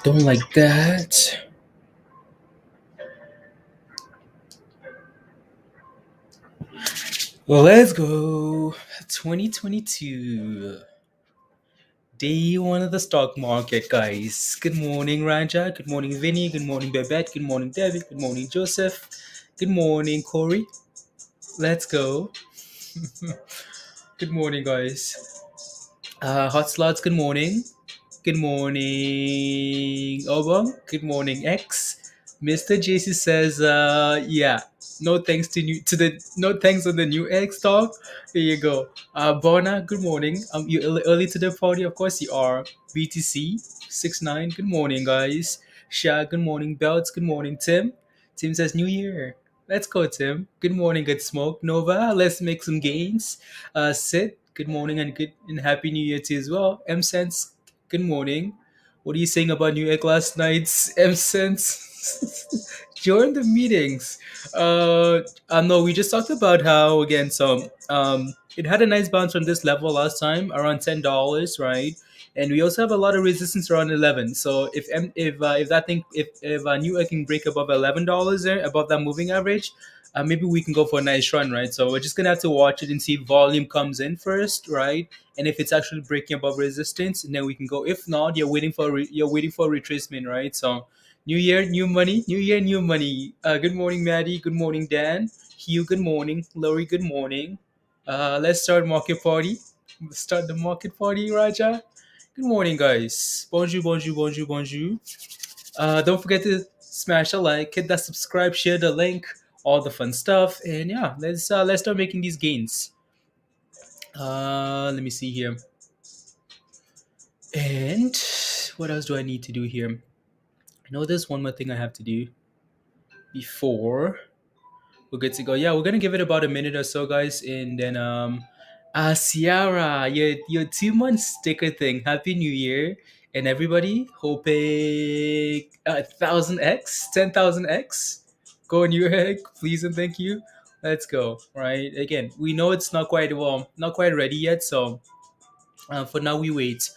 Don't like that. Let's go. 2022. Day one of the stock market, guys. Good morning, Raja. Good morning, Vinny. Good morning, Babette. Good morning, David. Good morning, Joseph. Good morning, Corey. Let's go. Good morning, guys. Hot slots, good morning. Good morning, Obam. Good morning, X. Mr. JC says, yeah, no thanks no thanks on the new X talk. There you go. Bona, good morning. You early to the party, of course you are. BTC 69, good morning, guys. Sha, good morning. Belts, good morning. Tim. Tim says New Year. Let's go, Tim. Good morning, good smoke. Nova, let's make some gains. Sid, good morning and good and happy New Year to you as well. M Sense, good morning. What are you saying about New Egg last night's M Sense? Join the meetings. No, we just talked about how again. So it had a nice bounce from this level last time, around $10, right? And we also have a lot of resistance around 11. So if that thing if Newegg can break above $11 there, above that moving average, maybe we can go for a nice run, right? So we're just gonna have to watch it and see if volume comes in first, right? And if it's actually breaking above resistance, and then we can go. If not, you're waiting for a retracement, right? So new year, new money. New year, new money. Good morning, Maddie. Good morning, Dan. Hugh. Good morning, Lori. Good morning. Let's start market party. Start the market party, Raja. Good morning, guys. Bonjour, bonjour, bonjour, bonjour. Don't forget to smash a like, hit that subscribe, share the link, all the fun stuff, and yeah, let's start making these gains. Let me see here. And what else do I need to do here? I know there's one more thing I have to do before we're good to go. Yeah, we're gonna give it about a minute or so, guys, and then Ciara, your 2 month sticker thing. Happy New Year, and everybody. Hoping 1,000x, 10,000x. Go Newegg, please and thank you. Let's go. Right again, we know it's not quite ready yet. So for now, we wait.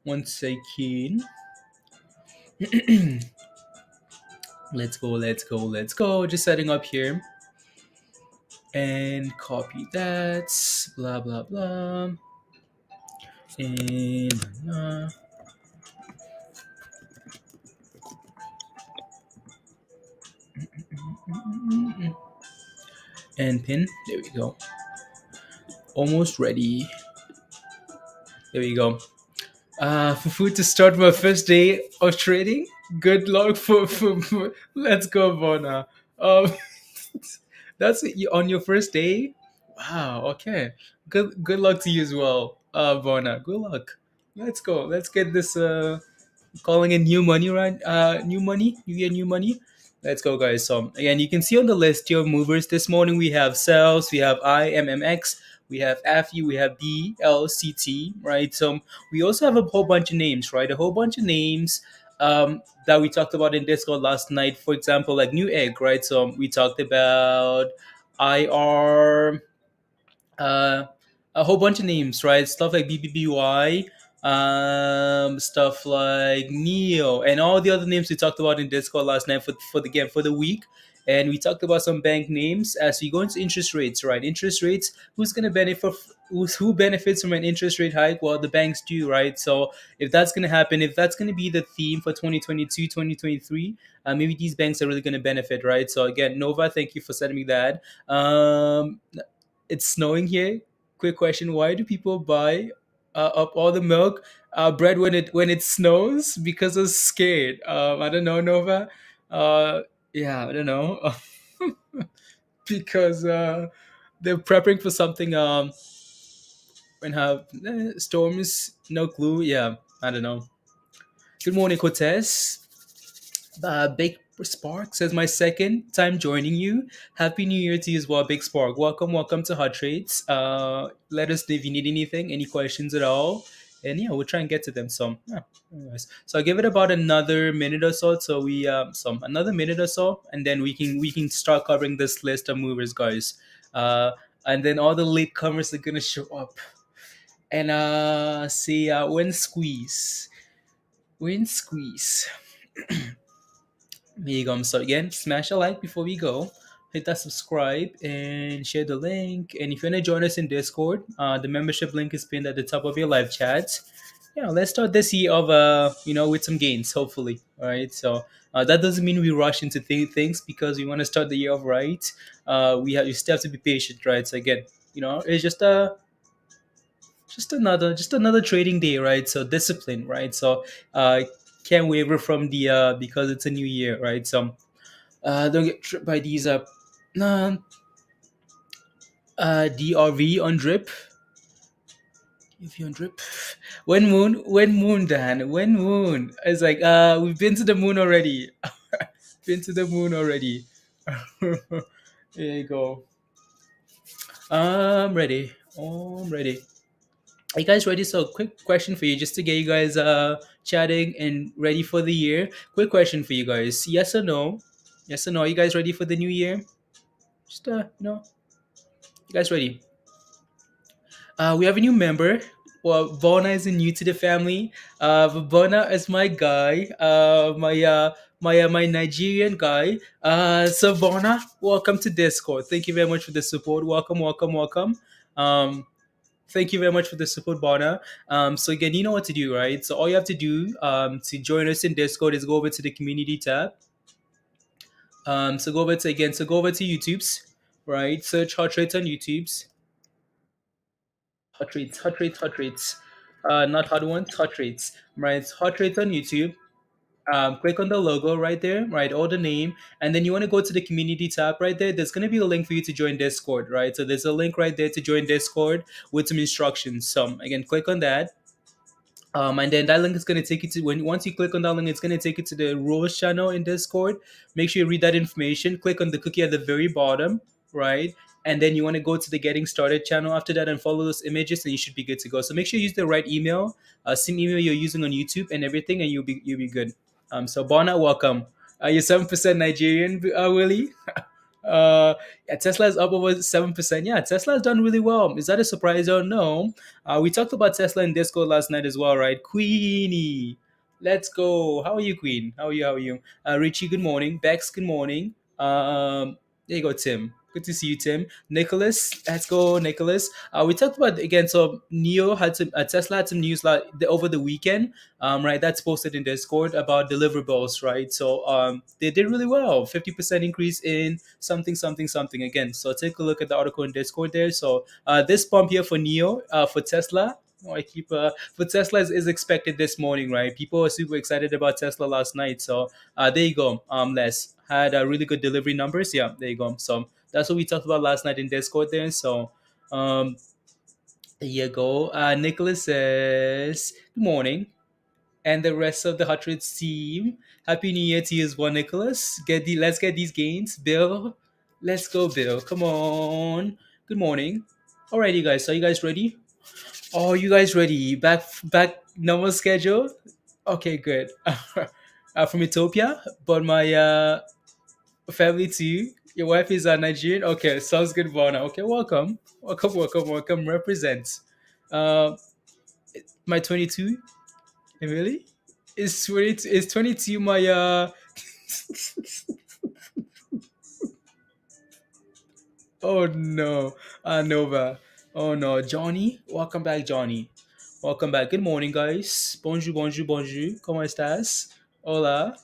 1 second. Let's go. Let's go. Let's go. Just setting up here. And copy that, blah blah blah, and and pin. There we go. Almost ready. There we go. For food to start my first day of trading. Good luck for let's go, Bona. Um, that's on your first day. Wow. Okay. Good luck to you as well, Bona. Good luck. Let's go. Let's get this. Calling in new money, right? New money, new year, new money. Let's go, guys. So again, you can see on the list your movers this morning. We have CELZ, we have IMMX, we have AFI, we have BLCT, right? So we also have a whole bunch of names, right? A whole bunch of names that we talked about in Discord last night. For example, like Newegg, right? So we talked about IR, uh, a whole bunch of names, right? Stuff like BBBY, stuff like Neo, and all the other names we talked about in Discord last night for the game for the week. And we talked about some bank names as we go into interest rates, right? Interest rates, who's going to benefit? Who benefits from an interest rate hike? Well, the banks do, right? So if that's going to happen, if that's going to be the theme for 2022, 2023, maybe these banks are really going to benefit, right? So again, Nova, thank you for sending me that. It's snowing here. Quick question: why do people buy up all the milk, bread when it snows? Because they're scared. I don't know, Nova. Uh, yeah, I don't know. Because they're prepping for something. When have storms, no clue. Yeah, I don't know. Good morning, Cortez. Big Spark says my second time joining you. Happy New Year to you as well, Big Spark. Welcome to Hot Trades. Let us know if you need anything, any questions at all, and yeah, we'll try and get to them. So yeah, anyways. So I'll give it about another minute or so. So we some another minute or so, and then we can start covering this list of movers, guys. Uh, and then all the latecomers are gonna show up and see win squeeze. Here you go. So again, smash a like before we go. Hit that subscribe and share the link. And if you want to join us in Discord, the membership link is pinned at the top of your live chat. Yeah, let's start this year of with some gains, hopefully. All right. So that doesn't mean we rush into things because we want to start the year off right. You still have to be patient, right? So again, it's just another trading day, right? So discipline, right? So can't waver from the because it's a new year, right? So don't get tripped by these nah, DRV on drip. If you on drip, when moon, Dan, when moon. It's like we've been to the moon already. Been to the moon already. There you go. I'm ready. I'm ready. Are you guys ready? So, quick question for you, just to get you guys chatting and ready for the year. Quick question for you guys: yes or no? Yes or no? Are you guys ready for the new year? Just you guys ready? We have a new member. Well, Bona is new to the family. Bona is my guy. My Nigerian guy. So Bona, welcome to Discord. Thank you very much for the support. Welcome, welcome, welcome. Um, Thank you very much for the support, Bona. So again, you know what to do, right? So all you have to do to join us in Discord is go over to the community tab. So go over to YouTube's, right? Search Hot Rates on YouTube's. Hot Rates, Hot Rates, Hot Rates. Not Hot Ones, Hot Rates. Right? It's Hot Rates on YouTube. Click on the logo right there, right? Or the name, and then you want to go to the community tab right there. There's going to be a link for you to join Discord, right? So there's a link right there to join Discord with some instructions. So again, click on that. And then that link is going to take you to once you click on that link, it's going to take you to the rules channel in Discord. Make sure you read that information. Click on the cookie at the very bottom, right? And then you want to go to the getting started channel after that and follow those images, and you should be good to go. So make sure you use the right email, same email you're using on YouTube and everything, and you'll be good. So Bona, welcome. You're 7% Nigerian, Willie. Yeah, Tesla is up over 7%. Yeah, Tesla's done really well. Is that a surprise or no? We talked about Tesla in Discord last night as well, right? Queenie, let's go. How are you, Queen? How are you? How are you? Richie, good morning. Bex, good morning. There you go, Tim. Good to see you, Tim. Nicholas, let's go, Nicholas. We talked about again. So Neo had some Tesla had some news like over the weekend, right? That's posted in Discord about deliverables, right? So they did really well. 50% increase in something, something, something again. So take a look at the article in Discord there. So this pump here for Neo, for Tesla. I keep for Tesla is expected this morning, right? People were super excited about Tesla last night. So there you go. Les had really good delivery numbers. Yeah, there you go. So that's what we talked about last night in Discord there. So There you go. Nicholas says, "Good morning," and the rest of the Hot Reds team. Happy New Year to you as well, Nicholas. Let's get these gains, Bill. Let's go, Bill. Come on. Good morning. Alrighty, guys. Are you guys ready? Oh, you guys ready? Back normal schedule. Okay, good. From Ethiopia, but my family too. Your wife is Nigerian. Okay, sounds good, Bona. Okay, welcome, welcome. Represent. Uh, my 22. Really? Is 22? Is 22 my Oh no, Nova. Oh no, Johnny. Welcome back, Johnny. Welcome back. Good morning, guys. Bonjour, bonjour, bonjour. ¿Cómo estás? Hola.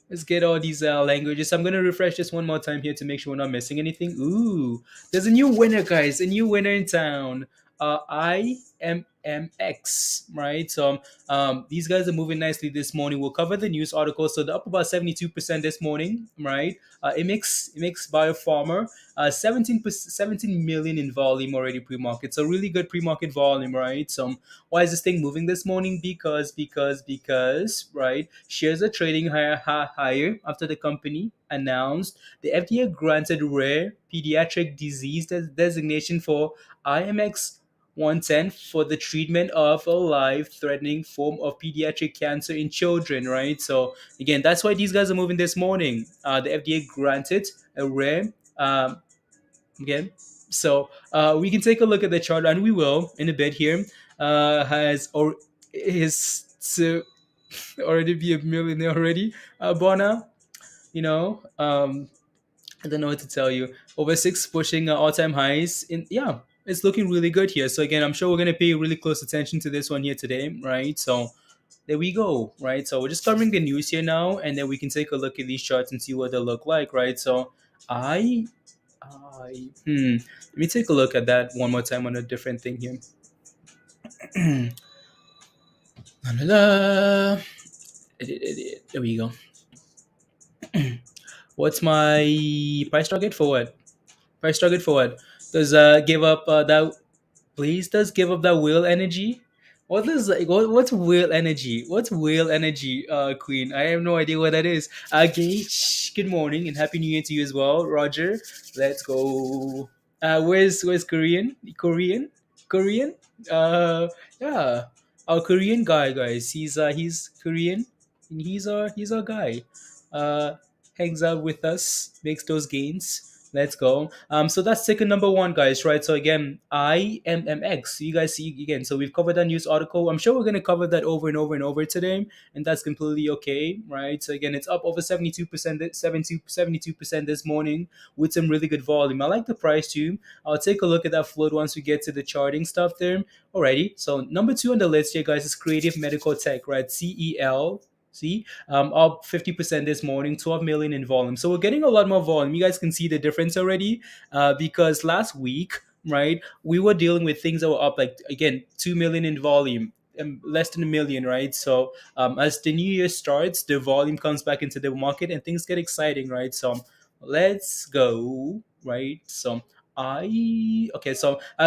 Let's get all these languages. I'm gonna refresh this one more time here to make sure we're not missing anything. Ooh, there's a new winner, guys. A new winner in town. IMMX, right? So these guys are moving nicely this morning. We'll cover the news article. So they're up about 72% this morning, right? Immix Biopharma, 17 million in volume already pre-market. So really good pre-market volume, right? So why is this thing moving this morning? Because right, shares are trading higher after the company announced the FDA granted rare pediatric disease designation for IMX 110 for the treatment of a life-threatening form of pediatric cancer in children, right? So again, that's why these guys are moving this morning. The FDA granted a rare again. So we can take a look at the chart, and we will in a bit here. Has or is to already be a millionaire already, Bona. You know, I don't know what to tell you. Over six pushing all-time highs. In yeah, it's looking really good here. So again, I'm sure we're gonna pay really close attention to this one here today, right? So there we go, right? So we're just covering the news here now, and then we can take a look at these charts and see what they look like, right? So I let me take a look at that one more time on a different thing here. La, la, la. There we go. What's my price target for what? Price target for what? Does give up that please does give up that whale energy? What is like what's whale energy? What's whale energy, Queen? I have no idea what that is. Gage, good morning and happy new year to you as well, Roger. Let's go. Where's Korean? Korean? Uh yeah. Our Korean guy, guys. He's Korean and he's our guy. Uh hangs out with us, makes those gains. Let's go. So that's ticket number one, guys, right? So again, IMMX. You guys see again. So we've covered that news article. I'm sure we're gonna cover that over and over and over today, and that's completely okay, right? So again, it's up over 72%, 72% this morning with some really good volume. I like the price too. I'll take a look at that float once we get to the charting stuff there. Alrighty. So number two on the list here, guys, is Creative Medical Tech, right? CEL. See, up 50% this morning, 12 million in volume. So we're getting a lot more volume. You guys can see the difference already, because last week, right, we were dealing with things that were up like again 2 million in volume. Less than a million, right? So as the new year starts, the volume comes back into the market and things get exciting, right? So let's go, right? So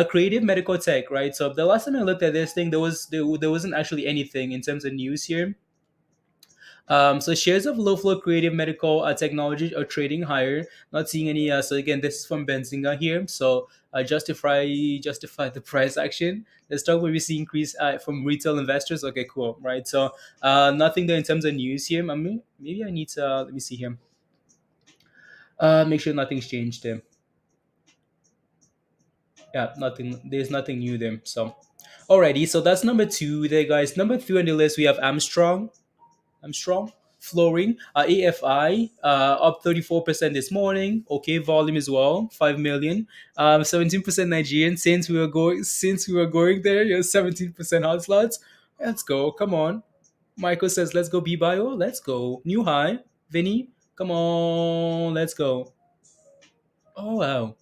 creative medical tech, right? So the last time I looked at this thing, there wasn't actually anything in terms of news here. So shares of low flow creative medical technology are trading higher. Not seeing any. So again, this is from Benzinga here. So justify the price action. The stock will be see increase from retail investors. Okay, cool, right? So nothing there in terms of news here. I mean, maybe I need to let me see here. Make sure nothing's changed there. Yeah, nothing. There's nothing new there. So, alrighty. So that's number two there, guys. Number three on the list we have Armstrong Flooring, AFI, up 34% this morning. Okay, volume as well, 5 million. 17% Nigerian. Since we were going there, you're 17% hot slots. Let's go. Come on. Michael says, "Let's go BBIO. Let's go. New high. Vinny, come on. Let's go." Oh wow.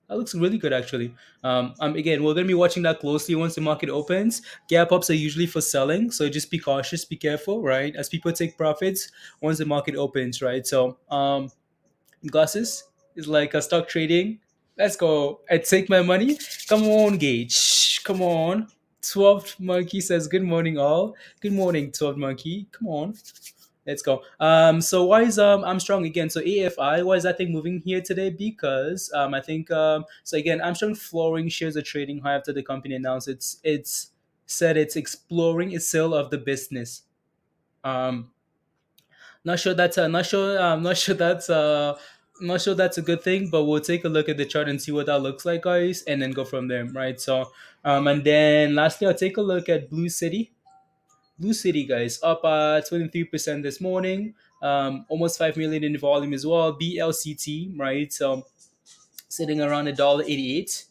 That looks really good actually. Again, we're gonna be watching that closely once the market opens. Gap ups are usually for selling, so just be cautious, be careful, right? As people take profits once the market opens, right? So, glasses is like a stock trading. Let's go. I take my money. Come on, Gage. Come on. 12th Monkey says, good morning, all. Good morning, 12th Monkey. Come on. Let's go. So why is Armstrong again? So AFI, why is that thing moving here today? Because I think so again, Armstrong Flooring shares are trading high after the company announced it's said it's exploring a sale of the business. Um, not sure that's not sure not sure that's not sure that's a good thing, but we'll take a look at the chart and see what that looks like, guys, and then go from there, right? So and then lastly, I'll take a look at Blue City. Blue City, guys, up 23% this morning. Almost 5 million in volume as well. BLCT, right? So sitting around $1.88.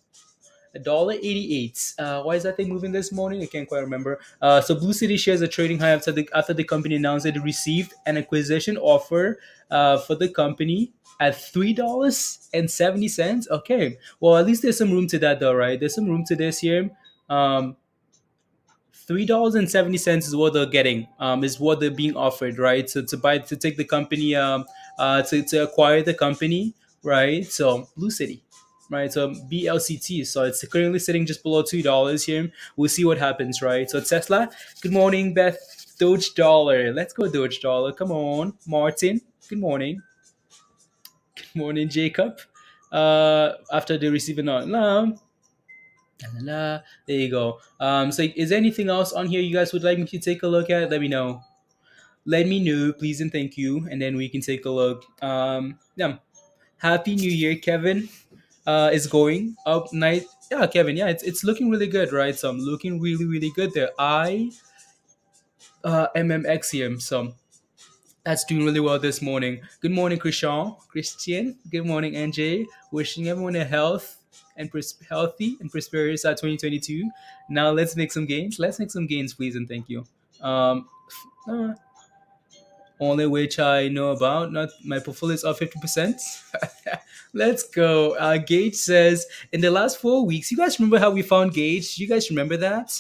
$1.88. Why is that thing moving this morning? I can't quite remember. So Blue City shares are trading high after the company announced it received an acquisition offer for the company at $3.70. Okay, well at least there's some room to that though, right? There's some room to this here. Um, $3.70 is what they're getting. Is what they're being offered, right? So to take the company, to acquire the company, right? So Blue City, right? So BLCT. So it's currently sitting just below $2 here. We'll see what happens, right? So Tesla. Good morning, Beth. Doge Dollar. Let's go, Doge Dollar. Come on, Martin. Good morning. Good morning, Jacob. After they receive an alarm. La, la, la. There you go. So is there anything else on here you guys would like me to take a look at? Let me know. Let me know, please and thank you, and then we can take a look. Yeah. Happy New Year, Kevin. Is going up night. Yeah, Kevin. Yeah, it's looking really good, right? So I'm looking really really good there. IMMX here. So that's doing really well this morning. Good morning, Christian. Christian. Good morning, NJ. Wishing everyone a healthy and prosperous 2022. Now let's make some gains. Let's make some gains, please and thank you. Um, uh, Only which I know about. Not my portfolio is up 50%. Let's go. Gage says in the last 4 weeks. You guys remember how we found Gage? You guys remember that?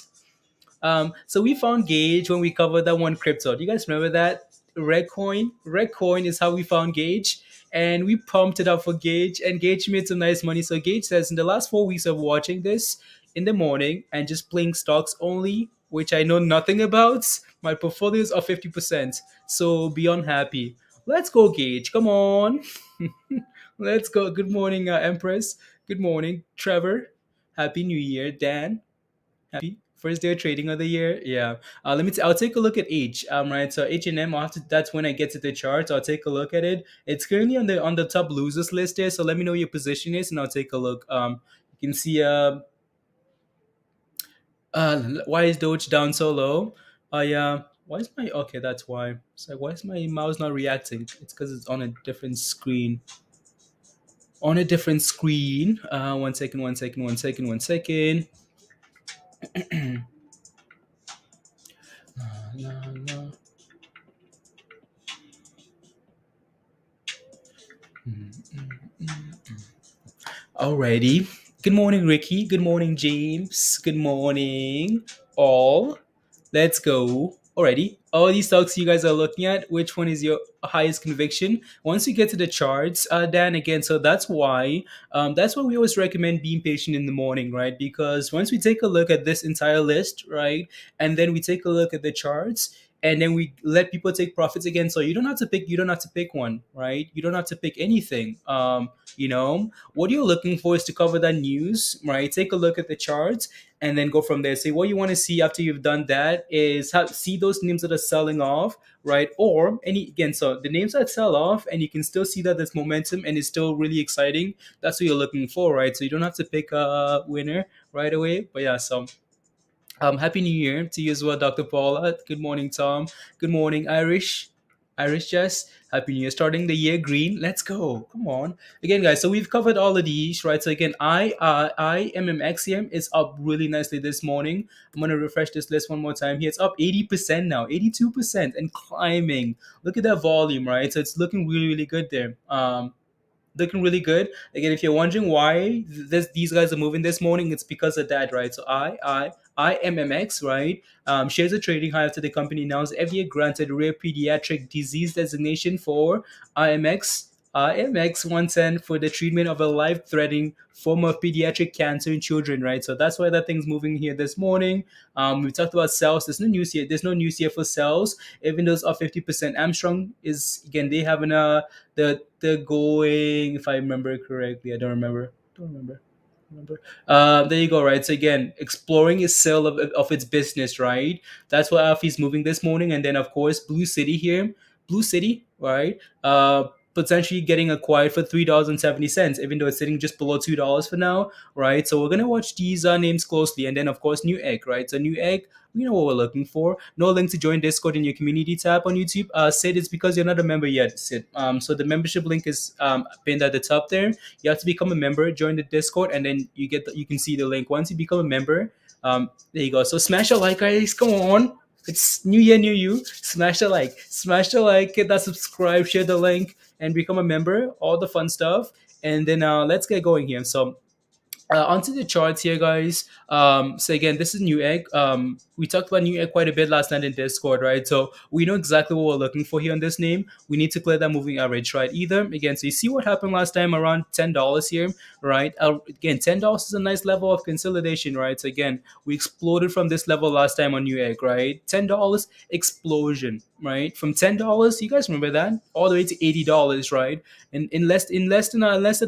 So we found Gage when we covered that one crypto. Do you guys remember that? Red coin. Red coin is how we found Gage. And we pumped it up for Gage, and Gage made some nice money. So Gage says, in the last 4 weeks of watching this in the morning and just playing stocks only, which I know nothing about, my portfolio is up 50%. So beyond happy. Let's go, Gage. Come on. Let's go. Good morning, Empress. Good morning, Trevor. Happy New Year, Dan. Happy first day of trading of the year. Yeah. I'll take a look at H. Right. So H&M after that's when I get to the charts. I'll take a look at it. It's currently on the top losers list there. So let me know your position is, and I'll take a look. You can see why is Doge down so low? Yeah. Why is my okay? That's why. So why is my mouse not reacting? It's because it's on a different screen. On a different screen. One second. One second. One second. One second. No, no. Alrighty. Good morning, Ricky. Good morning, James. Good morning, all. Let's go. Alrighty. All these stocks you guys are looking at, which one is your highest conviction? Once you get to the charts, Dan, again, so that's why we always recommend being patient in the morning, right? Because once we take a look at this entire list, right, and then we take a look at the charts, and then we let people take profits again. So you don't have to pick one, right? You don't have to pick anything. What you're looking for is to cover that news, right? Take a look at the charts and then go from there. So what you want to see after you've done that is see those names that are selling off, right? Or any again, so the names that sell off, and you can still see that there's momentum and it's still really exciting. That's what you're looking for, right? So you don't have to pick a winner right away. But yeah, so Happy New Year to you as well, Dr. Paula. Good morning, Tom. Good morning, Irish. Irish Jess. Happy New Year. Starting the year green. Let's go. Come on. Again, guys, so we've covered all of these, right? So again, IMMX is up really nicely this morning. I'm gonna refresh this list one more time here. It's up 80% now, 82% and climbing. Look at that volume, right? So it's looking really, really good there. Looking really good. Again, if you're wondering why these guys are moving this morning, it's because of that, right? So IMMX, right? Shares are trading high after the company announced FDA granted rare pediatric disease designation for IMX IMX 110 for the treatment of a life-threatening form of pediatric cancer in children, right? So that's why that thing's moving here this morning. We talked about cells. There's no news here. There's no news here for cells. Even those are 50%. Armstrong is again they having the going. If I remember correctly, I don't remember. Don't remember. There you go, right? So again, exploring is sale of its business, right? That's what AFI is moving this morning, and then of course BlueCity here, BlueCity, right? Potentially getting acquired for $3.70, even though it's sitting just below $2 for now, right? So we're gonna watch these names closely, and then of course Newegg, right? So Newegg, we know what we're looking for. No link to join Discord in your community tab on YouTube. Sid, it's because you're not a member yet, Sid. So the membership link is pinned at the top there. You have to become a member, join the Discord, and then you can see the link. Once you become a member, there you go. So smash a like, guys. Come on. It's new year, new you. Smash the like, hit that subscribe, share the link, and become a member. All the fun stuff. And then let's get going here. So onto the charts here, guys. So again, this is Newegg. We talked about Newegg quite a bit last night in Discord, right? So we know exactly what we're looking for here on this name. We need to clear that moving average, right? Either again, so you see what happened last time around $10 here, right? Again, $10 is a nice level of consolidation, right? So again, we exploded from this level last time on Newegg, right? $10 explosion, right? From $10, you guys remember that, all the way to $80, right? And in less than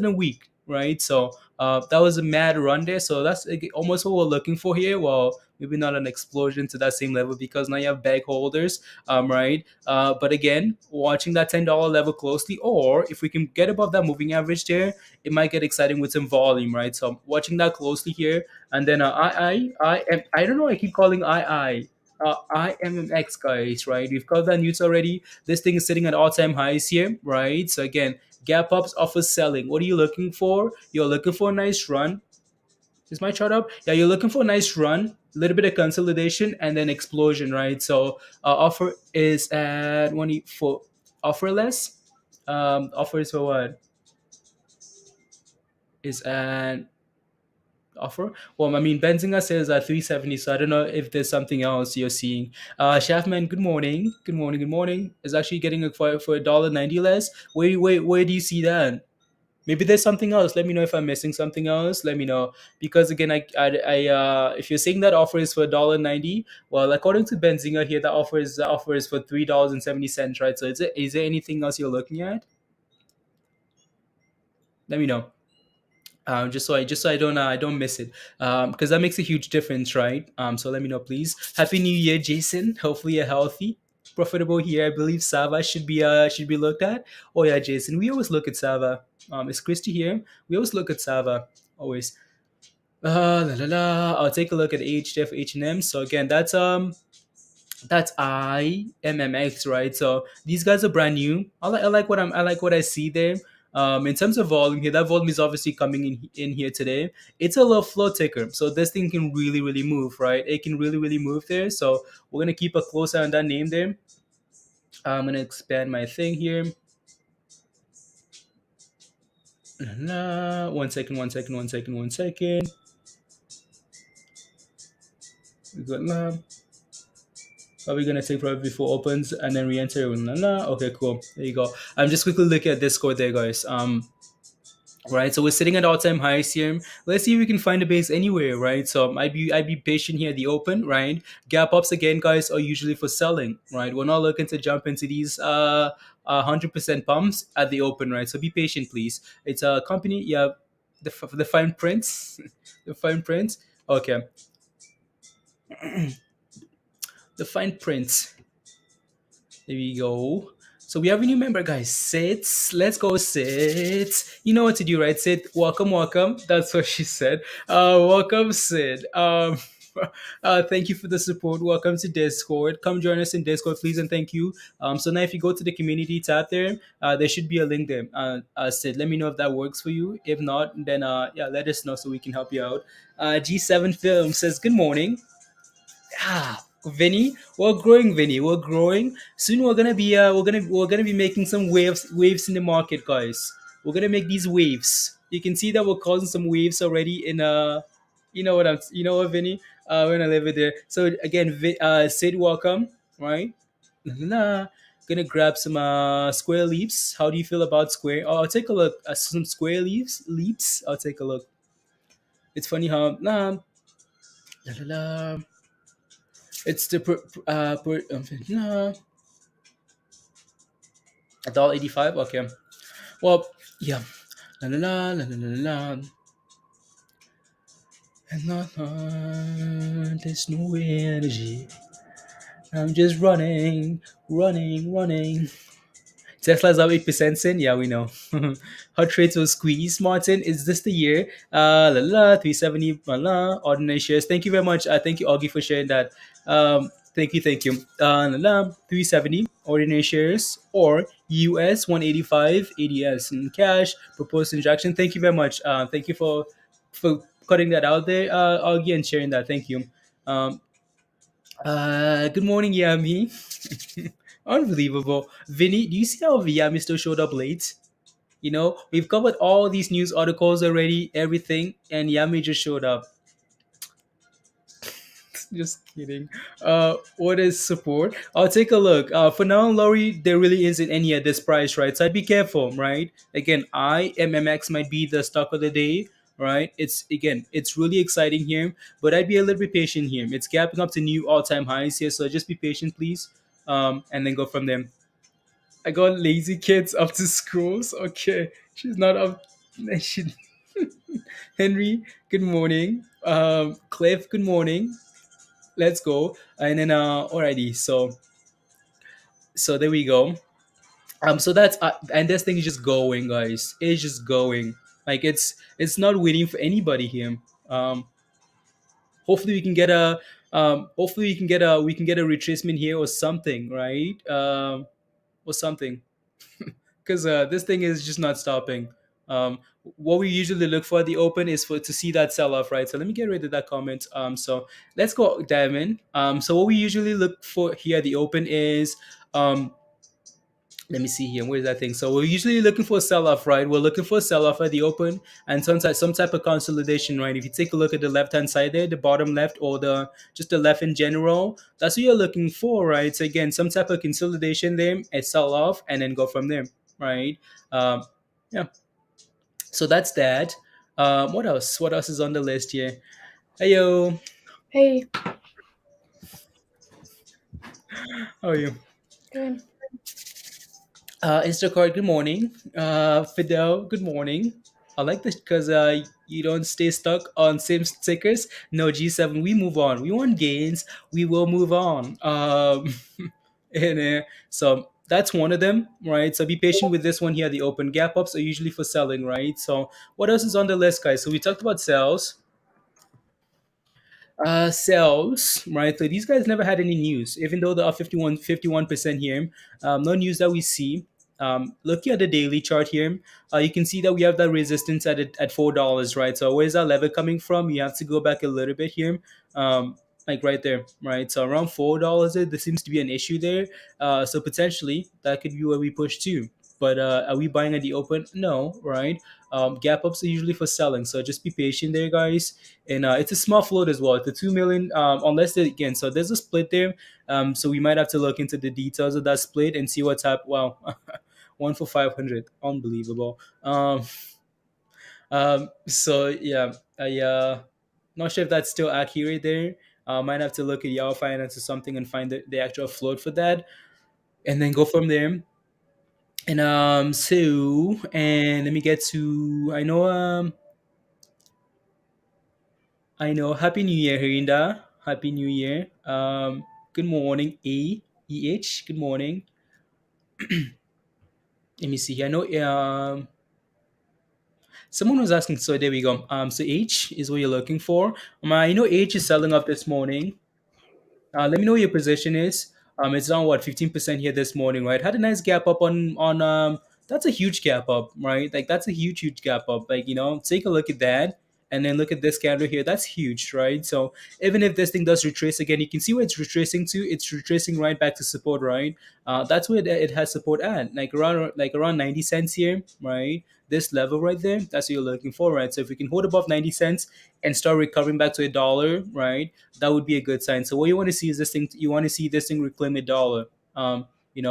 a week, right? So that was a mad run there. So that's almost what we're looking for here. Well, maybe not an explosion to that same level because now you have bag holders, right? But again, watching that $10 level closely, or if we can get above that moving average there, it might get exciting with some volume, right? So I'm watching that closely here. And then I don't know. I keep calling IMMX, guys, right? We've got that news already. This thing is sitting at all-time highs here, right? So again, gap ups offer selling. What are you looking for? You're looking for a nice run. Is my chart up? Yeah, you're looking for a nice run, a little bit of consolidation, and then explosion, right? So offer is at for offer less. Offer is for what? Is at offer. Well, I mean, Benzinga says at 370, so I don't know if there's something else you're seeing. Shaftman, good morning. Good morning, good morning. Is actually getting acquired for $1.90 less. Where do you see that? Maybe there's something else. Let me know if I'm missing something else. Let me know because again, if you're saying that offer is for $1.90, well, according to Benzinga here, the offer is for $3.70, right? So is there anything else you're looking at? Let me know. Just so I don't miss it, because that makes a huge difference, right? So let me know, please. Happy New Year, Jason. Hopefully you're healthy, profitable here. I believe Sava should be looked at. Oh yeah, Jason. We always look at Sava. Is Christy here? We always look at Sava. Always. La, la, la. I'll take a look at HDF H&M. So again, that's IMMX, right? So these guys are brand new. I like what I see there. In terms of volume here, that volume is obviously coming in here today. It's a low flow ticker, so this thing can really really move, right? It can really really move there. So we're gonna keep a close eye on that name there. I'm gonna expand my thing here. One second, one second, one second, one second. We got are we gonna take forever before opens and then re-enter? Okay, cool. There you go. I'm just quickly looking at Discord there, guys. Right, so we're sitting at all-time highs here. Let's see if we can find a base anywhere, right? So I'd be patient here at the open, right? Gap ups again, guys, are usually for selling, right? We're not looking to jump into these 100% pumps at the open, right? So be patient, please. It's a company, yeah. The fine prints, the fine prints. Okay, the fine prints. There we go. So we have a new member, guys. Sid, let's go, Sid. You know what to do, right, Sid? Welcome, welcome. That's what she said. Welcome, Sid. Thank you for the support. Welcome to Discord. Come join us in Discord, please, and thank you. So now if you go to the community tab there should be a link there. Sid, let me know if that works for you. If not, then yeah, let us know so we can help you out. G7 Film says, good morning. Vinny, we're growing, Vinny. We're growing. Soon we're gonna be making some waves in the market, guys. We're gonna make these waves. You can see that we're causing some waves already in you know what, Vinny? We're gonna leave it there. So again, Sid, welcome, right? La, la, la. Gonna grab some square leaps. How do you feel about square? Oh, I'll take a look. Some square leaps. I'll take a look. It's funny how la, la, la. It's the nah, $1.85. Okay. Well, yeah. La la la la la la la. And not there's no energy. I'm just running, running, running. Tesla's up 8% in. Yeah, we know. Hot rates will squeeze. Martin, is this the year? La la 370 la ordinary shares. Thank you very much. Thank you, Augie, for sharing that. Thank you, thank you. La la 370 ordinary shares or US 185 ADS in cash. Proposed injection. Thank you very much. Thank you for cutting that out there, Augie, and sharing that. Thank you. Um, Good morning, Yami. Unbelievable. Vinny, do you see how Yami still showed up late? We've covered all these news articles already, everything, and Yami just showed up. Just kidding. What is support? I'll take a look. For now, Laurie, there really isn't any at this price, right? So I'd be careful, right? Again, IMMX might be the stock of the day, right? It's really exciting here, but I'd be a little bit patient here. It's gapping up to new all-time highs here, so just be patient, please, and then go from there. I got lazy kids up to schools. Okay, she's not up. She, Henry, good morning. Cliff, good morning. Let's go. And then alrighty. So there we go. So that's and this thing is just going, guys. It's just going. Like it's not waiting for anybody here. Um, hopefully we can get a hopefully we can get a retracement here or something, right? Or something. Because this thing is just not stopping. What we usually look for at the open is for to see that sell off, right? So let me get rid of that comment. So let's go dive in. So what we usually look for here at the open is let me see here. Where's that thing? So we're usually looking for a sell-off, right? We're looking for a sell-off at the open and some type of consolidation, right? If you take a look at the left-hand side there, the bottom left or the just the left in general, that's what you're looking for, right? So again, some type of consolidation there, a sell-off, and then go from there, right? Um, yeah. So that's that. What else? What else is on the list here? Hey yo, Hey, how are you? good. Instacart, good morning. Fidel, good morning. I like this because you don't stay stuck on same stickers. No, G7, we move on. We want gains. We will move on. And so that's one of them, right? So be patient with this one here. The open gap ups are usually for selling, right? So what else is on the list, guys? So we talked about sales. Sales, right? So these guys never had any news, even though they are 51% here. No news that we see. Looking at the daily chart here, you can see that we have that resistance at $4, right? So where's that level coming from? You have to go back a little bit here, like right there, right? So around $4, there seems to be an issue there. So potentially that could be where we push to. But are we buying at the open? No, right? Gap ups are usually for selling, so just be patient there, guys. And it's a small float as well. It's a 2 million, unless they, again. So there's a split there. So we might have to look into the details of that split and see what's happening. Wow, one for 500, unbelievable. So yeah, I not sure if that's still accurate there. Might have to look at Yahoo Finance or something and find the actual float for that, and then go from there. And and let me get to I know Happy New Year, Herinda. Happy New Year. Good morning, AEH. Good morning. Let me see. I know someone was asking, so there we go. So H is what you're looking for. I know H is selling up this morning. Let me know what your position is. It's down what 15% here this morning, right? Had a nice gap up on that's a huge gap up, right? Like that's a huge gap up. Like take a look at that, and then look at this candle here. That's huge, right? So even if this thing does retrace again, you can see where it's retracing to. It's retracing right back to support, right? That's where it has support at, like around 90 cents here, right? This level right there, that's what you're looking for, right? So if we can hold above 90 cents and start recovering back to a dollar, right? That would be a good sign. So what you want to see is this thing. You want to see this thing reclaim a dollar.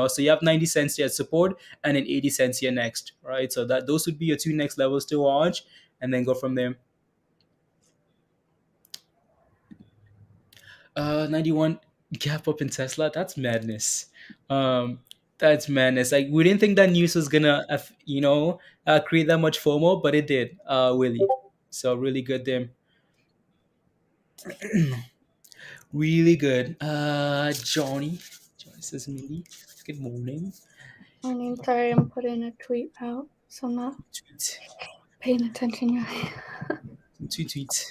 So you have 90 cents here at support, and then 80 cents here next, right? So that those would be your two next levels to watch, and then go from there. 91 gap up in Tesla. That's madness. Um, that's madness. Like we didn't think that news was gonna, create that much FOMO, but it did. Willie. So really good there. Really good. Johnny says Millie. Good morning. Morning. Sorry, I'm putting a tweet out, so I'm not Tweet. paying attention yet. Tweet.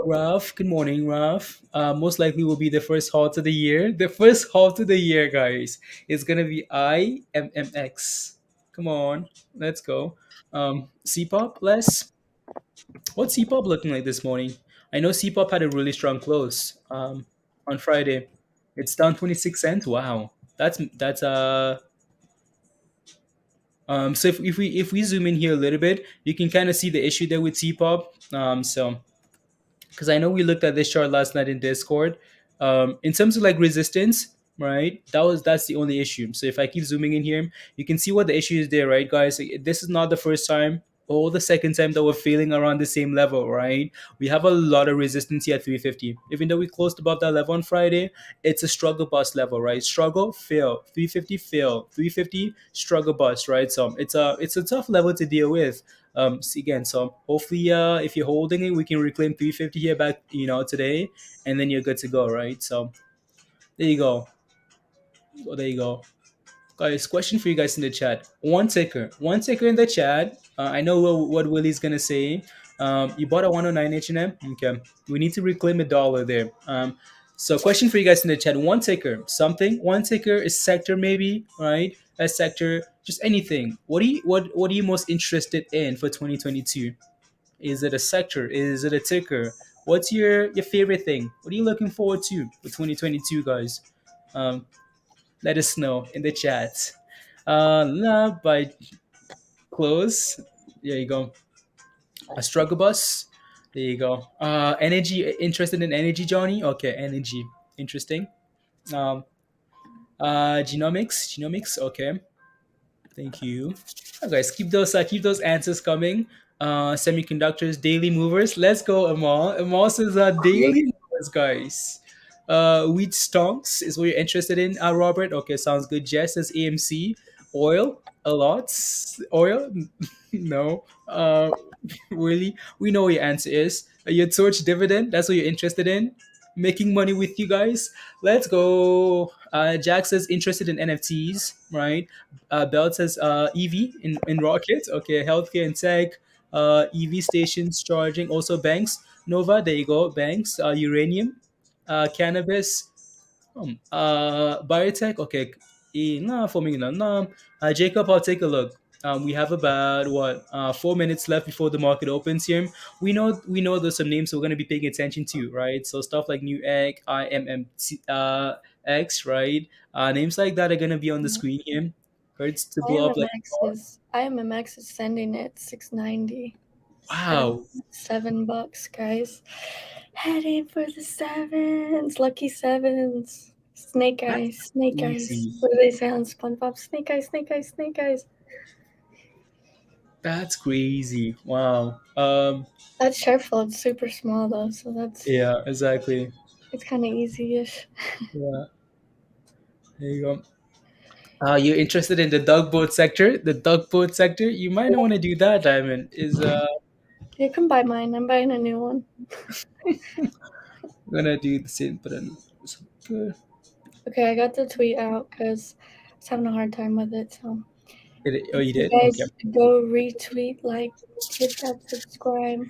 Ralph, good morning, Ralph. Most likely will be the first halt of the year. The first halt of the year, guys, is gonna be IMMX. Come on, let's go. CPOP, Les. What's CPOP looking like this morning? I know CPOP had a really strong close on Friday. It's down 26 cents. Wow, that's. So if we zoom in here a little bit, you can kind of see the issue there with CPOP. So because I know we looked at this chart last night in Discord. In terms of like resistance, right? That's the only issue. So if I keep zooming in here, you can see what the issue is there, right, guys? This is not the first time or the second time that we're feeling around the same level, right? We have a lot of resistance here at 350. Even though we closed above that level on Friday, it's a struggle bust level, right? Struggle, fail, 350, fail, 350, struggle bust, right? So it's a tough level to deal with. Again, so hopefully, if you're holding it, we can reclaim 350 here back, today, and then you're good to go, right? So there you go. Oh, there you go. Guys, question for you guys in the chat. One ticker in the chat. I know what Willie's gonna say. You bought a 109 H&M. Okay, we need to reclaim $1 there. So question for you guys in the chat. One ticker, something. One ticker is sector, maybe, right? A sector, just anything. What are you most interested in for 2022? Is it a sector? Is it a ticker? What's your favorite thing? What are you looking forward to for 2022, guys? Um, Let us know in the chat. Love by close. There you go. A struggle bus. There you go. Energy. Interested in energy, Johnny? Okay, energy. Interesting. Um, Genomics. Okay. Thank you. Guys, keep those answers coming. Semiconductors, daily movers. Let's go, Amal. Amal says daily movers, guys. Wheat stonks is what you're interested in, Robert. Okay, sounds good. Jess says AMC. Oil, a lot. Oil, no. Really, we know what your answer is. Your torch dividend. That's what you're interested in. Making money with you guys. Let's go. Jack says interested in NFTs, right? Belt says EV in rockets. Okay, healthcare and tech, EV stations charging, also banks. Nova, there you go. Banks, uranium, cannabis, biotech. Okay, nah, forming nah. Jacob, I'll take a look. We have about 4 minutes left before the market opens here. We know there's some names we're going to be paying attention to, right? So stuff like Newegg, IMMX, right? Names like that are going to be on the screen here. Hurts to blow up like IMMX is sending it 690. wow. $7, guys. Heading for the sevens. Lucky sevens. Snake eyes. Snake eyes. Easy. What do they say on SpongeBob? Snake eyes. Snake eyes. Snake eyes. That's crazy. Wow. That sharp float's super small though, so that's Yeah, exactly. it's kind of easy-ish. Yeah. There you go. You're interested in the tugboat sector? The tugboat sector? You might not want to do that, Diamond. You can buy mine. I'm buying a new one. gonna do the same, but then good. Okay, I got the tweet out because I was having a hard time with it. So Oh, you did? you guys Okay. go retweet, like, hit that subscribe.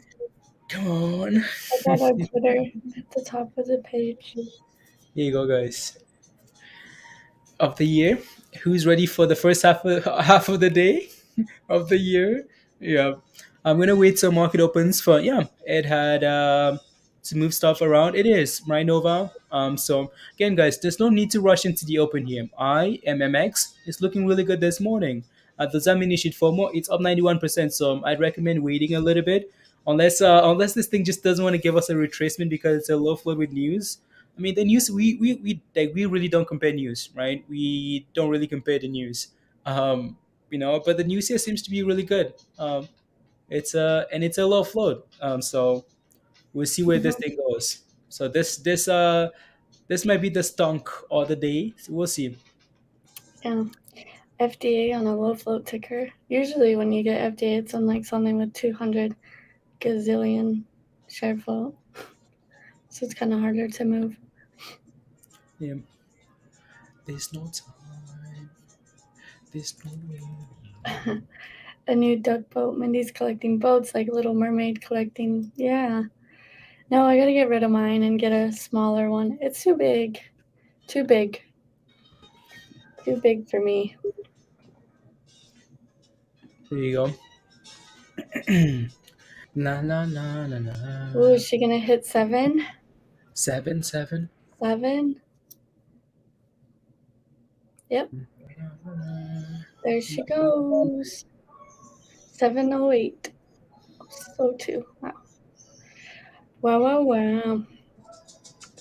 Come on. I got our Twitter at the top of the page. Here you go, guys. Of the year. Who's ready for the first half of the day of the year? Yeah. I'm gonna wait till market opens for it had to move stuff around. It is right, Nova. So again, guys, there's no need to rush into the open here. IMMX is looking really good this morning. Does that mean you should FOMO? It's up 91%. So I'd recommend waiting a little bit, unless this thing just doesn't want to give us a retracement because it's a low flow with news. I mean, the news we really don't compare news, right? We don't really compare the news, um, but the news here seems to be really good. It's a low float, so we'll see where this Mhm. thing goes. So this might be the stunk of the day. So we'll see. Yeah. FDA on a low float ticker. Usually when you get FDA, it's on like something with 200 gazillion share float. So it's kind of harder to move. Yeah. There's no time. There's no way. A new duck boat. Mindy's collecting boats like Little Mermaid collecting. Yeah. No, I gotta get rid of mine and get a smaller one. It's too big. Too big. Too big for me. There you go. Na na na na na. Ooh, is she gonna hit 7? 7 7. 7? Yep, there she goes. 708. So too. Wow. Wow, wow, wow.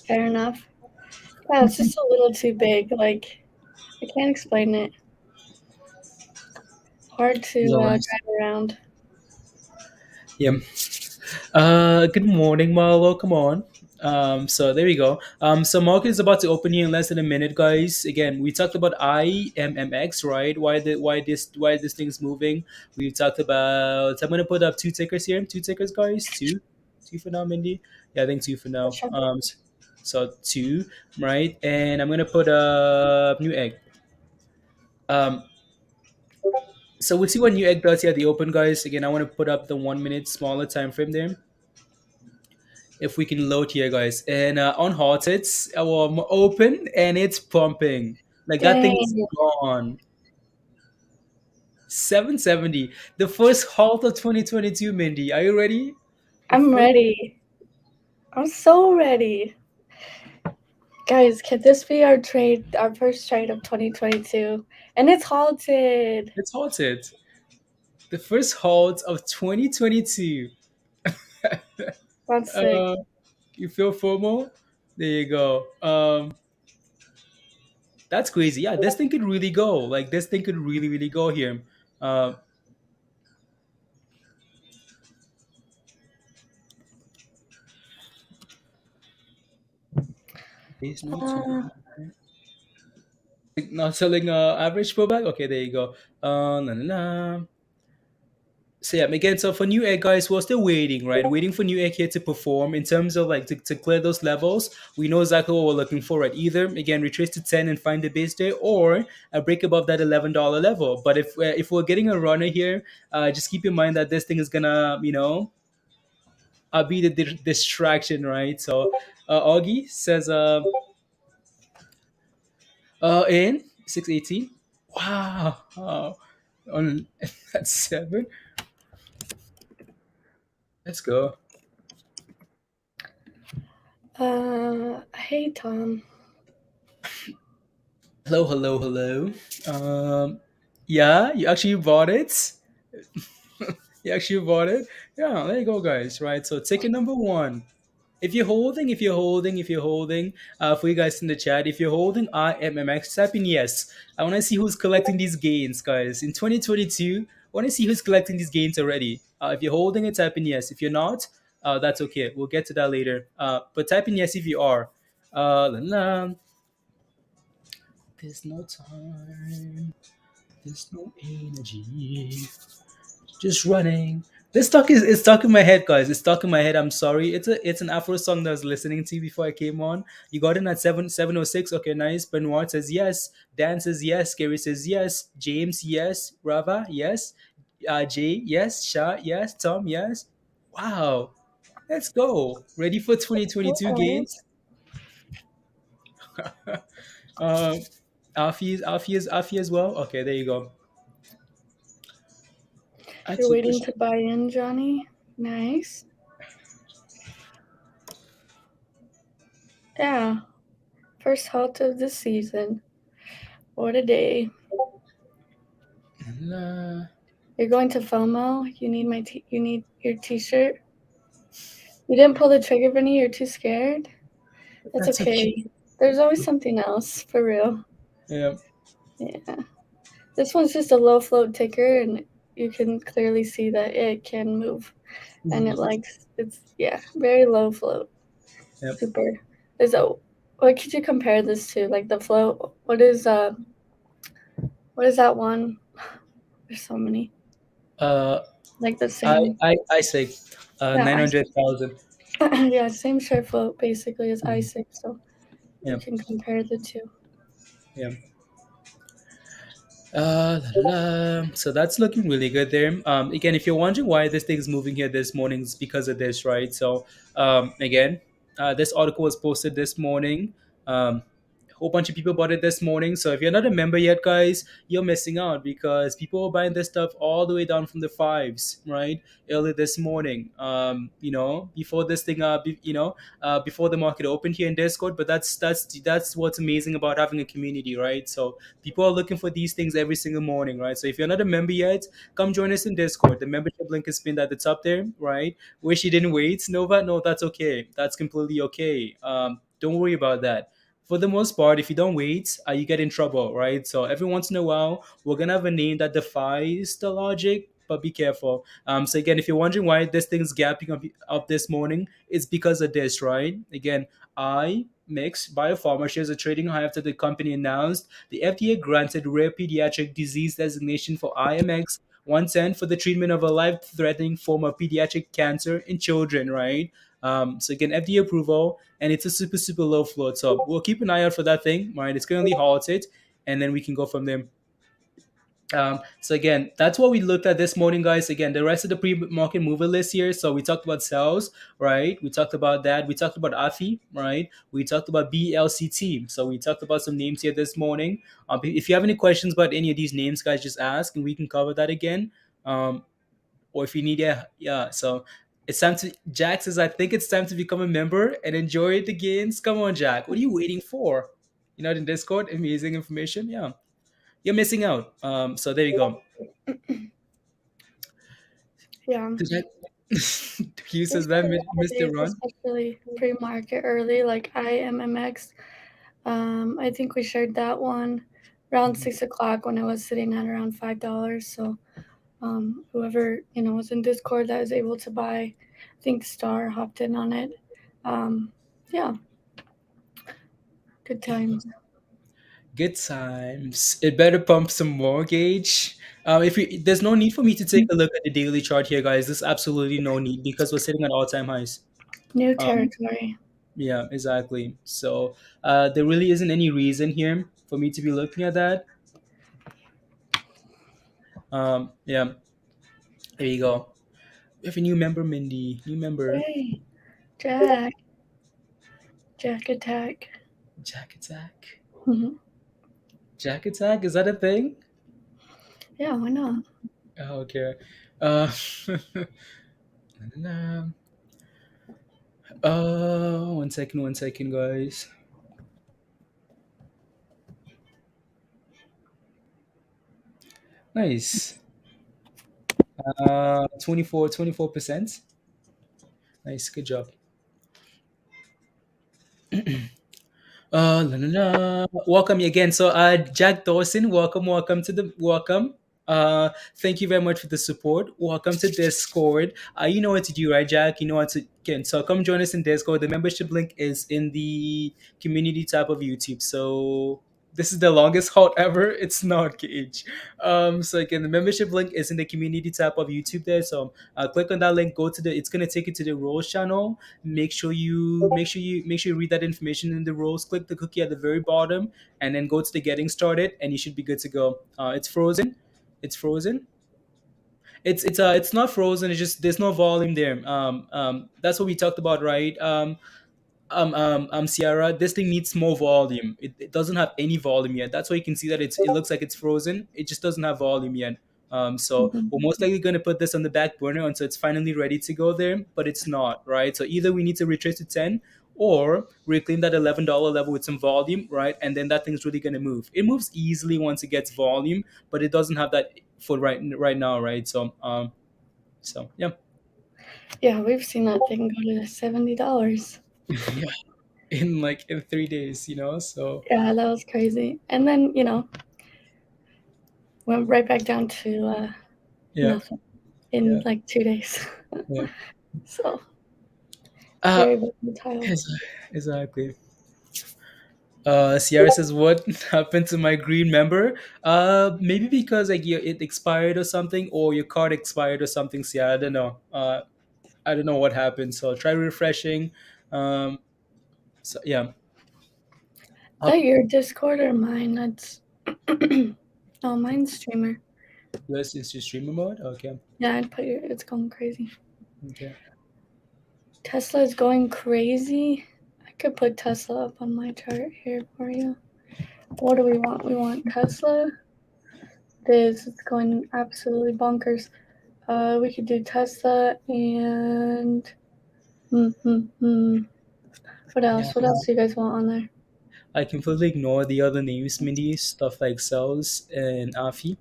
Fair enough. Yeah, it's just a little too big. Like, I can't explain it. Hard to No worries. drive around. Yeah. Good morning, Marlo. Come on. So there we go. So market is about to open here in less than a minute, guys. Again, we talked about IMMX, right? Why this thing's moving. We talked about. So I'm gonna put up two tickers here. Two tickers, guys. Two for now, Mindy. Yeah, I think two for now. Sure. So two, right? And I'm gonna put up Newegg. Um, so we'll see what Newegg does here at the open, guys. Again, I want to put up the 1 minute smaller time frame there. If we can load here, guys. And on hot, it's open and it's pumping. Like that thing is Dang. gone. 770. The first halt of 2022, Mindy. Are you ready? The I'm first. ready. I'm so ready. Guys, can this be our first trade of 2022? And it's halted. It's halted. The first halt of 2022. That's sick. uh, you feel FOMO? There you go. That's crazy. Yeah, this thing could really go. Like this thing could really, really go here. Uh, there's no Uh, time. Not selling average pullback. Okay, there you go. Na, na, na. So yeah, again, so for new egg guys, we're still waiting, right? Waiting for new egg here to perform in terms of like to clear those levels. We know exactly what we're looking for, right? Either again retrace to 10 and find the base there, or a break above that $11 level. But if we're getting a runner here, just keep in mind that this thing is gonna be the distraction, right? So Augie says in 618. Wow. On at 7. Let's go. hey Tom. Hello, hello, hello. Um, yeah, you actually bought it. You actually bought it. Yeah, there you go, guys. Right. So ticket number one. If you're holding, for you guys in the chat, if you're holding IMMX, type in yes. I want to see who's collecting these gains, guys. In 2022, I want to see who's collecting these gains already. If you're holding it, type in yes. If you're not, that's okay. We'll get to that later. But type in yes if you are. La, la. There's no time. There's no energy. Just running. This stuck is stuck in my head, guys. It's stuck in my head. I'm sorry. It's an Afro song that I was listening to before I came on. You got in at 7:06. Okay, nice. Benoit says yes. Dan says yes. Gary says yes. James yes. Rava yes. Jay yes. Shah yes. Tom yes. Wow. Let's go. Ready for 2022 Okay. games? um, Alfie as well. Okay, there you go. I You're took the waiting to buy in, Johnny? Nice. Yeah. First halt of the season. What a day. shot. You're going to FOMO? You need your t-shirt? You didn't pull the trigger, Vinny? You're too scared? That's That's okay. okay. There's always something else, for real. Yeah. Yeah. This one's just a low float ticker, and you can clearly see that it can move. And Mhm. it's very low float. Yep. Super. Is that what could you compare this to? Like the float, what is that one? There's so many. Uh, Like the same. I say, Yeah, nine I hundred thousand. yeah, same share float basically as Mhm. I6, so you Yep. can compare the two. Yep. La, la, la. So that's looking really good there. Again, if you're wondering why this thing's moving here this morning, it's because of this, right? So, again, this article was posted this morning. A whole bunch of people bought it this morning. So if you're not a member yet, guys, you're missing out because people were buying this stuff all the way down from the fives, right? Early this morning. Before this thing, before the market opened here in Discord. But that's what's amazing about having a community, right? So people are looking for these things every single morning, right? So if you're not a member yet, come join us in Discord. The membership link is pinned at the top there, right? Wish you didn't wait, Nova. No, that's okay. That's completely okay. Don't worry about that. For the most part, if you don't wait, you get in trouble, right? So every once in a while, we're gonna have a name that defies the logic, but be careful. So again, if you're wondering why this thing's gapping up this morning, it's because of this, right? Again, IMX Biopharma shares a trading high after the company announced the FDA granted rare pediatric disease designation for IMX 110 for the treatment of a life-threatening form of pediatric cancer in children, right? So again, FDA approval, and it's a super, super low float. So we'll keep an eye out for that thing, right? It's currently halted, and then we can go from there. So again, that's what we looked at this morning, guys. Again, the rest of the pre-market mover list here. So we talked about CELZ, right? We talked about that. We talked about AFI, right? We talked about BLCT. So we talked about some names here this morning. If you have any questions about any of these names, guys, just ask, and we can cover that again. Or if you need, yeah. So it's time to Jack says, I think it's time to become a member and enjoy the gains. Come on, Jack. What are you waiting for? You're not in Discord. Amazing information. Yeah, you're missing out. So there you go. Yeah. Did Hugh There's says that a lot of Mr. days, Ron. especially pre-market early, like IMMX. I think we shared that one around Mhm. 6 o'clock when it was sitting at around $5. So whoever was in Discord that was able to buy, I think Star hopped in on it. Um, yeah, good times. Good times. It better pump some more, Gage. If we, there's no need for me to take a look at the daily chart here, guys. There's absolutely no need because we're sitting at all-time highs. New Um, territory. yeah, exactly. So there really isn't any reason here for me to be looking at that. Yeah, there you go. We have a new member, Mindy. New member. Hey, Jack. Jack attack. Jack Attack. Mhm. Jack Attack? Is that a thing? Yeah, why not? Oh, okay. Uh, nah. One second, guys. Nice. 24%. Nice, good job. La, la, la. Welcome again. So, Jack Dawson, welcome to the welcome. Thank you very much for the support. Welcome to Discord. You know what to do, right, Jack? You know what to can. So, come join us in Discord. The membership link is in the community tab of YouTube. So, this is the longest halt ever. It's not, Gage. So again, the membership link is in the community tab of YouTube there. So, click on that link. Go to the. It's gonna take you to the roles channel. Make sure you read that information in the rows. Click the cookie at the very bottom and then go to the getting started and you should be good to go. It's frozen. It's frozen. It's not frozen. It's just there's no volume there. That's what we talked about, right? Sierra, this thing needs more volume. It doesn't have any volume yet. That's why you can see that it looks like it's frozen. It just doesn't have volume yet. So Mhm. we're most likely going to put this on the back burner until it's finally ready to go there, but it's not, right? So either we need to retrace to 10 or reclaim that $11 level with some volume, right? And then that thing's really going to move. It moves easily once it gets volume, but it doesn't have that for right now, right? So yeah. Yeah, we've seen that thing go to $70. Yeah. in 3 days. So Yeah, that was crazy. And then, went right back down to yeah, nothing in yeah, like 2 days. yeah. So Uh, very volatile. exactly. Sierra says, "What happened to my green member? Maybe because like it expired or something, or your card expired or something. Sierra, I don't know. I don't know what happened. So try refreshing. Um, so yeah, Is that your Discord or mine? That's oh, mine's streamer. US is your streamer mode. Okay, Yeah, I'd put your. It's going crazy. okay. Tesla is going crazy. I could put Tesla up on my chart here for you. What do we want? We want Tesla. This is going absolutely bonkers. We could do Tesla and what Yeah, else? What else do you guys want on there? I completely ignore the other names, Mindy. Stuff like CELZ and AFI.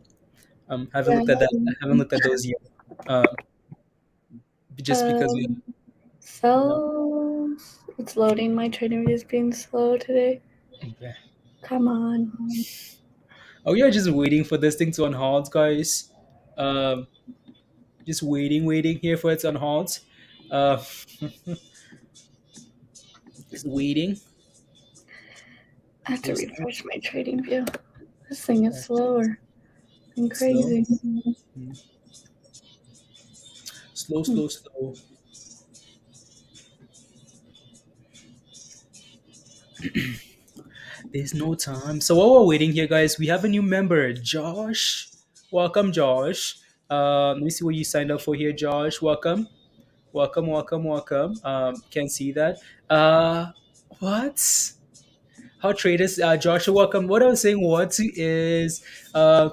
Haven't Yeah. looked at that. I haven't looked at those yet. Um, just because we, Um, you know. cells. It's loading. My trading view is being slow today. Okay. Come on. Oh, we are just waiting for this thing to unhalt, guys. Um, just waiting here for it to unhalt. Uh, just waiting. I have to Just refresh my trading view. This thing is uh, slower than slow, crazy. Mm. Slow, Hmm. slow, slow. There's no time. So while we're waiting here, guys, we have a new member, Josh. Welcome, Josh. Let me see what you signed up for here, Josh. Welcome, welcome, welcome, welcome. Can't see that. What? How traders, Joshua, welcome. What I was saying, what is,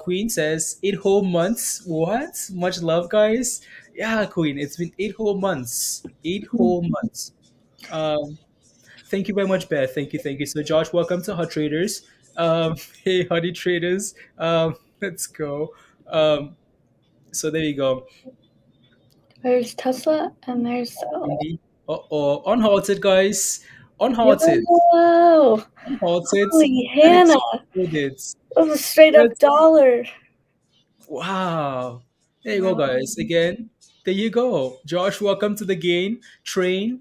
Queen says, 8 whole months. What? Much love, guys. Yeah, Queen, it's been 8 whole months. 8 whole months. Um, Thank you very much, Beth. Thank you. So, Josh, welcome to Hot Traders. Hey, Honey Traders. Let's go. So there you go. There's Tesla and there's Cell. Indeed. Oh, unhalted, guys. Unhalted. Yo! Unhalted. Holy And Hannah! exploded. That was a straight up Let's dollar. Wow. There you go, Wow. guys. Again, there you go. Josh, welcome to the game. Train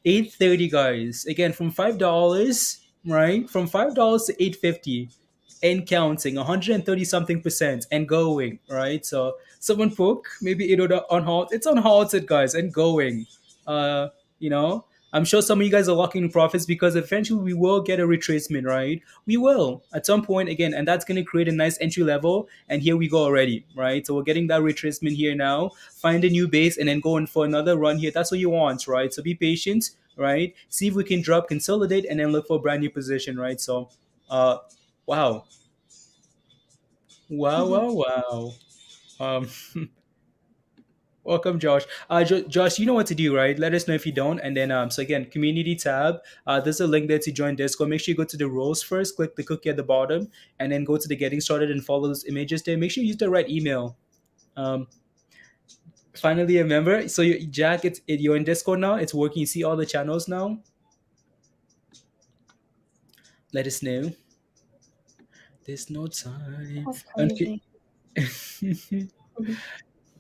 830, guys. Again, from $5, right? From $5 to 850 and counting, 130 something percent and going, right? So someone book, maybe it would unhalt. It's unhalted, guys, and going. Uh, I'm sure some of you guys are locking in profits because eventually we will get a retracement, right? We will at some point again, and that's going to create a nice entry level. And here we go already, right? So we're getting that retracement here now. Find a new base and then go in for another run here. That's what you want, right? So be patient, right? See if we can drop, consolidate, and then look for a brand new position, right? So, uh, wow, wow, wow, wow. Um, Welcome, Josh. Josh, you know what to do, right? Let us know if you don't. And then, so again, community tab. There's a link there to join Discord. Make sure you go to the roles first. Click the cookie at the bottom, and then go to the getting started and follow those images there. Make sure you use the right email. Um, Finally, remember. So Jack, you're in Discord now. It's working. You see all the channels now. Let us know. There's no time. That's Okay. crazy. Mhm.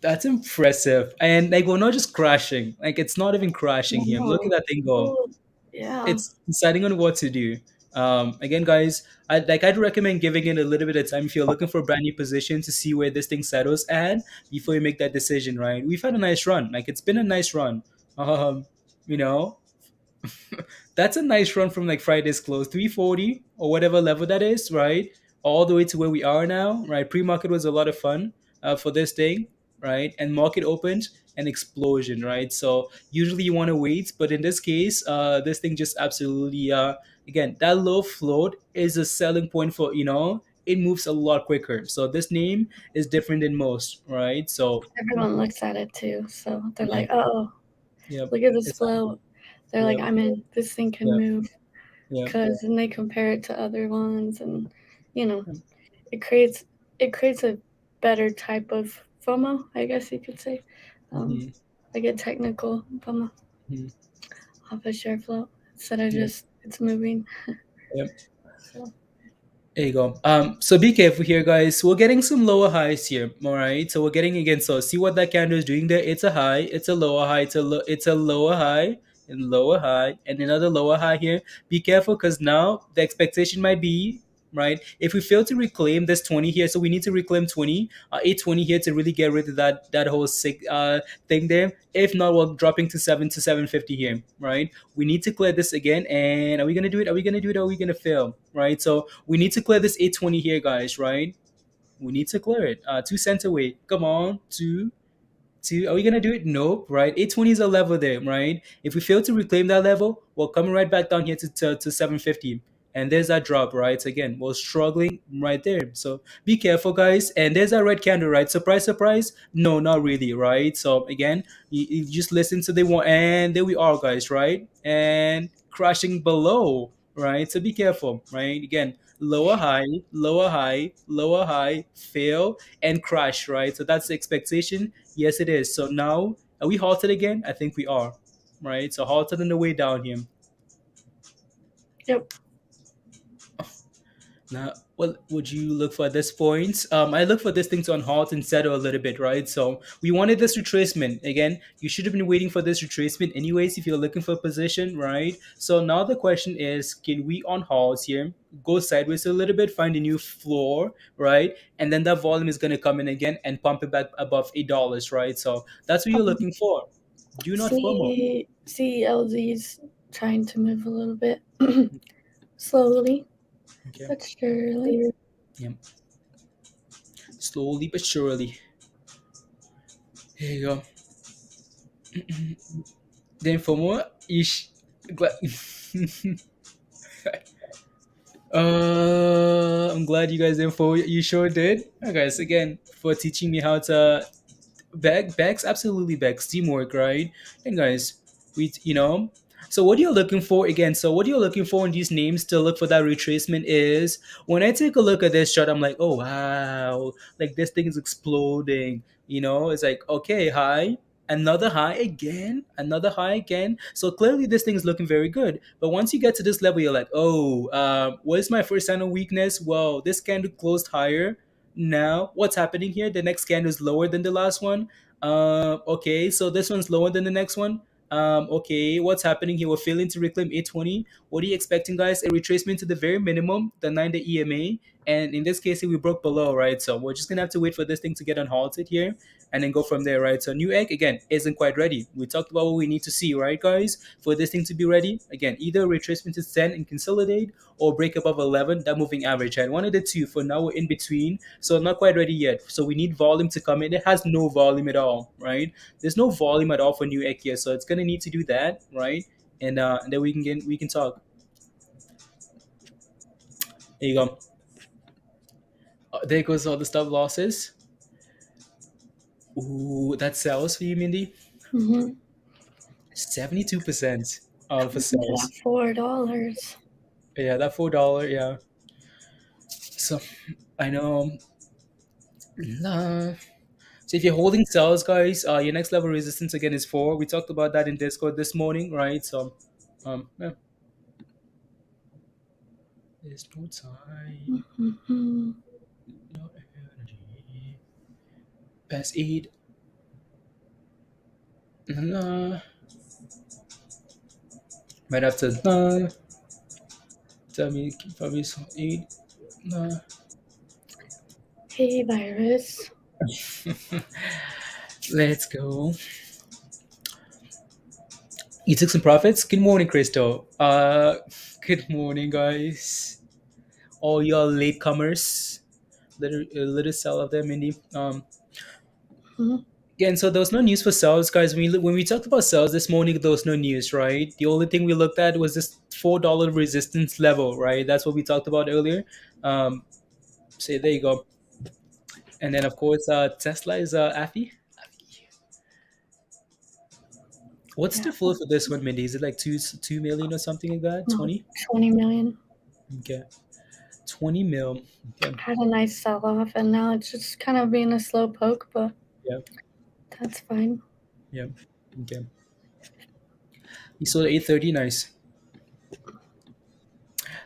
That's impressive. And like we're not just crashing. Like it's not even crashing here. Look at No. that thing go. Oh, yeah. It's deciding on what to do. Again, guys, I'd recommend giving it a little bit of time if you're looking for a brand new position to see where this thing settles at before you make that decision. Right? We've had a nice run. Like it's been a nice run. You know, that's a nice run from like Friday's close, 340 or whatever level that is, right? All the way to where we are now, right? Pre-market was a lot of fun for this thing, right? And market opened an explosion, right? So usually you want to wait, but in this case, this thing just absolutely, again, that low float is a selling point for, it moves a lot quicker. So this name is different than most, right? So Everyone looks at it too. So they're yeah, like, oh, yeah, look at this it's flow. They're yeah, like, I'm in. This thing can yeah, move. yeah, Because then they compare it to other ones. And, you know, it creates a better type of FOMO, I guess you could say. Um, hmm like a technical FOMO hmm off a share flow instead of yeah, just it's moving. Yep. So There you go. So be careful here, guys. We're getting some lower highs here. All right. So we're getting again. So see what that candle is doing there. It's a high. It's a lower high. It's a lower high and lower high and another lower high here. Be careful because now the expectation might be right. If we fail to reclaim this 20 here, so we need to reclaim 20, 820 here to really get rid of that whole sick thing there. If not, we're dropping to 750 here. Right. We need to clear this again. And are we gonna do it? Are we gonna do it? Or are we gonna fail? Right. So we need to clear this 820 here, guys, right? We need to clear it. 2 cents away. Come on. Two. Are we gonna do it? Nope. Right. 820 is a level there, right? If we fail to reclaim that level, we're coming right back down here to 750. And there's that drop, right? So again, we're struggling right there. So be careful, guys. And there's that red candle, right? Surprise, surprise. No, not really, right? So again, you just listen to the one, and there we are, guys, right? And crashing below, right? So be careful, right? Again, lower high, lower high, lower high, fail, and crash, right? So that's the expectation. Yes, it is. So now, are we halted again? I think we are, right? So halted on the way down here. yep. Now, what would you look for at this point? I look for this thing to unhalt and settle a little bit, right? So we wanted this retracement. Again, you should have been waiting for this retracement anyways if you're looking for a position, right? So now the question is, can we unhalt here, go sideways a little bit, find a new floor, right? And then that volume is going to come in again and pump it back above $8, right? So that's what you're looking for. Do not FOMO. CELZ is trying to move a little bit slowly Okay. but surely. Yep. Slowly but surely. Here you go. Then for more ish. I'm glad you guys info. You sure did. Guys, again, for teaching me how to Bex, absolutely Bex, teamwork, right? And guys, so what you're looking for again, so what you're looking for in these names to look for that retracement is when I take a look at this chart, I'm like, oh wow, like this thing is exploding. It's like, okay, another high again. So clearly this thing is looking very good. But once you get to this level, you're like, oh, what is my first sign of weakness? Whoa, this candle closed higher. Now, what's happening here? The next candle is lower than the last one. Okay, so this one's lower than the next one. Okay, what's happening here? We're failing to reclaim 820. What are you expecting, guys? A retracement to the very minimum, the 9-day EMA. And in this case, we broke below, right? So we're just going to have to wait for this thing to get unhalted here and then go from there, right? So Newegg, again, isn't quite ready. We talked about what we need to see, right, guys? For this thing to be ready, again, either retracement to 10 and consolidate or break above 11, that moving average. And one of the two. For now, we're in between. So not quite ready yet. So we need volume to come in. It has no volume at all, right? There's no volume at all for Newegg here. So it's going to need to do that, right? And then we can talk. There you go. There goes all the stop losses. Ooh, that sells for you, Mindy. Mm-hmm. 72% for sales. $4. Yeah, that $4. Yeah. So I know. Nah. So if you're holding cells, guys, your next level resistance again is 4. We talked about that in Discord this morning, right? So, yeah. There's no time, Mm-hmm. no energy. Past 8. Nah. Right after nah. Tell me, probably 8. Nah. Hey, virus. Let's go. You took some profits. Good morning, Crystal. Good morning, guys. All y'all latecomers. Little cell of them, Mindy. Mm-hmm. Again, so there was no news for sales, guys. When we talked about sales this morning, there was no news, right? The only thing we looked at was this $4 resistance level, right? That's what we talked about earlier. So there you go. And then of course, Tesla is AFI. What's Yeah. the flow for this one, Mindy? Is it like 2 million or something like that? No, 20? 20 million. Okay, 20 mil. Okay. Had a nice sell off, and now it's just kind of being a slow poke, but Yeah. that's fine. Yeah. Okay. You sold at 830. Nice.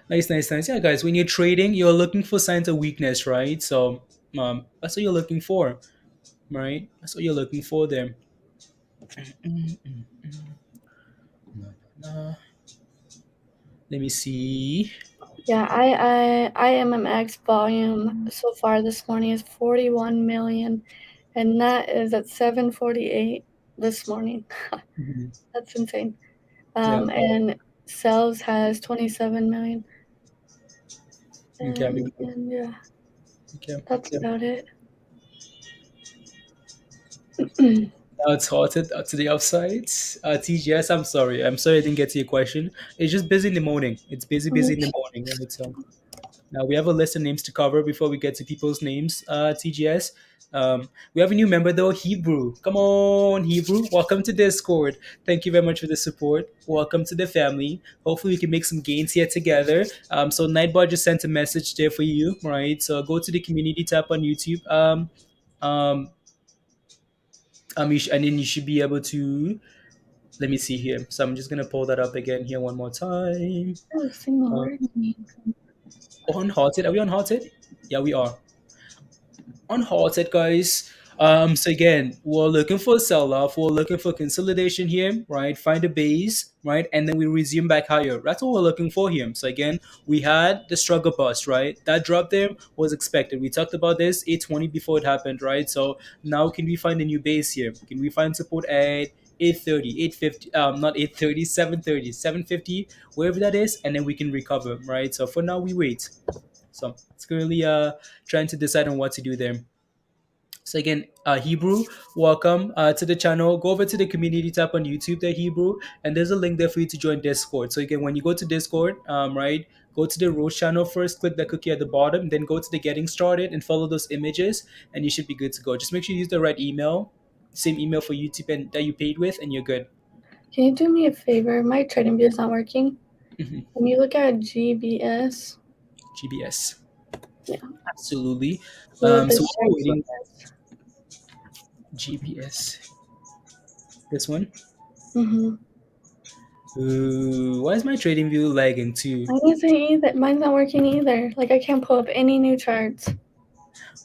Nice, nice, nice. Yeah, guys, when you're trading, you're looking for signs of weakness, right? So that's what you're looking for, right? That's what you're looking for there. Uh, Let me see. Yeah, IMMX volume so far this morning is 41 million, and that is at 7:48 this morning. Mhm. That's insane. Yeah. And CELZ has 27 million, Okay. and yeah, Okay. that's Yeah. about it. Now it's halted to the upside. TGS, I'm sorry. I'm sorry I didn't get to your question. It's just busy in the morning. It's busy, busy in the morning, right? So now we have a list of names to cover before we get to people's names. TGS. We have a new member though, Hebrew. Come on, Hebrew. Welcome to Discord. Thank you very much for the support. Welcome to the family. Hopefully we can make some gains here together. So Nightbot just sent a message there for you, right? So go to the community tab on YouTube. Um, and then you should be able to. Let me see here. So I'm just gonna pull that up again here one more time. Oh, single Uh, word. Unhalted. Are we unhalted? Yeah, we are. Unhalted, guys. So again, we're looking for a sell-off. We're looking for consolidation here, right? Find a base, right? And then we resume back higher. That's what we're looking for here. So again, we had the struggle bust, right? That drop there was expected. We talked about this 820 before it happened, right? So now can we find a new base here? Can we find support at 830, 850, not 830, 730, 750, wherever that is, and then we can recover, right? So for now we wait. So it's currently trying to decide on what to do there. So again, Hebrew, welcome to the channel. Go over to the community tab on YouTube there, Hebrew, and there's a link there for you to join Discord. So again, when you go to Discord, right, go to the Rose channel first, click that cookie at the bottom, then go to the Getting Started and follow those images, and you should be good to go. Just make sure you use the right email, same email for YouTube and that you paid with, and you're good. Can you do me a favor? My TradingView is not working. Mhm. Can you look at GBS? GBS, Yeah. absolutely. See what the So while we're strike zone waiting, is. GBS, this one. Mm-hmm. Ooh, why is my trading view lagging too? Mine isn't either. Mine's not working either. Like I can't pull up any new charts.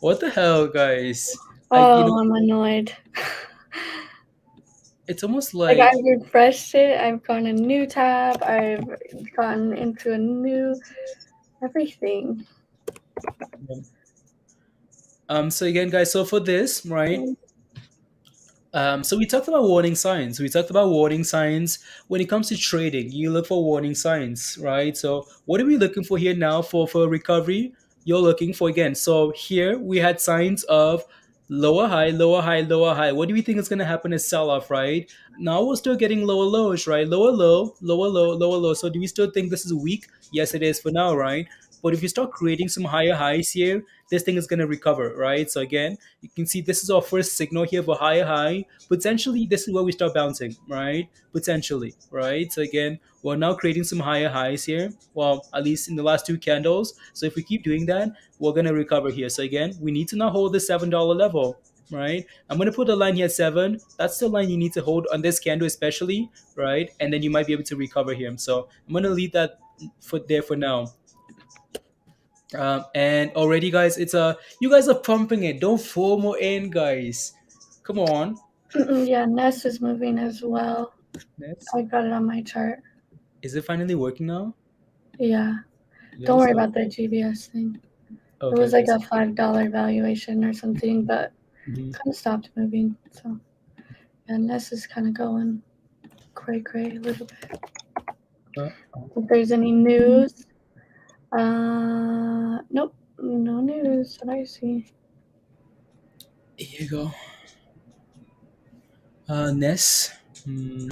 What the hell, guys? Oh, I'm annoyed. It's almost Like like I've refreshed it. I've gone a new tab. I've gotten into a new everything. so again, guys. So for this, right? So we talked about warning signs. We talked about warning signs when it comes to trading. You look for warning signs, right? So what are we looking for here now for recovery? You're looking for again. So here we had signs of lower high, lower high, lower high. What do we think is going to happen is sell off, right? Now we're still getting lower lows, right? Lower low, lower low, lower low. So do we still think this is weak? Yes, it is for now, right? But if you start creating some higher highs here, this thing is going to recover, right? So again, you can see this is our first signal here for higher high. Potentially, this is where we start bouncing, right? Potentially, right? So again, we're now creating some higher highs here. Well, at least in the last two candles. So if we keep doing that, we're going to recover here. So again, we need to now hold the $7 level, right? I'm going to put a line here at 7. That's the line you need to hold on this candle especially, right? And then you might be able to recover here. So I'm going to leave that foot there for now. And already, guys, it's you guys are pumping it. Don't FOMO in, guys. Come on. Yeah, Nest is moving as well. Next. I got it on my chart. Is it finally working now? Yeah. Don't Yes. worry about the GBS thing. It Okay. was Okay. like a $5 valuation or something, but Mhm. kind of stopped moving. So yeah, Nest is kind of going cray cray a little bit. Uh, If there's any news, nope, no news that I see. here you go. Ness. Hmm.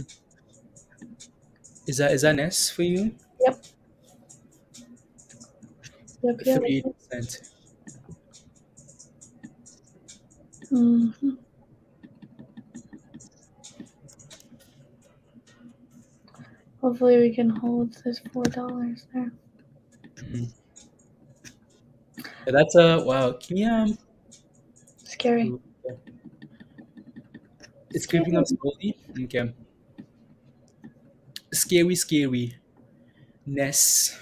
Is that Ness for you? Yep, yep. 38%. Mm-hmm. Hopefully we can hold this $4 there. Mhm. Yeah, that's wow. Can you Scary. ooh, yeah. It's creeping Scary. up slowly. Okay. Scary, scary. Ness.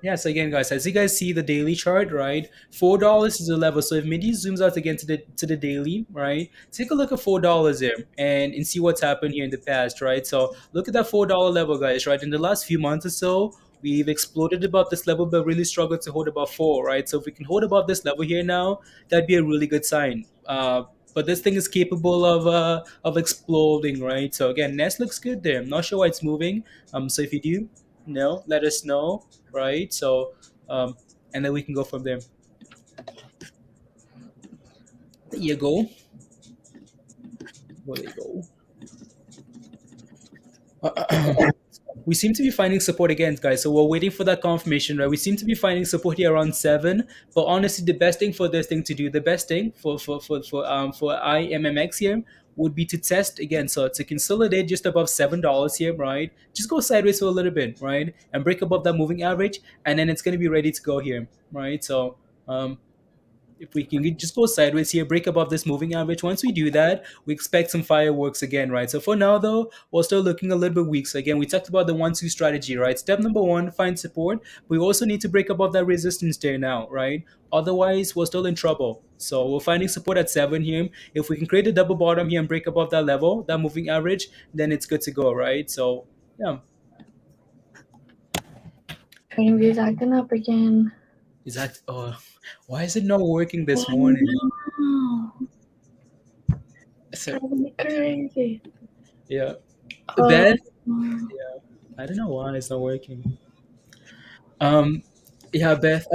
Yeah, so again, guys, as you guys see the daily chart, right? $4 is the level. So if Mindy zooms out again to the daily, right? Take a look at $4 there and see what's happened here in the past, right? So look at that $4 level, guys, right? In the last few months or so, we've exploded above this level, but really struggled to hold above four, right? So if we can hold above this level here now, that'd be a really good sign. But this thing is capable of exploding, right? So again, Nest looks good there. I'm not sure why it's moving. So if you do, let us know, right? So, um, and then we can go from there. There you go. There you go. We seem to be finding support again, guys. So we're waiting for that confirmation, right? We seem to be finding support here around seven. But honestly, the best thing for this thing to do, the best thing for IMMX here would be to test again. So to consolidate just above $7 here, right? Just go sideways for a little bit, right? And break above that moving average, and then it's gonna be ready to go here, right? So if we can just go sideways here, break above this moving average. Once we do that, we expect some fireworks again, right? So for now, though, we're still looking a little bit weak. So again, we talked about the 1-2 strategy, right? Step number one, find support. We also need to break above that resistance there now, right? Otherwise, we're still in trouble. So we're finding support at 7 here. If we can create a double bottom here and break above that level, that moving average, then it's good to go, right? So yeah, TradingView's acting up again. is that? Why is it not working this I morning? know. It's So driving me crazy. yeah, Oh, Beth. Yeah, I don't know why it's not working. Um, yeah, Beth,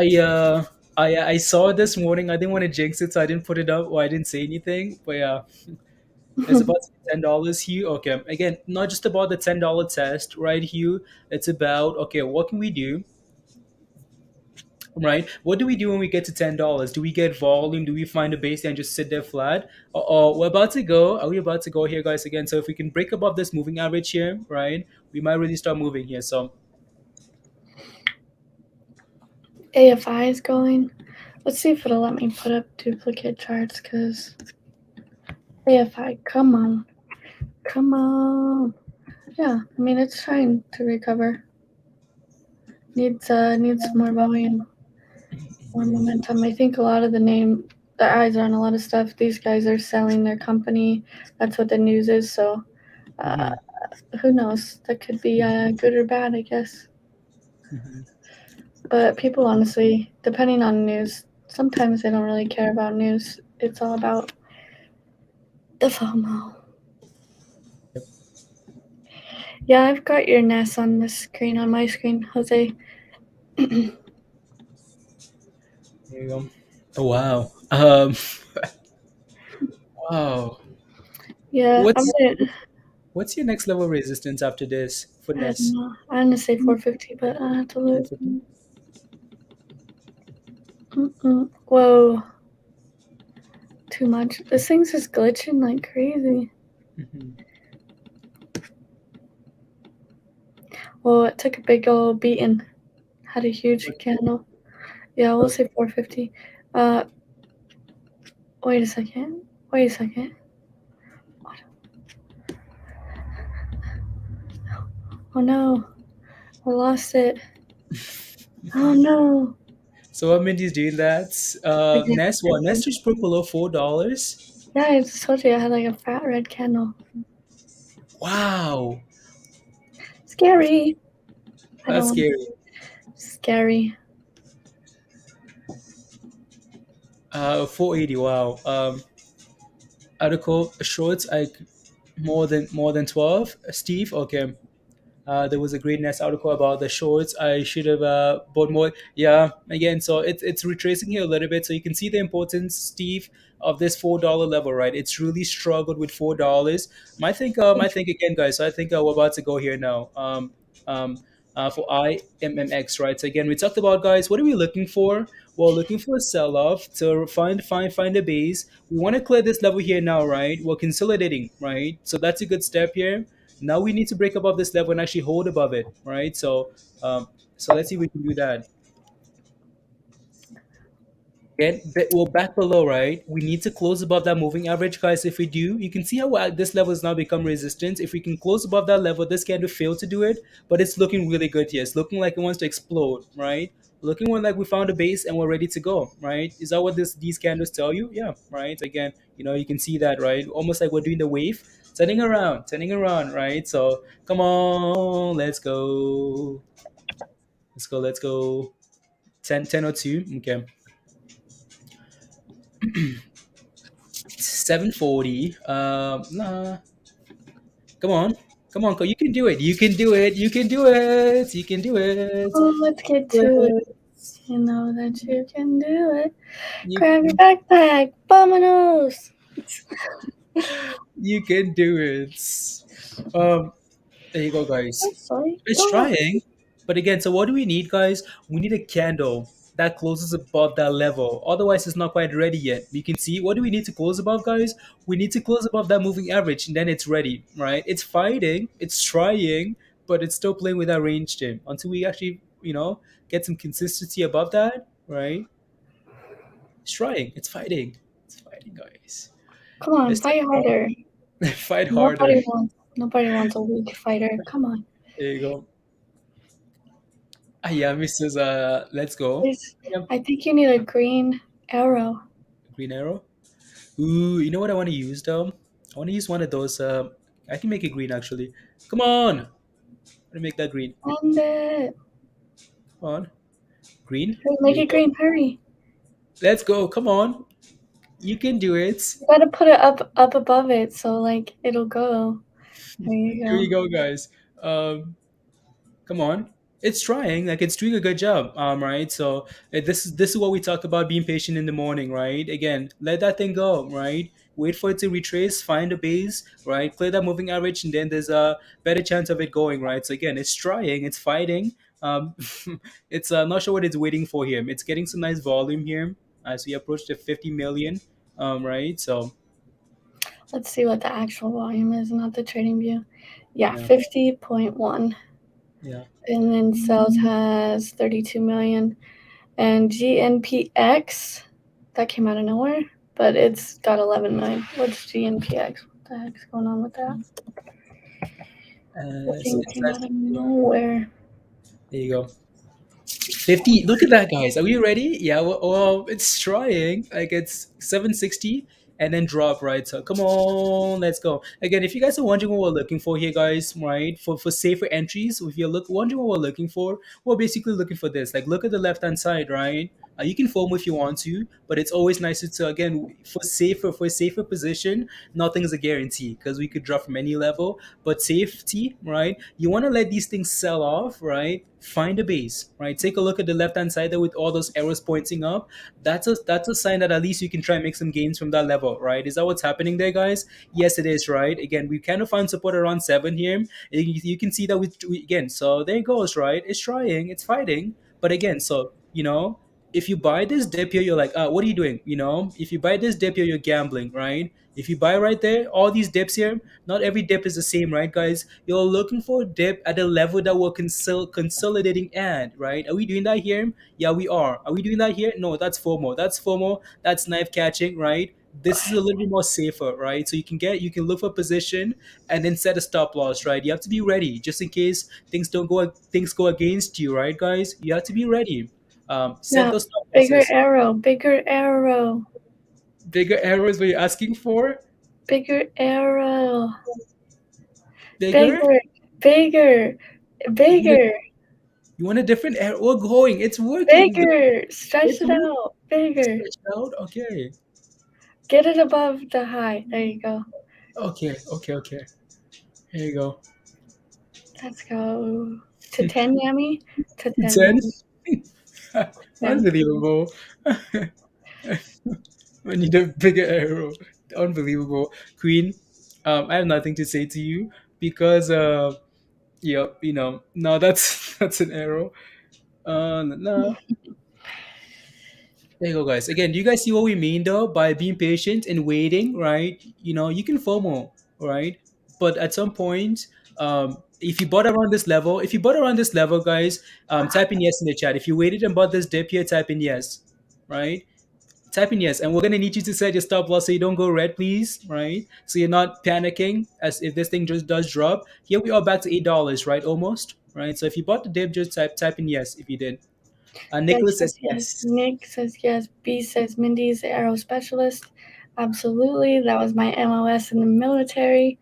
I saw it this morning. I didn't want to jinx it, so I didn't put it up or I didn't say anything. But yeah, it's about $10, Hugh. Okay, again, not just about the $10 test, right, Hugh? It's about okay, what can we do? Right? What do we do when we get to $10? Do we get volume? Do we find a base and just sit there flat? We're about to go. Are we about to go here, guys? Again, so if we can break above this moving average here, right, we might really start moving here. So AFI is going. Let's see if it'll let me put up duplicate charts, because AFI, come on. Come on. Yeah, I mean, it's trying to recover. Needs more volume, more momentum. I think a lot of the eyes are on a lot of stuff. These guys are selling their company. That's what the news is. So uh, mhm, who knows? That could be good or bad, I guess. mhm. But people, honestly, depending on news, sometimes they don't really care about news. It's all about the FOMO. Yeah, I've got your NES on the screen, on my screen, Jose. There you go. Oh, wow. Wow. Yeah, What's what's your next level resistance after this for I don't Ness? know. I'm gonna say 450, but I have to look. 450? Whoa, too much. This thing's just glitching like crazy. Mhm. Whoa, it took a big old beating. Had a huge What- candle. Yeah, we'll Okay. say 450. Uh, wait a second. Wait a second. Oh no, I lost it. Oh no. So what Mindy's doing that? Okay. Ness, what? Ness just broke below $4. Yeah, I just told you I had like a fat red candle. Wow, Scary. I don't that's want scary. scary. 480. Wow. Article shorts like more than 12. Steve, okay. There was a great Nest article about the shorts. I should have bought more. Yeah, again, so it's retracing here a little bit, so you can see the importance, Steve, of this $4 level, right? It's really struggled with $4. I think again, guys. So I think we're about to go here now. Um, for IMMX, right? So again, we talked about, guys. What are we looking for? We're looking for a sell-off to find a base. We want to clear this level here now, right? We're consolidating, right? So that's a good step here. Now we need to break above this level and actually hold above it, right? So let's see if we can do that. We're back below, right? We need to close above that moving average, guys. If we do, you can see how this level has now become resistance. If we can close above that level, this candle failed to do it, but it's looking really good here. It's looking like it wants to explode, right? Looking like we found a base and we're ready to go, right? Is that what these candles tell you? Yeah, right. Again, you can see that, right? Almost like we're doing the wave, turning around, right? So come on, let's go. 10:02. Okay. 7:40. Nah. Come on. Come on, you can do it. You can do it. You can do it. You can do it. Oh, let's get Do to it. it. You know that you can do it. You, Grab your backpack. Vamonos. you can do it. Um, there you go, I'm guys. sorry. It's Go ahead. trying. But again, so what do we need, guys? We need a candle that closes above that level. Otherwise, it's not quite ready yet. You can see, what do we need to close above, guys? We need to close above that moving average, and then it's ready, right? It's fighting, it's trying, but it's still playing with that range gym until we actually, get some consistency above that, right? It's trying, it's fighting, guys. Come on, Let's take fight harder. fight harder. Nobody wants a weak fighter. Come on. There you go. Ah, yeah, Mrs. Let's go. Please. Yeah, I think you need a green arrow. green arrow. Ooh, you know what I want to use though? I want to use one of those. I can make it green actually. Come on, I'm gonna make that green. And Come on, green. make There you it go. green. Hurry. Let's go. Come on, you can do it. You gotta put it up above it so like it'll go. There you Here you go. go, guys. Um, Come on, it's trying, like it's doing a good job, right? So this is what we talk about, being patient in the morning, right? Again, let that thing go, right? Wait for it to retrace, find a base, right? Clear that moving average, and then there's a better chance of it going, right? So again, it's trying, it's fighting. um it's not sure what it's waiting for here. It's getting some nice volume here as we approach the 50 million, right? So Let's see what the actual volume is, not the trading view. Yeah, yeah, 50.1. yeah. And then CELZ has 32 million. And GNPX, that came out of nowhere, but it's got 11 million. What's GNPX? What the heck's going on with that? The So thing it's came out of nowhere. there you go. 50. Look at that, guys. Are we ready? Yeah, well, it's trying. Like it's 760 and then drop, right? So come on, let's go. Again, if you guys are wondering what we're looking for here, guys, right? For safer entries, if you're wondering what we're looking for, we're basically looking for this. Like look at the left-hand side, right? You can foam if you want to, but it's always nicer to, again, for a safer position. Nothing's a guarantee because we could drop from any level, but safety, right? You want to let these things sell off, right? Find a base, right? Take a look at the left hand side there with all those arrows pointing up. That's a sign that at least you can try and make some gains from that level, right? Is that what's happening there, guys? Yes, it is, right? Again, we kind of find support around 7 here. You can see that again. So there it goes, right? It's trying, it's fighting, but again, so if you buy this dip here, you're like, what are you doing? If you buy this dip here, you're gambling, right? If you buy right there, all these dips here, not every dip is the same, right, guys? You're looking for a dip at a level that we're consolidating at, right? Are we doing that here? Yeah, we are. Are we doing that here? No, that's FOMO. That's FOMO. That's knife catching, right? This is a little bit more safer, right? So you can look for position and then set a stop loss, right? You have to be ready just in case things go against you, right, guys? You have to be ready. Set Yeah, those stop bigger losses. arrow, bigger arrow, Bigger arrows what you're asking for? bigger arrow, Bigger? bigger, bigger, You want a, bigger, you want a different arrow? We're going. It's working. bigger. Stretch It's it working. out, bigger. Stretch out. Okay. Get it above the high. There you go. Okay. Okay. Okay. Here you go. Let's go to 10, Yummy. To 10, 10. Yummy. Yeah. Unbelievable. We need a bigger arrow. Unbelievable. Queen, I have nothing to say to you because, yeah, no, that's that's an arrow. No. There you go, guys. Again, do you guys see what we mean though by being patient and waiting, right? You can FOMO, right? But at some point, if you bought around this level, guys, type in yes in the chat. If you waited and bought this dip here, type in yes, right? Type in yes, and we're gonna need you to set your stop loss so you don't go red, please, right? So you're not panicking as if this thing just does drop. Here we are back to $8, right? Almost, right? So if you bought the dip, just type in yes if you did. Greg Nicholas says says yes. yes. Nick says yes. B says Mindy's the aero specialist. Absolutely. That was my MOS in the military.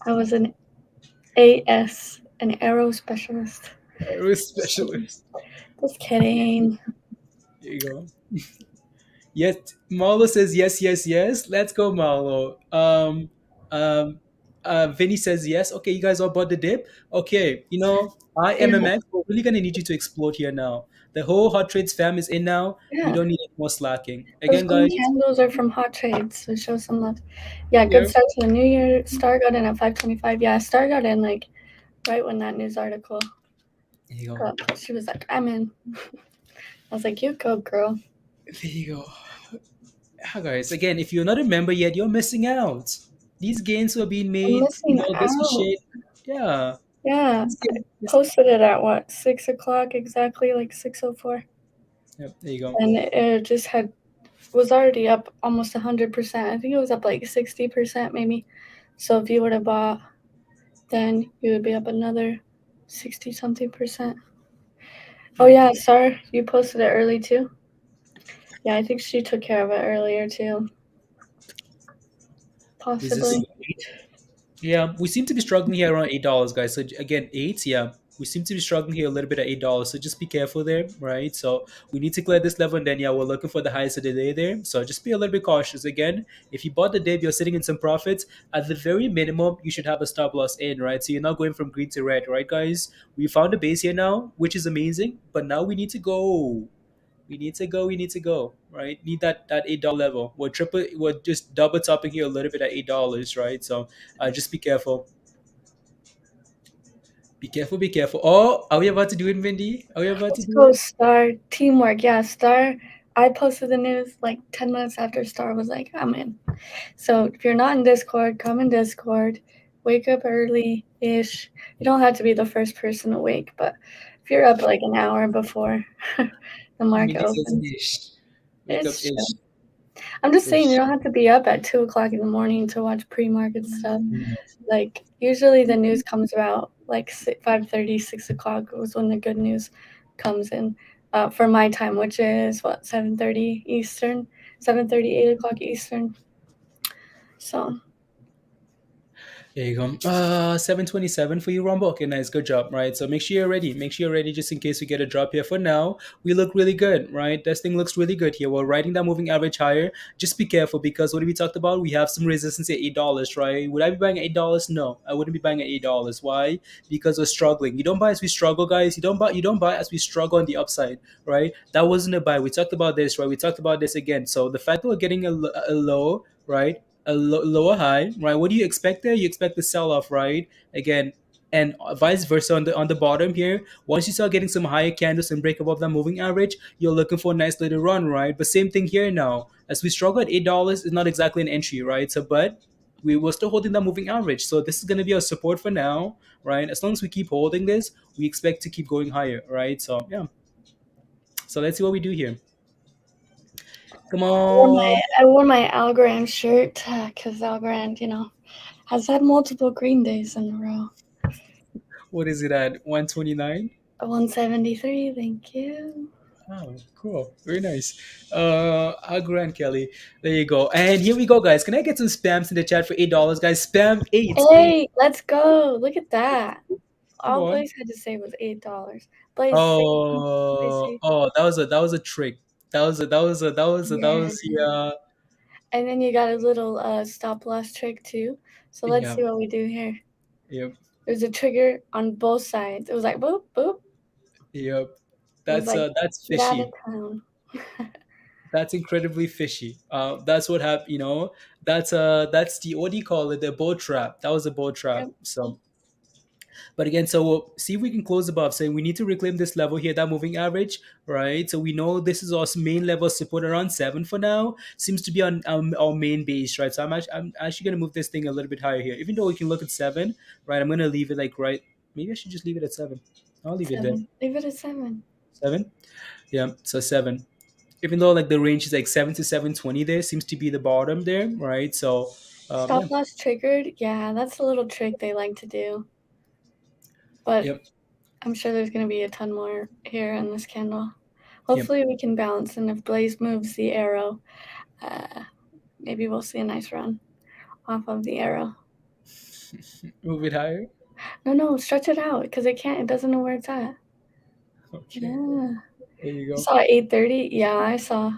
I was an AS, an aero specialist. Aero specialist. Just kidding. There you go. Yes, Marlo says yes, yes, yes. Let's go, Marlo. Um, Vinny says yes. Okay, you guys all bought the dip. Okay, Yeah. IMMX, we're really gonna need you to explode here now. The whole hot trades fam is in now. We Yeah. don't need any more slacking. Those Again, green guys. candles are from Hot Trades, so show some love. Yeah, good Yeah, start to the new year. Star got in at 525. Yeah, Star got in like right when that news article there you go. up. She was like, I'm in. I was like, you go, girl. There you go. Guys, again, if you're not a member yet, you're missing out. These gains were being I'm made, missing this was out. shade. Yeah. Yeah. This, I this, posted it at what, 6 o'clock exactly, like 6:04. yep, there you go. And it just was already up almost 100%. I think it was up like 60% maybe. So if you would have bought, then you would be up another 60 something percent. Oh yeah, Star, you posted it early too. Yeah, I think she took care of it earlier too. Possibly. Yeah, we seem to be struggling here around $8, guys. So again, eight. Yeah, we seem to be struggling here a little bit at $8. So just be careful there, right? So we need to clear this level, and then yeah, we're looking for the highest of the day there. So just be a little bit cautious. Again, if you bought the dip, you're sitting in some profits. At the very minimum, you should have a stop loss in, right? So you're not going from green to red, right, guys? We found a base here now, which is amazing. But now we need to go. We need to go. We need to go. Right? Need that $8 level. We're just double topping here a little bit at $8. Right? So just be careful. Be careful. Be careful. Oh, are we about to do it, Mindy? Are we about to Let's do go, it? Star. Teamwork. Yeah, Star. I posted the news like 10 minutes after Star was like, I'm in. So if you're not in Discord, come in Discord. Wake up early ish. You don't have to be the first person awake, but if you're up like an hour before the market Mindy says opens, ish. Wake up it's ish. chill. I'm just saying you Ish. don't have to be up at 2 o'clock in the morning to watch pre-market stuff. Like usually the news comes about like 5:30, 6 o'clock was when the good news comes in. For my time, which is what 7:30 Eastern, 7:30, 8 o'clock Eastern. So There you go. 727 for you, Rumble. Okay, nice, good job. Right, so make sure you're ready. Make sure you're ready just in case we get a drop here. For now, we look really good, right? This thing looks really good here. We're riding that moving average higher. Just be careful because what did we talked about? We have some resistance at $8, right? Would I be buying at $8? No, I wouldn't be buying at $8. Why? Because we're struggling. You don't buy as we struggle, guys. You don't buy as we struggle on the upside, right? That wasn't a buy. We talked about this, right? We talked about this again. So the fact that we're getting a low, right? Lower high, right? What do you expect there? You expect the sell off, right? Again, and vice versa on the bottom here. Once you start getting some higher candles and break above that moving average, you're looking for a nice little run, right? But same thing here now. As we struggle at $8, it's not exactly an entry, right? So, but we were still holding that moving average. So this is going to be our support for now, right? As long as we keep holding this, we expect to keep going higher, right? So yeah. So let's see what we do here. Come on. I wore my Algorand shirt because Algorand, has had multiple green days in a row. What is it at? 129? 173, thank you. Oh, cool. Very nice. Grant Kelly. There you go. And here we go, guys. Can I get some spams in the chat for $8, guys? Spam eight. Eight. Hey, let's go. Look at that. Come All on. Blaze had to say was $8. Blaze, Oh, say that was a trick. That was yeah. And then you got a little stop loss trick too. So let's yeah. see what we do here. Yep. There's a trigger on both sides. It was like boop boop. Yep. It was like That's get out of fishy. town. That's incredibly fishy. That's what happened, that's the what do you call it? The boat trap. That was a boat trap. Yep. So but again, so we'll see if we can close above. Saying we need to reclaim this level here, that moving average, right? So we know this is our main level of support around 7 for now. Seems to be on our main base, right? So I'm actually going to move this thing a little bit higher here. Even though we can look at 7, right? I'm going to leave it like right. Maybe I should just leave it at 7. I'll leave it there. 7. Leave it at 7. 7? Yeah, so 7. even though like the range is like 7 to 720, there seems to be the bottom there, right? So yeah. Stop loss triggered. Yeah, that's a little trick they like to do. But Yep. I'm sure there's going to be a ton more here in this candle. Yep. Hopefully we can bounce, and if Blaze moves the arrow, uh, maybe we'll see a nice run off of the arrow. Move it higher. No, stretch it out because it can't. It doesn't know where it's at. Okay. Yeah. There you You go. saw 8:30? Yeah, I saw.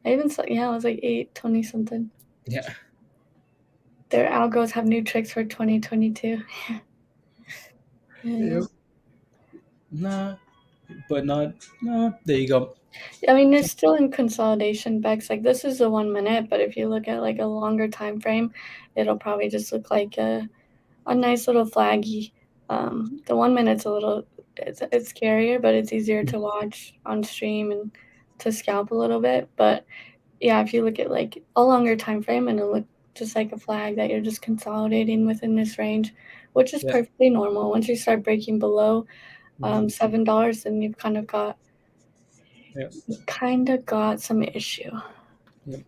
I even saw. Yeah, it was like 8:20 something. Yeah. Their algos have new tricks for 2022. Yeah. Yep. Nah, but not. No. There you go. I mean, it's still in consolidation, Bex. Like this is the 1 minute, but if you look at like a longer time frame, it'll probably just look like a nice little flaggy. The 1 minute's a little it's scarier, but it's easier to watch on stream and to scalp a little bit. But yeah, if you look at like a longer time frame, and it'll look just like a flag that you're just consolidating within this range, which is Yeah. perfectly normal. Once you start breaking below Mhm. $7, then you've Yeah. kind of got some issue. Yeah.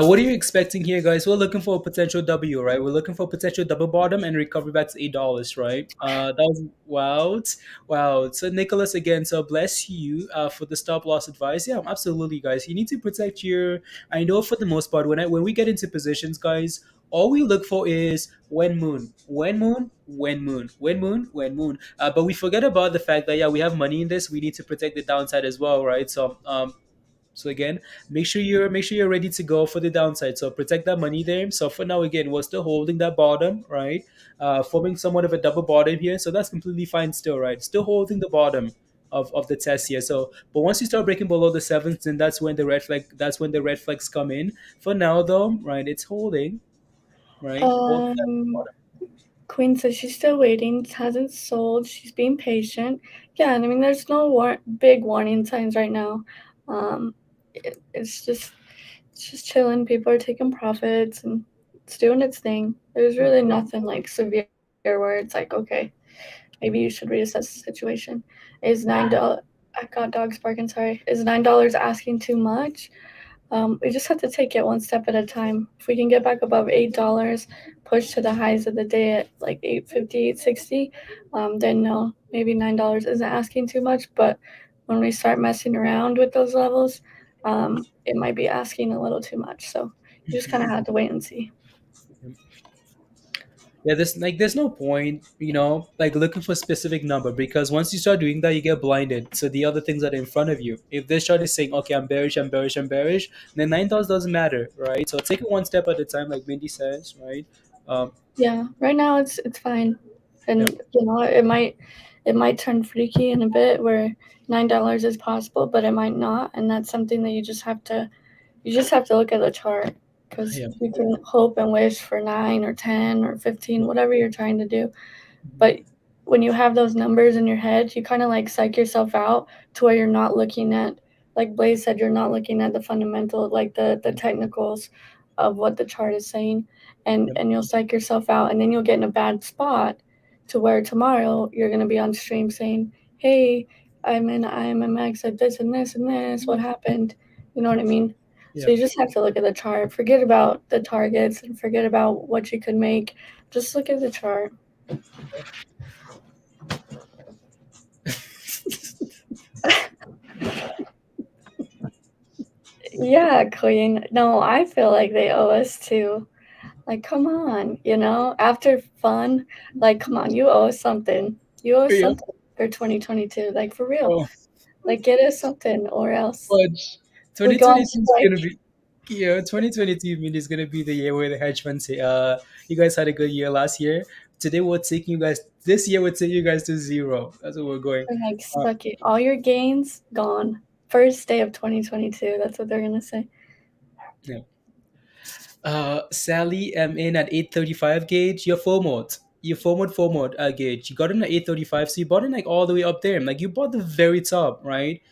What are you expecting here, guys? We're looking for a potential W, right? We're looking for a potential double bottom and recovery back to $8, right? That was wow, wow. So Nicholas again. So bless you for the stop loss advice. Yeah, absolutely, guys. You need to protect your. I know for the most part when we get into positions, guys, all we look for is when moon, when moon, when moon, when moon, when moon. But we forget about the fact that yeah, we have money in this. We need to protect the downside as well, right? So again, make sure you're ready to go for the downside. So protect that money there. So for now, again, we're still holding that bottom, right? Forming somewhat of a double bottom here. So that's completely fine still, right? Still holding the bottom of the test here. So but once you start breaking below the sevens, then that's when the red flags come in. For now though, right, it's holding, right? Holding that Um, bottom. Queen says she's still waiting, hasn't sold. She's being patient. Yeah, and I mean, there's no big warning signs right now. Um, it's just chilling. People are taking profits and it's doing its thing. There's really nothing like severe where it's like, okay, maybe you should reassess the situation. Is $9? I got dogs barking. Sorry. Is $9 asking too much? We just have to take it one step at a time. If we can get back above $8, push to the highs of the day at like 850, 860, then no, maybe $9 isn't asking too much. But when we start messing around with those levels, it might be asking a little too much. So you just kind of have to wait and see. Yeah, there's no point, like looking for a specific number because once you start doing that, you get blinded. So the other things that are in front of you. If this chart is saying, okay, I'm bearish, I'm bearish, I'm bearish, then $9 doesn't matter, right? So take it one step at a time, like Mindy says, right? Um, Yeah, right now it's fine, yeah, and it might turn freaky in a bit where $9 is possible, but it might not, and that's something that you just have to look at the chart because yeah, you can hope and wish for 9 or 10 or 15, whatever you're trying to do. But when you have those numbers in your head, you kind of like psych yourself out to where you're not looking at, like Blaze said, you're not looking at the fundamental, like the technicals of what the chart is saying, and yeah, and you'll psych yourself out, and then you'll get in a bad spot to where tomorrow you're gonna be on stream saying, "Hey, I'm in IMMX at this and this and this. What happened?" You know what I mean? So yeah. you just have to look at the chart. Forget about the targets and forget about what you could make. Just look at the chart. Yeah, Queen. No, I feel like they owe us too. Like, come on, after fun, like, come on, you owe us something. You owe us Yeah. something for 2022. Like, for real. Oh, Like, get us something, or else but we go on 2022 is gonna strike. be. 2022 is gonna be the year where the hedge funds say, you guys had a good year last year. Today we're taking you guys. This year we're taking you guys to zero. That's what we're going. They're like, Uh, suck it. All your gains gone. First day of 2022. That's what they're gonna say. yeah. Sally, I'm in at 835 gauge. Your forward. Your forward gauge. You got in at 835, so you bought in like all the way up there. Like you bought the very top, right?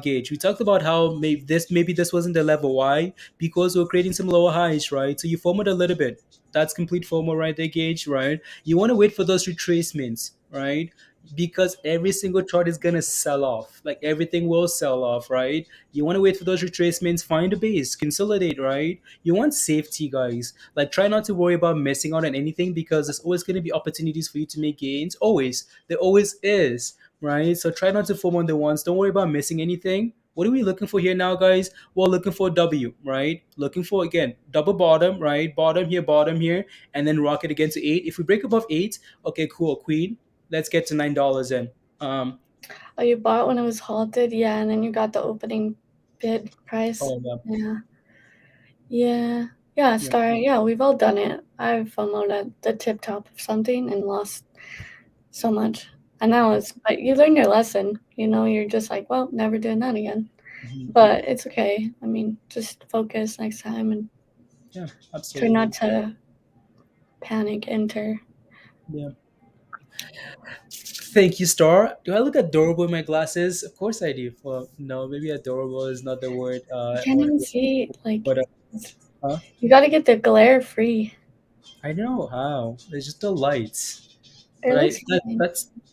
Gauge. We talked about how maybe this wasn't the level. Why? Because we're creating some lower highs, right? So you forward a little bit. That's complete FOMO right there, gauge, right? You want to wait for those retracements, right? because every single chart is gonna sell off. Like everything will sell off, right? You want to wait for those retracements, find a base, consolidate, right? You want safety, guys. Like try not to worry about missing out on anything because there's always gonna be opportunities for you to make gains. Always, there always is, right? So try not to form on the ones. Don't worry about missing anything. What are we looking for here now, guys? We're looking for W, right? Looking for again double bottom, right? Bottom here, and then rocket again to 8. If we break above 8, okay, cool, queen. Let's get to $9 in. Um, Oh, you bought when it was halted? Yeah, and then you got the opening bid price. oh yeah, Yeah. Yeah. Yeah, yeah. Star. Yeah, we've all done it. I've FOMO'd at the tip top of something and lost so much. And now but you learn your lesson. You're just like, well, never doing that again. Mhm. But it's okay. I mean, just focus next time and Yeah, try absolutely. not to panic enter. Yeah. Thank you, Star. Do I look adorable in my glasses? Of course I do. Well, no, maybe adorable is not the word You I can't want even to use. see, like, But huh? you got to get the glare free. I know how. It's just the lights. It But looks fine.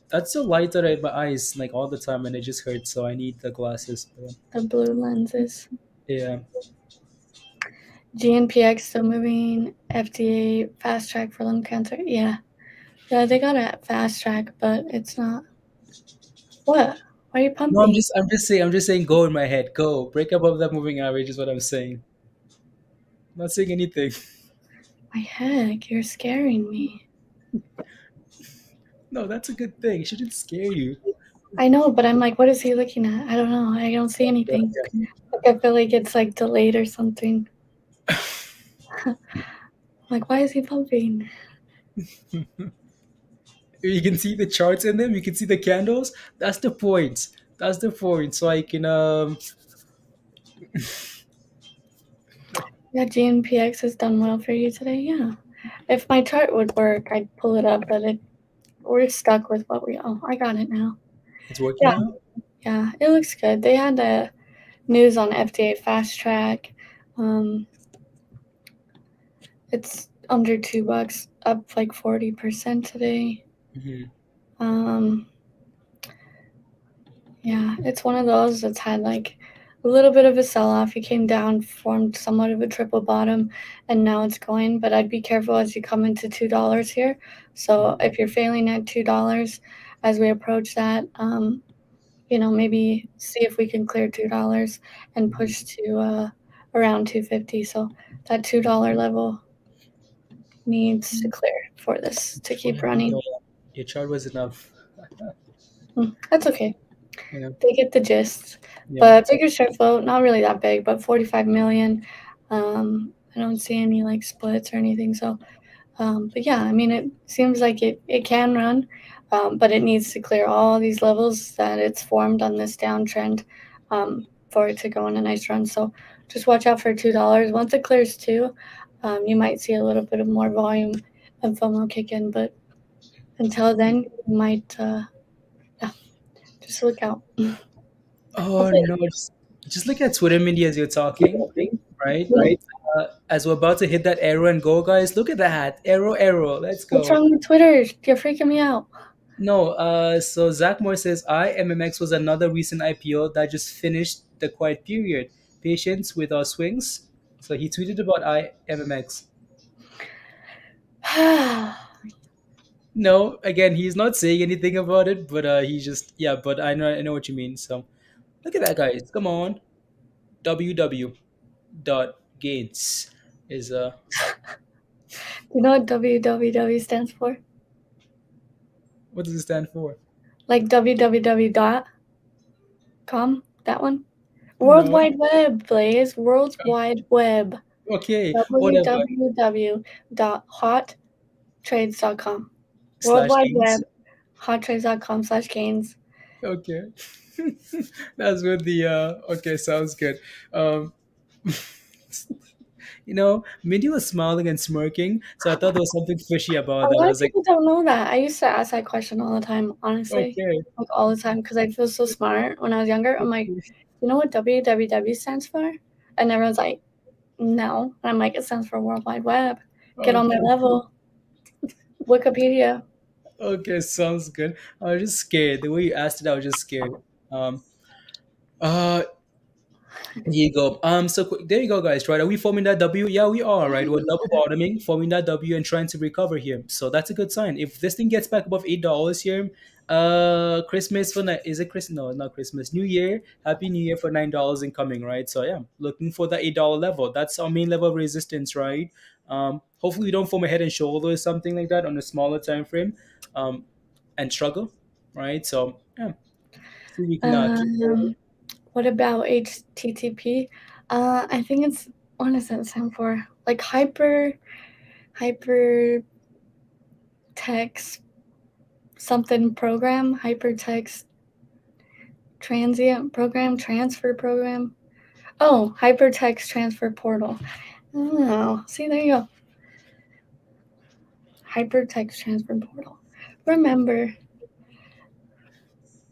that's the light that I my eyes like all the time, and it just hurts. So I need the glasses. The blue lenses. Yeah. GNPX still moving. FDA fast track for lung cancer. Yeah. Yeah, they got a fast track, but it's not. What? Why are you No, pumping? I'm just saying go in my head. Go. Break above that moving average is what I'm saying. I'm not saying anything. My heck, you're scaring me. No, that's a good thing. It shouldn't scare you. I know, but I'm like, what is he looking at? I don't know. I don't see anything. Like, I feel like it's like delayed or something. Like, why is he pumping? You can see the charts in them. You can see the candles. That's the point. That's the point. So I can Yeah, GNPX has done well for you today. Yeah. If my chart would work, I'd pull it up, but we're stuck with what we. Oh, I got it now. it's working Yeah, now. yeah, it looks good. They had the news on FDA fast track. Um, it's under $2, up like 40% today. Hmm. Um, yeah, it's one of those that's had like a little bit of a sell-off. It came down, formed somewhat of a triple bottom, and now it's going. But I'd be careful as you come into $2 here. So if you're failing at $2 as we approach that, maybe see if we can clear $2 and push to around 250. So that $2 level needs to clear for this to Oh keep yeah, no, running. your chart was enough. That's okay. Yeah, They get the gist. yeah. But bigger short float, not really that big, but 45 million. I don't see any like splits or anything. So, but yeah, I mean, it seems like it can run, but it needs to clear all these levels that it's formed on this downtrend for it to go on a nice run. So just watch out for $2. Once it clears two, you might see a little bit of more volume and FOMO kick in. But until then, you might, yeah, just look out. Oh Hopefully, no, just look at Twitter mini as you're talking, right? right? As we're about to hit that arrow and go, guys, look at that arrow, arrow. Let's What's go. wrong with Twitter? You're freaking me out. No, so Zach Moore says IMMX was another recent IPO that just finished the quiet period. Patience with our swings. So he tweeted about IMMX. No, again, he's not saying anything about it, but he just yeah. But I know what you mean. So look at that, guys. Come on, WW dot Gates is You know what www stands for? what does it stand for? Like www.com, that one? World No. Wide Web, Blaze. World Wide Web. Okay, whatever. www.hottrades.com. World Slash Wide Gates. Web, hottrades.com/gains. Okay, that's good. The okay, sounds good. Um, Mindy was smiling and smirking, so I thought there was something fishy A about that. I lot of was like, people don't know that. I used to ask that question all the time, honestly. okay. Like all the time, because I feel so smart when I was younger. I'm like, you know what www stands for? And everyone's like, no. And I'm like, it stands for World Wide Web. Get on my Okay. level. Wikipedia. Okay, sounds good. I was just scared. The way you asked it, I was just scared. Um, uh, There you go. There you go, guys. Right? Are we forming that W? Yeah, we are. Right? We're double bottoming, forming that W, and trying to recover here. So that's a good sign. If this thing gets back above $8 here, Christmas for is it Christmas? No, not Christmas. New Year. Happy New Year for $9 incoming. Right? So yeah, looking for that $8 level. That's our main level of resistance. Right? Hopefully we don't form a head and shoulder or something like that on a smaller time frame, um, and struggle. Right? So yeah, see if we can keep going. Um, what about HTTP? I think it's, what does that stand for? Like hyper text something program, hypertext transient program, transfer program. Oh, hypertext transfer portal. Oh, see, there you go. Hypertext transfer portal. Remember,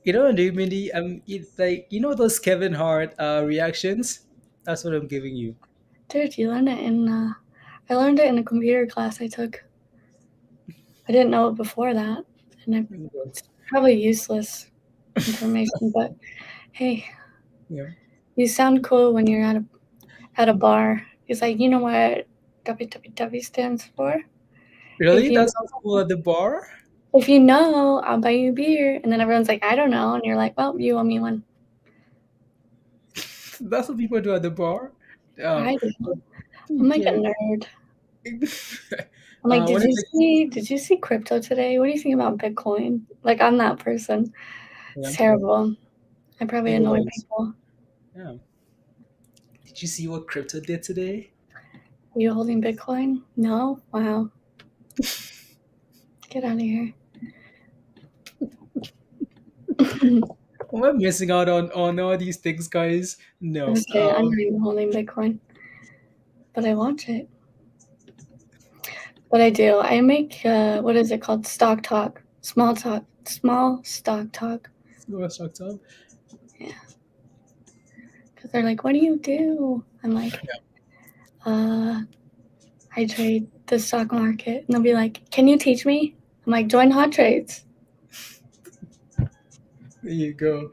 You know, do Mindy, like those Kevin Hart reactions. That's what I'm giving you. dude, you learned it in. I learned it in a computer class I took. I didn't know it before that, and it's probably useless information. But hey, Yeah. you sound cool when you're at a bar. It's like, you know what WWW stands for? If Really? you That sounds cool at the bar. if you know, I'll buy you a beer. And then everyone's like, I don't know. And you're like, well, you owe me one. That's what people do at the bar. Um, I do. I'm like a okay. nerd. I'm like, What is it? did you see crypto today? What do you think about Bitcoin? Like, I'm that person. It's Yeah. terrible. I probably Hey annoy guys. people. Yeah. Did you see what crypto did today? Are you holding Bitcoin? No? Wow. Get out of here. I'm Am I missing out on all these things, guys? No. just kidding. I'm not even holding Bitcoin, but I watch it. But I do. I make, what is it called? Stock talk. Small stock talk. What's fucked up? Yeah. Because they're like, what do you do? I'm like, uh, I trade the stock market. And they'll be like, can you teach me? I'm like, join Hot Trades. There you go.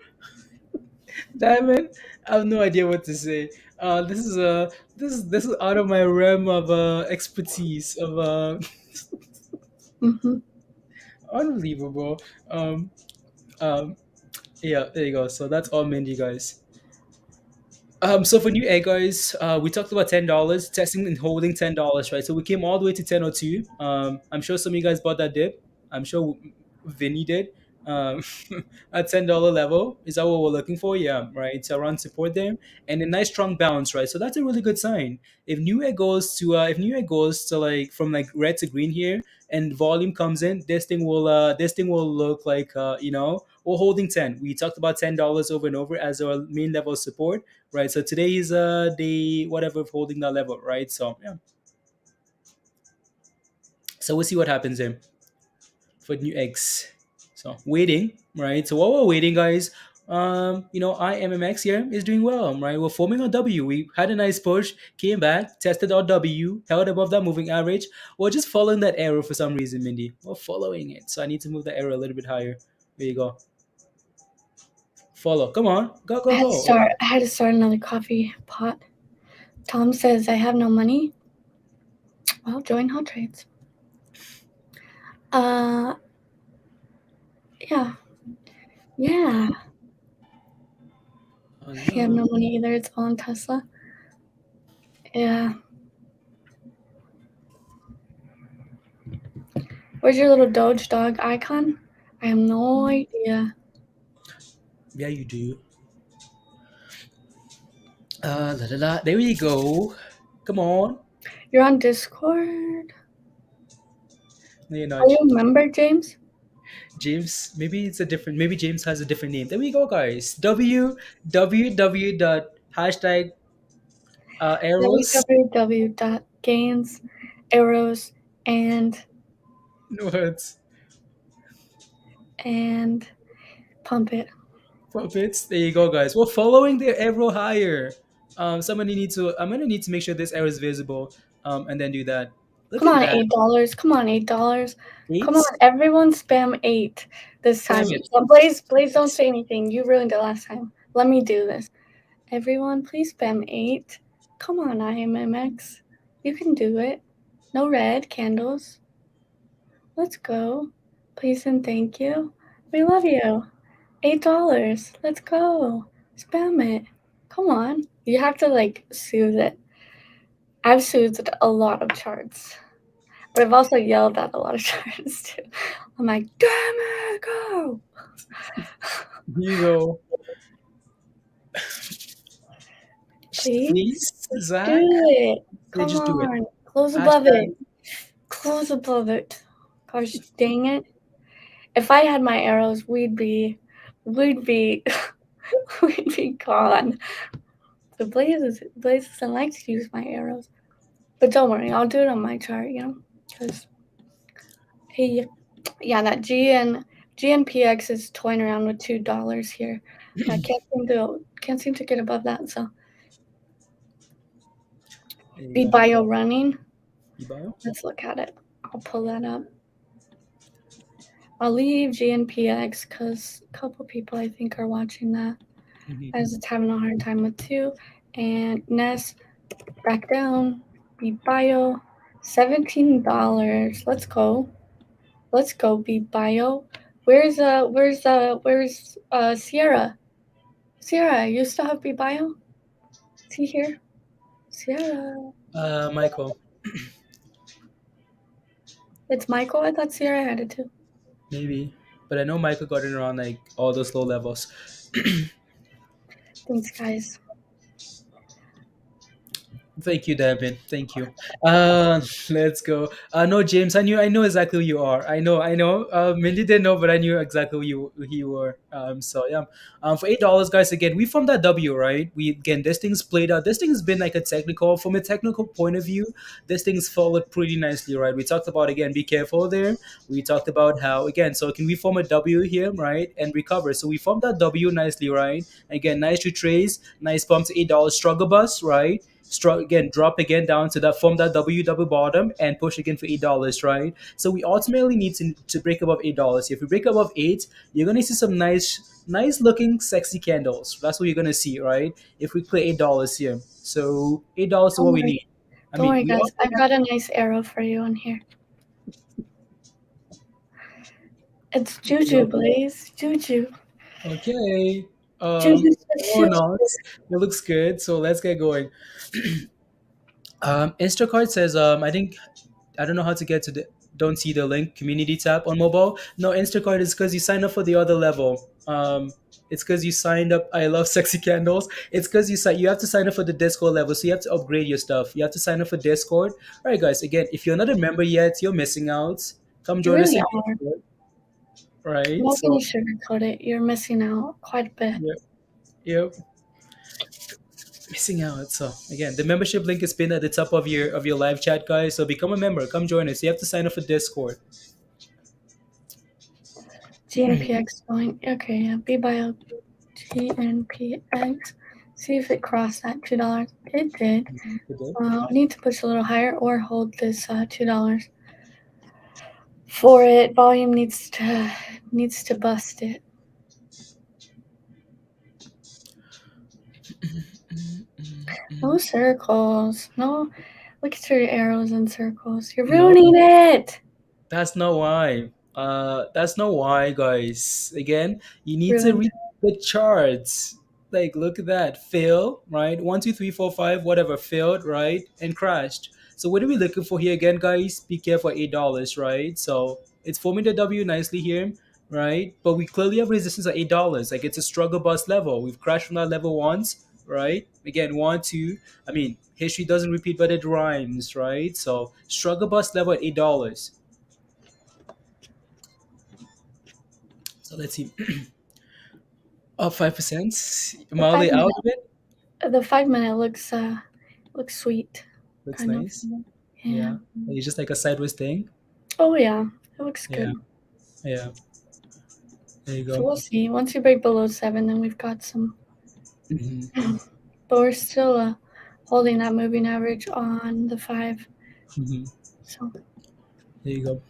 Damn it! I have no idea what to say. This is out of my realm of expertise of Mm-hmm. unbelievable. Um, um, yeah, there you go. So that's all Mindy, guys. So for Newegg, guys, we talked about $10 testing and holding $10, right? So we came all the way to 1002. I'm sure some of you guys bought that dip. I'm sure Vinny did. Um, at $10 level, is that what we're looking for? Yeah, right. It's around support there and a nice strong bounce, right? So that's a really good sign. If Newegg goes to like from like red to green here and volume comes in, this thing will look like we're holding 10. We talked about $10 over and over as our main level of support, right? So today is the whatever of holding that level, right? So yeah, so we'll see what happens there for new eggs. So waiting, right? So while we're waiting, guys, IMMX here is doing well, right? We're forming a W. We had a nice push, came back, tested our W, held above that moving average. We're just following that arrow for some reason, Mindy. We're following it, so I need to move the arrow a little bit higher. There you go. Follow. Come on, go, go, go. I had to start another coffee pot. Tom says I have no money. Well, join Hot Trades. Uh, yeah. Yeah. Oh You have no no. money either. It's all in Tesla. Yeah. Where's your little Doge dog icon? I have no idea. Yeah, you do. La, la, la. There we go. Come on. You're on Discord. No, you're Are not. you a member, James? James. Maybe it's a different. Maybe James has a different name. There we go, guys. www dot hashtag arrows. www.gains, arrows, No words. and pump it. Puppets. There you go, guys. We're following the arrow higher. I'm gonna need to make sure this arrow is visible. And then do that. Look Come at on, that. $8. Come on, $8. Come on, 8. everyone spam 8 this time. Spam it. Blaze, don't say anything. You ruined it last time. Let me do this. Everyone, please spam 8. Come on, IMMX. You can do it. No red candles. Let's go. Please and thank you. We love you. $8. Let's go. Spam it. Come on. You have to soothe it. I've soothed a lot of charts. But I've also yelled at a lot of charts too. I'm like, damn it, go. Here you go. Please Please, Zach. do it. They Come just do it. on. Close above Hashtag. it. Close above it. Gosh dang it. If I had my arrows, we'd be we'd be gone. So Blaze doesn't like to use my arrows. But don't worry, I'll do it on my chart, because yeah, that GNPX is toying around with $2 here. I can't seem to get above that. So BBIO running. BBIO? Let's look at it. I'll pull that up. I'll leave GNPX because a couple people I think are watching that as it's having a hard time with too. And Ness back down. BBIO $17. Let's go. Let's go, BBIO. Where's Sierra? Sierra, you still have BBIO? See here? Sierra. Michael. It's Michael? I thought Sierra had it too. Maybe. But I know Michael got in around like all those low levels. Thanks, guys. Thank you, Devin. Thank you. Let's go. No, James, I know exactly who you are. I know. Mindy didn't know, but I knew exactly who you were. So yeah. For $8, guys, again, we from that W, right? This thing's played out. This thing has been like from a technical point of view, this thing's followed pretty nicely, right? We talked about, again, be careful there. We talked about how, again, so can we form a W here, right? And recover. So we formed that W nicely, right? Again, nice retrace, nice pump to $8 struggle bus, right? Again, drop again down to that, form that W double bottom and push again for $8, right? So we ultimately need to break above $8. If we break above 8, you're gonna see some nice looking sexy candles. That's what you're gonna see, right? If we play $8 here. So $8 is what we need. Don't worry, guys. I've got a nice arrow for you in here. It's Juju, Blaze. Juju. Okay. Juju. Or not. It looks good. So let's get going. Instacart says, I don't know how to get to the don't see the link community tab on mobile. No, Instacart is because you signed up for the other level. It's because you signed up. I love sexy candles. It's because you have to sign up for the Discord level, so you have to upgrade your stuff. You have to sign up for Discord. All right, guys. Again, if you're not a member yet, you're missing out. Come join us in Discord. Right. I'm not going to sugarcoat it. You're missing out quite a bit. Yep. Missing out. So again, the membership link is pinned at the top of your live chat, guys. So become a member. Come join us. You have to sign up for Discord. GNPX going. Okay, yeah. BBIO GNPX. See if it crossed that $2. It did. We need to push a little higher or hold this $2 for it. Volume needs to bust it. No circles. No. Look at your arrows and circles. You're ruining it. That's not why. That's not why, guys. Again, you need to read the charts. Like, look at that. Fail, right? 1, 2, 3, 4, 5, whatever. Failed, right? And crashed. So what are we looking for here again, guys? Be careful, $8, right? So it's forming the W nicely here, right? But we clearly have resistance at $8. Like, it's a struggle bus level. We've crashed from that level once, right? Again, 1, 2. I mean, history doesn't repeat, but it rhymes, right? So struggle bus level at $8. So let's see. Up 5%. Mildly out of it. The 5-minute looks sweet. Looks nice. Yeah. It's just like a sideways thing. Oh yeah, it looks good. Yeah. There you go. So we'll see. Once you break below 7, then we've got some. But we're still holding that moving average on the 5. So There you go.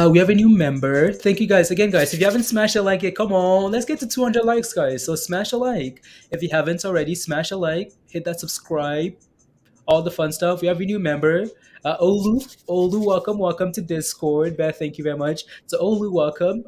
We have a new member. Thank you guys again, guys. If you haven't smashed a like yet, come on, let's get to 200 likes, guys. So smash a like. If you haven't already, smash a like. Hit that subscribe. All the fun stuff. We have a new member, Olu, welcome, welcome to Discord. Beth, thank you very much. So Olu, welcome.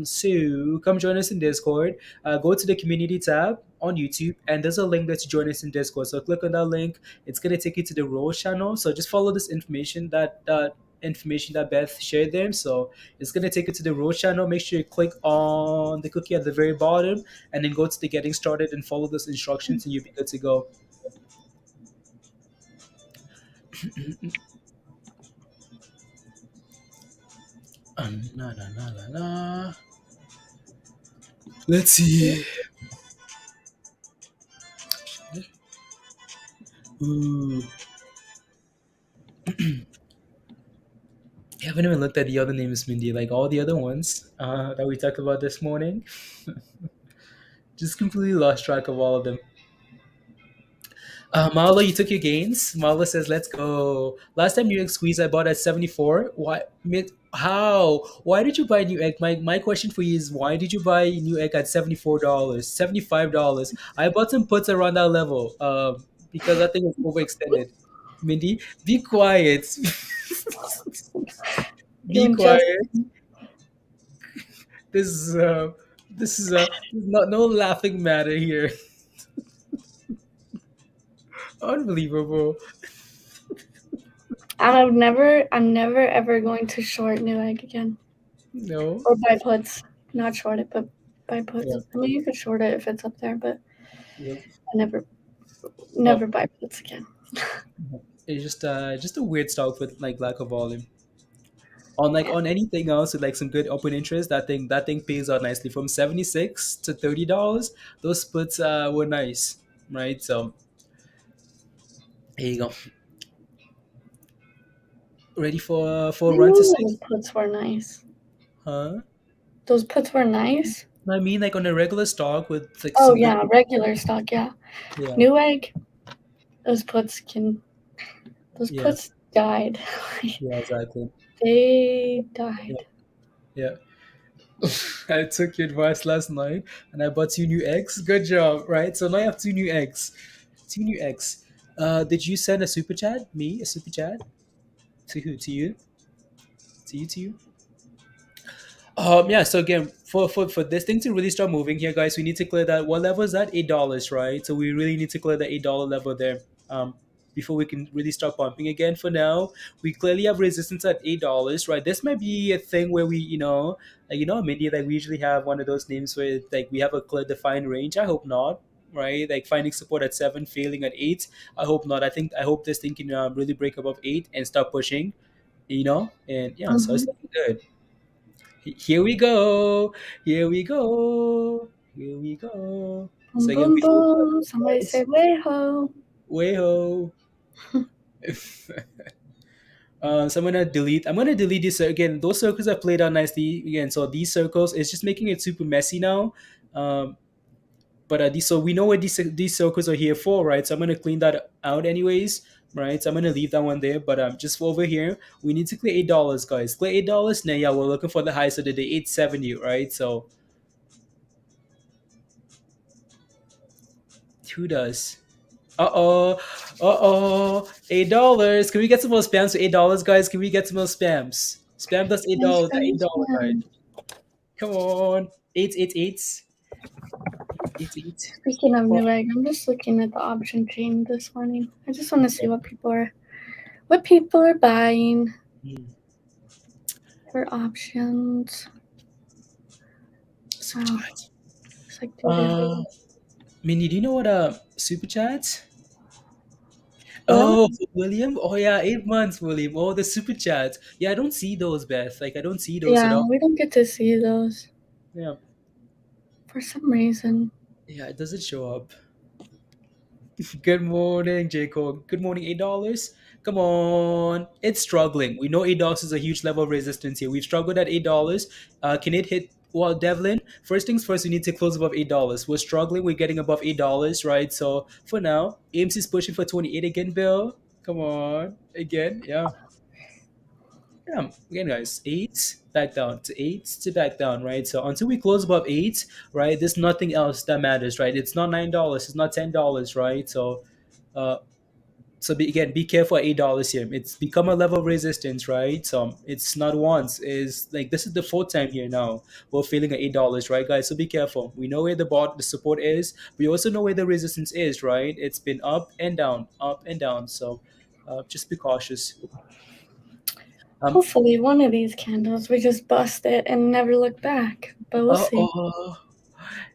So come join us in Discord. Go to the community tab on YouTube, and there's a link that's join us in Discord. So click on that link. It's gonna take you to the Rose channel. So just follow this information that Beth shared there. So it's gonna take you to the Rose channel. Make sure you click on the cookie at the very bottom, and then go to the getting started and follow those instructions, and you'll be good to go. Na, na, na, na, na. Let's see. Ooh. I haven't even looked at the other names, Mindy. Like all the other ones that we talked about this morning. Just completely lost track of all of them. Marlo, you took your gains. Marlo says, "Let's go." Last time Newegg squeeze, I bought at 74. Why? How? Why did you buy Newegg? My question for you is, why did you buy Newegg at $74, $75? I bought some puts around that level. Because I think it's overextended. Mindy, be quiet. Be you just quiet. This is not no laughing matter here. Unbelievable. I'm never ever going to short Newegg again No. or buy puts. Not short it, but buy puts. Yeah. I mean, you could short it if it's up there, but Yep. I never Well, buy puts again. it's just a weird stock with like lack of volume. On anything else with like some good open interest, that thing pays out nicely from $76 to $30. Those puts were nice, right? So there you go. Ready for a run to Ooh, six? those puts were nice. Huh? Those puts were nice. I mean, like on a regular stock with like Oh some good. yeah, regular stock. Yeah, Yeah. Newegg. Those puts Yeah. died. Yeah. Exactly. They Yeah. died. Yeah. I took your advice last night and I bought two new eggs. Good job, right? So now I have two new eggs. Two new eggs. Did you send a super chat? Me? A super chat? To who? To you? To you? To you? Yeah, so again, for this thing to really start moving here, guys, we need to clear that. What level is that? $8, right? So we really need to clear the $8 level there. Before we can really start pumping again. For now, we clearly have resistance at $8, right? This might be a thing where we, in India, like we usually have one of those names where like we have a clear defined range. I hope not, right? Like finding support at 7, failing at 8. I hope not. I hope this thing can really break above 8 and start pushing, and yeah, so it's Mhm. looking good. Here we go. Here we go. Here we go. Boom So again, boom before boom. Somebody say way ho. way ho. So I'm gonna delete this again. Those circles have played out nicely again. So these circles, it's just making it super messy now. Um, but so we know what these circles are here for, right? So I'm gonna clean that out anyways, right? So I'm gonna leave that one there. But just for over here, we need to clear $8, guys. Clear $8. Now, yeah, we're looking for the highs of the day, 870, right? So who does? Uh-oh. Uh-oh. $8. Can we get some more spams for $8, guys? Can we get some more spams? Spam us $8. That $8, guys. Come on. 888. 888. Speaking of Come Newegg, I'm just looking at the option chain this morning. I just want to see on. what people are buying Hmm. for options. Super Wow, chat. looks like Uh, Minnie, do you know what super chat? what? Oh, for William? Oh yeah, 8 months, William. Oh, the super chat. Yeah, I don't see those, Beth. Like I don't see those at Yeah, all. we don't get to see those Yeah. for some reason. Yeah, it doesn't show up. Good morning, Jacob. Good morning, $8. Come on. It's struggling. We know $8 is a huge level of resistance here. We've struggled at $8. Can it hit, well, Devlin? First things first, we need to close above $8. We're struggling. We're getting above $8, right? So for now, AMC is pushing for 28 again, Bill. Come on. Again. Yeah. Yeah. Again, guys. Eight back down to eight to back down, right? So until we close above eight, right? There's nothing else that matters, right? It's not $9. It's not $10, right? Uh, again, be careful at $8 here. It's become a level of resistance, right? So it's not once. Is like this is the fourth time here now. We're feeling at $8, right, guys? So be careful. We know where the support is. We also know where the resistance is, right? It's been up and down, up and down. So just be cautious. Um. Hopefully, one of these candles we just bust it and never look back. But we'll Uh see.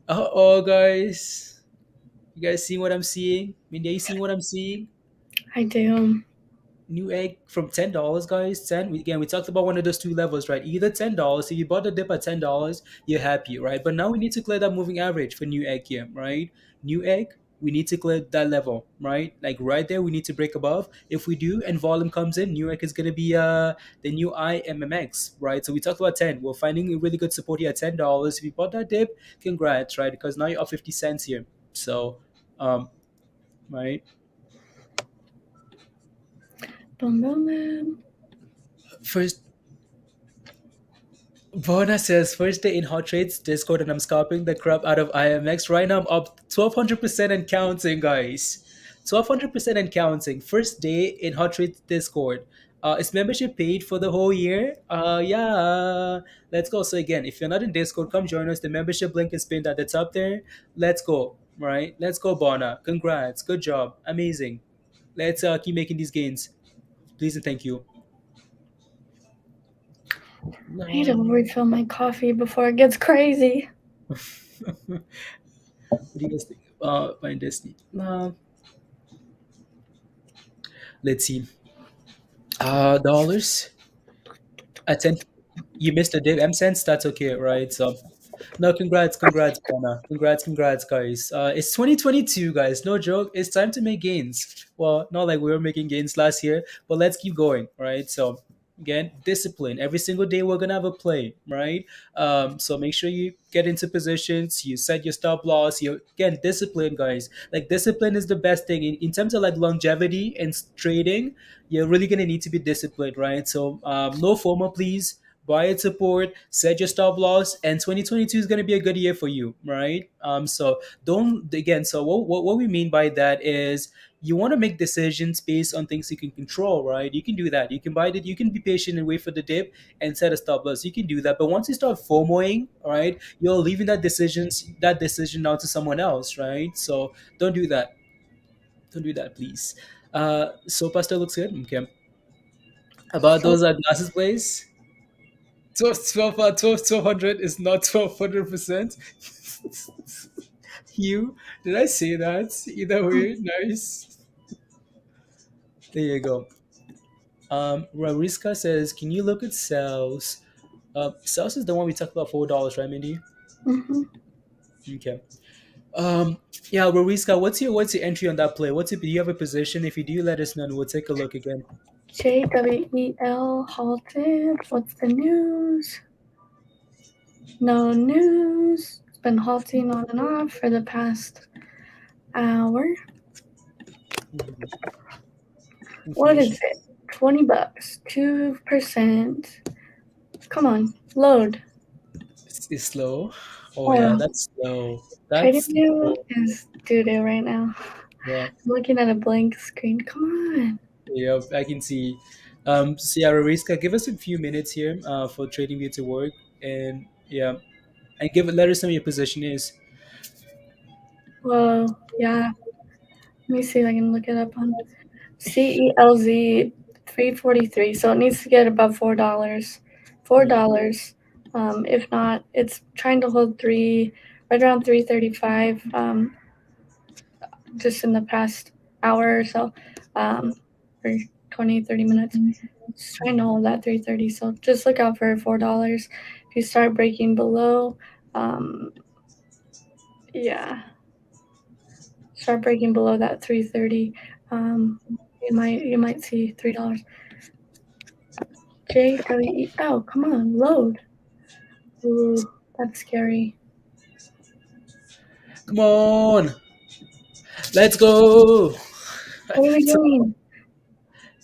oh. Guys. You guys see what I'm seeing? I mean, you seeing what I'm seeing? I do. Newegg from $10, guys. Again, we talked about one of those two levels, right? Either $10. If you bought the dip at $10, you're happy, right? But now we need to clear that moving average for Newegg here, right? Newegg, we need to clear that level, right? Like right there, we need to break above. If we do, and volume comes in, Newegg is gonna be the new IMMX, right? So we talked about 10. We're finding a really good support here at $10. If you bought that dip, congrats, right? Because now you're up 50 cents here. So, right. Boom, boom, boom. First, Bona says first day in hot trades Discord and I'm scalping the crap out of IMX. Right now I'm up 1200% and counting, guys. 1200% and counting. First day in hot trades Discord. Is membership paid for the whole year? Yeah. Let's go. So again, if you're not in Discord, come join us. The membership link is pinned at the top there. Let's go. Right? Let's go, Bona. Congrats. Good job. Amazing. Let's keep making these gains. Please and thank you. I need to refill my coffee before it gets crazy. What do you guys think? Find Disney. Let's see. Dollars. At 10. You missed a dip. M cents. That's okay, right? So no, congrats, Bona. Congrats, guys. It's 2022, guys. No joke. It's time to make gains. Well, not like we were making gains last year, but let's keep going, right? So, again, discipline. Every single day we're gonna have a play, right? So make sure you get into positions. You set your stop loss. You again discipline, guys. Like discipline is the best thing in terms of like longevity and trading. You're really gonna need to be disciplined, right? So, no FOMO, please buy at support, set your stop loss, and 2022 is going to be a good year for you, right? So don't again. So what we mean by that is you want to make decisions based on things you can control, right? You can do that. You can buy it. You can be patient and wait for the dip and set a stop loss. You can do that. But once you start FOMOing, right, you're leaving that decision now to someone else, right? So don't do that. Don't do that, please. So Pastor looks good. Okay. About So those glasses, please. 1200 is not 1200%. You, did I say that? Either way, nice. There you go. Rariska says, can you look at CELZ? CELZ is the one we talked about $4, right, Mindy? mm-hmm. Okay. Yeah, Rariska, what's your entry on that play? Do you have a position? If you do, let us know and we'll take a look again. JWEL halted. What's the news? No news. It's been halting on and off for the past hour. What is it? $20. 2%. Come on, load. It's slow. Oh yeah, that's slow. That's TradingView slow. is doo-doo right now. Yeah. I'm looking at a blank screen. Come on. Yeah, I can see. So yeah, Rariska, give us a few minutes here for TradingView to work, and yeah, and let us know what your position is. Well, yeah. Let me see if I can look it up on CELZ 343. So it needs to get above $4. $4. If not, it's trying to hold right around 335. Just in the past hour or so, or 20, 30 minutes. Just trying to hold that 330. So just look out for $4. If you start breaking below, yeah, start breaking below that 330, you might see $3. JWE. Oh, come on, load. Ooh, that's scary. Come on, let's go. What are we doing?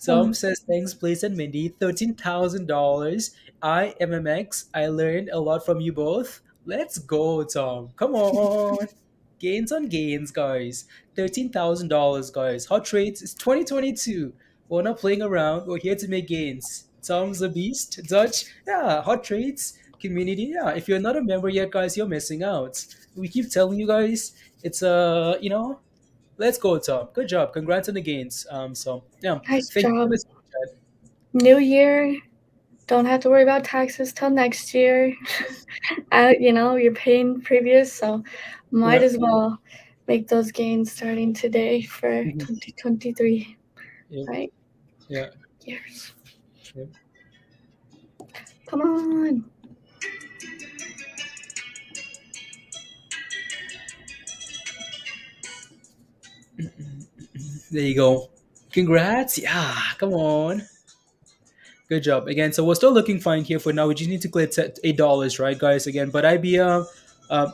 Tom says, thanks, Blaze and Mindy. $13,000. IMMX. I learned a lot from you both. Let's go, Tom. Come on. Gains on gains, guys. $13,000, guys. Hot trades. It's 2022. We're not playing around. We're here to make gains. Tom's a beast. Dutch. Yeah, hot trades. Community. Yeah, if you're not a member yet, guys, you're missing out. We keep telling you guys, it's let's go, Tom. Good job. Congrats on the gains. So yeah, Nice thank you for job. the super chat. New year. Don't have to worry about taxes till next year. You're paying previous, so might Yeah. as well make those gains starting today for Mhm. 2023, Yeah. right? Yeah. Years. Yeah. Come on. There you go. Congrats. Yeah. Come on. Good job again. So we're still looking fine here for now. We just need to clear $8, right, guys? Again, but I'd be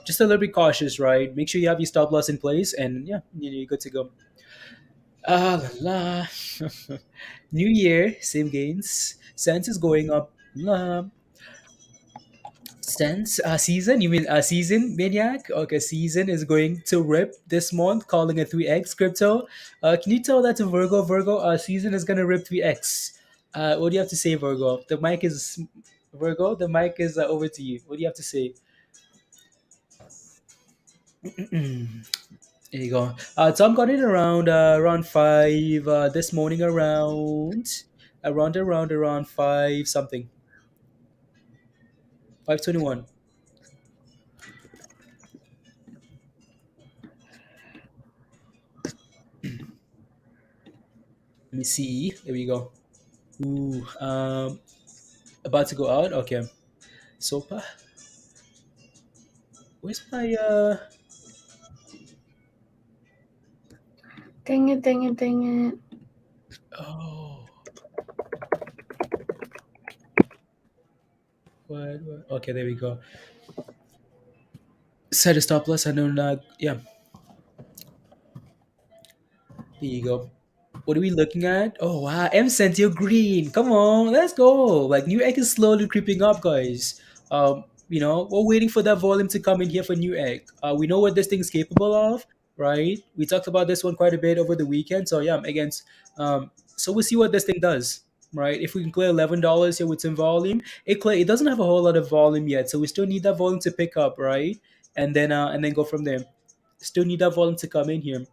just a little bit cautious, right? Make sure you have your stop loss in place, and yeah, you're good to go. Ah la la. New year, same gains. Sense is going up. Sense season? You mean season maniac? Okay, season is going to rip this month, calling it 3x crypto. Can you tell that to Virgo? Virgo, season is gonna rip 3x. What do you have to say, Virgo? The mic is Virgo. The mic is over to you. What do you have to say? There you go. Tom got it around 5 this morning, around 5 something, 5:21. Let me see. There we go. Ooh, about to go out. Okay. Sopa. Where's my Dang it, dang it, dang it. Oh, what? Okay, there we go. Set a stop loss. I know not. Yeah, there you go. What are we looking at? Oh wow, M Centio Green. Come on, let's go. Like Newegg is slowly creeping up, guys. We're waiting for that volume to come in here for Newegg. We know what this thing's capable of, right? We talked about this one quite a bit over the weekend. So yeah, against so we'll see what this thing does. Right, if we can clear $11 here with some volume, it doesn't have a whole lot of volume yet, so we still need that volume to pick up, right? And then go from there. Still need that volume to come in here.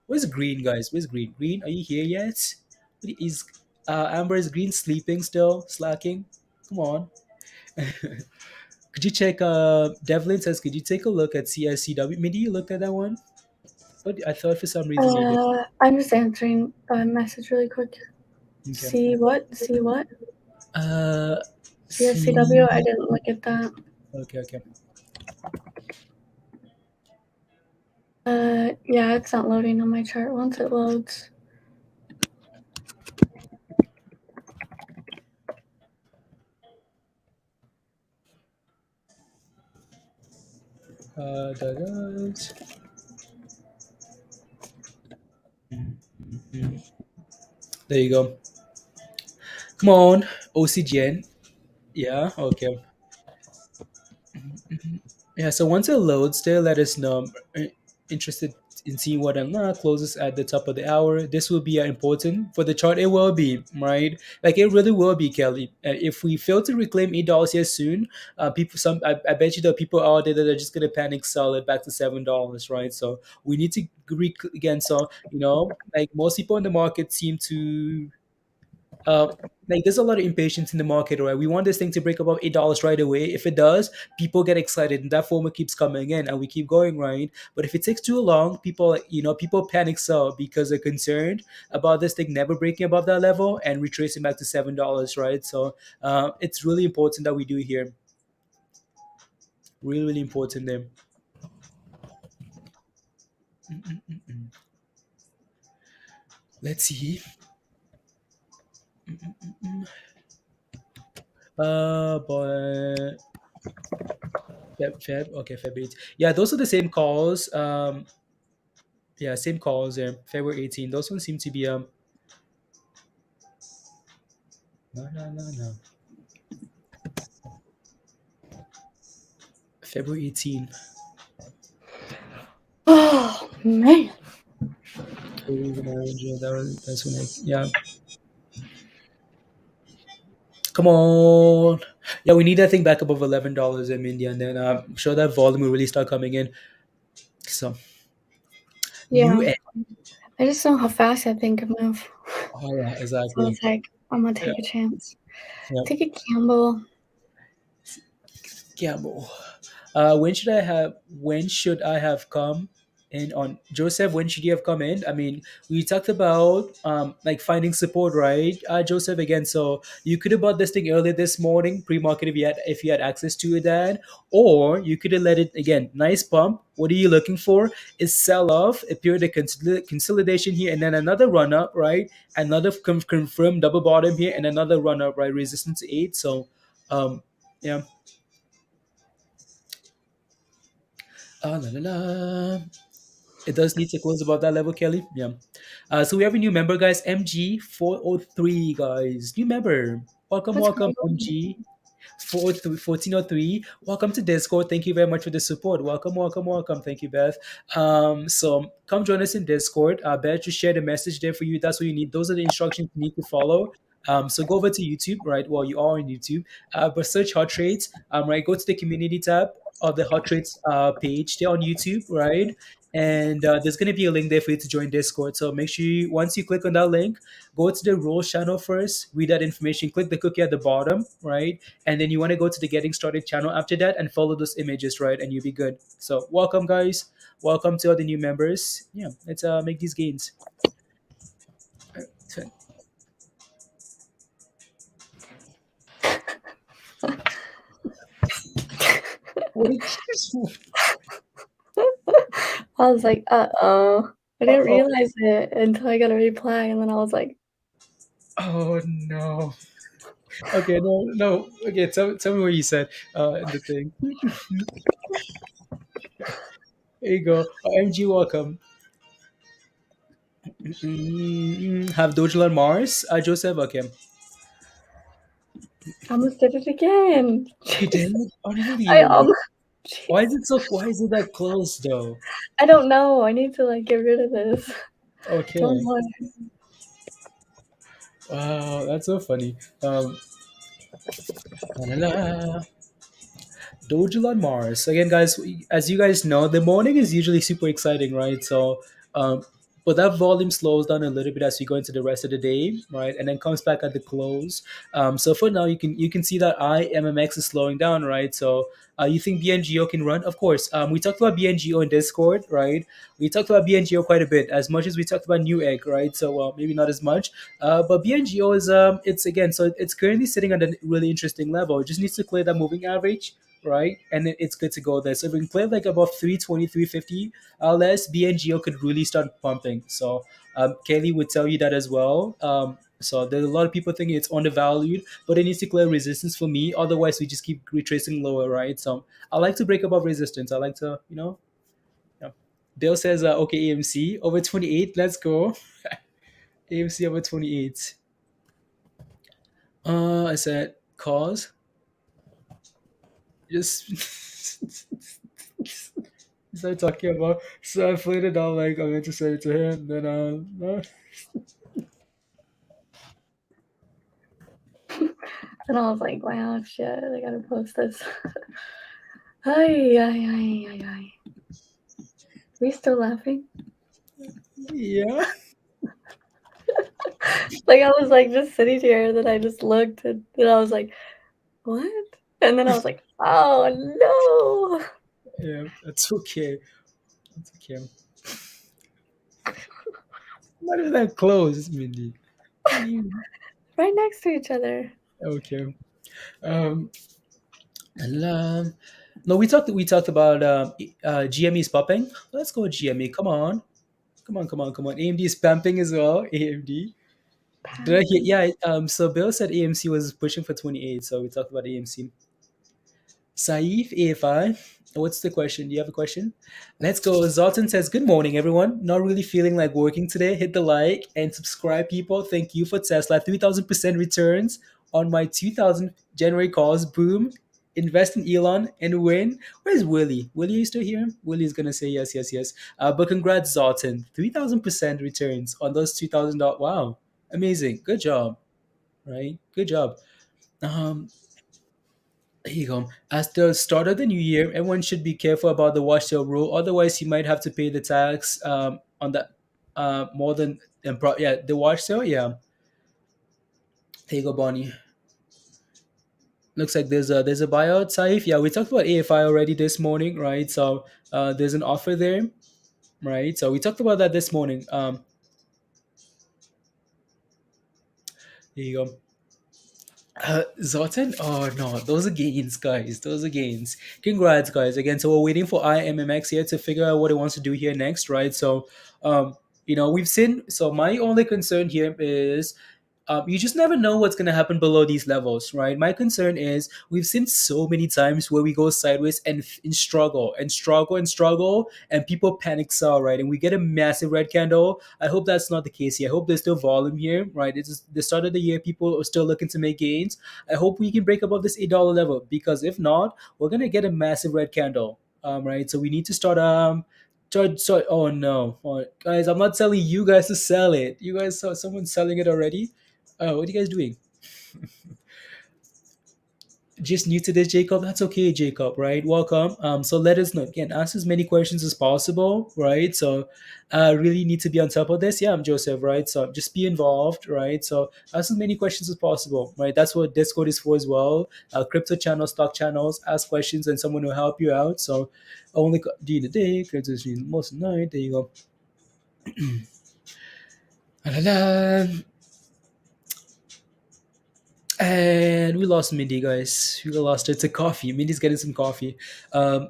Where's Green, guys? Where's Green? Green, are you here yet? Is Amber, is Green sleeping still? Slacking? Come on. Could you check? Devlin says, could you take a look at CSCW? Maybe you looked at that one? But I thought for some reason you did. I'm just answering a message really quick. Okay. See what? See what? Uh, CSCW? I see. didn't look at that. Okay, okay. Yeah, it's not loading on my chart. Once it loads. That is. There you go. Come on, OCGN. Yeah, okay. Yeah, so once it loads, they'll let us know. I'm interested in seeing what I'm closes at the top of the hour. This will be important for the chart. It will be, right? Like it really will be, Kelly. If we fail to reclaim $8 here soon, I bet you there are people out there that are just gonna panic sell it back to $7, right? So we need to again. So like most people in the market seem to uh, like there's a lot of impatience in the market, right? We want this thing to break above $8 right away. If it does, people get excited, and that FOMO keeps coming in, and we keep going, right? But if it takes too long, people panic sell because they're concerned about this thing never breaking above that level and retracing back to $7, right? So it's really important that we do here. Really, really important there. Let's see. But Feb, okay, Feb 8. Yeah, those are the same calls. Yeah, same calls there. February 18. Those ones seem to be No, no, no, no. February 18. Oh man. That's when yeah. Come on. Yeah, we need that thing back above $11 in India, and then I'm sure that volume will really start coming in. So, new Yeah. I just know how fast that thing can move. Oh yeah, So exactly. it's like I'm gonna Yeah, take a chance. yeah. Take a gamble. Gamble. When should I have come in on Joseph? When should you have come in? I mean, we talked about like finding support, right? Joseph again. So you could have bought this thing earlier this morning, pre-market if you had access to it then, or you could have let it again. Nice pump. What are you looking for? Is sell off, a period of consolidation here, and then another run up, right? Another confirmed double bottom here, and another run up, right? Resistance to 8. So yeah. La, la, la. It does need to close about that level, Kelly. Yeah. So we have a new member, guys. MG403, guys. New member. Welcome, Let's welcome, go. MG. 1403. Welcome to Discord. Thank you very much for the support. Welcome, welcome, welcome. Thank you, Beth. So come join us in Discord. Beth just shared a message there for you. That's what you need. Those are the instructions you need to follow. So go over to YouTube, right? Well, you are on YouTube, but search Hot Trades. Right, go to the community tab of the Hot Trades page there on YouTube, right? And there's going to be a link there for you to join Discord. So make sure once you click on that link, go to the rules channel first, read that information, click the cookie at the bottom, right? And then you want to go to the getting started channel after that and follow those images, right? And you'll be good. So welcome, guys. Welcome to all the new members. Yeah, let's make these gains. So- What did you? I was like, uh-oh. I didn't Oh, realize it until I got a reply, and then I was like, oh no. Okay, no, no. Okay, tell me what you said. The thing. There you go. MG, welcome. Have Dojal on Mars. Joseph, okay. I almost did it again. You Jeez. did? I Unbelievable. almost. Why Jeez. is it so? Why is it that close though? I don't know. I need to like get rid of this. Don't Okay. want. Wow, that's so funny. La, la, la. Dojal on Mars. Again, guys, as you guys know, the morning is usually super exciting, right? So, but that volume slows down a little bit as we go into the rest of the day, right? And then comes back at the close. So for now, you can see that IMMX is slowing down, right? So you think BNGO can run? Of course. We talked about BNGO in Discord, right? We talked about BNGO quite a bit, as much as we talked about Newegg, right? So maybe not as much. But BNGO is it's again, so it's currently sitting at a really interesting level. It just needs to clear that moving average, right? And then it's good to go there. So if we can play like above 320, 350 less, BNGO could really start pumping. So Kelly would tell you that as well. So there's a lot of people thinking it's undervalued, but it needs to clear resistance for me. Otherwise, we just keep retracing lower, right? So I like to break above resistance. I like to, yeah. Dale says, okay, AMC over 28. Let's go. AMC over 28. I said, cause. Just start talking about. So I played it out like I meant to say it to him. Then no. And I was like, wow, shit, I gotta post this. Ay, ay, ay, ay, ay. Are you still laughing? Yeah. Like I was like just sitting here, and then I just looked, and then I was like, what? And then I was like, oh no. Yeah. That's okay. That's okay. Not even that close, Mindy. What do you? Right next to each other. Okay. Um. and, no, we talked about GME's popping. Let's go GME. Come on. Come on. Come on. Come on. AMD is pumping as well. AMD. Did I hear? Pumping. Yeah. So Bill said AMC was pushing for 28. So we talked about AMC. Saif AFI. What's the question? Do you have a question? Let's go. Zoltan says, good morning, everyone. Not really feeling like working today. Hit the like and subscribe, people. Thank you for Tesla. 3,000% returns. on my 2000 January calls. Boom. Invest in Elon and win. Where's Willie? Willie, are you still here? Willie's gonna say yes, yes, yes. But congrats, Zoltan. 3,000% returns on those 2,000. Wow, amazing. Good job. Right? Good job. Um, here you go. As the start of the new year, everyone should be careful about the wash sale rule. Otherwise, you might have to pay the tax on that more than yeah, the wash sale. Yeah, there you go, Bonnie. Looks like there's a buyout, Saif. Yeah, we talked about AFI already this morning, right? So there's an offer there, right? So we talked about that this morning. There you go. Zotan? Oh no, those are gains, guys. Those are gains. Congrats, guys. Again, so we're waiting for IMMX here to figure out what it wants to do here next, right? So, we've seen. So my only concern here is you just never know what's going to happen below these levels, right? My concern is we've seen so many times where we go sideways and struggle and struggle and struggle, and people panic sell, right? And we get a massive red candle. I hope that's not the case here. I hope there's still volume here, right? It's just the start of the year. People are still looking to make gains. I hope we can break above this $8 level, because if not, we're going to get a massive red candle, right? So we need to start oh no, oh, guys! I'm not telling you guys to sell it. You guys saw someone selling it already. Oh, what are you guys doing? Just new to this, Jacob? That's okay, Jacob, right? Welcome. So let us know. Again, ask as many questions as possible, right? So really need to be on top of this. Yeah, I'm Joseph, right? So just be involved, right? So ask as many questions as possible, right? That's what Discord is for as well. Crypto channels, stock channels, ask questions and someone will help you out. So only do the day, crypto is most of the night. There you go. La-la-la. And we lost Mindy, guys. We lost her to coffee. Mindy's getting some coffee. Um,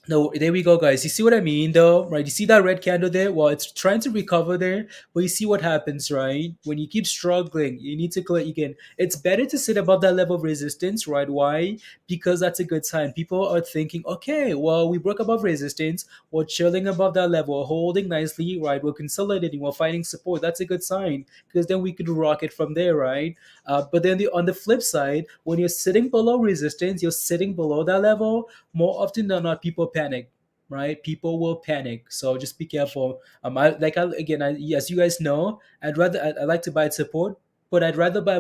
no, there we go, guys. You see what I mean, though, right? You see that red candle there? Well, it's trying to recover there, but you see what happens, right? When you keep struggling, you need to collect again. It's better to sit above that level of resistance, right? Why? Because that's a good sign. People are thinking, okay, well, we broke above resistance. We're chilling above that level, we're holding nicely, right? We're consolidating, we're finding support. That's a good sign, because then we could rock it from there, right? But then on the flip side, when you're sitting below resistance, you're sitting below that level, more often than not, people panic, right? People will panic, so just be careful. As you guys know, I like to buy at support, but I'd rather buy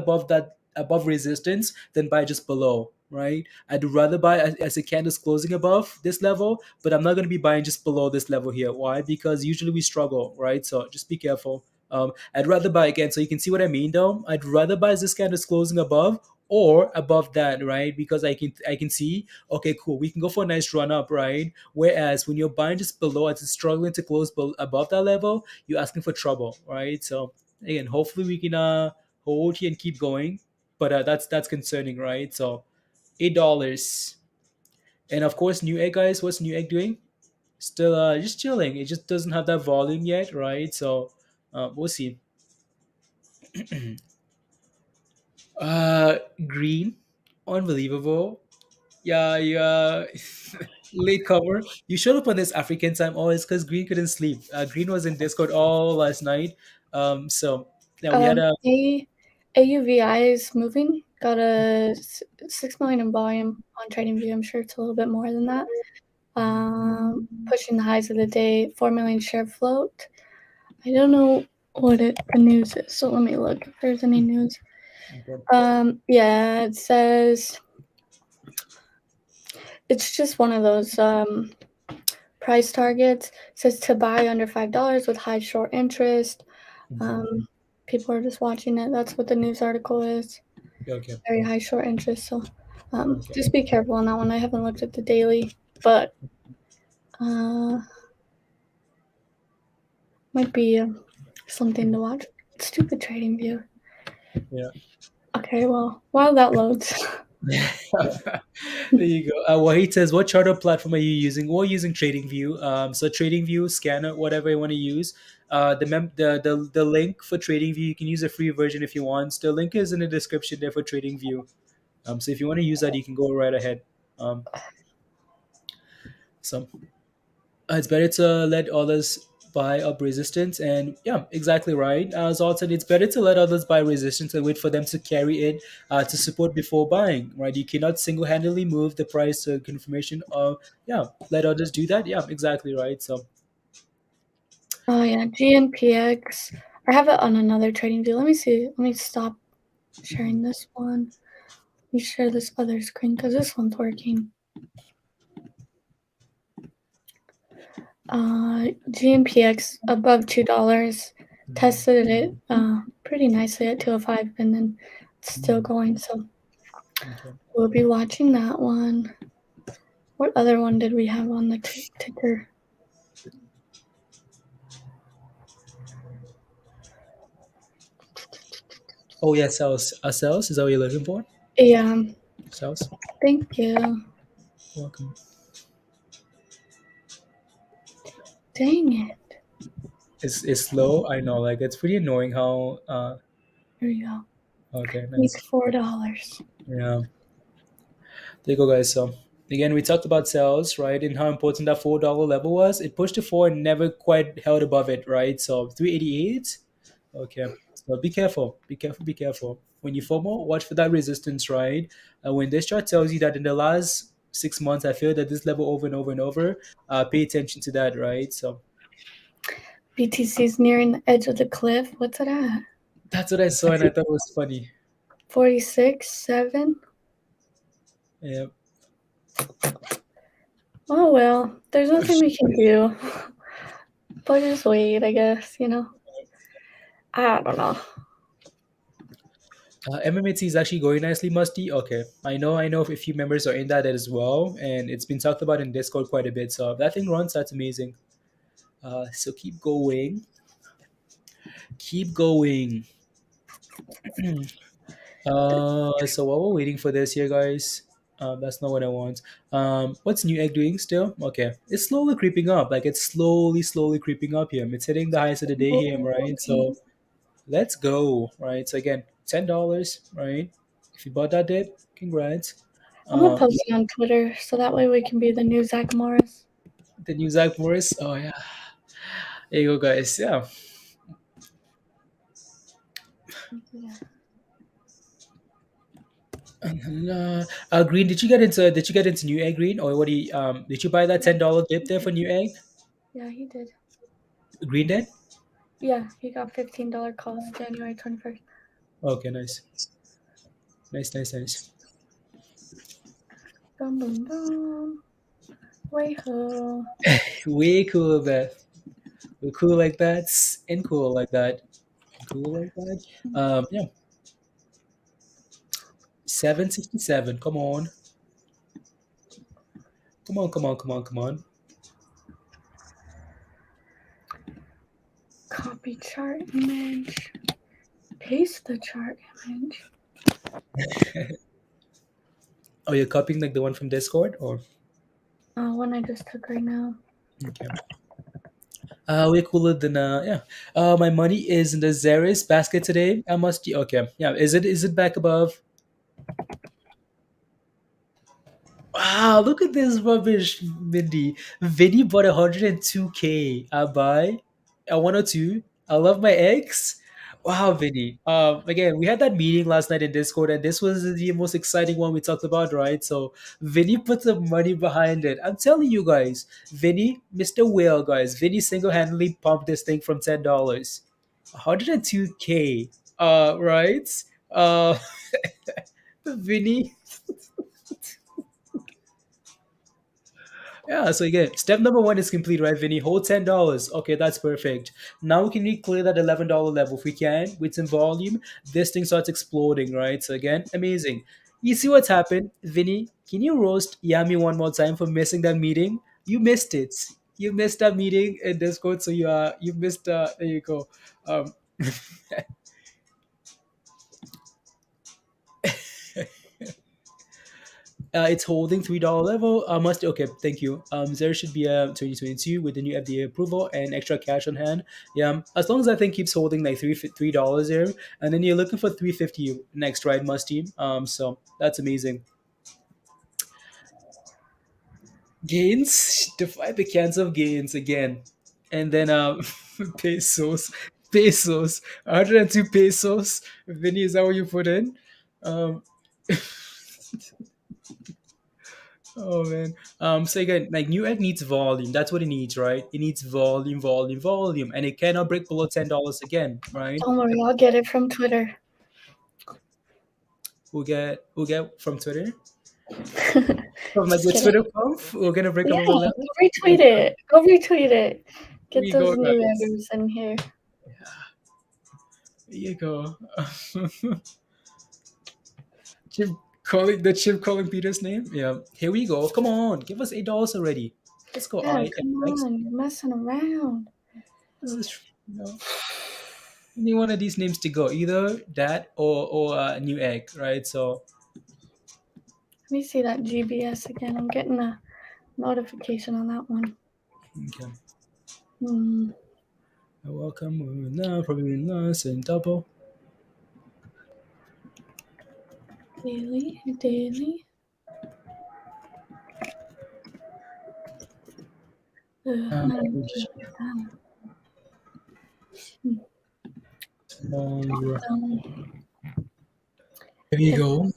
above resistance than buy just below, right? I'd rather buy as a candle's closing above this level, but I'm not going to be buying just below this level here. Why? Because usually we struggle, right? So just be careful. I'd rather buy again, so you can see what I mean, though. I'd rather buy as this candle's closing above or above that, right? Because I can see, okay, cool, we can go for a nice run up, right? Whereas when you're buying just below, as it's struggling to close above that level, you're asking for trouble, right? So again, hopefully we can hold here and keep going, but that's concerning, right? So $8, and of course, Newegg, guys. What's Newegg doing? Still just chilling. It just doesn't have that volume yet, right? So we'll see. uh Green, unbelievable. Yeah, yeah. Late cover. You showed up on this African time. Oh, it's because Green couldn't sleep. Green was in Discord all last night. So yeah, we had a A AUVI is moving. Got a 6 million in volume on TradingView. I'm sure it's a little bit more than that. Pushing the highs of the day. 4 million share float. I don't know what the news is, so let me look if there's any news. Yeah, it says it's just one of those price targets. It says to buy under $5 with high short interest. People are just watching it. That's what the news article is. okay. Very high short interest. So Okay. just be careful on that one. I haven't looked at the daily, but might be something to watch. Stupid TradingView. Yeah. Okay, well, while that loads. There you go. Wahid says, "What charter platform are you using?" We're using TradingView. So TradingView, Scanner, whatever you want to use. The link for TradingView, you can use a free version if you want. The link is in the description there for TradingView. So if you want to use that, you can go right ahead. Um, so it's better to let others buy up resistance, and yeah, exactly right. Zoltan, it's better to let others buy resistance and wait for them to carry it to support before buying, right? You cannot single-handedly move the price to confirmation of, yeah, let others do that. Yeah, exactly right. So, Oh yeah, GNPX. I have it on another trading view. Let me see. Let me stop sharing this one. Let me share this other screen because this one's working. GNPX above $2. Tested it pretty nicely at 205, and then it's still going. So okay. we'll be watching that one. What other one did we have on the ticker? Oh yeah, sales. Sales, is that what you're looking for? Yeah, Sales. thank you. Welcome. Dang it. It's slow. I know, like it's pretty annoying how. Here we go. Okay, Needs nice. $4. Yeah. There you go, guys. So again, we talked about sales, right, and how important that $4 level was. It pushed to four and never quite held above it, right? So 388. Okay. So be careful. Be careful. Be careful. When you FOMO, watch for that resistance, right? When this chart tells you that in the last 6 months, I feel that this level over and over and over, pay attention to that, right? So BTC's nearing the edge of the cliff. What's it at? that's what I saw, and I thought it was funny. 46, 7. Yeah. Oh well, there's nothing we can do. But just wait, I guess, I don't know. MMT is actually going nicely, Musty. Okay, I know. A few members are in that as well, and it's been talked about in Discord quite a bit. So if that thing runs, that's amazing. So keep going, keep going. So while we're waiting for this here, guys, that's not what I want. What's Newegg doing still? Okay, it's slowly creeping up. Like it's slowly creeping up here. It's hitting the highs of the day here, right? So let's go, right? So again, $10, right? If you bought that dip, congrats. I'm gonna Uh, post it on Twitter so that way we can be the new Zach Morris. the new Zach Morris. Oh yeah, there you go, guys. Yeah. Yeah. Green. Did you get into New Egg Green, or what do you did you buy that $10 dip there for New Egg? Yeah, he did. Green did. Yeah, he got $15 calls January 21st. Okay, nice, nice. Dum dum dum. Way ho. Way cool, Beth. We're cool like that, and cool like that, and cool like that. Yeah, 767. Come on, come on. Copy chart image. Paste the chart image. Oh, you're copying like the one from Discord, or One I just took right now. okay. Way cooler than yeah. My money is in the Zeris basket today. I must okay. Yeah, is it back above? Wow, look at this rubbish, Mindy. Vinny bought 102K. I buy a 102. I love my ex. Wow, Vinny. Again, we had that meeting last night in Discord, and this was the most exciting one we talked about, right? So Vinny put the money behind it. I'm telling you guys, Vinny, Mr. Whale, guys, Vinny single-handedly pumped this thing from $10. 102K. Right? Uh, Vinny. Yeah, so again, step number one is complete, right, Vinny? Hold $10. Okay, that's perfect. Now can we clear that $11 level? If we can, with some volume, this thing starts exploding, right? So again, amazing. You see what's happened, Vinny? Can you roast Yami one more time for missing that meeting? You missed it. You missed that meeting in Discord, so you missed. There you go. Um, it's holding $3 level. Must okay. Thank you. There should be a 2022 with the new FDA approval and extra cash on hand. Yeah, as long as I think keeps holding like $3 there, and then you're looking for 350 next, right, Musty? So that's amazing. Gains defy the cancer of gains again. and then pesos, pesos, 102 pesos. Vinny, is that what you put in? Um, oh man. So again, like Newegg needs volume. That's what it needs, right? It needs volume, volume, volume, and it cannot break below $10 again, right? Don't worry, I'll get it from Twitter. We'll get from Twitter. From like Just the kidding. Twitter pump, we're gonna break Yeah, above go 11. retweet it. Go retweet it. Here Get you go, those new guys. eggers in here. Here you go. Chip chip calling Peter's name. Yeah. Here we go. Come on, give us $8 already. Let's go. Yeah, come IMX. on. You're messing around. This is, any one of these names to go. Either that or new egg, right? So Let me see that GBS again. I'm getting a notification on that one. okay. Hmm. Welcome. Now probably nice and double. Daily, daily. Um, I don't get that. Tomorrow. Um, Here we if go.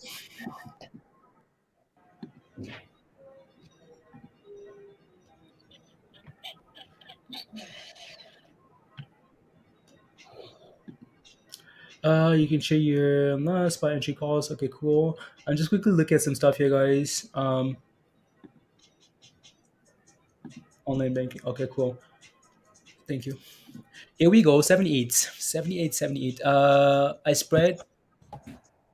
You can share your spot entry calls. Okay, cool. I'm just quickly look at some stuff here, guys. Online banking. Okay, cool. Thank you. Here we go. 78, 78, 78. I spread.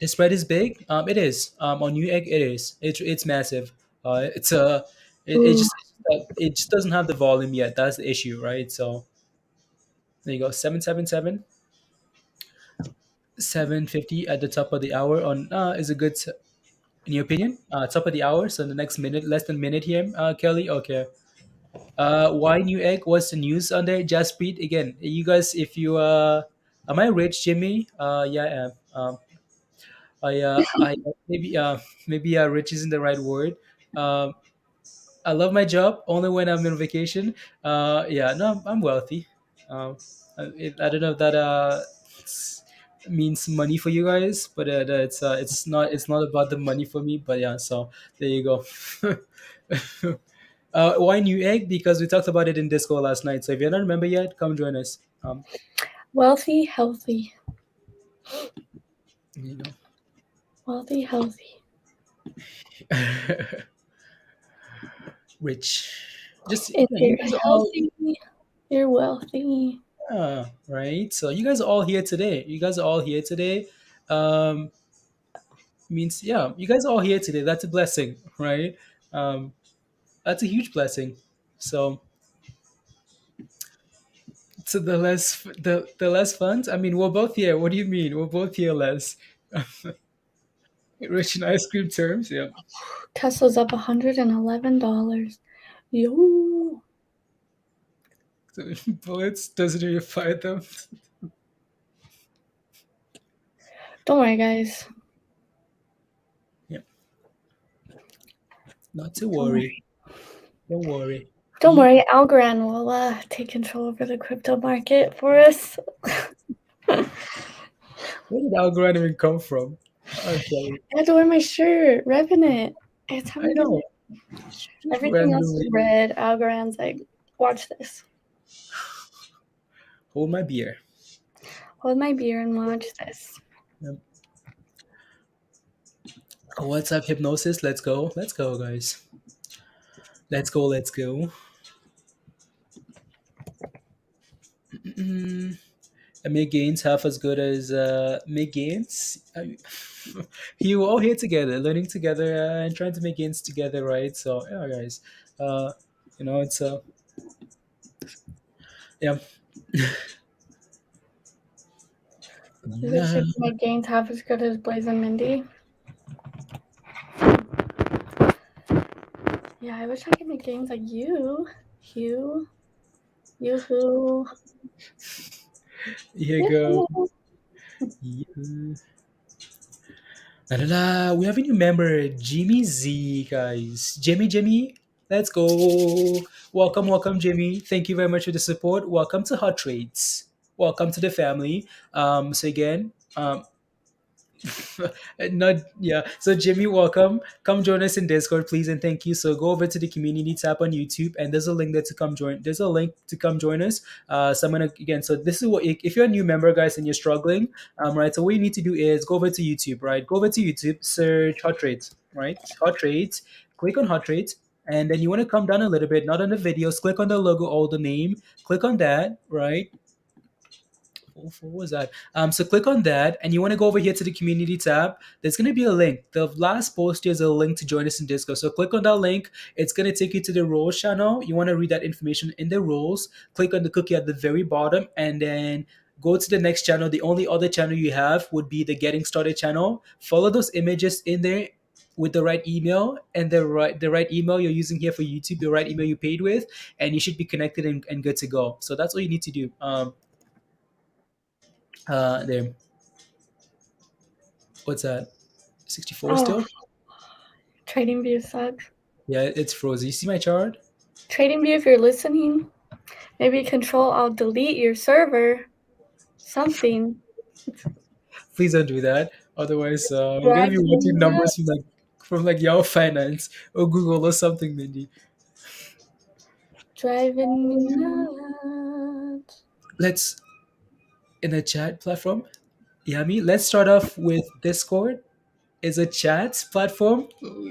The spread is big. It is. On Newegg, it is. It's massive. It's ooh, it just doesn't have the volume yet. That's the issue, right? So there you go. 777, 750 at the top of the hour on is a good in your opinion. Top of the hour. So the next minute, less than minute here, Kelly. Okay. Why Newegg? What's the news on there? Jaspreet again. You guys, if you am I rich, Jimmy? Yeah, I am. I maybe rich isn't the right word. Um, I love my job only when I'm on vacation. Yeah, no, I'm wealthy. I don't know if that means money for you guys, but it's not about the money for me. But yeah, so there you go. Why New Egg? Because we talked about it in Discord last night. So if you're not remember yet, come join us. wealthy, healthy. You know. Wealthy, healthy. Rich. Just If you you're guys are all healthy, you're wealthy. right. So you guys are all here today. You guys are all here today. Um, means yeah, you guys are all here today. That's a blessing, right? Um, that's a huge blessing. So the less funds. I mean, we're both here. What do you mean? We're both here less. Rich in ice cream terms, yeah. Tesla's up $111. Yo. So bullets doesn't really fight them. Don't worry, guys. Yeah, not to Don't worry. worry. Don't worry. Don't worry. Algorand will take control over the crypto market for us. Where did algorithm even come from? Okay, I had to wear my shirt. Revenant. It's I know. Just everything else is randomly red. Algorand's like, watch this. hold my beer. Hold my beer and watch this. Yep. What's up, hypnosis? Let's go. Let's go, guys. Let's go. Let's go. Mm, make gains half as good as make gains. You all here together, learning together, and trying to make gains together, right? So yeah, guys. Uh, it's yeah. Does it say my gains half as good as Blaze and Mindy? Yeah, I wish I could make gains like you. Hugh. Yoo-hoo. Here you go. Yoo-hoo. Yeah. La, la, la. We have a new member, Jimmy Z, guys. Jimmy. Let's go. Welcome, welcome, Jimmy. Thank you very much for the support. Welcome to Hot Trades. Welcome to the family. So again, not yeah. So Jimmy, welcome. Come join us in Discord, please, and thank you. So go over to the community tab on YouTube, and there's a link there to come join. There's a link to come join us. So I'm gonna again. So this is what if you're a new member, guys, and you're struggling, right. So what you need to do is go over to YouTube, right? Go over to YouTube, search Hot Trades, right? Hot Trades. Click on Hot Trades. And then you want to come down a little bit, not on the videos. Click on the logo or the name. Click on that, right? What was that? So click on that, and you want to go over here to the community tab. There's going to be a link. The last post is a link to join us in Discord. So click on that link. It's going to take you to the roles channel. You want to read that information in the roles. Click on the cookie at the very bottom, and then go to the next channel. The only other channel you have would be the Getting Started channel. Follow those images in there with the right email and the right email you're using here for YouTube, the right email you paid with, and you should be connected and good to go. So that's all you need to do. There. What's that? 64 Oh, still? TradingView sucks. Yeah, it's frozen. You see my chart? TradingView, if you're listening, maybe Control Alt Delete your server. Something. Please don't do that. Otherwise, we're gonna be Driving watching me numbers nuts. from like Yahoo Finance or Google or something, Mindy. Driving me nuts. Let's in a chat platform. Yummy. Let's start off with Discord. Is a chat platform.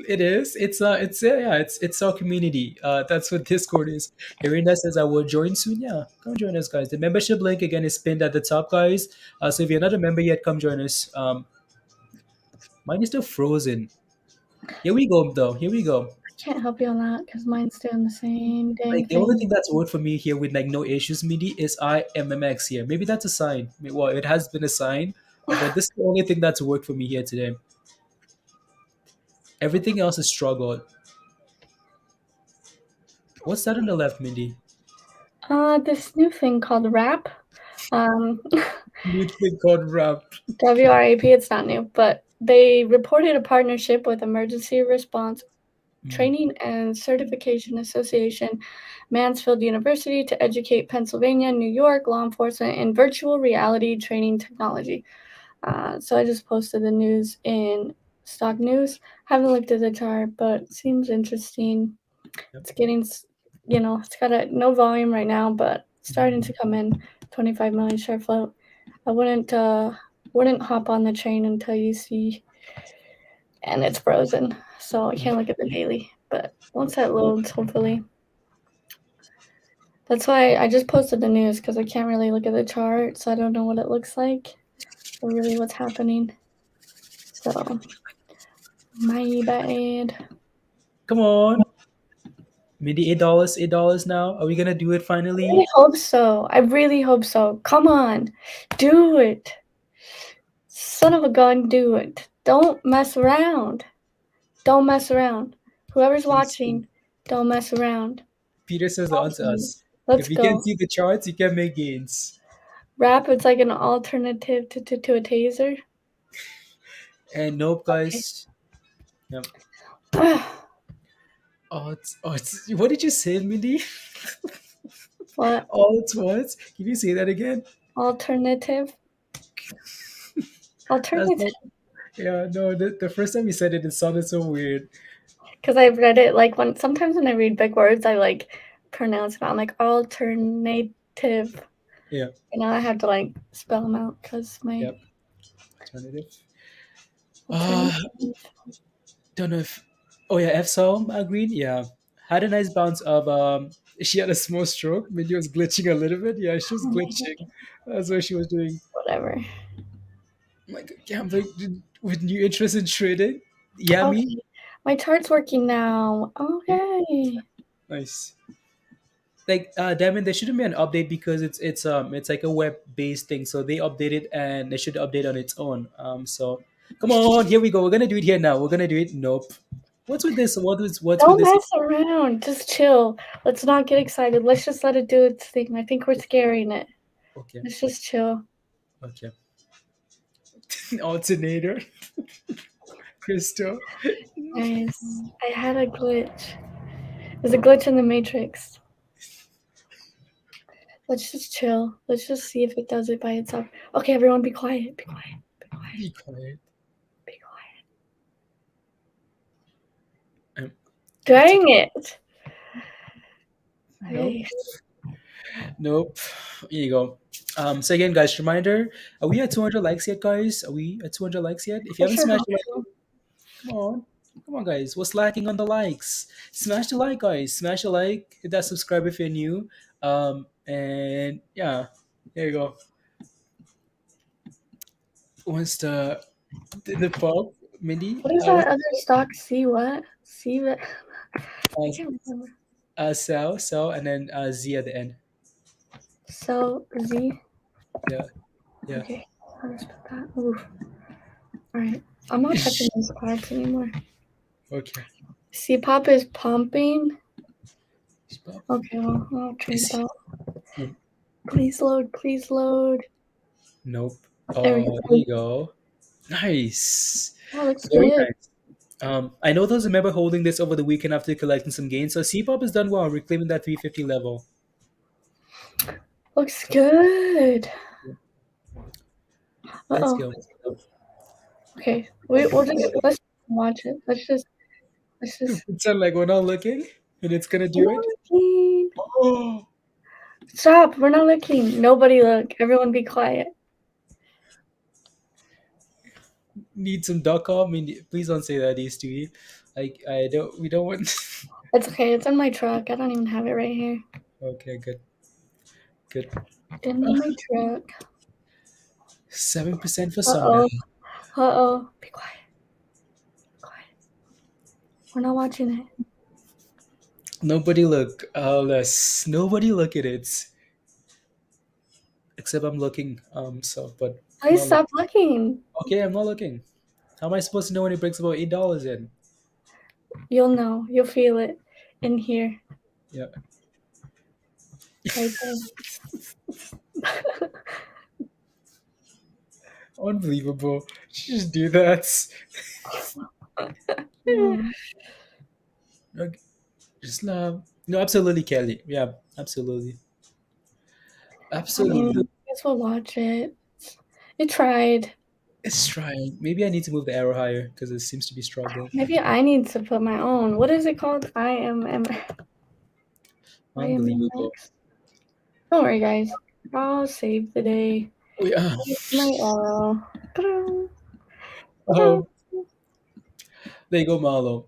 It is. It's our community. That's what Discord is. Irina says I will join soon. Yeah, come join us, guys. The membership link again is pinned at the top, guys. So if you're not a member yet, come join us. Mine is still frozen. Here we go, though. Here we go. I can't help you on that because mine's doing the same dang Like the only thing. thing that's worked for me here with like no issues, MIDI, is IMMX here. Maybe that's a sign. Well, it has been a sign, but this is the only thing that's worked for me here today. Everything else has struggled. What's that on the left, Mindy? This new thing called RAP. Um, New thing called rap. WRAP, it's not new, but they reported a partnership with Emergency Response Mm, Training and Certification Association, Mansfield University, to educate Pennsylvania, New York law enforcement in virtual reality training technology. So I just posted the news in Stock News. Haven't looked at the chart, but it seems interesting. yep. It's getting, it's got no volume right now, but starting to come in. 25 million share float. I wouldn't hop on the train until you see, and it's frozen, so I can't look at the daily. But once that loads, hopefully. That's why I just posted the news because I can't really look at the chart, so I don't know what it looks like or really what's happening. So my bad. Come on. Mindy, $8, $8 now. Are we gonna do it I finally? really hope so. I really hope so. Come on, do it. Son of a gun, do it. Don't mess around. Don't mess around. Whoever's Please. watching, don't mess around. Peter says on to us. Let's If you can go. see the charts, you can make gains. Rap, it's like an alternative to a taser. And nope, Okay. guys. Yep. What did you say, Mindy? What? All at once? Can you say that again? Alternative? That's Alternative. not. Yeah, no. The first time you said it, it sounded so weird. Because I've read it like sometimes when I read big words, I like pronounce it. I'm like alternative. Yeah. And now I have to like spell them out because my Yep. Alternative. Uh, alternative. don't know if. Oh yeah, F Sol agreed. Yeah, had a nice bounce of. She had a small stroke. Mindy was glitching a little bit. Yeah, she was glitching. That's what she was doing. Whatever. Like gambling with new interest in trading. Yeah, me. Okay. My chart's working now. Okay, Okay. nice. Like damn it, there shouldn't be an update because it's like a web based thing. So they update it and they should update on its own. So come on, here we go. We're gonna do it here now. We're gonna do it. Nope. What's with this? What's with Don't this? mess around. Just chill. Let's not get excited. Let's just let it do its thing. I think we're scaring it. Okay. Let's just chill. Okay. Alternator. Crystal. Guys, I had a glitch. There's a glitch in the matrix. Let's just chill. Let's just see if it does it by itself. Okay, everyone be quiet. Be quiet. Be quiet. Be quiet. Be quiet. Um, Dang it. Nope. Hey. Nope. Here you go. So again, guys, reminder: are we at 200 likes yet, guys? Are we at 200 likes yet? If you I haven't sure smashed hope the like, so. come on, guys. What's lacking on the likes? Smash the like, guys. Smash the like. Hit that subscribe if you're new. And yeah, there you go. Once the pop, Mindy, What is that other stock? C what? C what? I uh, can't remember. so, and then Z at the end. So Z. Yeah, yeah. Okay. How do I spell that? Oof. Alright. I'm not touching those cards anymore. Okay. C pop is pumping. Stop. Okay, well, I'll trade Is that. he- Please load. Please load. Nope. There we Oh, there go. you go. Nice. That looks Very good. nice. I know those remember holding this over the weekend after collecting some gains. So CPOP has done well, reclaiming that 350 level. Looks good. Let's Uh-oh. go. Okay. Let's watch it. Let's just It's like we're not looking, and it's gonna we're do not it. looking. Oh, Stop. We're not looking. Nobody look. Everyone be quiet. need some .com. I mean, please don't say that, these two. Like I don't. We don't want. It's okay. It's in my truck. I don't even have it right here. Okay, good, good. In my truck. 7% for Uh-oh. Sunday. Uh-oh. Be quiet. Quiet. We're not watching it. Nobody look. Less. Nobody look at it. Except I'm looking. So, but I'm Please not looking. stop looking. Okay, I'm not looking. How am I supposed to know when it breaks about $8 in? You'll know. You'll feel it in here. Yeah. Right there. Unbelievable. Just do that. Okay. Just no, absolutely, Kelly. Yeah, absolutely. I mean, I Absolutely. guess we'll watch it. It tried. It's trying. Maybe I need to move the arrow higher because it seems to be struggling. Maybe I need to put my own. What is it called? Unbelievable. IMMX. Don't worry, guys. I'll save the day. Yeah. My arrow. Ta-da. Ta-da. Oh, there you go, Marlo.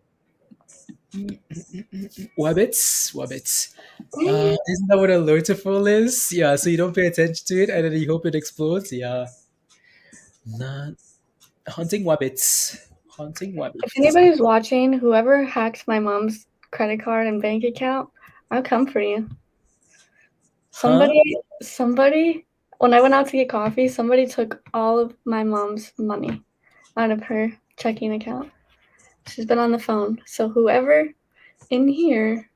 Wabbits. Wabbits. Dang it. Isn't that what a alertaful is? Yeah, so you don't pay attention to it and then you hope it explodes. Yeah. Not hunting wabbits. Hunting If wabbits. anybody's watching, whoever hacks my mom's credit card and bank account, I'll come for you. Huh? Somebody, when I went out to get coffee, somebody took all of my mom's money out of her checking account. She's been on the phone. So whoever in here,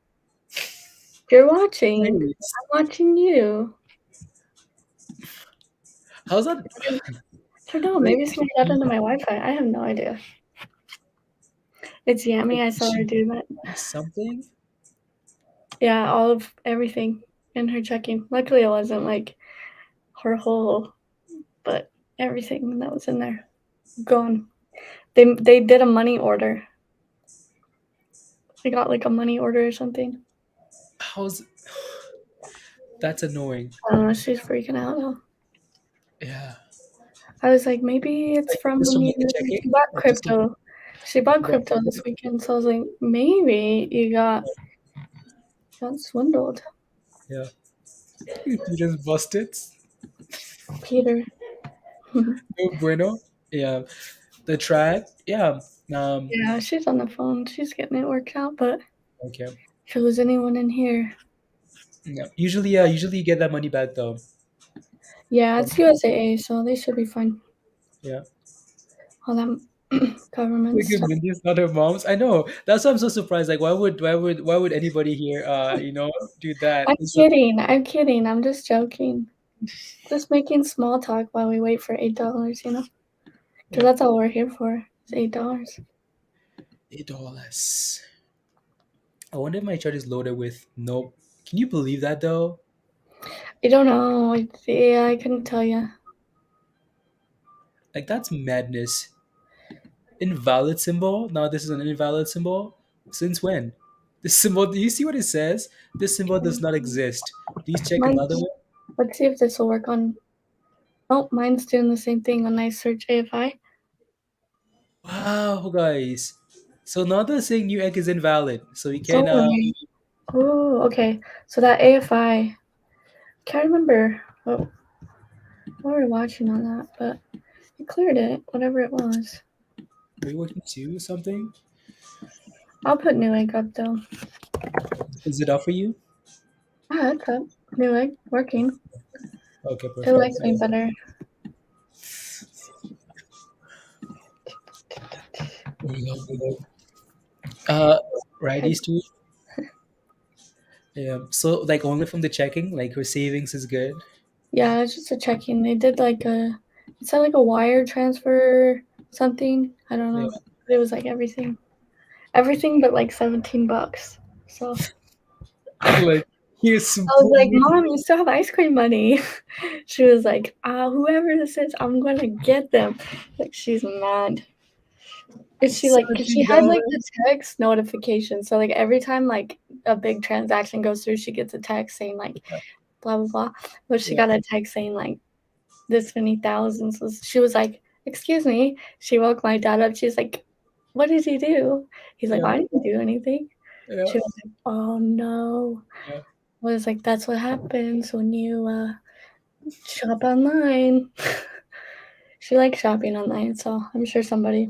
if you're watching, Wait. I'm watching you. How's that? I don't know. Like, Maybe somebody got into my Wi-Fi. I have no idea. It's Yummy. I saw her do that. something? Yeah, all of everything in her checking. Luckily, it wasn't like her whole, but everything that was in there gone. They did a money order. They got like a money order or something. How's that's annoying. I don't know. She's freaking out though. Yeah. I was like, maybe it's Like from just when to you make the checking? bought Or just to crypto. She bought what? crypto this weekend, so I was like, maybe you got swindled, Yeah. You just busted. Peter. No bueno. Yeah. The track. Yeah. Yeah, she's on the phone. She's getting it worked out, but Okay. if it was anyone in here. Yeah. Usually you get that money back though. Yeah, From it's USAA, so they should be fine. yeah. All that government Because stuff. Mindy's not her mom's. I know. That's why I'm so surprised. Like why would anybody here do that? I'm It's just, kidding. I'm kidding. I'm just joking. Just making small talk while we wait for $8, you know? Because yeah. that's all we're here for. It's $8. $8. I wonder if my chart is loaded with nope. Can you believe that though? I don't know. Yeah, I couldn't tell you. Like that's madness. Invalid symbol. Now this is an invalid symbol. Since when? This symbol. Do you see what it says? This symbol does not exist. Please check another Mine's, one. let's see if this will work on. Oh, mine's doing the same thing when I search AFI. Wow, guys. So now they're saying new egg is invalid. So we can Oh, right. Oh, okay. So that AFI, can't remember what we were watching on that, but it cleared it, whatever it was. are you working two something? I'll put Newegg up though. Is it up for you? Ah, that's up. Newegg, working. Okay, It perfect. likes me better. There you go. Uh, righties too. Yeah. So like only from the checking, like her savings is good. Yeah, it's just a checking. They did like it's not like a wire transfer something. I don't Yeah. know. It was like everything but like $17. So Like here's some I was like, food. Mom, you still have ice cream money. She was like, whoever this is, I'm gonna get them. Like she's mad. Is she like, cause she had like the $17. text notification. So like every time like a big transaction goes through, she gets a text saying like blah blah blah. But she Yeah. got a text saying like this many thousands. So she was like, excuse me. She woke my dad up. She's like, what did he do? He's like, Yeah. I didn't do anything. Yeah. She was like, oh no. Yeah. I was like, that's what happens when you shop online. She likes shopping online, so I'm sure somebody Yeah.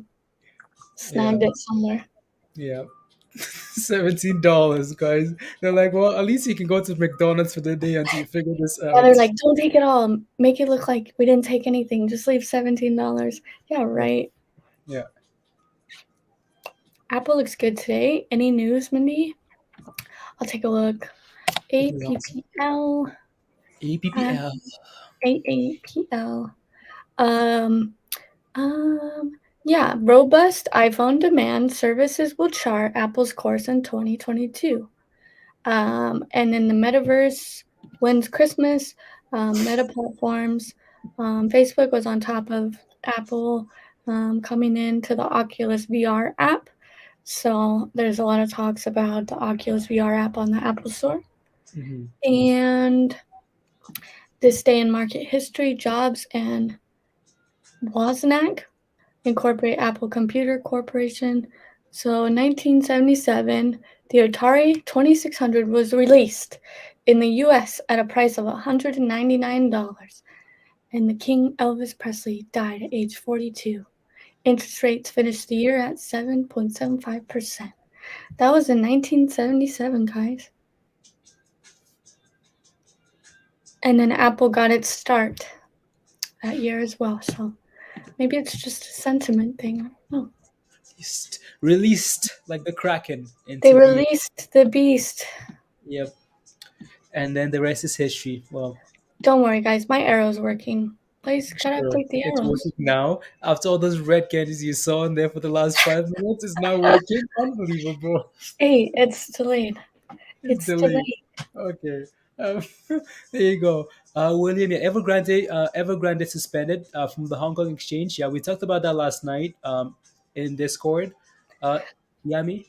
snagged it somewhere. Yeah. $17, guys. They're like, well, at least you can go to McDonald's for the day until you figure this Yeah, they're out. like, don't take it all. Make it look like we didn't take anything. Just leave $17. Yeah, Yeah. right. Yeah. Apple looks good today. Any news, Mindy? I'll take a look. APPL. APPL. AAPL. Um, yeah, robust iPhone demand services will chart Apple's course in 2022. And then the metaverse wins Christmas. Meta platforms. Facebook was on top of Apple coming into the Oculus VR app. So there's a lot of talks about the Oculus VR app on the Apple Store. Hmm. And this day in market history, Jobs and Wozniak incorporate Apple Computer Corporation. So in 1977, the Atari 2600 was released in the US at a price of $199, and the King Elvis Presley died at age 42. Interest rates finished the year at 7.75%. That was in 1977, guys. And then Apple got its start that year as well. So maybe it's just a sentiment thing. I don't know. Released like the Kraken They into the. released the beast. Yep. And then the rest is history. Well, Don't worry, guys. My arrow's working. Please gotta sure. update the It's arrows. working now. After all those red candies you saw in there for the last 5 minutes, it's now working. Unbelievable. Hey, it's delayed. It's It's delayed. delayed. Okay. Um, there you go. William, yeah, Evergrande suspended from the Hong Kong exchange. Yeah, we talked about that last night in Discord. Uh, Yami,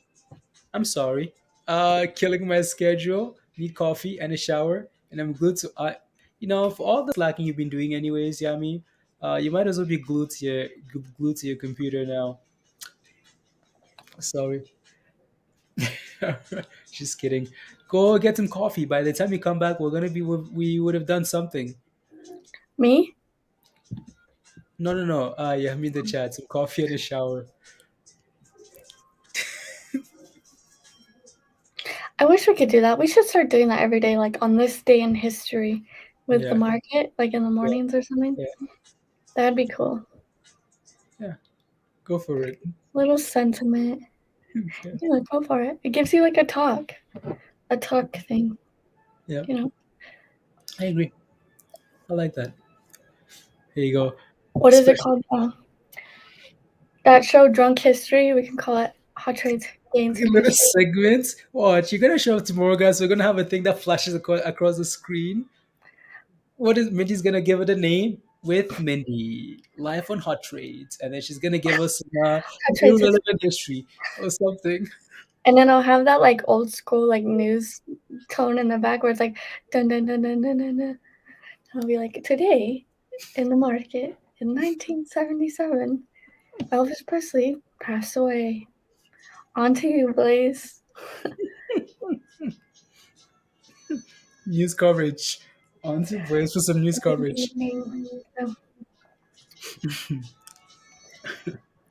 I'm sorry. Killing my schedule. Need coffee and a shower, and I'm glued to. For all the slacking you've been doing, anyways, Yami, you might as well be glued to your computer now. Sorry. Just kidding. Go get some coffee. By the time you come back, we would have done something. Me? No, no, no. Yeah, I'm in the chat. Some coffee and a shower. I wish we could do that. We should start doing that every day, like on this day in history with the Yeah, market, like in the yeah, mornings or something. yeah, That'd be cool. yeah. Go for it. Little sentiment. Yeah, Yeah, go for it. It gives you like a talk thing, yeah. you know. I agree. I like that. Here you go. What is it Especially called? That show, Drunk History. We can call it Hot Trades. Gains little appreciate. segments. Watch, you're gonna show up tomorrow, guys. We're gonna have a thing that flashes across the screen. What is Mindy's gonna give it a name with Mindy? Life on hot trades, and then she's gonna give us some Hot trades with, irrelevant history or something. and then I'll have that like old school like news tone in the back where it's like dun dun dun dun dun dun. Dun. I'll be like, today in the market in 1977, Elvis Presley passed away. On to you, Blaze. News coverage. On to Brace for some news coverage. Oh,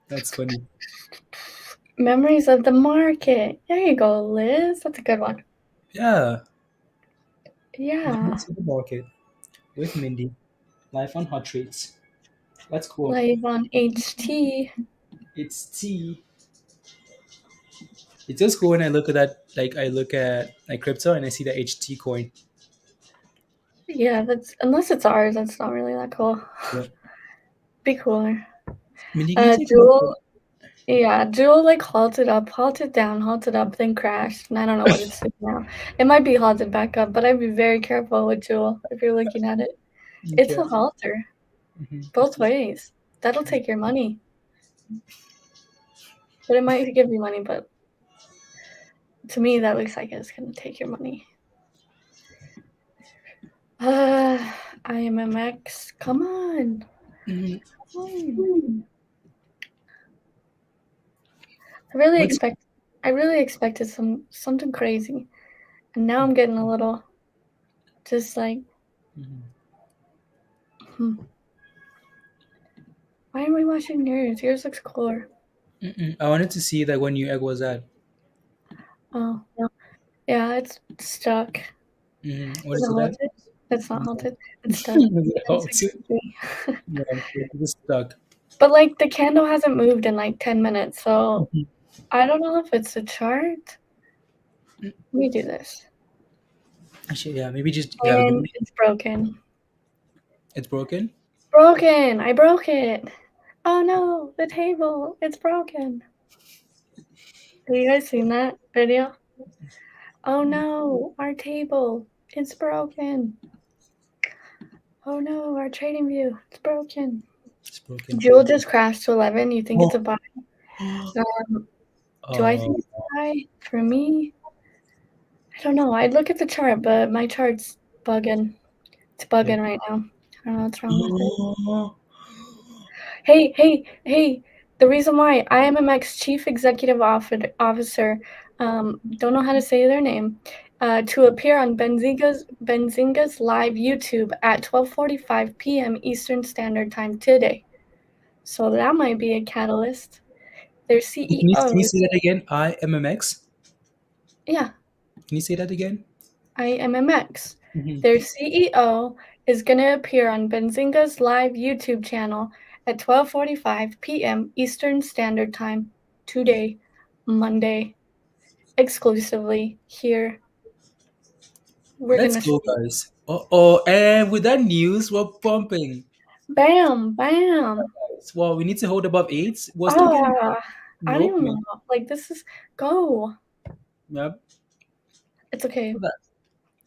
That's funny. memories of the market. There you go, Liz. That's a good one. Yeah. Yeah. Memories of the market with Mindy. Life on hot trades. That's cool. Live on HT. It's T. It's just cool when I look at that. Like I look at like crypto and I see the HT coin. Yeah, that's unless it's ours, that's not really that cool. Yeah. Be cooler. Mindy, can you take a look at? Jewel, yeah, Jewel like halted up, halted down, halted up, then crashed, and I don't know what it's doing now. It might be halted back up, but I'd be very careful with Jewel if you're looking at it. It's Okay. a halter, Mm-hmm. both ways. That'll take your money, but it might give you money. But to me, that looks like it's gonna take your money. IMMX, come on. Mm-hmm. Come on. What's I really expected something crazy. And now I'm getting a little just like Mhm. why are we watching yours? Yours looks cooler. I wanted to see like when Newegg was at. Oh. Yeah, it's stuck. What Is is it it at? halted? It's not No. halted. It's stuck. Is it out? 163. No, it's just stuck. But like the candle hasn't moved in like 10 minutes, so Mhm. I don't know if it's a chart. Let me do this. Actually, yeah, maybe just yeah, And it's broken. it's broken. Broken! I broke it! Oh no, the table! It's broken. Have you guys seen that video? Oh no, our table! It's broken. Oh no, our TradingView! It's broken. It's broken. Jewel just crashed to 11. You think it's a buy? Oh. Do I think it's a buy? For me, I don't know. I'd look at the chart, but my chart's bugging. It's Yeah. bugging right now. I don't know what's wrong with it. Oh. Hey! The reason why IMMX Chief Executive Officer, don't know how to say their name, to appear on Benzinga's live YouTube at 12:45 p.m. Eastern Standard Time today. So that might be a catalyst. Their Can you CEO, say that again? IMMX. yeah, Can you say that again? IMMX. Mm-hmm. Their CEO is going to appear on Benzinga's live YouTube channel at 12:45 p.m. Eastern Standard Time today, Monday, exclusively here. We're going Let's to go, see. guys. Oh, and with that news, we're pumping. Bam, bam. Well, we need to hold above eight. We're still getting. Ah, I don't Nope, even man. know. Like, this is go. Yep. It's okay. Look at that.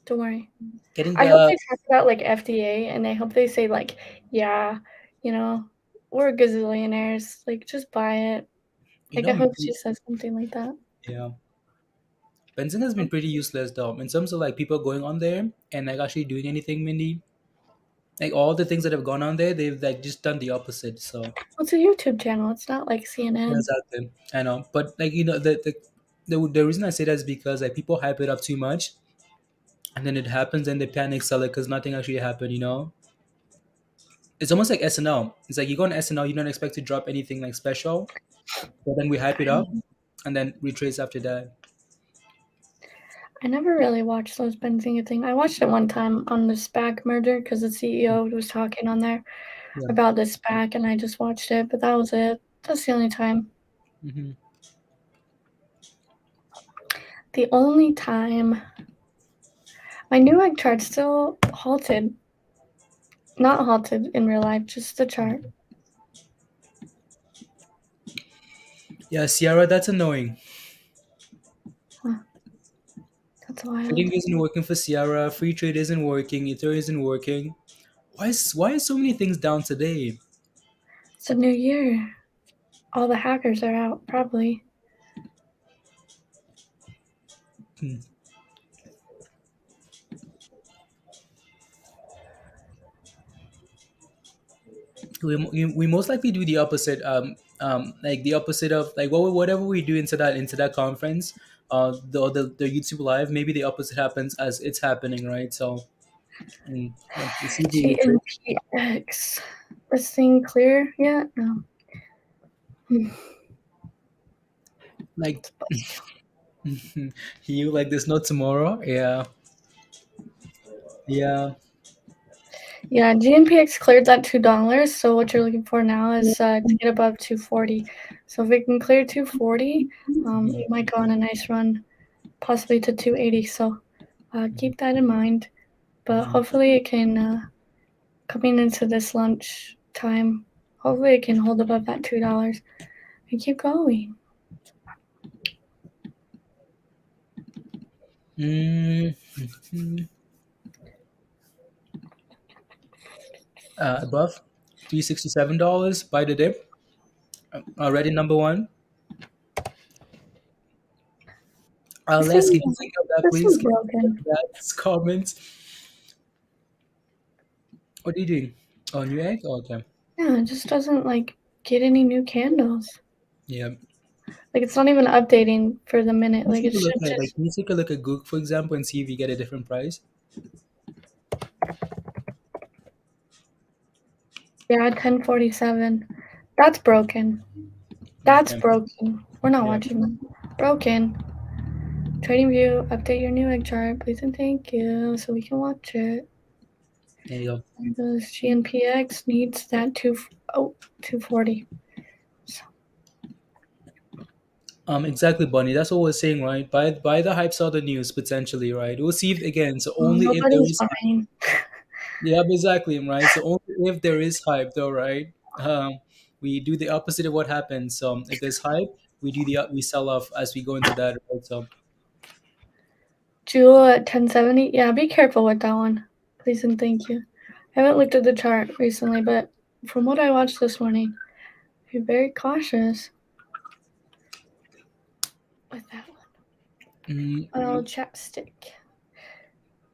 Don't worry. Getting I hope the they talk about like FDA and I hope they say like, yeah, you know, we're gazillionaires. Like, just buy it. you Like, I know hope she says something like that. yeah. Benzene has been pretty useless though in terms of like people going on there and like actually doing anything, Mindy. Like all the things that have gone on there, they've like just done the opposite. So Well, it's a YouTube channel. It's not like yeah, CNN. exactly. I know, but like the reason I say that is because like people hype it up too much, and then it happens and they panic sell it because nothing actually happened. It's almost like SNL. It's like you go on SNL, you don't expect to drop anything like special, but then we hype it up and then retrace after that. I never really watched those Benzinga thing. I watched it one time on the SPAC merger because the CEO was talking on there Yeah. about the SPAC, and I just watched it. But that was it. That's the only time. Hmm. The only time my Newegg chart still halted. Not halted in real life, just the chart. Yeah, Sierra, that's annoying. That's wild. Trading isn't working for Sierra. Free trade isn't working. Ether isn't working. Why is so many things down today? It's a new year. All the hackers are out, probably. Hmm. We most likely do the opposite. Like the opposite of like whatever we do into that conference, the YouTube live. Maybe the opposite happens as it's happening, right? So like the CV trade, GNPX. This thing clear yet? No. Hmm. like you like there's no tomorrow. Yeah, yeah. Yeah, GNPX cleared that $2. So what you're looking for now is to get above 240. So if it can clear 240, Mhm, you might go on a nice run, possibly to 280. So keep that in mind. But mhm. hopefully it can, coming into this lunch time, hopefully it can hold above that $2 and keep going. Mhm. Above $367 by the dip. Already number one. This Les, thing, can you take up that, this please? thing Can you take broken. that comment? What are you doing? Oh, Newegg? Oh, okay. Yeah, it just doesn't like get any new candles. Yeah. Like it's not even updating for the minute. Let's Like take it a look should at just can you take a look at Goog, for example, and see if you get a different price? yeah, 1047. That's broken. That's Okay. broken. We're not Yeah. watching that. Broken. TradingView, update your Newegg chart, please and thank you, so we can watch it. There you go. And those GNPX needs that 240. So, Exactly, Bunny. That's what we're saying, right? Buy the hype, sell the news, potentially, right? We'll see if again. So only if there nobody's is hype. buying. Yeah, exactly, right? So only if there is hype, though, right? We do the opposite of what happens. So if there's hype, we sell off as we go into that. Right? So Jewel at 1070. Yeah, be careful with that one. Please and thank you. I haven't looked at the chart recently, but from what I watched this morning, be very cautious with that one. mm, Oh, chapstick.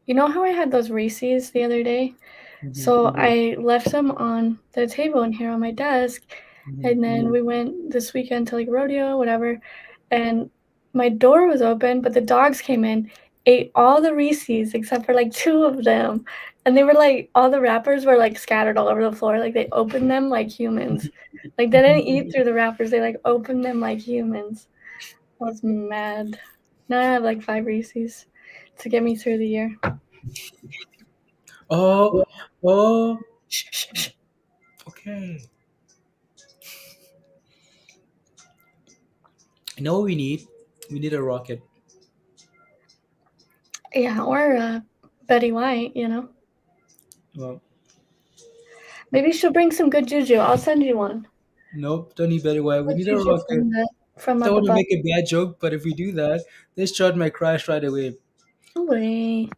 You know how I had those Reese's the other day? mhm, So I left them on the table in here on my desk, mhm. and then we went this weekend to like rodeo, whatever, and my door was open, but the dogs came in, ate all the Reese's except for like two of them, and they were like all the wrappers were like scattered all over the floor, like they opened them like humans, like they didn't eat through the wrappers, they like opened them like humans. I was mad. Now I have like 5 Reese's to get me through the year. Oh, oh, Shh, shh, shh. okay. You know what we need? We need a rocket. Yeah, or Betty White, Well, Maybe she'll bring some good juju. I'll send you one. nope, don't need Betty White. We Good need a juju rocket. from Don't up want to above. make a bad joke, but if we do that, this chart might crash right away. No way.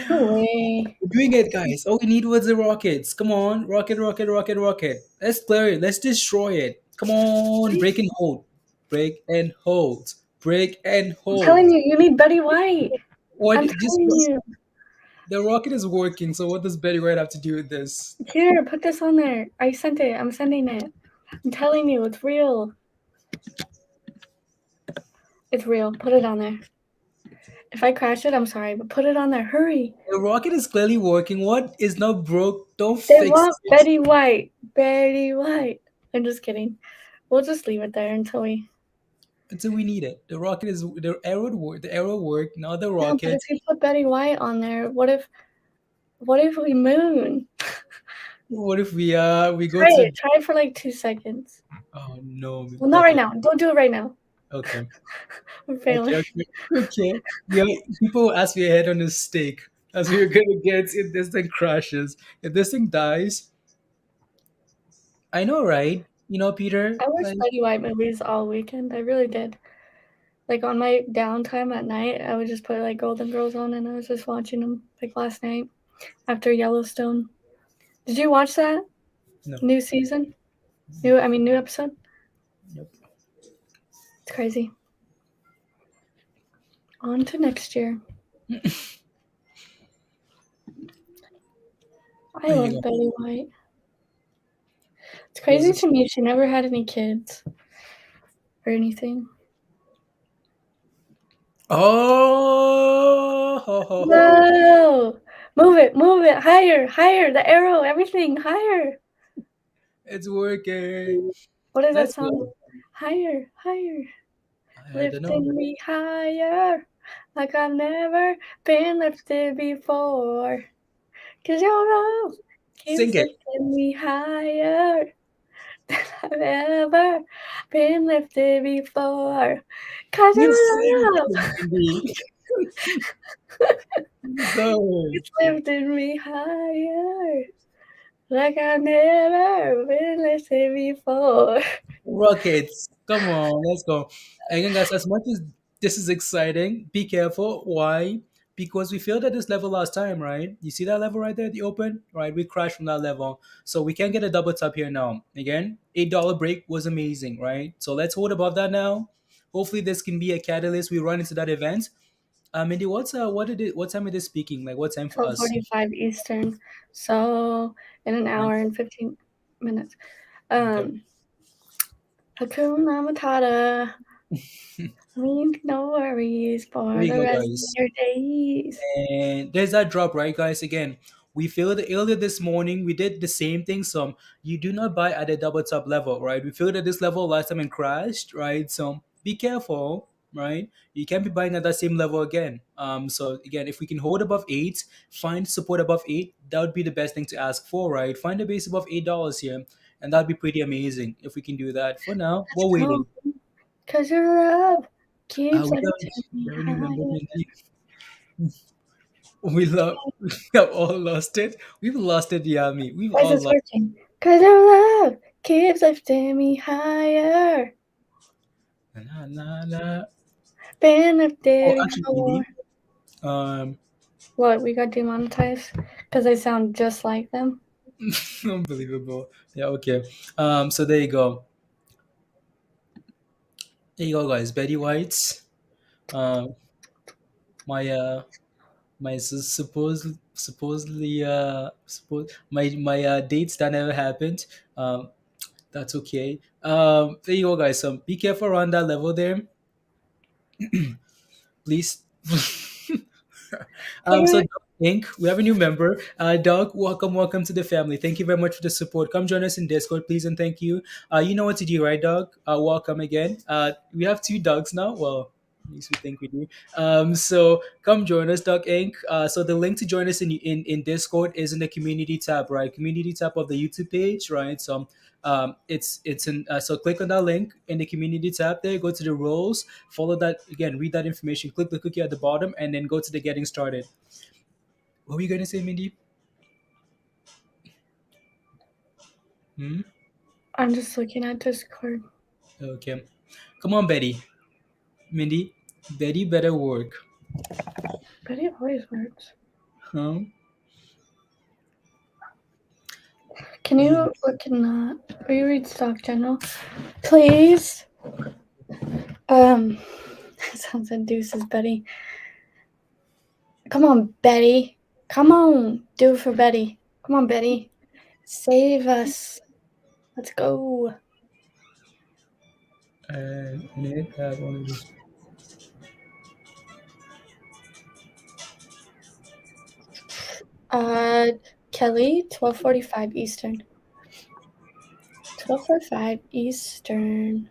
No way. We're doing it, guys. All we need was the rockets. Come on, rocket, rocket, rocket, rocket. Let's clear it. Let's destroy it. Come on, break and hold, break and hold, break and I'm telling hold. you, you need Betty White. What? I'm Just telling you. the rocket is working. So what does Betty White have to do with this? Here, put this on there. I sent it. I'm sending it. I'm telling you, it's real. It's real. Put it on there. If I crash it, I'm sorry, but put it on there. Hurry. The rocket is clearly working. What is not broke? Don't They fix want it. Betty White. Betty White. I'm just kidding. We'll just leave it there until we. Until we need it. The rocket is the arrow work. The arrow worked. Now the No, but if rocket. you put Betty White on there, what if we moon? What if we go Try to? it. Try it for like 2 seconds. Oh no. Well, not right Okay. now. Don't do it right now. Okay. I'm Okay. failing. Okay. Okay. Yeah. People ask me head on a stake as we're gonna get if this thing crashes. If this thing dies, I know, right? You know, Peter. I watched Like, Betty White movies all weekend. I really did. Like on my downtime at night, I would just put like Golden Girls on, and I was just watching them like last night after Yellowstone. Did you watch that No. new season? New episode. Nope. It's crazy. On to next year. I There you love go. Betty White. It's Was crazy it? to me she never had any kids or anything. Oh, ho, ho, ho. No! Move it, higher, the arrow, everything, higher. It's working. What is that Let's sound? go. Higher. I don't know. Lifting me higher, like I've never been lifted before. 'Cause your love Sing keeps it. lifting me higher than I've ever been lifted before. 'Cause You sing your love it, Mindy. Go. keeps lifting me higher, like I've never been lifted before. Rockets. Come on, let's go. Again, guys, as much as this is exciting, be careful. Why? Because we failed at this level last time, right? You see that level right there at the open? Right? We crashed from that level. So we can get a double tap here now. Again, $8 break was amazing, right? So let's hold above that now. Hopefully this can be a catalyst. We run into that event. Mindy, what time it is speaking? Like what time for us? 12:45 Eastern, so in an Nine- hour and 15 minutes. Okay. Hakuna Matata. No worries There for you the go, rest of guys. your days. And there's that drop, right, guys? Again, we filled it earlier this morning. We did the same thing. So you do not buy at a double top level, right? We filled at this level last time and crashed, right? So be careful, right? You can't be buying at that same level again. So again, if we can hold above eight, find support above eight, that would be the best thing to ask for, right? Find a base above $8 here, and that'd be pretty amazing if we can do that. For now, Let's we're go, waiting. 'cause your love keeps lifting We me have a new member, higher. Mindy. We have all lost it. We've lost it, Yami. We've Why is all this lost. working? 'Cause your love keeps lifting me higher. La, la, la. Been Oh, lifted actually, before. Mindy. Um, What, we got demonetized? 'Cause I sound just like them? unbelievable. Yeah. Okay. So there you go. There you go, guys. Betty White's. Um. My my supposedly my dates that never happened. That's okay. There you go, guys. So be careful around that level there, please. So Here, Doug Inc., we have a new member. Doug, welcome to the family. Thank you very much for the support. Come join us in Discord, please, and thank you. You know what to do, right, Doug? Welcome again. We have two dogs now. Well, at least we think we do. So come join us, Doug Inc. So the link to join us in Discord is in the community tab, right? Community tab of the YouTube page, right? So it's in so click on that link in the community tab there, go to the roles, follow that again, read that information, click the cookie at the bottom, and then go to the getting started. What were you going to say, Mindy? Hmm? I'm just looking at Discord. Okay, come on, Betty. Mindy, Betty better work. But it always works. Huh? Can Yeah. you look in the reread stock general, please? Sounds like deuces, Betty. Come on, Betty. Come on, do it for Betty. Come on, Betty. Save us. Let's go. And Nick had one of these. Kelly, 12:45 Eastern. 12:45 Eastern.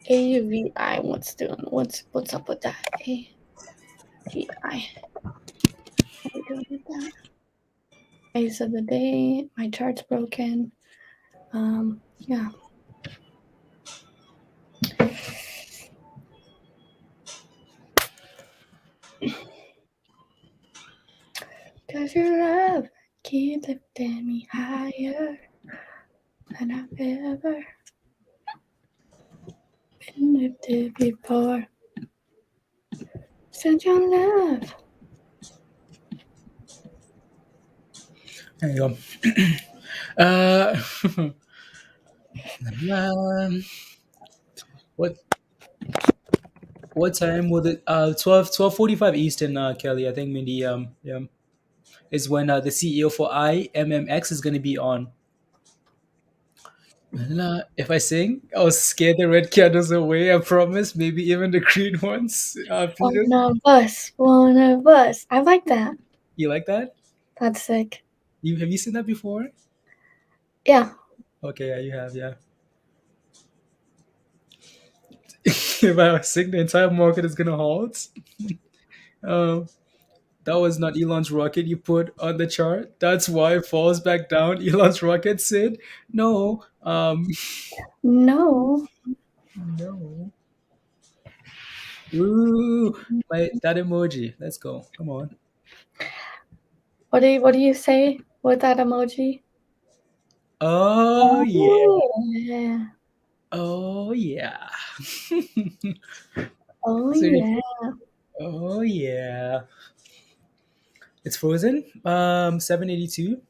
AUVI, what's up with that? AVI. What are we doing with that? Days of the day. My chart's broken. Yeah. Cause your love keep lifting me higher than I've ever Connected before. Send your love. There you go. Uh, um, what what time would it? 12:45 Eastern, Kelly. I think maybe yeah is when the CEO for IMMX is gonna be on. If I sing, I was scared the red candles away. I promise. Maybe even the green ones. Peter, One of us. One of us. I like that. you like that? That's sick. You have you seen that before? Yeah. Okay, yeah, you have, yeah. If I sing, the entire market is gonna halt. Um, that was not Elon's rocket you put on the chart. That's why it falls back down. Elon's rocket said, "No, No. no." Ooh, my that emoji. Let's go. Come on. What do you say with that emoji? Oh yeah. Oh yeah. Oh yeah. Oh So yeah. oh yeah. It's frozen. 782.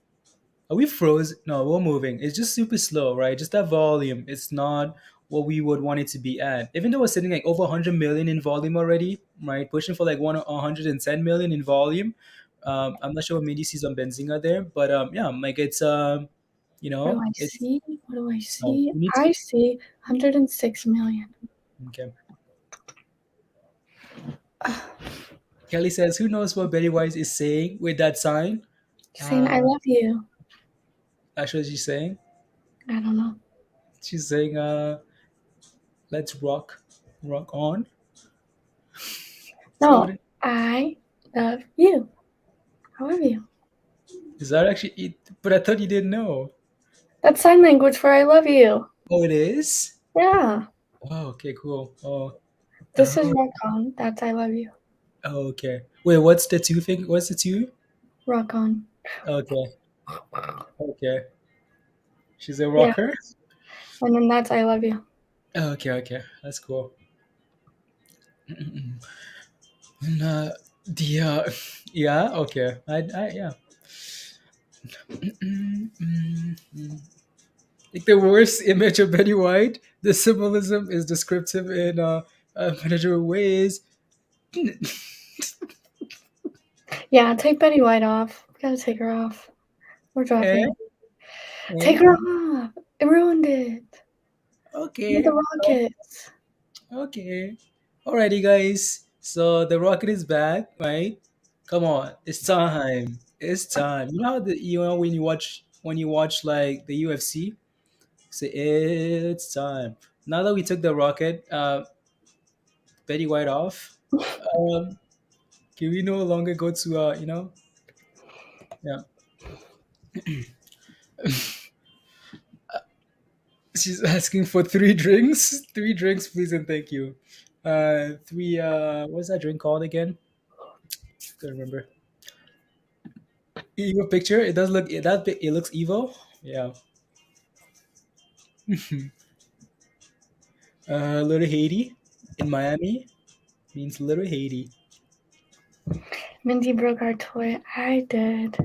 Are we frozen? No, we're moving. It's just super slow, right? Just that volume. It's not what we would want it to be at. Even though we're sitting like over 100 million in volume already, right? Pushing for like 110 million in volume. I'm not sure what Mindy sees on Benzinga there, but yeah, like it's What do I it's see? What do I oh, see? we need to I see 106 million. okay. Kelly says, "Who knows what Betty Wise is saying with that sign?" Saying I Uh, love you. actually, she's saying, I don't know. "Let's rock on." So, No, I love you. I love you. is that actually it? But I thought you didn't know. That's sign language for I love you. Oh, it is? Yeah. Oh, okay, cool. Oh, This is oh, rock on. That's I love you. oh, okay. Wait, what's the two thing? What's the two? Rock on. Okay, okay. She's a Yeah. rocker? And then that's I love you. Okay, okay. That's cool. And, yeah, okay. Yeah. Like the worst image of Betty White, the symbolism is descriptive in manageable ways. Yeah, take Betty White off. Gotta take her off. We're Eh? dropping. Take Eh? her off. It ruined it. With the Okay. rockets. Okay. Alrighty, guys. So the rocket is back, right? Come on, it's time. It's time. You know how when you watch like the UFC, say it's time. Now that we took the rocket, Betty White off, um, can we no longer go to yeah. She's asking for three drinks, three drinks, please and thank you. Three. What's that drink called again? Don't remember. Evil picture. It does look it looks evil. Yeah. Little Haiti in Miami means Little Haiti. Mindy broke our toy. I did.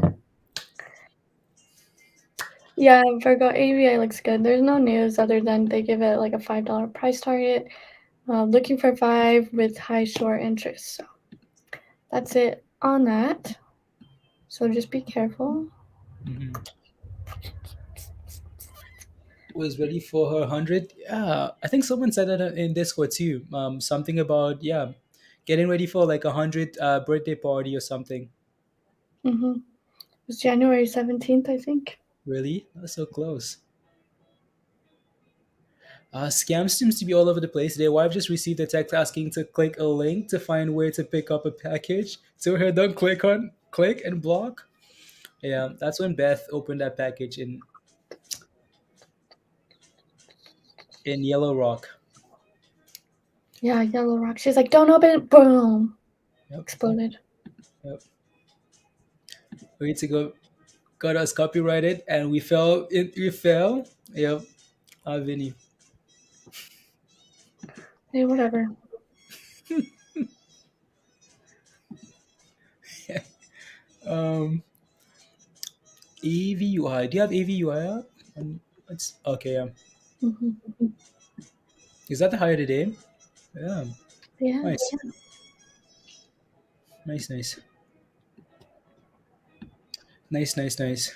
Yeah, Virgo AVI looks good. There's no news other than they give it like a $5 price target. Looking for 5 with high short interest. So that's it on that. So just be careful. Hmm. Was ready for her 100. Yeah, I think someone said that in Discord too. Something about yeah, getting ready for like 100 birthday party or something. It was January 17th, I think. Really? That's so close. Scams seems to be all over the place. Their wife just received a text asking to click a link to find where to pick up a package. So her don't click and block. Yeah, that's when Beth opened that package in Yellow Rock. Yeah, Yellow Rock. She's like, don't open it. Boom. Yep, Exploded. yep. We need to go got us copyrighted and we fell. We fell. Yep. Vinny. Hey, whatever. AVUI. Do you have AVUI up? It's okay. Mm-hmm. Is that the higher today? Yeah. Yeah. Nice. Nice. Nice. Nice. Nice. Nice.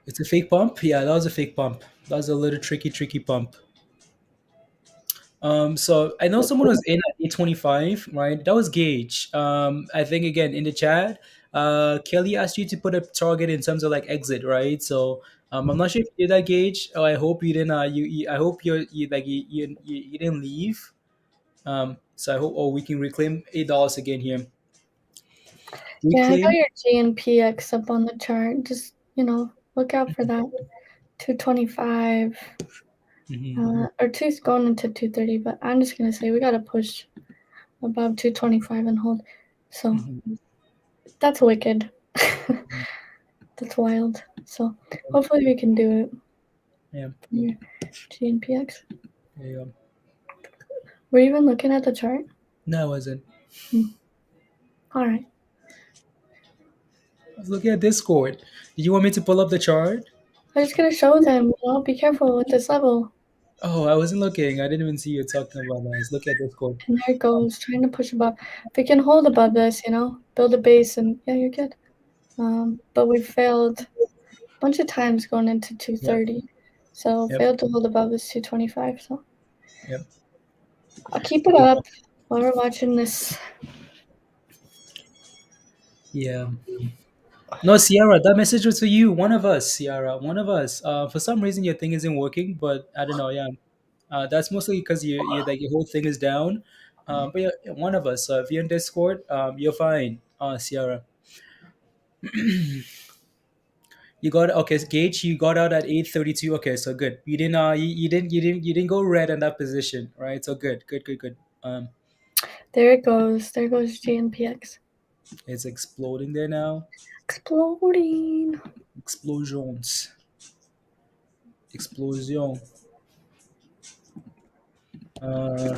It's a fake pump. Yeah, that was a fake pump. That was a little tricky pump. So I know someone was in at 825, right? That was Gage. I think again in the chat, Kelly asked you to put a target in terms of like exit, right? So I'm not sure if you did that, Gage. Oh, I hope you didn't. I hope you didn't leave. So I hope we can reclaim $8 again here. Yeah, I got Reclaim. your GNPX up on the chart. Just, look out for that. 225. Hmm. Or two's going into 230, but I'm just gonna say we gotta push above 225 and hold. So Hmm. that's wicked. That's wild. So hopefully we can do it. Yeah. Your GNPX. There you go. Were you even looking at the chart? No, I wasn't. All right. I was looking at Discord. Did you want me to pull up the chart? I'm just gonna show them. Be careful with this level. Oh, I wasn't looking. I didn't even see you talking about that. I was looking at Discord. And there it goes, trying to push above. If we can hold above this, build a base, and yeah, you're good. But we failed a bunch of times going into Yep. 230. So Yep. failed to hold above this 225. So Yep. I'll keep it up while we're watching this. Yeah. No, Sierra, that message was for you. One of us, Sierra. One of us. For some reason, your thing isn't working, but I don't know. Yeah. That's mostly because you like your whole thing is down. But yeah, one of us. So if you're in Discord, you're fine. Sierra, you got okay. Gage, you got out at 8:32. Okay, so good. You didn't. You didn't go red on that position, right? So good. Good. Good. Good. There it goes. There goes GNPX. It's exploding there now. Exploding. Explosions. Explosion. Uh,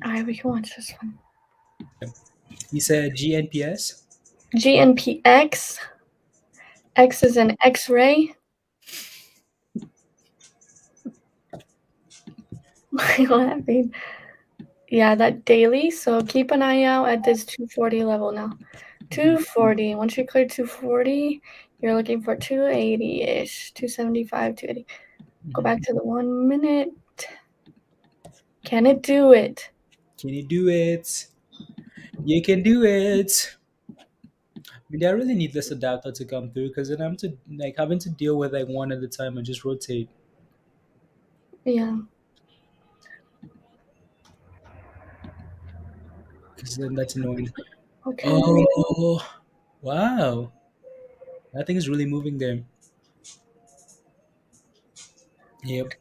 All right, we can watch this one. you said GNPS. GNPX. X is an X-ray. What that mean? Yeah, that daily. So keep an eye out at this 240 level now. 240. Once you clear 240, you're looking for 280-ish, 275, 280. Go back to the 1 minute. Can it do it? Can you do it? You can do it. I mean, I really need this adapter to come through because then I'm to like having to deal with like one at a time and just rotate Yeah. because then that's annoying. Okay. Oh, wow. That thing is really moving there. Yep.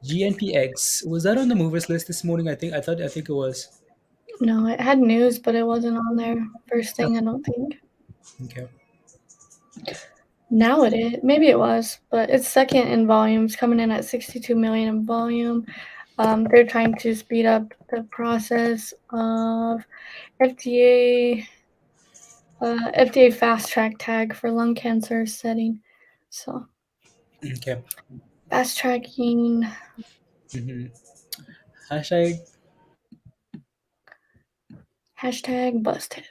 GNPX. Was that on the movers list this morning? I think it was. No, it had news, but it wasn't on there first thing, I don't think. Okay. Now it is. Maybe it was, but it's second in volume. It's coming in at 62 million in volume. They're trying to speed up the process of FDA fast track tag for lung cancer setting. So Okay. fast tracking. Mm-hmm. Hashtag. Hashtag busted.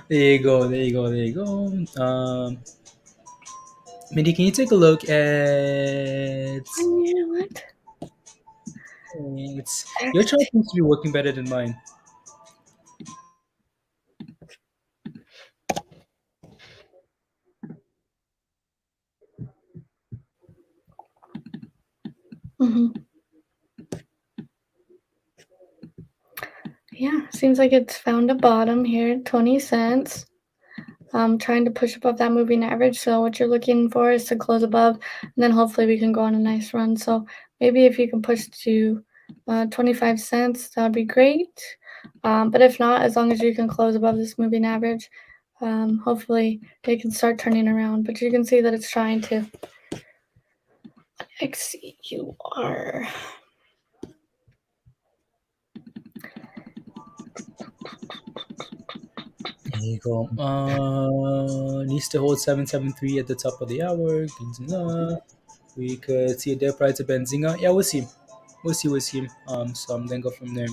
There you go. There you go. There you go. Mindy, can you take a look at? Yeah, what? Your chart seems to be working better than mine. Mm-hmm. Yeah, seems like it's found a bottom here, 20 cents. trying to push above that moving average. So what you're looking for is to close above, and then hopefully we can go on a nice run. So maybe if you can push to 25 cents, that would be great. But if not, as long as you can close above this moving average, hopefully it can start turning around. But you can see that it's trying to. XCUR. There you go. Needs to hold 773 at the top of the hour. We could see a dead price of Benzinga. Yeah, we'll see. We'll see. We'll see. So I'm then go from there.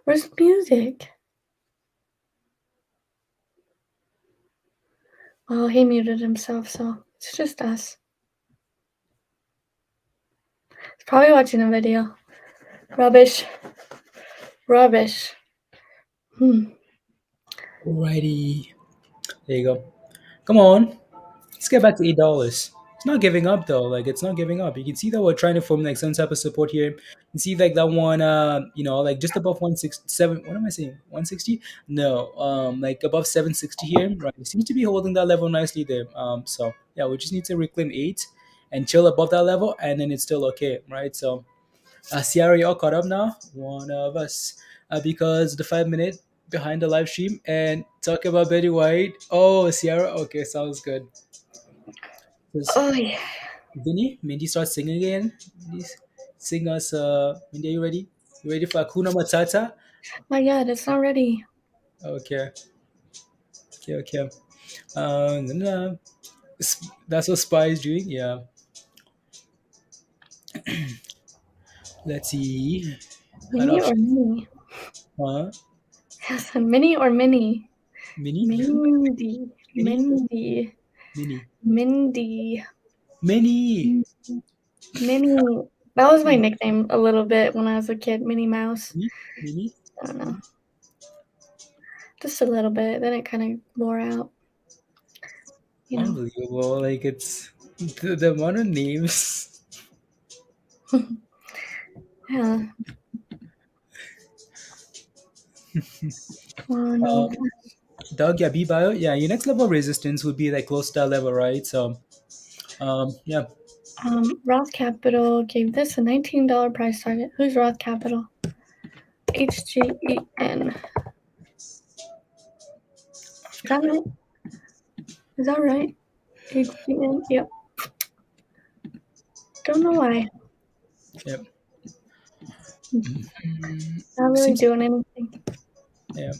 Where's the music? Well, he muted himself, so it's just us. He's probably watching a video. Rubbish. Rubbish. Alrighty. There you go. Come on. Let's get back to $8. It's not giving up though. Like it's not giving up. You can see that we're trying to form like some type of support here. You can see like that one like just above 167. What am I saying? 160? No. Like above 760 here. Right. It seems to be holding that level nicely there. So yeah, we just need to reclaim 8 and chill above that level and then it's still okay, right? So Sierra, you all caught up now? One of us. Because the 5 minute behind the live stream and talk about Betty White. Oh, Sierra. Okay, sounds good. Oh, yeah. Vinny, Mindy starts singing again. Please sing us. Mindy, are you ready? You ready for Akuna Matata? My God, it's not ready. Okay, okay, okay. Nah. That's what Spy is doing. Yeah. Let's see. An Mini or option. mini? Huh? Yes, mini or mini? Mini? Mindy. Mini? Mindy. Mini. Mindy. Mini. Minnie. That was my nickname a little bit when I was a kid, Minnie Mouse. Mini? Mini? I don't know. Just a little bit. Then it kind of wore out. You know. Unbelievable. Like it's the amount of names. Yeah. Oh no. Doug, yeah, BBIO, yeah, your next level of resistance would be like close to that level, right? So, yeah, Roth Capital gave this a $19 price target. Who's Roth Capital? HGEN. Is that right? Is that right? HGN? Yep. Don't know why. yep. Not really Seems, doing anything. yeah.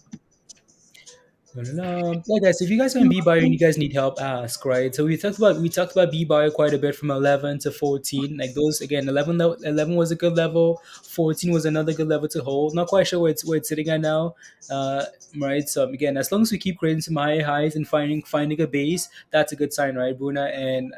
Yeah, guys, if you guys are in B-Bio and you guys need help, ask, right? So we talked about B-Bio quite a bit from 11 to 14. Like those again, 11 was a good level, 14 was another good level to hold. Not quite sure where it's sitting at now, uh, right? So again, as long as we keep creating some high highs and finding a base, that's a good sign, right? Bruna and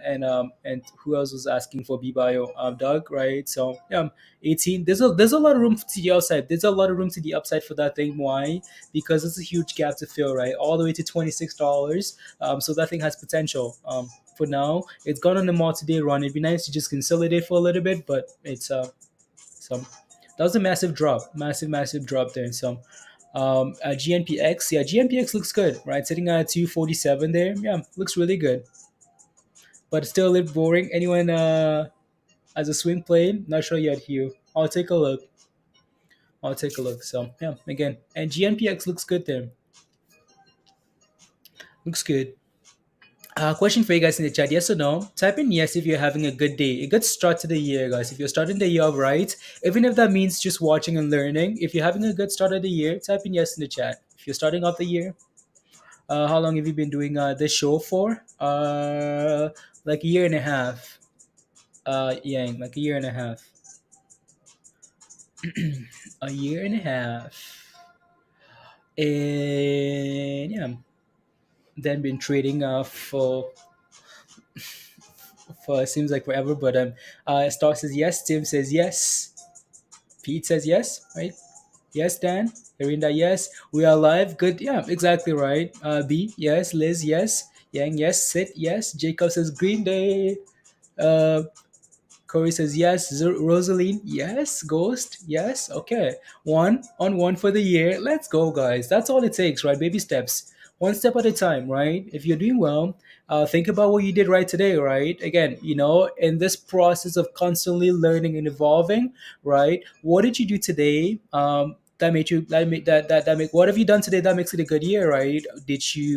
who else was asking for B-Bio? Doug, right? So yeah, 18. There's a lot of room to the upside. There's a lot of room to the upside for that thing. Why? Because it's a huge gap to fill, right? All the way to $26. So that thing has potential. For now, it's gone on the multi-day run. It'd be nice to just consolidate for a little bit, but it's some that was a massive drop, massive drop there. So GNPX, yeah, GNPX looks good, right? Sitting at 247 there, yeah, looks really good, but it's still a little boring. Anyone as a swing play? Not sure yet, Hugh. I'll take a look. I'll take a look. So yeah, again, and GNPX looks good there. Looks good. Question for you guys in the chat: yes or no? Type in yes if you're having a good day, a good start to the year, guys. If you're starting the year off right, even if that means just watching and learning, if you're having a good start of the year, type in yes in the chat. If you're starting off the year, how long have you been doing this show for? Like a year and a half. Yang, like a year and a half. A year and a half. And yeah, then been trading for it seems like forever. But Star says yes, Tim says yes, Pete says yes, right? Yes, Dan, Erinda, yes, we are live. Good, yeah, exactly right. B, yes, Liz, yes. Yang, yes. Sit, yes. Jacob says Green Day. Uh, Corey says yes. Rosaline, yes. Ghost, yes. Okay, one on one for the year. Let's go, guys. That's all it takes, right? Baby steps, one step at a time, right? If you're doing well, think about what you did right today, right? Again, in this process of constantly learning and evolving, right? What did you do today? That made you that make what have you done today that makes it a good year, right?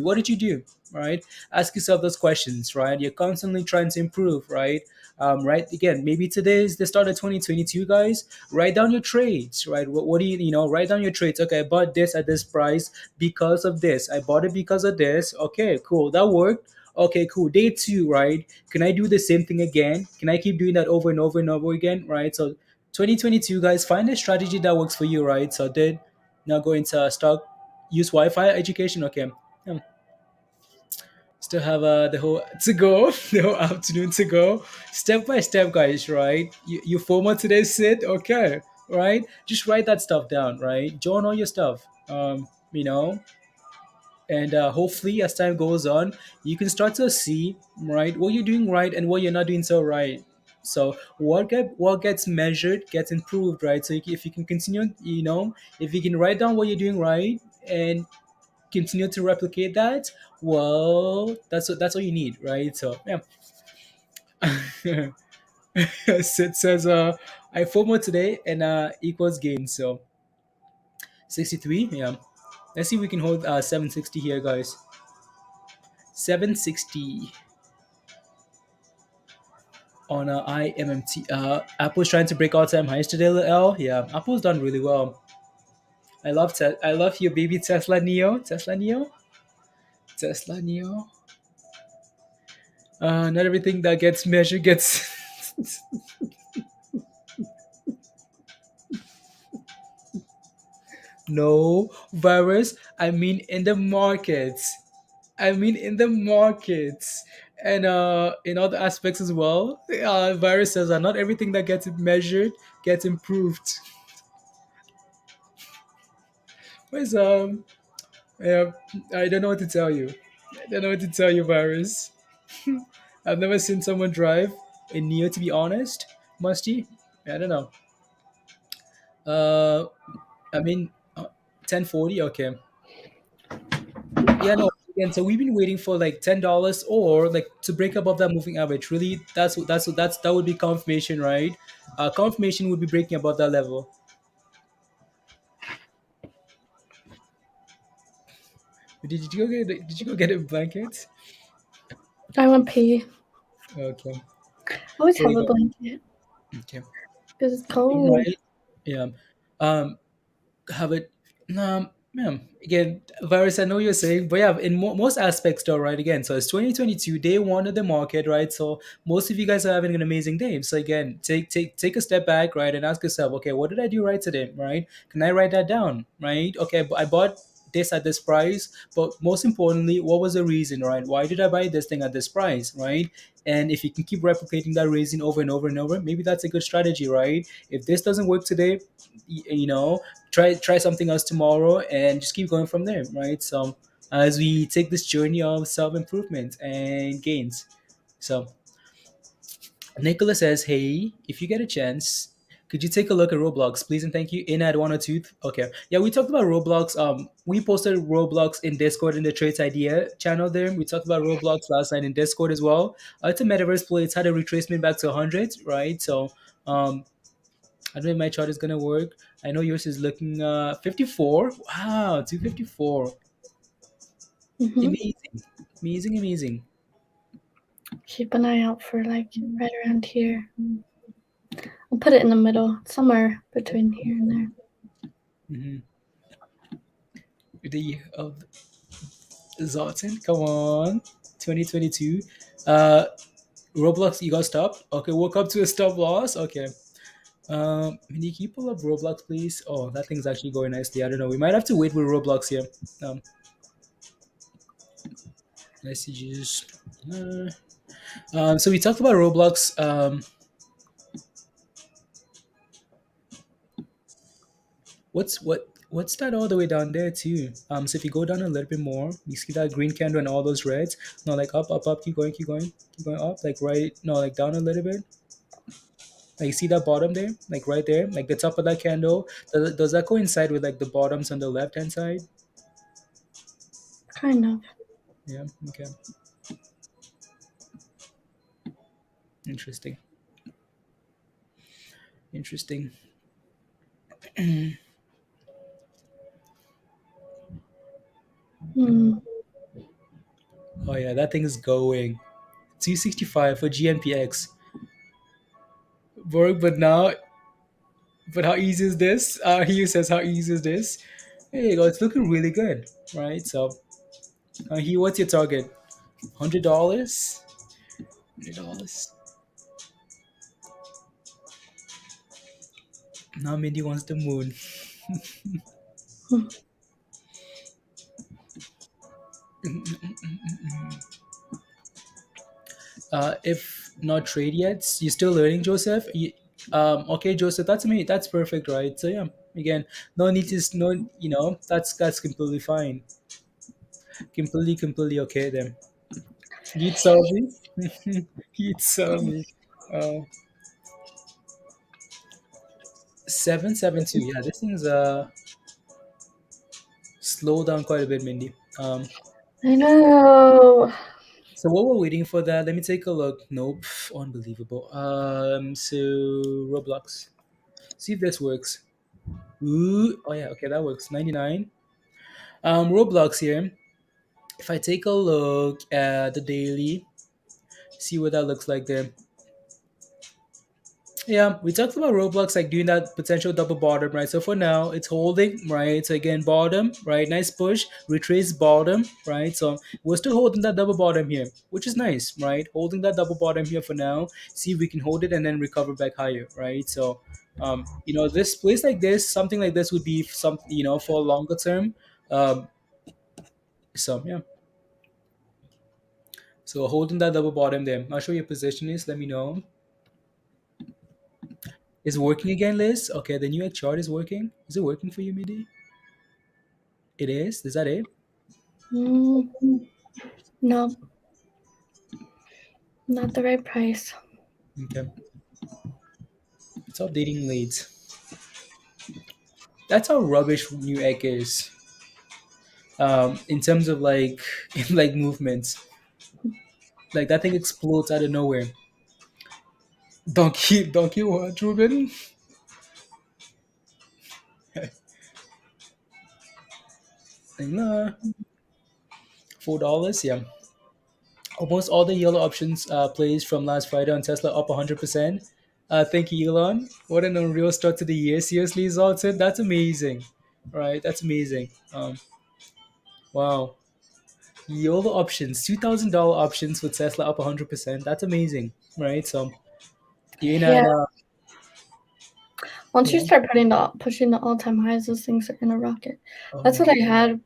What did you do, right? Ask yourself those questions, right? You're constantly trying to improve, right? Right, again, maybe today is the start of 2022, guys. Write down your trades, right? What do write down your trades. Okay, I bought this at this price because of this. I bought it because of this. Okay, cool, that worked. Okay, cool. Day two, right? Can I do the same thing again? Can I keep doing that over and over and over again, right? So 2022, guys, find a strategy that works for you, right? So did now go into stock, use Wi-Fi education. Okay. Hmm. Still have the whole to go, the whole afternoon to go, step by step, guys. Right? You format today's sit, okay? Right? Just write that stuff down, right? Join all your stuff, and hopefully, as time goes on, you can start to see right what you're doing right and what you're not doing so right. So what gets measured gets improved, right? So if you can continue, if you can write down what you're doing right and continue to replicate that, well, that's all you need, right? So yeah. Sid says I FOMO today and equals gain. So 63, yeah. Let's see if we can hold 760 here, guys. 760 on IMMT. Apple's trying to break all-time highs today, L. Yeah, Apple's done really well. I love your baby Tesla Neo. Tesla Neo. Not everything that gets measured gets. No, virus. I mean in the markets. In the markets. And in other aspects as well. Virus says that not everything that gets measured gets improved. Where's yeah, I don't know what to tell you. I don't know what to tell you, virus. I've never seen someone drive a Neo, to be honest. Musty? I don't know. Uh, I mean, 1040. Okay. Yeah, no. Again, so we've been waiting for like $10 or like to break above that moving average. Really, that would be confirmation, right? Confirmation would be breaking above that level. Did you go get a blanket? I want pee. Okay, I always there have you a go. blanket Okay, because it's cold. right. Yeah. Um, have it. Ma'am, again, virus, I know you're saying, but yeah, in most aspects though, right? Again, so it's 2022, day one of the market, right? So most of you guys are having an amazing day. So again, take a step back, right? And ask yourself, okay, what did I do right today, right? Can I write that down, right? Okay, but I bought this at this price, but most importantly, what was the reason, right? Why did I buy this thing at this price, right? And if you can keep replicating that reason over and over and over, maybe that's a good strategy, right? If this doesn't work today, try something else tomorrow and just keep going from there, right? So as we take this journey of self-improvement and gains. So Nicholas says, hey, if you get a chance, could you take a look at Roblox, please and thank you? In at 102. Okay. Yeah, we talked about Roblox. We posted Roblox in Discord in the Traits Idea channel there. We talked about Roblox last night in Discord as well. It's a metaverse play. It's had a retracement back to 100, right? So I don't know if my chart is gonna work. I know yours is looking 54. Wow, 254. Hmm. Amazing. Amazing, amazing. Keep an eye out for like right around here. I'll put it in the middle, somewhere between here and there. Mm-hmm. The of Zoltan, come on. 2022. Uh Roblox, you got stopped? Okay, woke up to a stop loss. Okay. Can you pull up Roblox, please? Oh, that thing's actually going nicely. I don't know. We might have to wait with Roblox here. Um, messages. So we talked about Roblox. What's what? What's that all the way down there too? So if you go down a little bit more, you see that green candle and all those reds. No, like up, up, up. Keep going up. Like right. No, like down a little bit. Like you see that bottom there, like right there, like the top of that candle. Does that coincide with like the bottoms on the left hand side? Kind of. Yeah. Okay. Interesting. Interesting. Hmm. Oh yeah, that thing is going 265 for GNPX. But now, but how easy is this? He says, how easy is this? Hey, you go. It's looking really good, right? So, he, what's your target? $100. $100. Now Mindy wants the moon. Hmm. If not trade yet, you're still learning, Joseph. Okay, Joseph, that's me. That's perfect, right? So yeah, again, no need to no, that's completely fine. Completely okay then. You'd sell me. You'd sell me. Uh, 772. Yeah, this thing's slow down quite a bit, Mindy. I know. So while we're waiting for that, let me take a look. Nope, unbelievable. So Roblox. See if this works. Ooh, oh yeah, okay, that works. 99. Roblox here. If I take a look at the daily, see what that looks like there. Yeah, we talked about Roblox like doing that potential double bottom, right? So for now, it's holding, right? So again, bottom, right? Nice push, retrace bottom, right? So we're still holding that double bottom here, which is nice, right? Holding that double bottom here for now. See if we can hold it and then recover back higher, right? So, this place like this, something like this would be some, for a longer term. Um, so yeah, so holding that double bottom there. Not sure your position is. Let me know. Is it working again, Liz? Okay, the Newegg chart is working. Is it working for you, Midi? It is. Is that it? Mm, no, not the right price. Okay. It's updating late. That's how rubbish Newegg is. In terms of like in like movements. Like that thing explodes out of nowhere. Donkey what, Ruben? Like, nah. $4, yeah. Almost all the yellow options plays from last Friday on Tesla up 100%. Thank you, Elon. What an unreal start to the year. Seriously, Zoltan, that's amazing. Right, that's amazing. Wow. YOLO options, $2,000 options for Tesla up 100%. That's amazing, right? So you're Yeah. not, Once you yeah. start pushing the all-time highs, those things are gonna rocket. Oh That's my what I god. had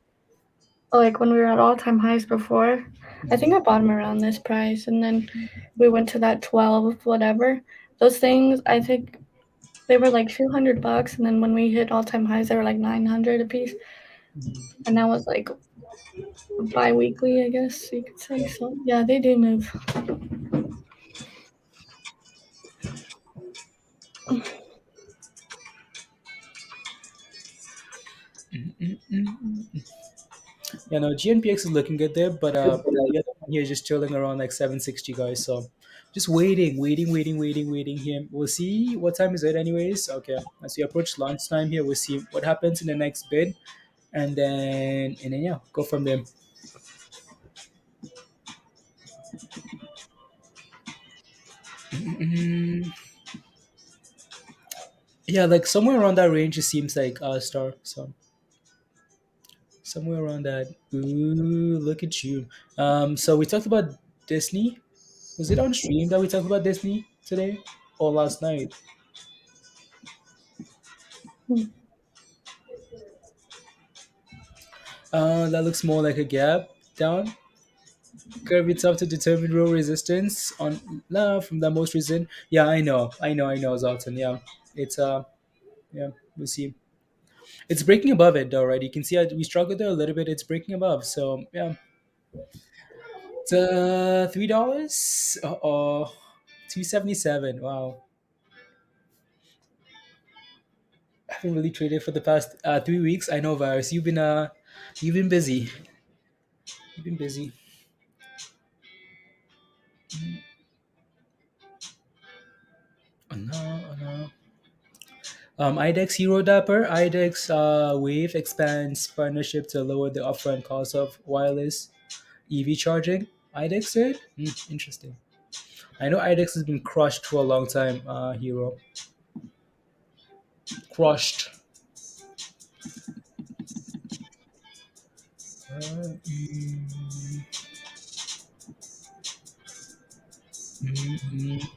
like when we were at all-time highs before. I think Mhm. I bought them around this price, and then we went to that 12 whatever. Those things, I think they were like $200, and then when we hit all-time highs, they were like 900 a piece, Mhm. and that was like bi-weekly, I guess you could say. So yeah, they do move. Yeah, no, GNPX is looking good there, but the other one here is just chilling around like 760, guys. So just waiting here. We'll see what time is it, anyways. Okay, as we approach lunchtime here, we'll see what happens in the next bid, and then yeah, go from there. Mm, yeah, like somewhere around that range, it seems like star. So somewhere around that. Ooh, look at you. So we talked about Disney. Was it on stream that we talked about Disney today or last night? That looks more like a gap down. Curve itself to determine row resistance on from the most recent. Yeah, I know, Zoltan. Yeah, it's yeah, we'll see. It's breaking above it though, right? You can see we struggled there a little bit. It's breaking above. So yeah, it's $3. Oh, 277. Wow. I haven't really traded for the past 3 weeks. I know, Virus. You've been busy. You've been busy. Oh no, oh no. IDEX Hero Dapper, IDEX Wave expands partnership to lower the upfront cost of wireless EV charging. IDEX did? Interesting. I know IDEX has been crushed for a long time, Hero. Crushed. Mm.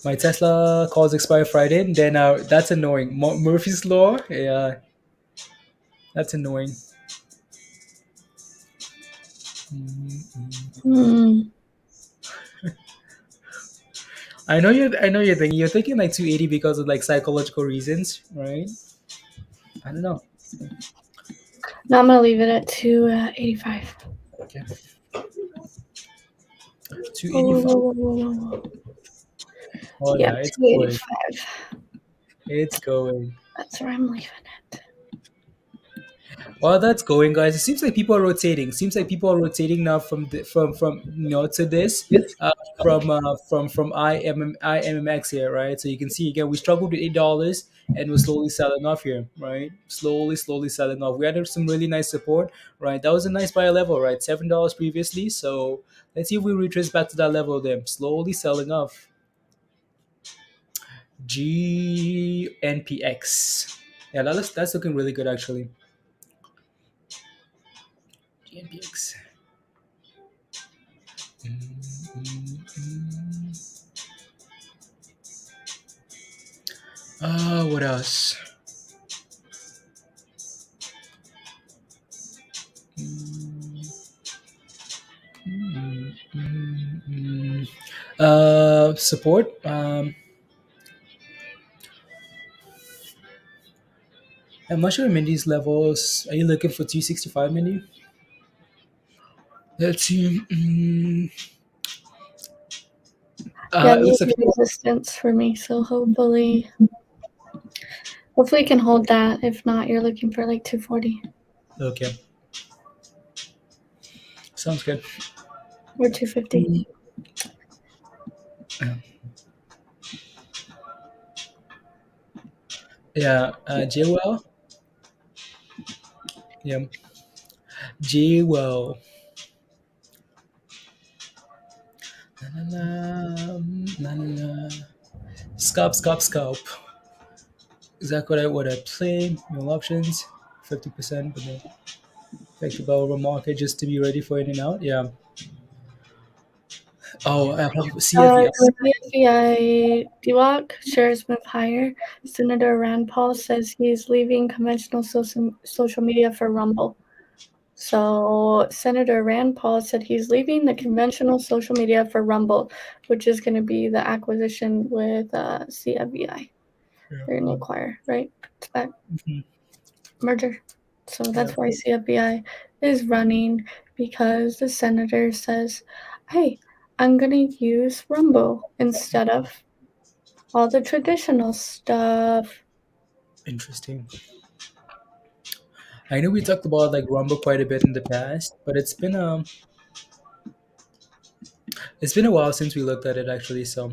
My Tesla calls expire Friday, and then that's annoying. Murphy's Law? Yeah, that's annoying. Hmm. You're thinking like 280 because of like psychological reasons, right? I don't know. Now I'm gonna leave it at 285. Okay. Whoa, 285. whoa, whoa, whoa, whoa, whoa. Oh Yep, yeah, it's going. 285. It's going. That's where I'm leaving it. While that's going, guys, it seems like people are rotating. Seems like people are rotating now from to this from IMMX here, right? So you can see again we struggled with $8 and we're slowly selling off here, right? Slowly selling off. We had some really nice support, right? That was a nice buy level, right? $7 previously. So let's see if we retrace back to that level. Then slowly selling off. GNPX. Yeah, that's looking really good actually. GNPX. What else? Support. I'm not sure Mindy's levels. Are you looking for 265, Mindy? Let's see. Yeah, It these looks like are resistance for me, so hopefully you can hold that. If not, you're looking for like 240 okay. Sounds good. or 250. Yeah. Jewel. Yeah. Jewel. Na, na, na, na, na. Scalp. Exactly what I play. No options. 50%, but then effective over market just to be ready for in and out. Yeah. Oh, CFE. The FBI DWOC shares move higher. Senator Rand Paul says he's leaving conventional social media for Rumble. So Senator Rand Paul said he's leaving the conventional social media for Rumble, which is going to be the acquisition with CFVI. They're going to acquire, right? It's that merger. So that's Yeah. why CFBI is running, because the senator says, hey, I'm going to use Rumble instead of all the traditional stuff. Interesting. I know we talked about like Rumble quite a bit in the past, but it's been a while since we looked at it actually. So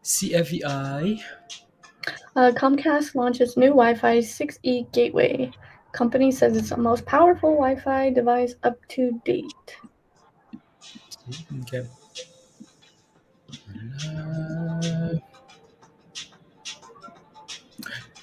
CFEI. Comcast launches new Wi-Fi 6E gateway. Company says it's the most powerful Wi-Fi device up to date. Okay. Uh,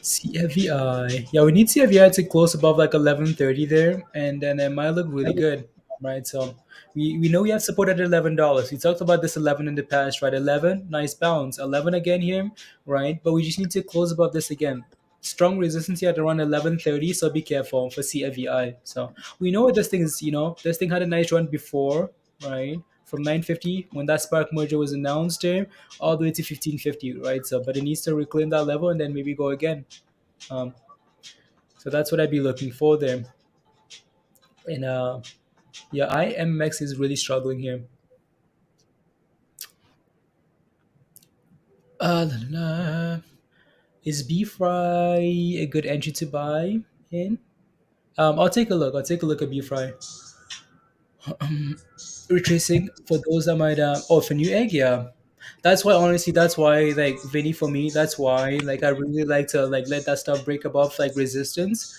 CFEI. Yeah, we need CFEI to close above like 1130 there, and then it might look really good, right? So we know we have support at $11. We talked about this 11 in the past, right? 11, nice bounce. 11 again here, right? But we just need to close above this again. Strong resistance here at around 1130, so be careful for CFEI. So we know what this thing is. This thing had a nice run before, right? From 950 when that Spark merger was announced there, all the way to 1550, right? So, but it needs to reclaim that level and then maybe go again. Um, So that's what I'd be looking for there. And yeah, IMX is really struggling here. La, la, la. Is B Fry a good entry to buy in? I'll take a look. I'll take a look at B Fry. Retracing for those that might oh, for Newegg, yeah, that's why, honestly, that's why, like, Vinny, for me, that's why, like, I really like to, like, let that stuff break above, like, resistance,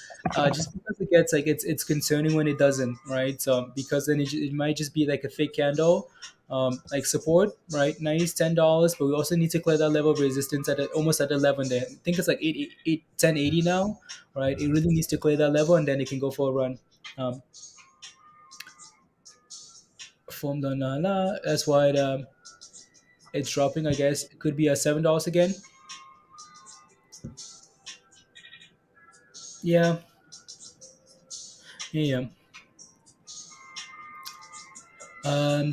just because it gets, like, it's concerning when it doesn't, right? So because then it might just be like a fake candle, like support, right? Nice $10, but we also need to clear that level of resistance at almost at 11 there. I think it's like 1080 now, right? It really needs to clear that level, and then it can go for a run. um from the Nala. That's why it's dropping. I guess it could be a $7 again. Yeah, yeah.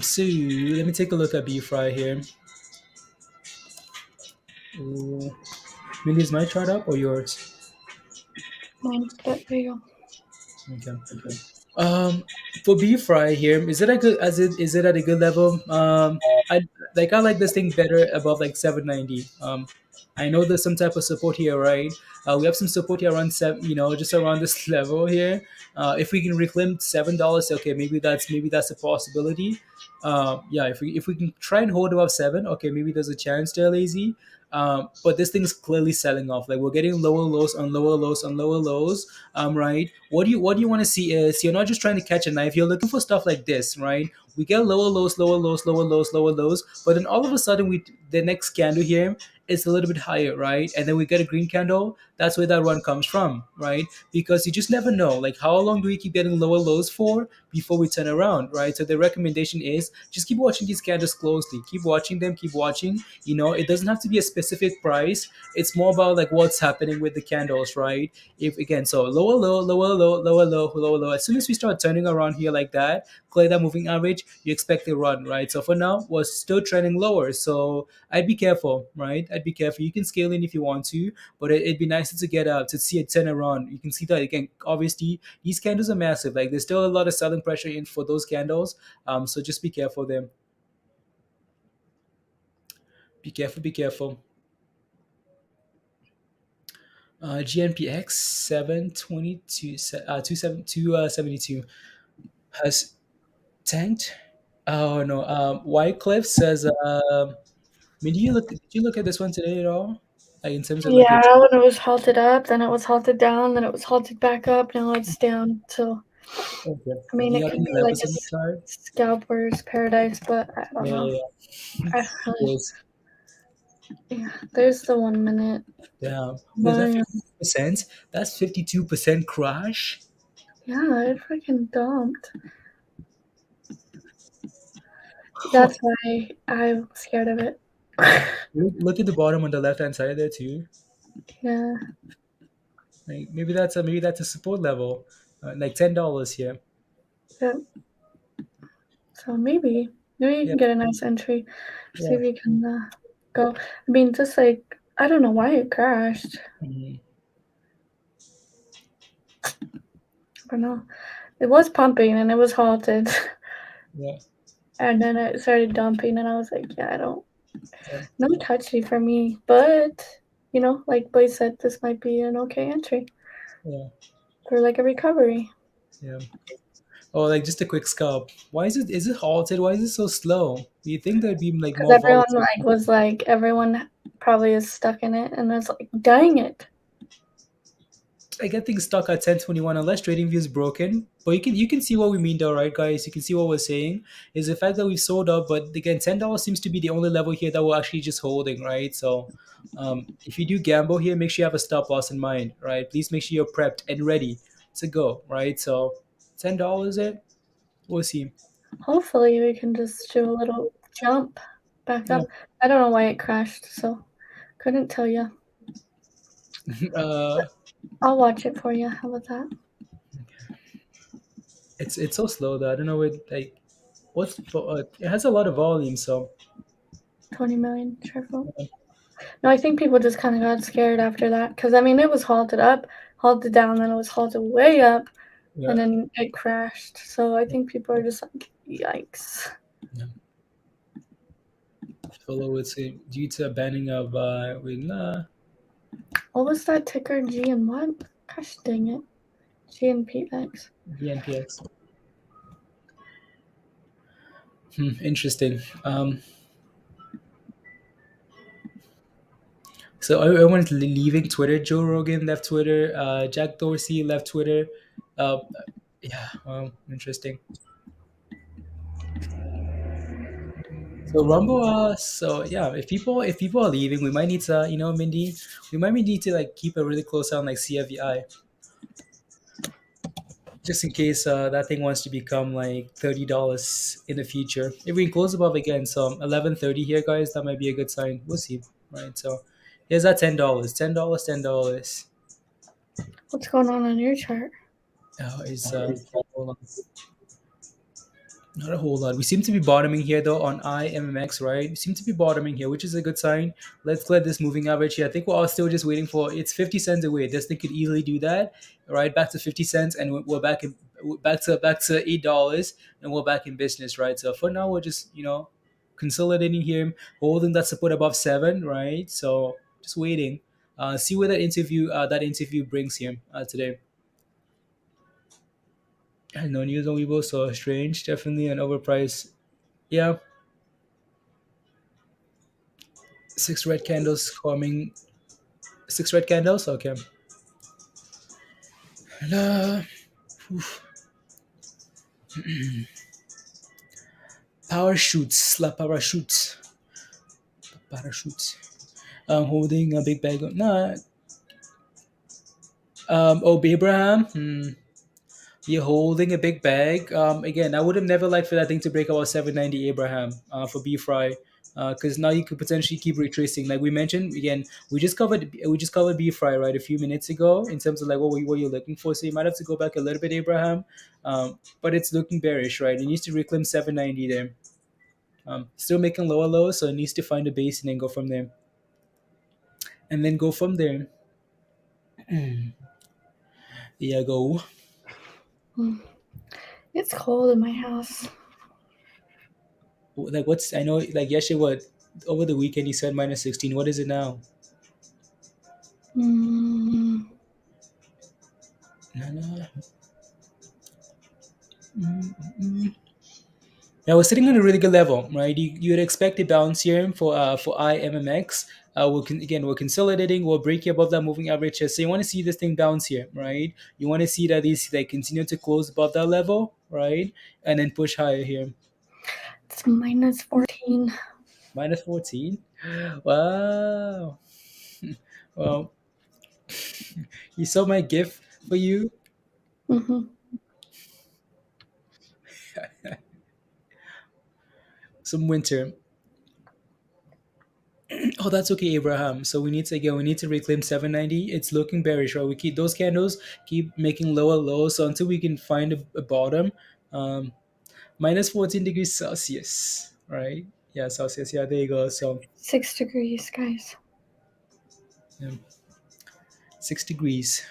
So let me take a look at B Fry here. Ooh. Millie, is my chart up or yours? Mine's good for you. Okay. Um, for beef fry here, is it a good as it is it at a good level? I like this thing better above like 790. I know there's some type of support here, right? We have some support here around seven, just around this level here. If we can reclaim $7, okay, maybe that's a possibility. Yeah, if we can try and hold above seven, okay, maybe there's a chance there, lazy. But this thing is clearly selling off. Like we're getting lower lows on lower lows on lower lows. Right. What do you want to see is you're not just trying to catch a knife. You're looking for stuff like this, right? We get lower lows, lower lows, lower lows, lower lows, but then all of a sudden the next candle here is a little bit higher, right? And then we get a green candle. That's where that run comes from, right? Because you just never know. Like how long do we keep getting lower lows for before we turn around, right? So the recommendation is just keep watching these candles closely. Keep watching them. Keep watching. It doesn't have to be a specific price. It's more about like what's happening with the candles, right? If again, so lower low, lower low, lower low, lower low. As soon as we start turning around here like that, clear that moving average, you expect a run, right? So for now, we're still trending lower. So I'd be careful, right? I'd be careful. You can scale in if you want to, but it'd be nicer to get to see it turn around. You can see that again. Obviously, these candles are massive. Like there's still a lot of selling pressure in for those candles. So just be careful there. Be careful. Be careful. GNPX 722 272 has tanked. Oh no. Wycliffe says. I mean, did you look at this one today at all? Like in terms of like your. Yeah, when it was halted up, then it was halted down, then it was halted back up, now it's down. So, Okay. I mean, Do you it have could any be like levels a on the chart? scalper's paradise, but I don't Yeah, know. yeah, yeah. I really, Yes. yeah, there's the 1 minute. Yeah. Was that But 50%? That's 52% crash. yeah, it freaking dumped. Huh. That's why I'm scared of it. Look at the bottom on the left hand side there too. Yeah, Like maybe that's a support level, like $10 here. yeah. So maybe you Yeah, can get a nice entry. See yeah. if you can go. I mean, just like I don't know why it crashed. Mhm. I don't know. It was pumping and it was halted, Yeah, and then it started dumping, and I was like, yeah, I don't. yeah, No touchy for me, but like Blaze said, this might be an okay entry yeah, for like a recovery. yeah. Oh, like just a quick scalp. Why is it halted? Why is it so slow? Do you think there'd be like Because more everyone volatility? everyone probably is stuck in it, and it's like, dang it. I get things stuck at 1021 unless TradingView is broken. But you can see what we mean though, right, guys? You can see what we're saying is the fact that we've sold up, but again, $10 seems to be the only level here that we're actually just holding, right? So if you do gamble here, make sure you have a stop loss in mind, right? Please make sure you're prepped and ready to go, right? So $10 it, we'll see. Hopefully, we can just do a little jump back Yeah. up. I don't know why it crashed, so couldn't tell you. uh I'll watch it for you. How about that? it's so slow though. I don't know what like it has a lot of volume, so 20 million, sure. No, I think people just kind of got scared after that because I mean it was halted up, halted down, then it was halted way up, Yeah. and then it crashed. So I think people are just like, yikes. Yeah. Follow it due to a banning of What was that ticker? G and what? Gosh dang it. GNPX. GNPX. Interesting. So everyone's leaving Twitter. Joe Rogan left Twitter. Jack Dorsey left Twitter. Uh, yeah, interesting. So Rumble. So yeah, if people are leaving, we might need to, Mindy, we might need to like keep a really close eye on like CFVI, just in case that thing wants to become like $30 in the future. If we close above again, so 11:30 here, guys, that might be a good sign. We'll see, right? So here's that $10, $10. What's going on your chart? Is hold on. Not a whole lot. We seem to be bottoming here though on IMMX, right? We seem to be bottoming here, which is a good sign. Let's let this moving average here. I think we're all still just waiting for it's 50 cents away. This thing could easily do that, right? Back to 50 cents, and we're back to $8, and we're back in business, right? So for now, we're just consolidating here, holding that support above 7, right? So just waiting. See where that interview brings him today. No news on Weibo, so strange. Definitely an overpriced. Yeah, 6 red candles forming. 6 red candles. Okay. Uh, Parachutes. La parachutes. Parachutes. I'm holding a big bag of. Nah. Abraham. You're holding a big bag. Again, I would have never liked for that thing to break about 790 Abraham for B Fry, because now you could potentially keep retracing. Like we mentioned, again, we just covered B Fry right a few minutes ago in terms of like what you're looking for. So you might have to go back a little bit, Abraham, but it's looking bearish, right? It needs to reclaim 790 there. Still making lower lows, so it needs to find a base and then go from there. And then go from there. Yeah, go. It's cold in my house. Like what's I know like yesterday what over the weekend you said -16. What is it now? Mm, No, no. Now we're sitting on a really good level, right? You'd expect a bounce here for IMMX. We're consolidating. We'll break above that moving average here. So you want to see this thing bounce here, right? You want to see that these like continue to close above that level, right? And then push higher here. it's -14. -14. Wow. Well, you saw my gift for you. Mm-hmm. Some winter. Oh, that's okay, Abraham. So we need to reclaim 790. It's looking bearish, right? We keep those candles keep making lower lows, so until we can find a bottom. Um, -14 degrees Celsius, right? Yeah, Celsius. Yeah, there you go. So 6 degrees, guys. yeah, 6 degrees.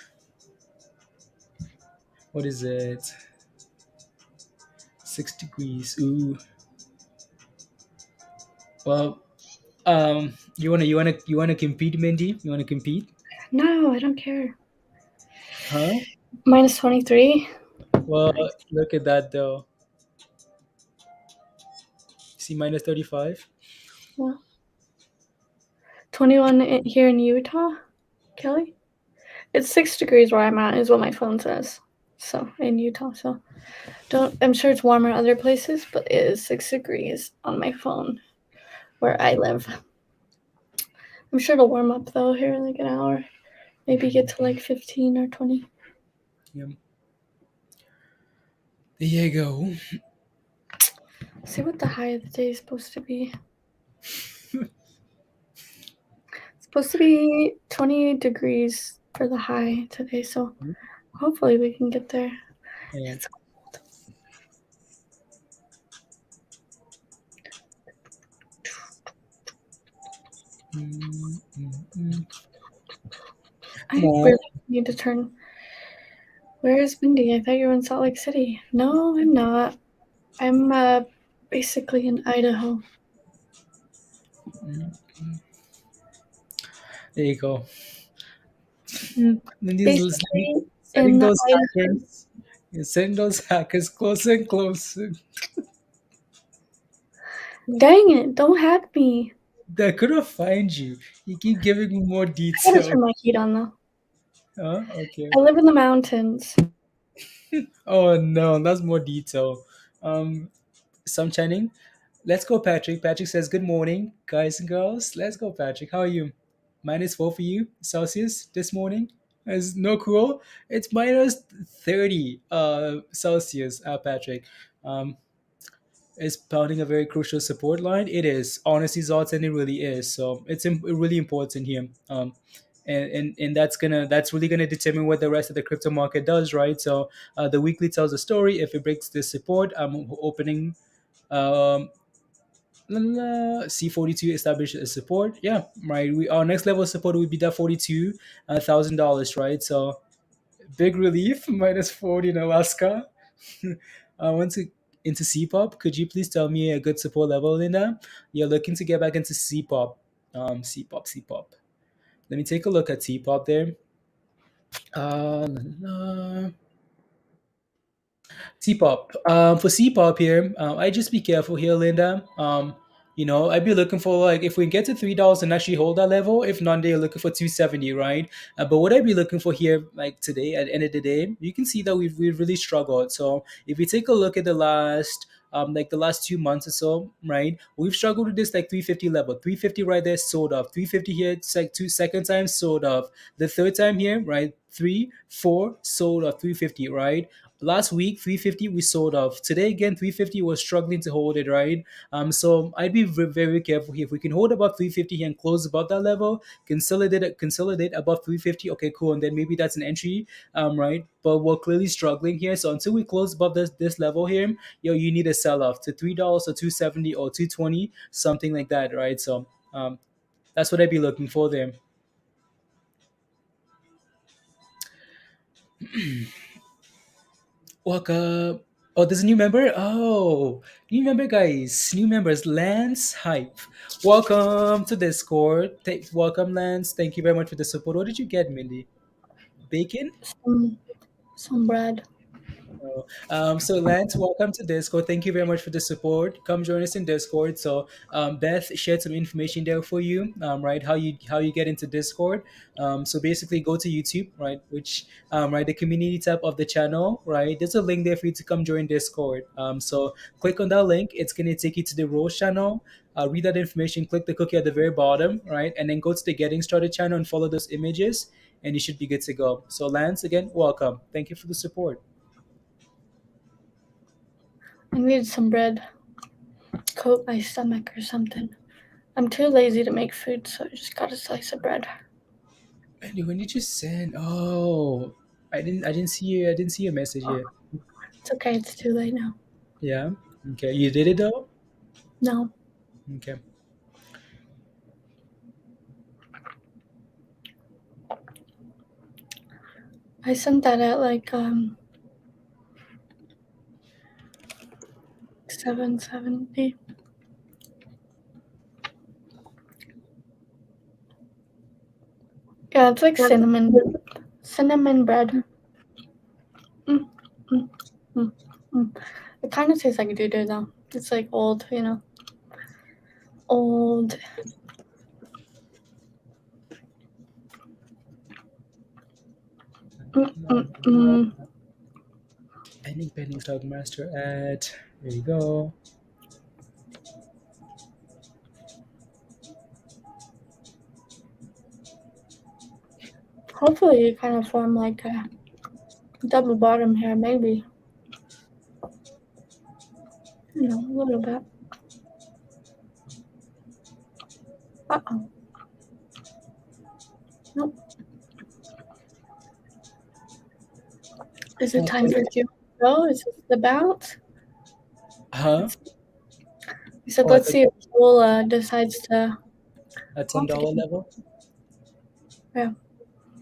What is it? 6 degrees. Ooh. Well, you wanna compete, Mindy? You wanna compete? No, I don't care. Huh? -23. Well, look at that though. See, -35. Yeah. 21 here in Utah, Kelly. It's 6 degrees where I'm at, is what my phone says. So in Utah. So I'm sure it's warmer other places, but it is 6 degrees on my phone where I live. I'm sure it'll warm up though here in like an hour. Maybe get to like 15 or 20. Yeah. There you go. See what the high of the day is supposed to be. It's supposed to be 20 degrees for the high today, so hopefully we can get there. Yeah. It's cold. Mm, mm, mm. I Come on. really need to turn. Where is Mindy? I thought you were in Salt Lake City. No, I'm not. I'm basically in Idaho. There you go. And these Basically setting in those Idaho. hackers, you're setting those hackers closer and closer. Dang it! Don't hack me. They couldn't find you. You keep giving me more I gotta detail. turn my heat on though. Okay. I live in the mountains. Oh no, that's more detail. Some Channing. Let's go, Patrick. Patrick says, "Good morning, guys and girls." Let's go, Patrick. How are you? -4 for you Celsius this morning. It's no cool. It's -30 Celsius. Patrick. Um, is pounding a very crucial support line. It is honestly, Zots, and it really is. So it's really important here. And that's really gonna determine what the rest of the crypto market does, right? So the weekly tells a story. If it breaks this support, I'm opening um, C42 established a support. Yeah, right. Our next level of support would be that $42,000, right? So big relief, -40 in Alaska. Once into C-pop, could you please tell me a good support level, Linda? You're looking to get back into C-pop. C-pop. Let me take a look at C-pop there. La, la, la. C-pop. For C-pop here, I just be careful here, Linda. I'd be looking for like if we get to $3 and actually hold that level. If not, they're looking for 270, right? But what I'd be looking for here, like today, at the end of the day, you can see that we've really struggled. So if you take a look at the last 2 months or so, right? We've struggled with this like 350 level, 350 right there, sold off, 350 here, it's like two second time sold off, the third time here, right? 3, 4 sold off, 350, right? Last week 350 we sold off. Today again 350 was struggling to hold it, right? So I'd be very careful here. If we can hold above 350 here and close above that level, consolidate above 350, okay, cool, and then maybe that's an entry, right? But we're clearly struggling here, so until we close above this level here, you need a sell off to $3 or 270 or 220, something like that, right? So that's what I'd be looking for there. Welcome. Oh, there's a new member. Oh, new member, guys. New members. Lance Hype. Welcome to Discord. Welcome, Lance. Thank you very much for the support. What did you get, Mindy? Bacon? Some bread. Oh, so Lance, welcome to Discord. Thank you very much for the support. Come join us in Discord. So Beth shared some information there for you, right? How you get into Discord. So basically, go to YouTube, right? Which right, the community tab of the channel, right? There's a link there for you to come join Discord. So click on that link. It's gonna take you to the Rose channel. Read that information. Click the cookie at the very bottom, right? And then go to the Getting Started channel and follow those images, and you should be good to go. So Lance, again, welcome. Thank you for the support. I needed some bread. Coat my stomach or something. I'm too lazy to make food, so I just got a slice of bread. And when did you send? Oh, I didn't see you. I didn't see your message yet. It's okay, it's too late now. Yeah. Okay. You did it though. No. Okay. I sent that at like 770. Yeah, it's like cinnamon bread. Mm, mm, mm, mm. It kind of tastes like doo-doo though. It's like old, old. Pending stock master ad. There you go. Hopefully you kind of form like a double bottom here, maybe. A little bit. Uh-oh. Nope. Is it time for you to go? Is this the bounce? Huh? He said, Oh, I let's thought see if Joel decides to. at $10 level. Yeah.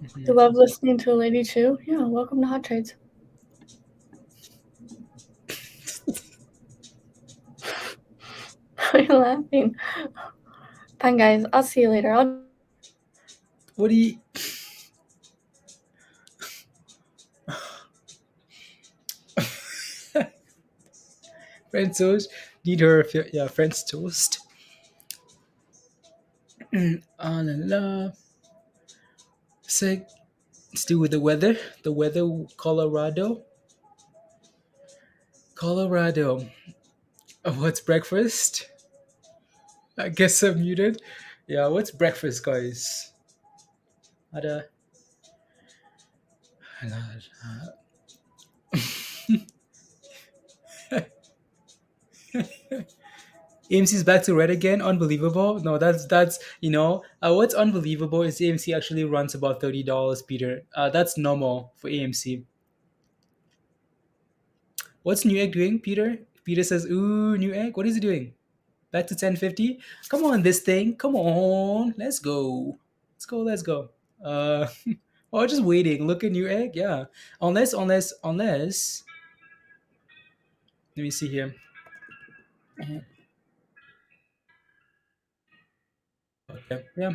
You love listening to a lady too? Yeah, welcome to Hot Trades. Why are you laughing? Fine, guys. I'll see you later. What do you? French toast. Need her. Yeah, French toast. Ah la la. So, still with the weather. The weather, Colorado. Colorado. What's breakfast? I guess I'm muted. Yeah, what's breakfast, guys? Ada. AMC is back to red again. Unbelievable. No, that's what's unbelievable is AMC actually runs about $30, Peter. That's normal for AMC. What's Newegg doing, Peter? Peter says, "Ooh, Newegg. What is he doing? Back to 1050? Come on, this thing. Come on. Let's go. Let's go. Let's go." Uh, oh, just waiting. Look at Newegg. Yeah. Unless. Let me see here. Okay. Yeah.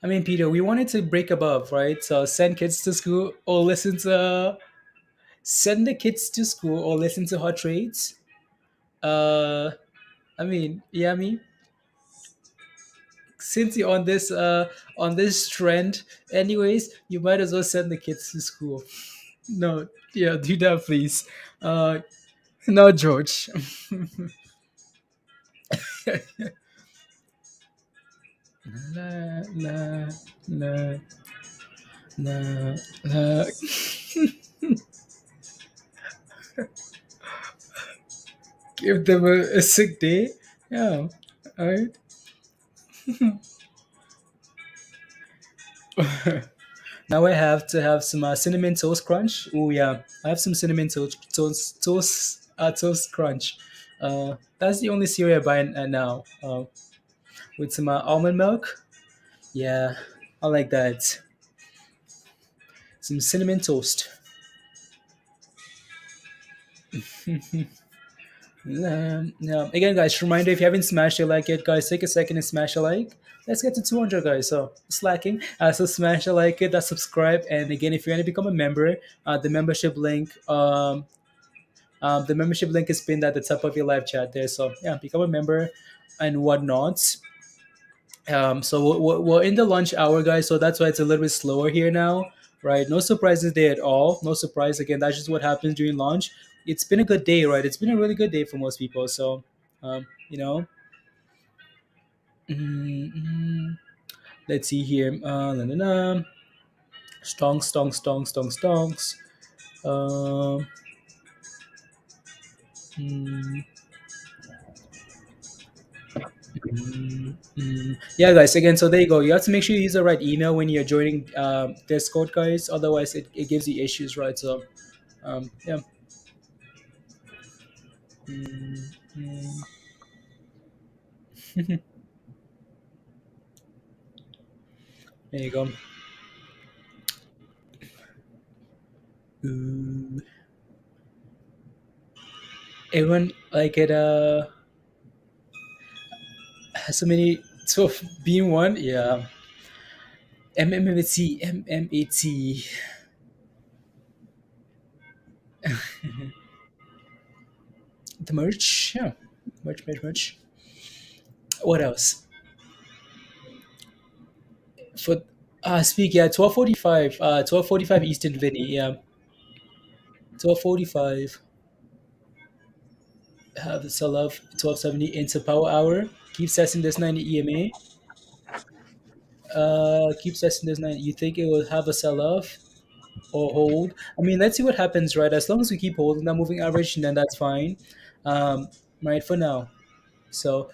I mean, Peter, we wanted to break above, right? So send kids to school or listen to send the kids to school or listen to hot trades. Uh, I mean, yeah, I mean, since you're on this trend, anyways, you might as well send the kids to school. No, yeah, do that, please. Uh, no, George. La, la, la, la, la. Give them a sick day. Yeah, all right. Now I have to have some cinnamon toast crunch. Oh yeah, I have some cinnamon toast crunch. That's the only cereal I buy now. With some almond milk. Yeah, I like that. Some cinnamon toast. Yeah. Again, guys, reminder: if you haven't smashed a like yet, guys, take a second and smash a like. Let's get to 200, guys. So slacking. So smash a like, hit that subscribe, and again, if you want to become a member, the membership link. The membership link is pinned at the top of your live chat there. So yeah, become a member and whatnot. So we're in the lunch hour, guys. So that's why it's a little bit slower here now, right? No surprises there at all. No surprise. Again, that's just what happens during lunch. It's been a good day, right? It's been a really good day for most people. So, you know, mm, let's see here. La, la, la. Stonks. Um, mm, yeah, guys. Again, so there you go. You have to make sure you use the right email when you're joining Discord, guys. Otherwise, it gives you issues, right? So, yeah. Mm, mm. There you go. Ooh. Everyone like it has so many so being one, yeah. MMAT. The merch, yeah. Merch. What else? For speak, yeah, 12:45. 12:45 Eastern Vinny, yeah. 12:45. Have the sell off 1270 into power hour. Keep testing this 90 EMA. Keep testing this 90. You think it will have a sell off? Or hold. I mean, let's see what happens, right? As long as we keep holding that moving average, then that's fine, um, right? For now. So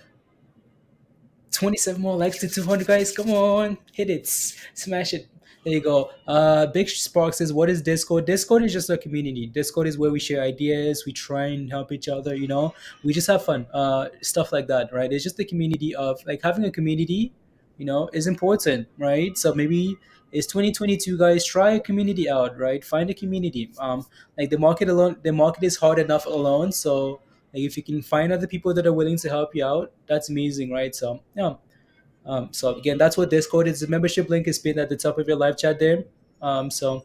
27 more likes to 200, guys. Come on, hit it, smash it. There you go. Big Spark says, "What is Discord?" Discord is just a community. Discord is where we share ideas, we try and help each other. We just have fun, stuff like that, right? It's just the community of like having a community, is important, right? So maybe It's 2022, guys. Try a community out, right? Find a community. Like the market is hard enough alone. So like if you can find other people that are willing to help you out, that's amazing, right? So yeah. So again, that's what Discord is. The membership link is pinned at the top of your live chat there. So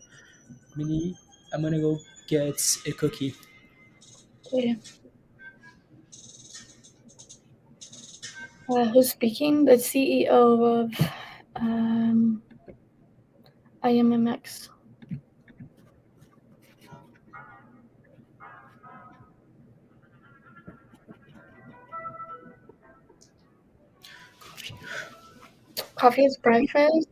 Mini, I'm gonna go get a cookie. Okay. Who's speaking? The CEO of IMMX. Coffee is breakfast?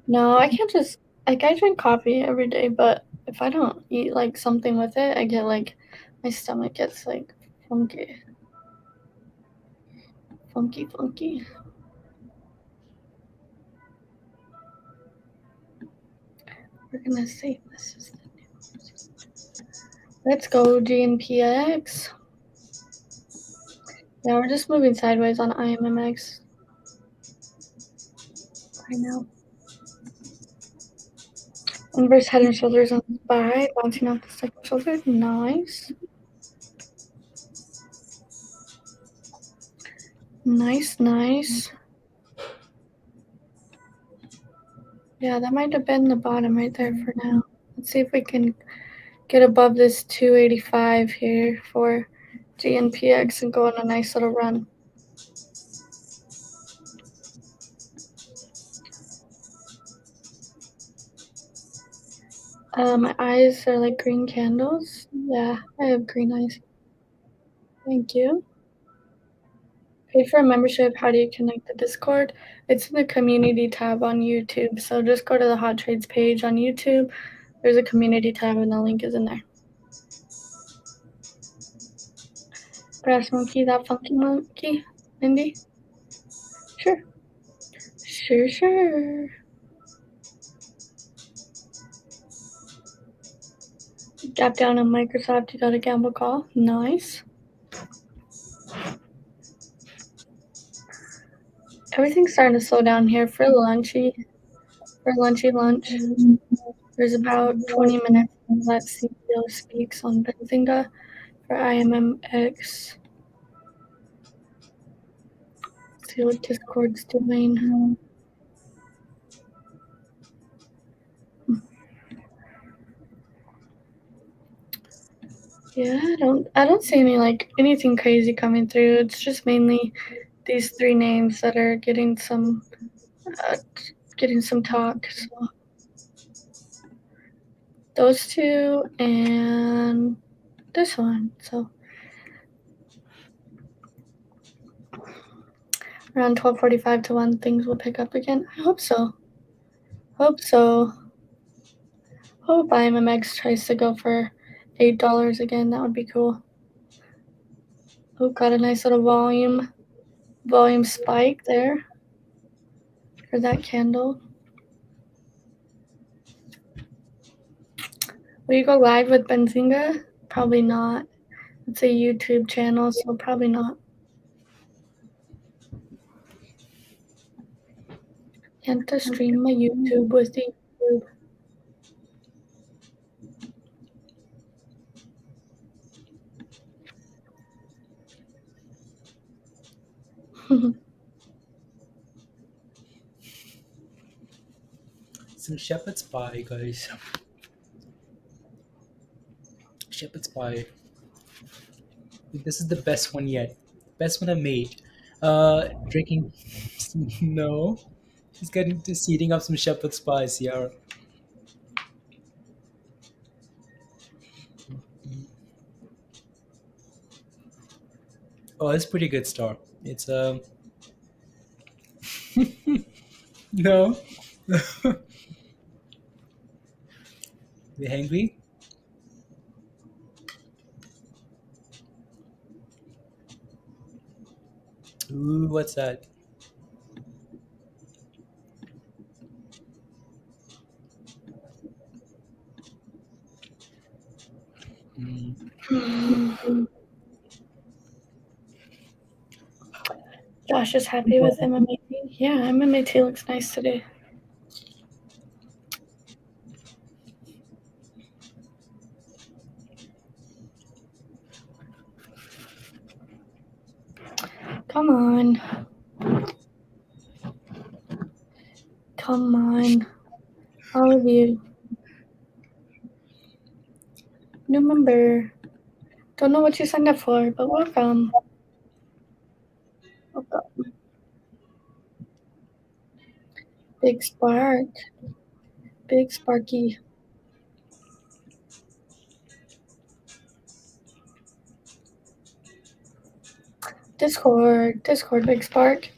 No, I can't just like I drink coffee every day, but if I don't eat like something with it, I get like my stomach gets like funky. Funky. We're gonna save this is the new. Let's go GNPX. Yeah, we're just moving sideways on IMMX right now. Inverse head and shoulders on the buy, bouncing off the second shoulder. Nice. Nice. Yeah, that might have been the bottom right there for now. Let's see if we can get above this 285 here for GNPX and go on a nice little run. My eyes are like green candles. Yeah, I have green eyes. Thank you. Pay for a membership. How do you connect the Discord? It's in the community tab on YouTube. So just go to the Hot Trades page on YouTube. There's a community tab and the link is in there. Brass monkey, that funky monkey, Mindy? Sure. Gap down on Microsoft, you got a gamble call. Nice. Everything's starting to slow down here for lunchy lunch. There's about 20 minutes that CEO speaks on Benzinga for IMMX. See what Discord's doing. Yeah, I don't see anything crazy coming through. It's just mainly these three names that are getting some talk. So those two and this one. So around 12:45 to 1, things will pick up again. I hope so. Hope IMMX tries to go for $8 again. That would be cool. Oh, got a nice little volume spike there for that candle. Will you go live with Benzinga? Probably not. It's a YouTube channel, so probably not. Can't to stream my YouTube with the YouTube. Some shepherd's pie, guys. Shepherd's pie. This is the best one yet. Best one I made. Drinking. No. She's getting to seeding up some shepherd's pies here. Oh, it's pretty good store. It's no. You hungry? Ooh, what's that? Josh is happy with MMA. Yeah, MMA looks nice today. Come on. Come on. All of you. New member. Don't know what you signed up for, but welcome. Welcome. Big Spark. Big Sparky. Discord, Big Spark.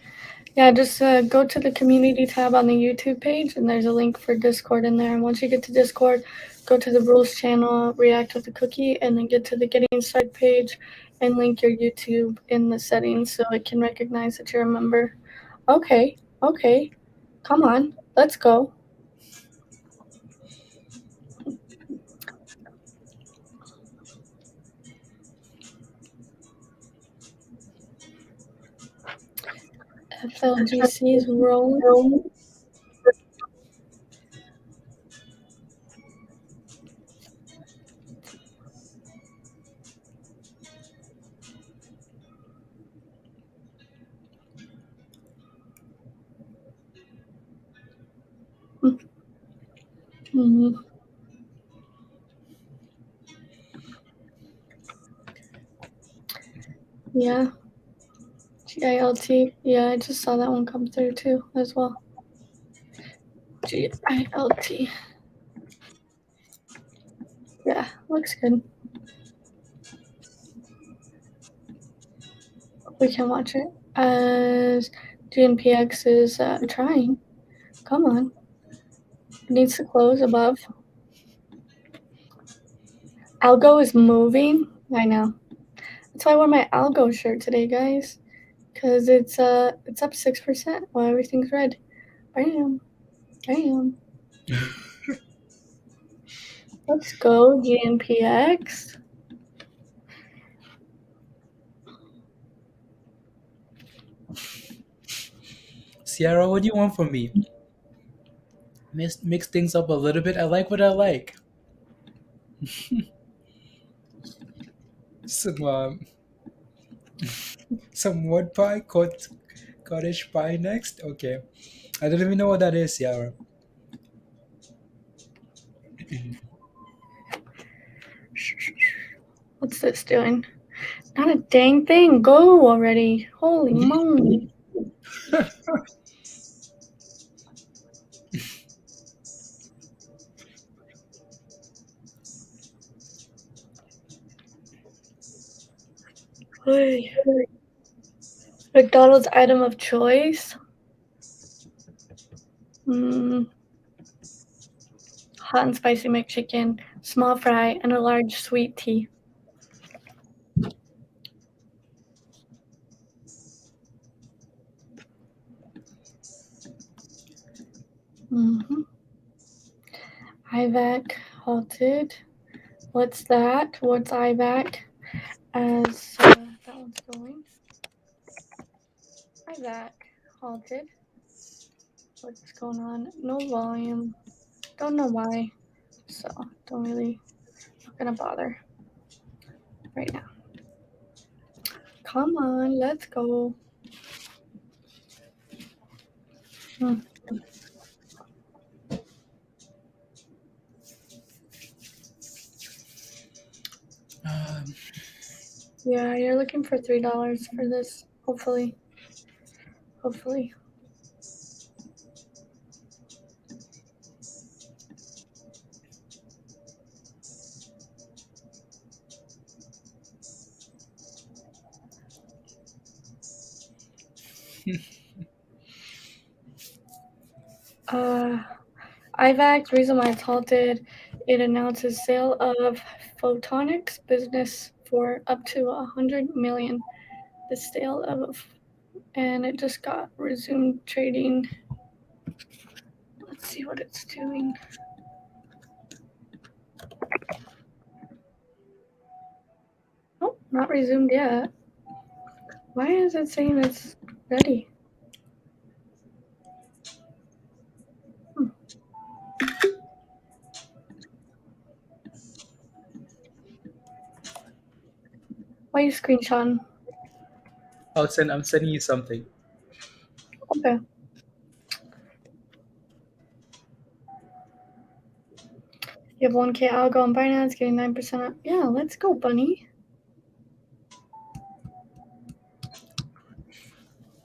Yeah, just go to the community tab on the YouTube page, and there's a link for Discord in there. And once you get to Discord, go to the rules channel, react with a cookie, and then get to the getting started page and link your YouTube in the settings so it can recognize that you're a member. Okay. Come on, let's go. FLGC's rolling. Mm-hmm. Yeah. GILT. Yeah, I just saw that one come through too as well. GILT. Yeah, looks good. We can watch it as GNPX is trying. Come on. It needs to close above. Algo is moving. I know. That's why I wore my Algo shirt today, guys. Because it's up 6% while everything's red. Bam. Let's go, GNPX. Sierra, what do you want from me? Mix things up a little bit. I like what I like. Some wood pie, cottage pie next. Okay, I don't even know what that is, Sierra. What's this doing? Not a dang thing. Go already. Holy moly. Hey. McDonald's item of choice. Hot and spicy McChicken, small fry, and a large sweet tea. IVAC halted. What's that? What's IVAC? As that one's going. IVAC halted. What's going on? No volume. Don't know why. So not gonna bother right now. Come on, let's go. Yeah, you're looking for $3 for this. Hopefully. IVAC, reason why it's halted, it announces sale of photonics business for up to $100 million. The sale of, and it just got resumed trading. Let's see what it's doing. Oh, not resumed yet. Why is it saying it's ready? Why are you screenshotting? I'm sending you something. Okay. You have 1K algo on Binance, getting 9%. Yeah, let's go, bunny.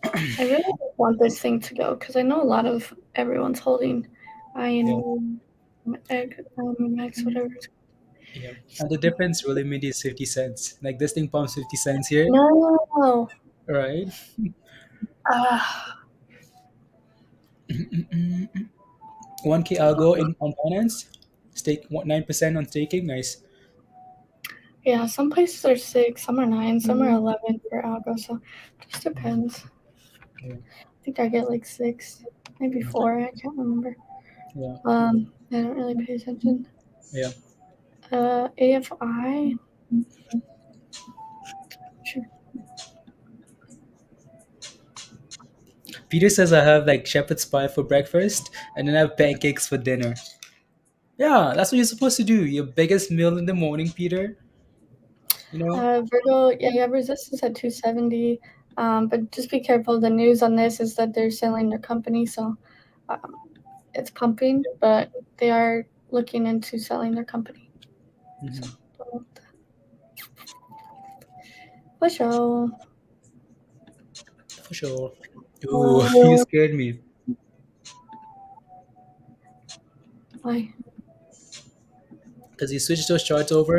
I really want this thing to go because I know a lot of everyone's holding Yeah. IMX, whatever it's Yeah. And the difference really made is 50 cents. Like this thing pumps 50 cents here, No. right? Ah. 1K algo in on Binance. Stake 9% on staking. Nice. Yeah, some places are 6, some are 9, some are 11 for algo, so it just depends. Yeah. I think I get like 6, maybe 4, I can't remember. Yeah. I don't really pay attention. Yeah. AFI. Sure. Peter says I have like shepherd's pie for breakfast and then I have pancakes for dinner. Yeah, that's what you're supposed to do. Your biggest meal in the morning, Peter. You know? Virgo, yeah, you have resistance at 270, but just be careful. The news on this is that they're selling their company, so um, it's pumping, but they are looking into selling their company. Mhm. So, for sure. For sure. Ooh, you scared me. Why? Because you switched those charts over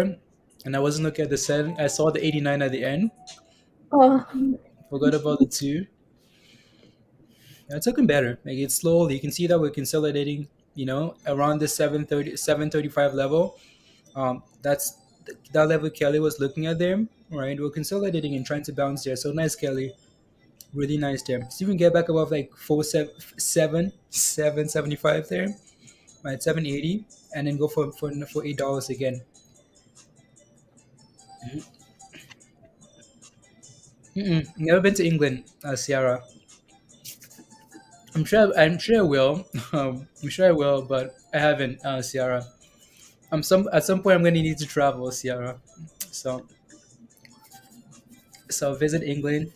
and I wasn't looking at the 7. I saw the 89 at the end. Oh, Forgot about the 2. Yeah, it's looking better. Like it's slowly. You can see that we're consolidating, around the 735 level. That's that level Kelly was looking at there, right? We're consolidating and trying to bounce there. So nice, Kelly. Really nice there. See if we can get back above like 775 there, right? 780, and then go for $8 again. Never been to England, Sierra. I'm sure I will. I'm sure I will, but I haven't, Sierra. At some point I'm gonna need to travel, Sierra. So so visit England,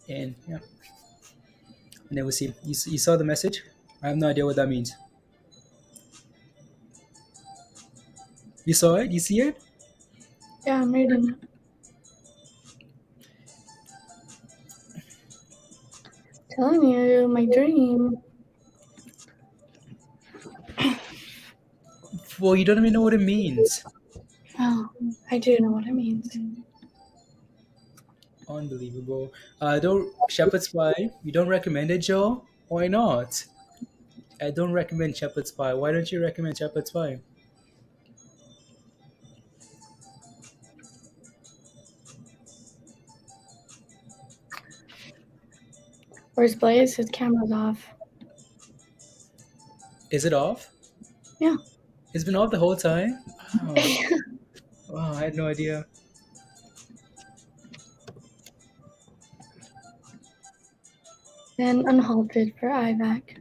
and yeah, and then we'll see. You saw the message? I have no idea what that means. You saw it? You see it? yeah, I'm reading it. Telling you, my dream. Well, you don't even know what it means. Oh, I do know what it means. Unbelievable. Don't shepherd's pie. You don't recommend it, Joe? Why not? I don't recommend shepherd's pie. Why don't you recommend shepherd's pie? Where's Blaze? His camera's off. Is it off? Yeah. It's been off the whole time. Wow. Wow, I had no idea. And unhalted for IVAC.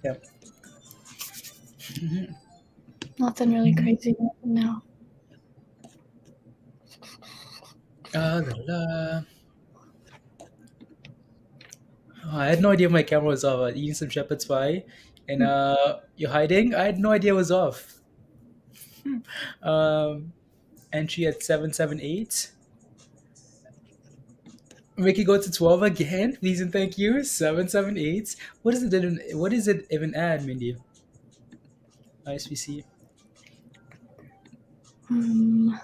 Yeah. Nothing really crazy now. La, la. Oh, I had no idea my camera was off. I was eating some shepherd's pie, and you're hiding. I had no idea it was off. Um, Entry at 778. Make it go to 12 again, please and thank you. 778. What is it even add, Mindy? ISPC. Um,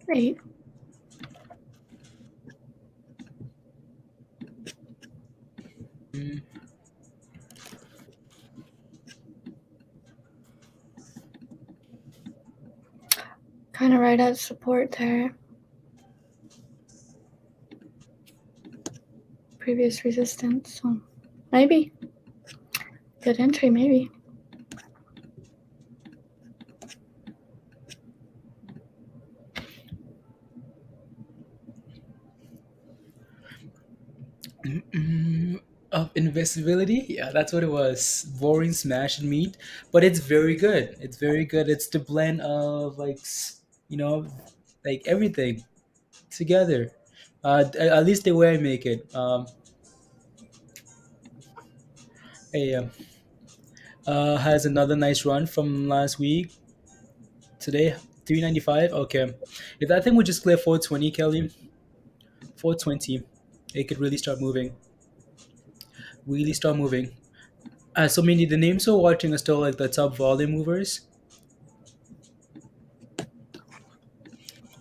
Great. Mm, Kind of right at support there. Previous resistance. So maybe. Good entry, maybe. of invisibility, yeah, that's what it was. Boring smash and meat, but it's very good. It's very good. It's the blend of like you know, like everything together. At least the way I make it. Hey, has another nice run from last week. Today, 395. Okay, if that thing would just clear 420, Kelly, 420, it could really start moving. Really start moving. So many the names we're watching are still like the top volume movers.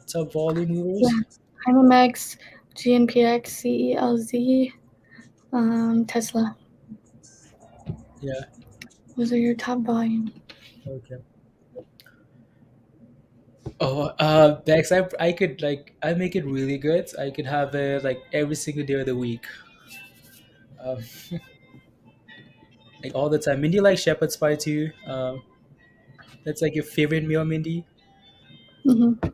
Top volume Yeah. movers. IMMX, GNPX, CELZ, Tesla. Yeah. Those are your top volume. Okay. Oh, Bex, I could like I make it really good. I could have it like every single day of the week, um, like all the time. Mindy likes shepherd's pie too. That's like your favorite meal, Mindy. Mm-hmm.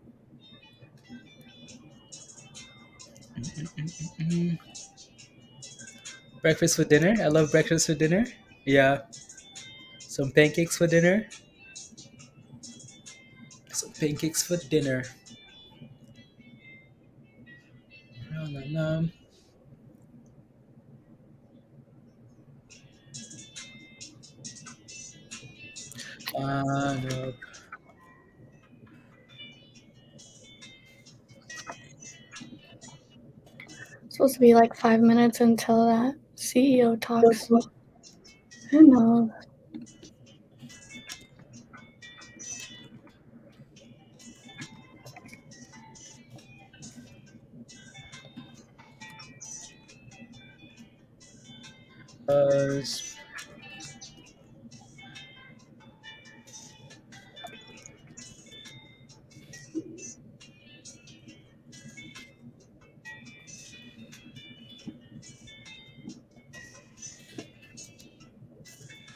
Mm. Breakfast for dinner. I love breakfast for dinner. Yeah, some pancakes for dinner. Some pancakes for dinner. Nom, nom, nom. No. Supposed to be like 5 minutes until that CEO talks. Who knows?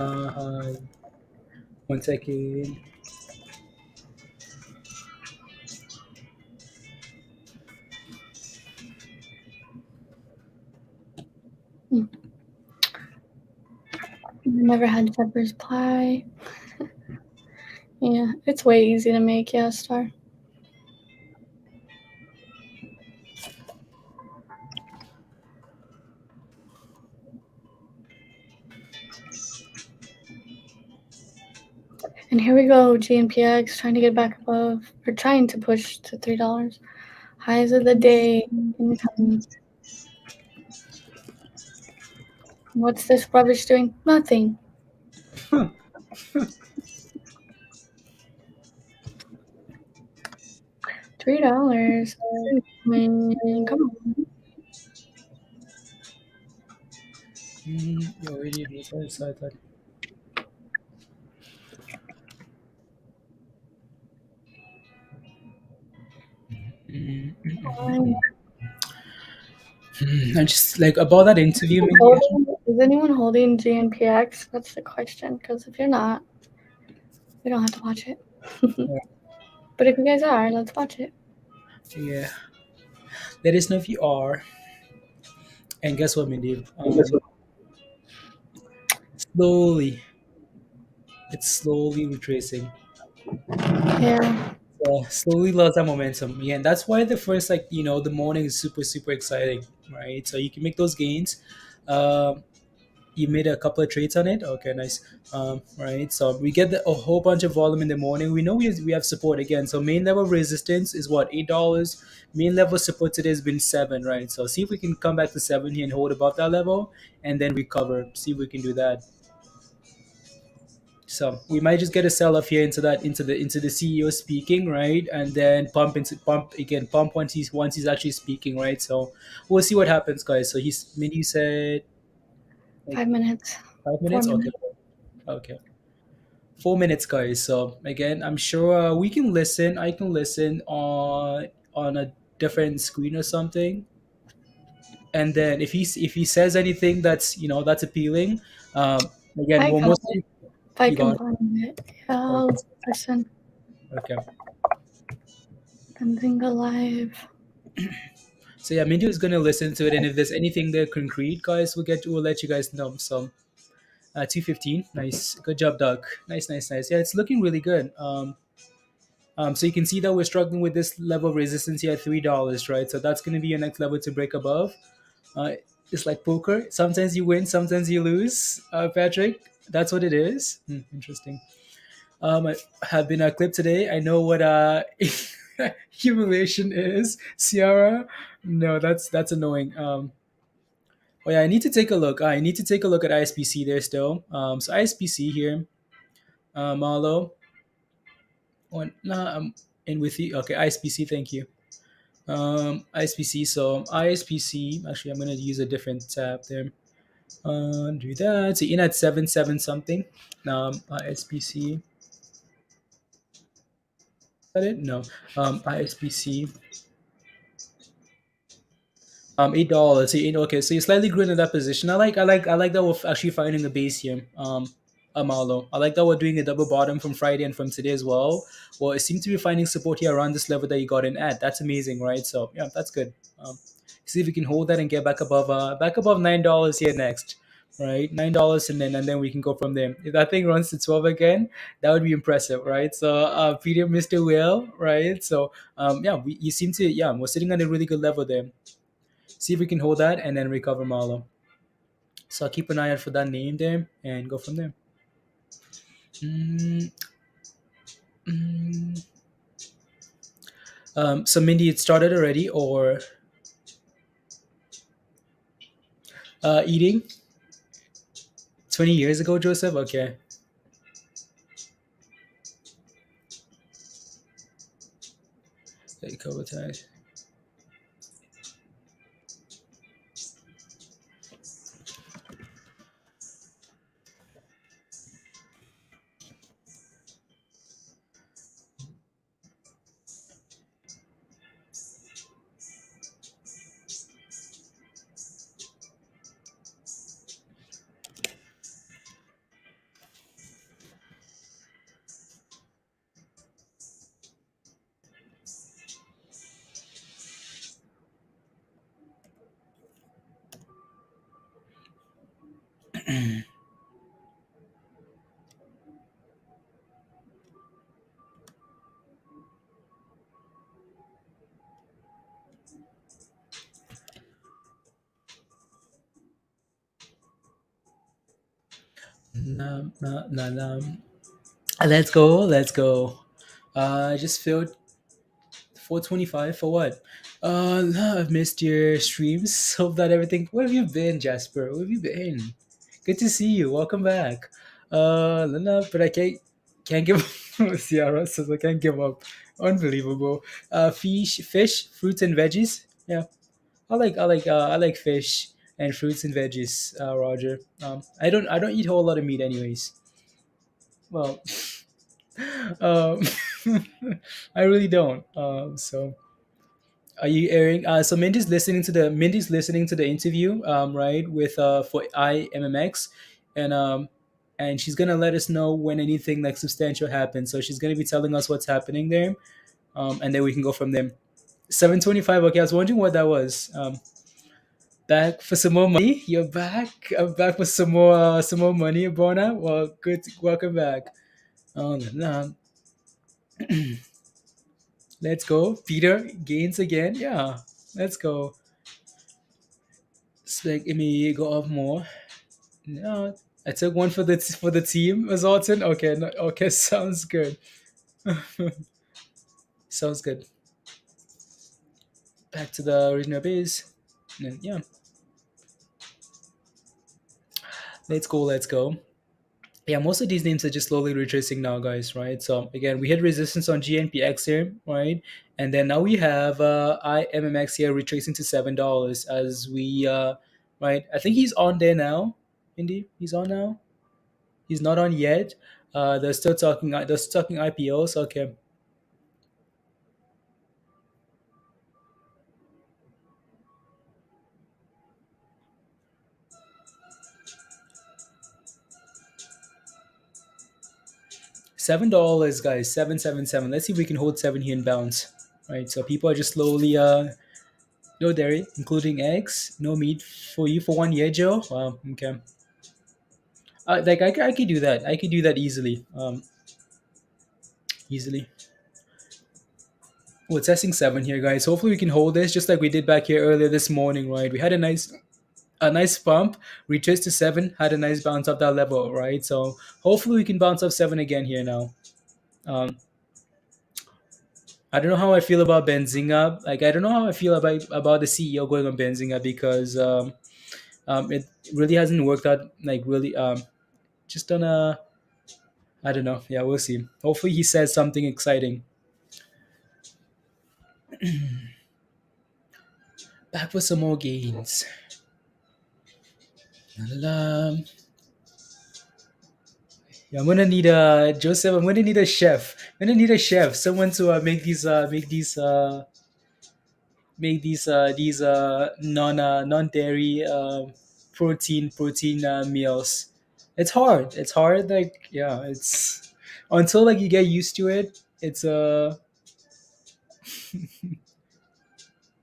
Uh, uh, 1 second. Mm. Never had shepherd's pie. Yeah, it's way easy to make. Yeah, Star. And here we go, GNPX trying to get back above, or trying to push to $3. Highs of the day incoming. What's this rubbish doing? Nothing. $3. Come on. You already decided. I just like about that interview, Mindy. Is anyone holding GNPX? That's the question. Because if you're not, we don't have to watch it. But if you guys are, let's watch it. Yeah, let us know if you are. And guess what, Mindy? Slowly, it's slowly retracing. Yeah. Slowly lost that momentum. Yeah, and that's why the first the morning is super exciting, right? So you can make those gains. Um, you made a couple of trades on it. Okay, nice. Right. So we get a whole bunch of volume in the morning. We know we have support again. So main level resistance is what, $8. Main level support today has been 7. Right. So see if we can come back to 7 here and hold above that level, and then recover. See if we can do that. So we might just get a sell off here into the CEO speaking, right, and then pump again, pump once he's actually speaking, right. So we'll see what happens, guys. So maybe you said like 5 minutes. 5 minutes. 4 minutes. Okay. 4 minutes, guys. So again, I'm sure we can listen. I can listen on a different screen or something, and then if he says anything that's appealing, again, I we'll got it. mostly If I you can got find it. Yeah, okay. I'll listen. Okay. Something alive. So yeah, Mindy is gonna listen to it, and if there's anything there concrete, guys, we'll let you guys know. So 215, nice, good job, Doug. Nice. Yeah, it's looking really good. So you can see that we're struggling with this level of resistance here at $3, right? So that's going to be your next level to break above. Uh, it's like poker. Sometimes you win, sometimes you lose. Patrick, that's what it is. Interesting. I have been a clip today. I know what humiliation is. Ciara, no, that's annoying. Oh yeah, I need to take a look. I need to take a look at ISPC there still. So ISPC here, Marlo. Oh, no, I'm in with you. Okay, ISPC. Thank you. ISPC. So ISPC. Actually, I'm gonna use a different tab there. Do that. So in at 7 7 something. ISPC. Is that it? No. ISPC. $8. Okay, so you slightly grew into that position. I like that we're actually finding a base here. Amalo. I like that we're doing a double bottom from Friday and from today as well. Well, it seems to be finding support here around this level that you got in at. That's amazing, right? So yeah, that's good. See if we can hold that and get back above $9 here next. Right, $9, and then we can go from there. If that thing runs to 12 again, that would be impressive, right? So, Peter, Mr. Will, right? So, yeah, you seem to, yeah, we're sitting on a really good level there. See if we can hold that and then recover Marlo. So I'll keep an eye out for that name there and go from there. Mm, mm. So Mindy, it started already or eating 20 years ago, Joseph? Okay. Cover tag. Let's go. Let's go. I just filled 425 for what? I've missed your streams. Hope that everything. Where have you been, Jasper? Where have you been? Good to see you. Welcome back. Lena, but I can't give up. Ciara says I can't give up. Unbelievable. Fish, fruits and veggies. Yeah, I like fish and fruits and veggies. Roger. I don't eat a whole lot of meat, anyways. Well, um, I really don't. So are you airing? So Mindy's listening to the interview, right, with for IMMX, and she's gonna let us know when anything like substantial happens. So she's gonna be telling us what's happening there, and then we can go from there. 725. Okay, I was wondering what that was. Back for some more money. You're back. I'm back for some more money, Bona. Well, good. Welcome back. No, let's go. Peter gains again. Yeah, let's go. Let me go up more. No, I took one for the team, Azalton. Okay, no, okay, sounds good. Sounds good. Back to the original base. And yeah, let's go. Let's go. Yeah, most of these names are just slowly retracing now, guys. Right. So again, we had resistance on GNPX here, right, and then now we have IMMX here retracing to $7 as we right. I think he's on there now. Indeed, he's on now. He's not on yet. They're still talking. They're still talking IPOs. Okay. $7, guys. 777. Let's see if we can hold seven here and bounce. Right. So people are just slowly no dairy, including eggs. No meat for you for 1 year, Joe. Wow. Okay. I could do that. I could do that easily. Easily. we're testing 7 here, guys. Hopefully we can hold this just like we did back here earlier this morning, right? We had a nice pump, retraced to 7, had a nice bounce up that level, right? So hopefully we can bounce up 7 again here now. Um, I don't know how I feel about Benzinga. Like I don't know how I feel about the CEO going on Benzinga because it really hasn't worked out. Like really, just on a I don't know. Yeah, we'll see. Hopefully he says something exciting. Back for some more gains. La, la, la. Yeah, I'm gonna need a Joseph. I'm gonna need a chef. I'm gonna need a chef. Someone to make these non dairy protein meals. It's hard. It's hard. Like yeah, it's until like you get used to it. It's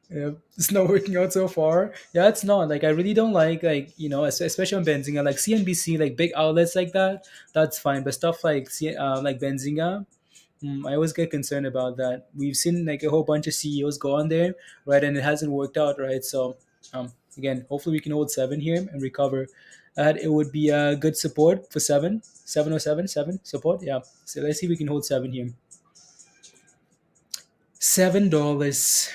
yeah, it's not working out so far. Yeah, it's not. Like I really don't like especially on Benzinga, like CNBC, like big outlets like that. That's fine, but stuff like like Benzinga, I always get concerned about that. We've seen like a whole bunch of CEOs go on there, right, and it hasn't worked out, right. So, again, hopefully we can hold 7 here and recover. It would be a good support for 7, 707 support. Yeah. So let's see if we can hold 7 here. $7.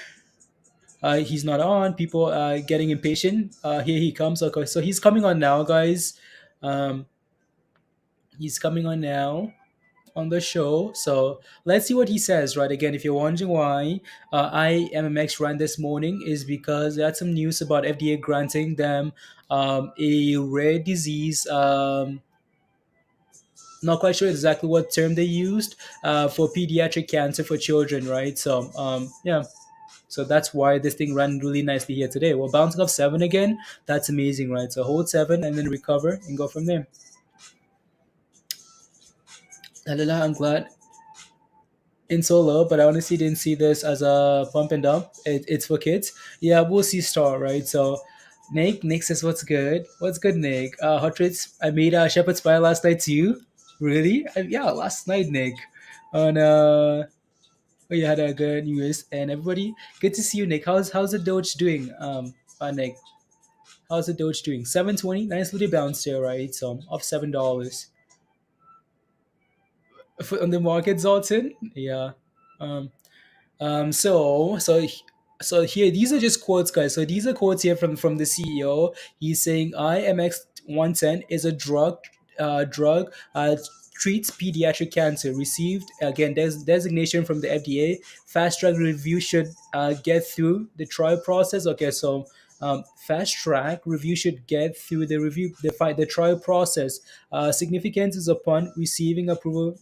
He's not on. People getting impatient. Here he comes. Okay, so he's coming on now, guys. Um, he's coming on now on the show. So let's see what he says, right? Again, if you're wondering why IMMX ran this morning, is because they had some news about FDA granting them a rare disease. Not quite sure exactly what term they used for pediatric cancer for children, right? So, yeah. So that's why this thing ran really nicely here today. Well, bouncing off 7 again, that's amazing, right? So hold 7 and then recover and go from there. La, la, la, I'm glad in solo, but I honestly didn't see this as a pump and dump. It's for kids. Yeah, we'll see star, right? So, Nick says, "What's good? What's good, Nick? Hot rates. I made a shepherd's pie last night too. Really? Yeah, last night, Nick. On you had a good New Year's and everybody. Good to see you, Nick. How's the Doge doing? Nick, how's the Doge doing? 720, nice little bounce there, right? So off $7 on the market, Zoltan. Yeah. Um, so here these are just quotes, guys. So these are quotes here from the CEO. He's saying IMX 110 is a drug treats pediatric cancer. Received again designation from the FDA. Fast track review should get through the trial process. Okay, so. Fast track review should get through the trial process. Significance is upon receiving approval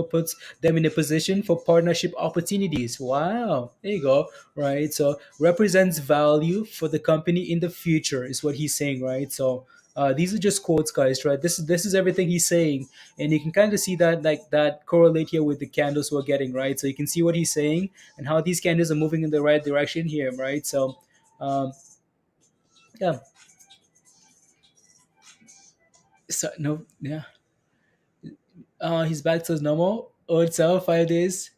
puts them in a position for partnership opportunities. Wow, there you go. Right, so represents value for the company in the future is what he's saying, right? So these are just quotes, guys, right? This is everything he's saying, and you can kind of see that like that correlate here with the candles we're getting, right? So you can see what he's saying and how these candles are moving in the right direction here, right? So yeah, so no, yeah, he's back to his normal old self 5 days.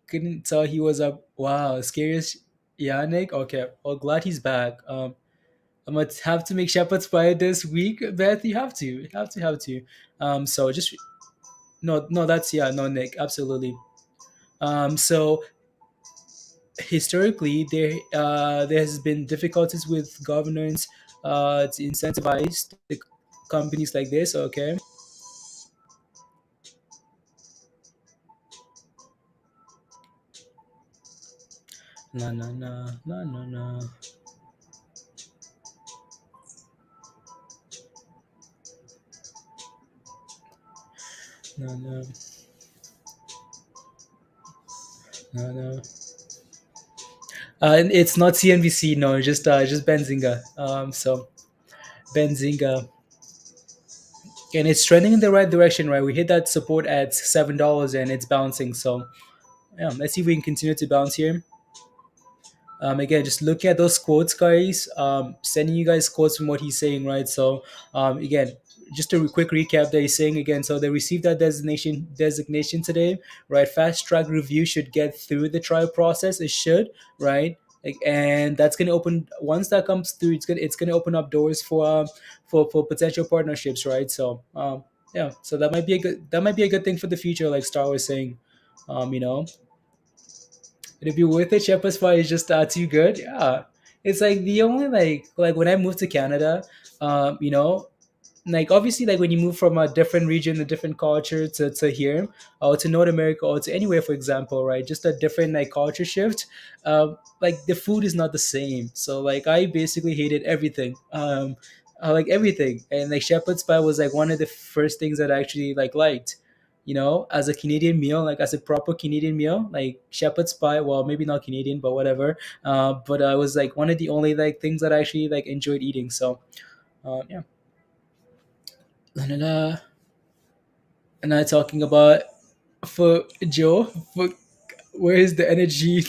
Couldn't tell he was up. Wow, scariest Yannick. Okay, well, glad he's back. I'm gonna have to make shepherd's pie this week, Beth. You have to, have to. So just no, no, that's yeah, no, Nick, absolutely. So historically, there has been difficulties with governance to incentivize the companies like this. Okay, no, no, no, no, no, no, no, no, no, no. And it's not CNBC, no, just Benzinga. So Benzinga, and it's trending in the right direction, right? We hit that support at $7 and it's bouncing. So yeah, let's see if we can continue to bounce here. Again, just look at those quotes, guys. Sending you guys quotes from what he's saying, right? So again, just a quick recap that he's saying again. So they received that designation today, right? Fast track review should get through the trial process. It should, right? Like, and that's gonna open once that comes through. It's gonna open up doors for potential partnerships, right? So yeah, so that might be a good thing for the future, like Star was saying. You know, it'd be worth it. Shepherd's pie is just too good. Yeah, it's like the only like when I moved to Canada, you know, like obviously like when you move from a different region, a different culture to here or to North America or to anywhere, for example, right, just a different like culture shift. Like the food is not the same, so like I basically hated everything. I like everything, and like shepherd's pie was like one of the first things that I actually liked, you know, as a Canadian meal, like as a proper Canadian meal, like shepherd's pie. Well, maybe not Canadian, but whatever. But I was like one of the only like things that I actually like enjoyed eating. So yeah. And I talking about for Joe, for where is the energy?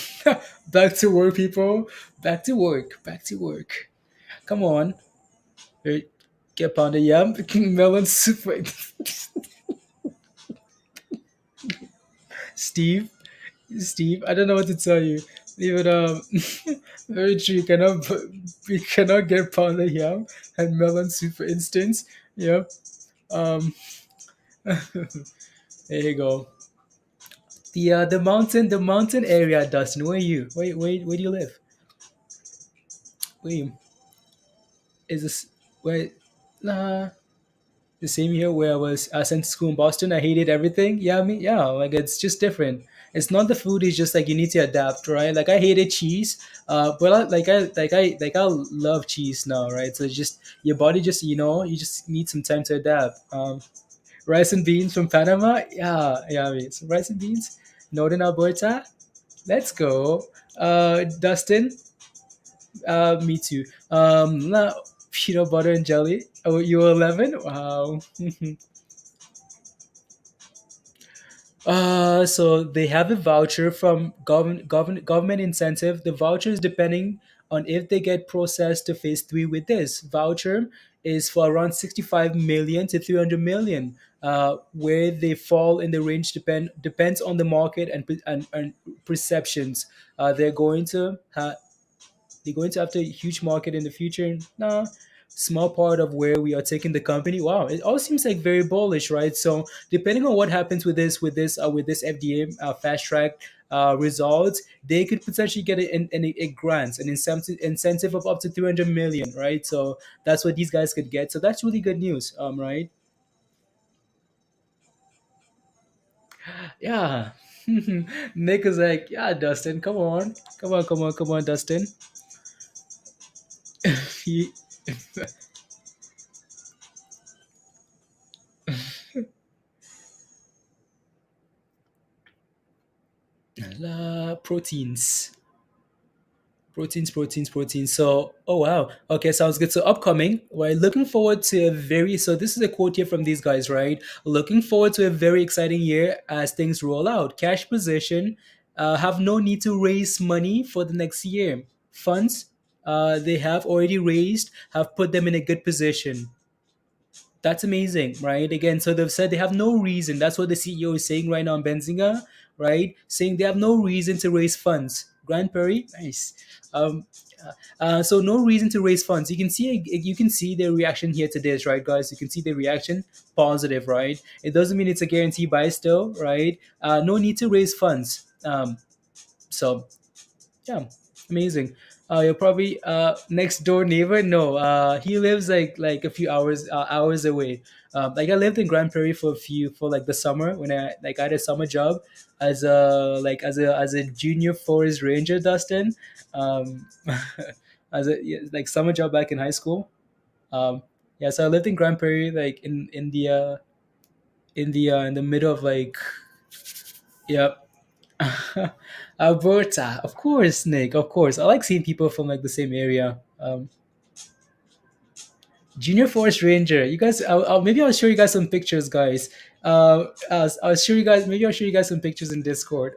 Back to work, people. Back to work. Back to work. Come on. Hey, get pounded yam. Melon soup. Steve. Steve, I don't know what to tell you. Even very true. We cannot get pounded yam and melon soup, for instance. Yep. Um, there you go. The mountain area, Dustin. Where are you? Where do you live? Wait, is this where? Nah, the same here where I was. I sent to school in Boston. I hated everything. Yeah, I mean, yeah, like it's just different. It's not the food. It's just like you need to adapt, right? Like I hated cheese, but I love cheese now, right? So it's just your body just you just need some time to adapt. Rice and beans from Panama. Yeah, yeah, I mean, so rice and beans, Northern Alberta. Let's go. Dustin, me too. Peanut butter and jelly. Oh, you were 11? Wow. So they have a voucher from government incentive. The voucher is depending on if they get processed to phase three with this voucher is for around 65 million to 300 million. Where they fall in the range depends on the market and perceptions. They're going to have a huge market in the future. Nah, small part of where we are taking the company. Wow, it all seems like very bullish, right? So depending on what happens with this FDA fast track results, they could potentially get a grant, an incentive of up to 300 million, right? So that's what these guys could get. So that's really good news, right? Yeah. Nick is like, yeah, Dustin, come on, come on, come on, come on, Dustin. He- proteins. Proteins. So, oh wow. Okay, sounds good. So, upcoming, right? Looking forward to a very, so this is a quote here from these guys, right? Looking forward to a very exciting year as things roll out. Cash position, have no need to raise money for the next year. Funds, they have already raised, have put them in a good position. That's amazing, right? Again, so they've said they have no reason. That's what the CEO is saying right now in Benzinga, right? Saying they have no reason to raise funds. Grand Prairie, nice. Um, so no reason to raise funds. You can see the reaction here to this, right, guys? You can see the reaction positive, right? It doesn't mean it's a guarantee buy still, right? No need to raise funds. So yeah, amazing. You're probably next door neighbor. No, he lives like a few hours away. Like I lived in Grand Prairie for like the summer when I had a summer job as a junior forest ranger, Dustin. Um, as a yeah, like summer job back in high school. Yeah, so I lived in Grand Prairie, like in the middle of like yeah. Alberta, of course, Nick, of course. I like seeing people from like the same area. Junior Forest Ranger, you guys. Maybe I'll show you guys some pictures, guys. I'll show you guys. Maybe I'll show you guys some pictures in Discord.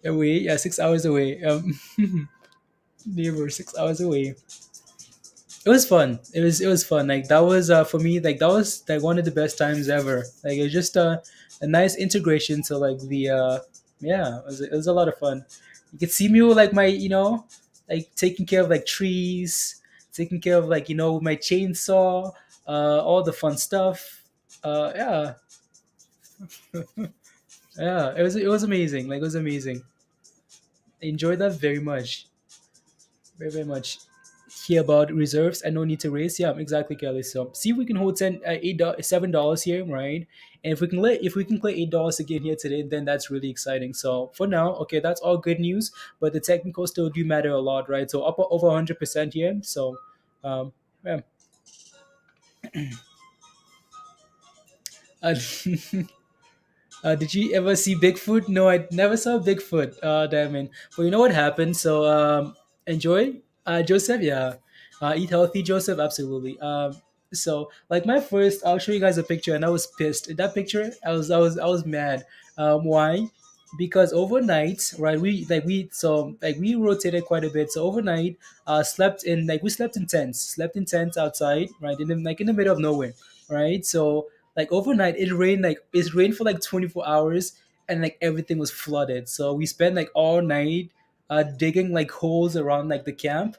Away, yeah, 6 hours away. Neighbor, 6 hours away. It was fun. It was fun. Like that was for me. Like that was like one of the best times ever. Like it was just a nice integration to like the yeah. It was a lot of fun. You could see me with like my like taking care of like trees, taking care of like my chainsaw, all the fun stuff. Yeah, yeah. It was amazing. Like it was amazing. I enjoyed that very much. Very, very much. Hear about reserves and no need to raise. Yeah, exactly, Kelly. So see if we can hold $7 here, right? And if we can play $8 again here today, then that's really exciting. So for now, okay, that's all good news. But the technicals still do matter a lot, right? So up over 100% here. So yeah. Uh, did you ever see Bigfoot? No, I never saw Bigfoot. Damn it. But you know what happened? So enjoy, Joseph. Yeah, eat healthy, Joseph. Absolutely. So like my first, I'll show you guys a picture, and I was pissed. In that picture, I was mad. Why? Because overnight, right? We rotated quite a bit. So overnight, we slept in tents, outside, right? In the middle of nowhere, right? So like overnight it rained for like 24 hours, and like everything was flooded, so we spent like all night digging like holes around like the camp,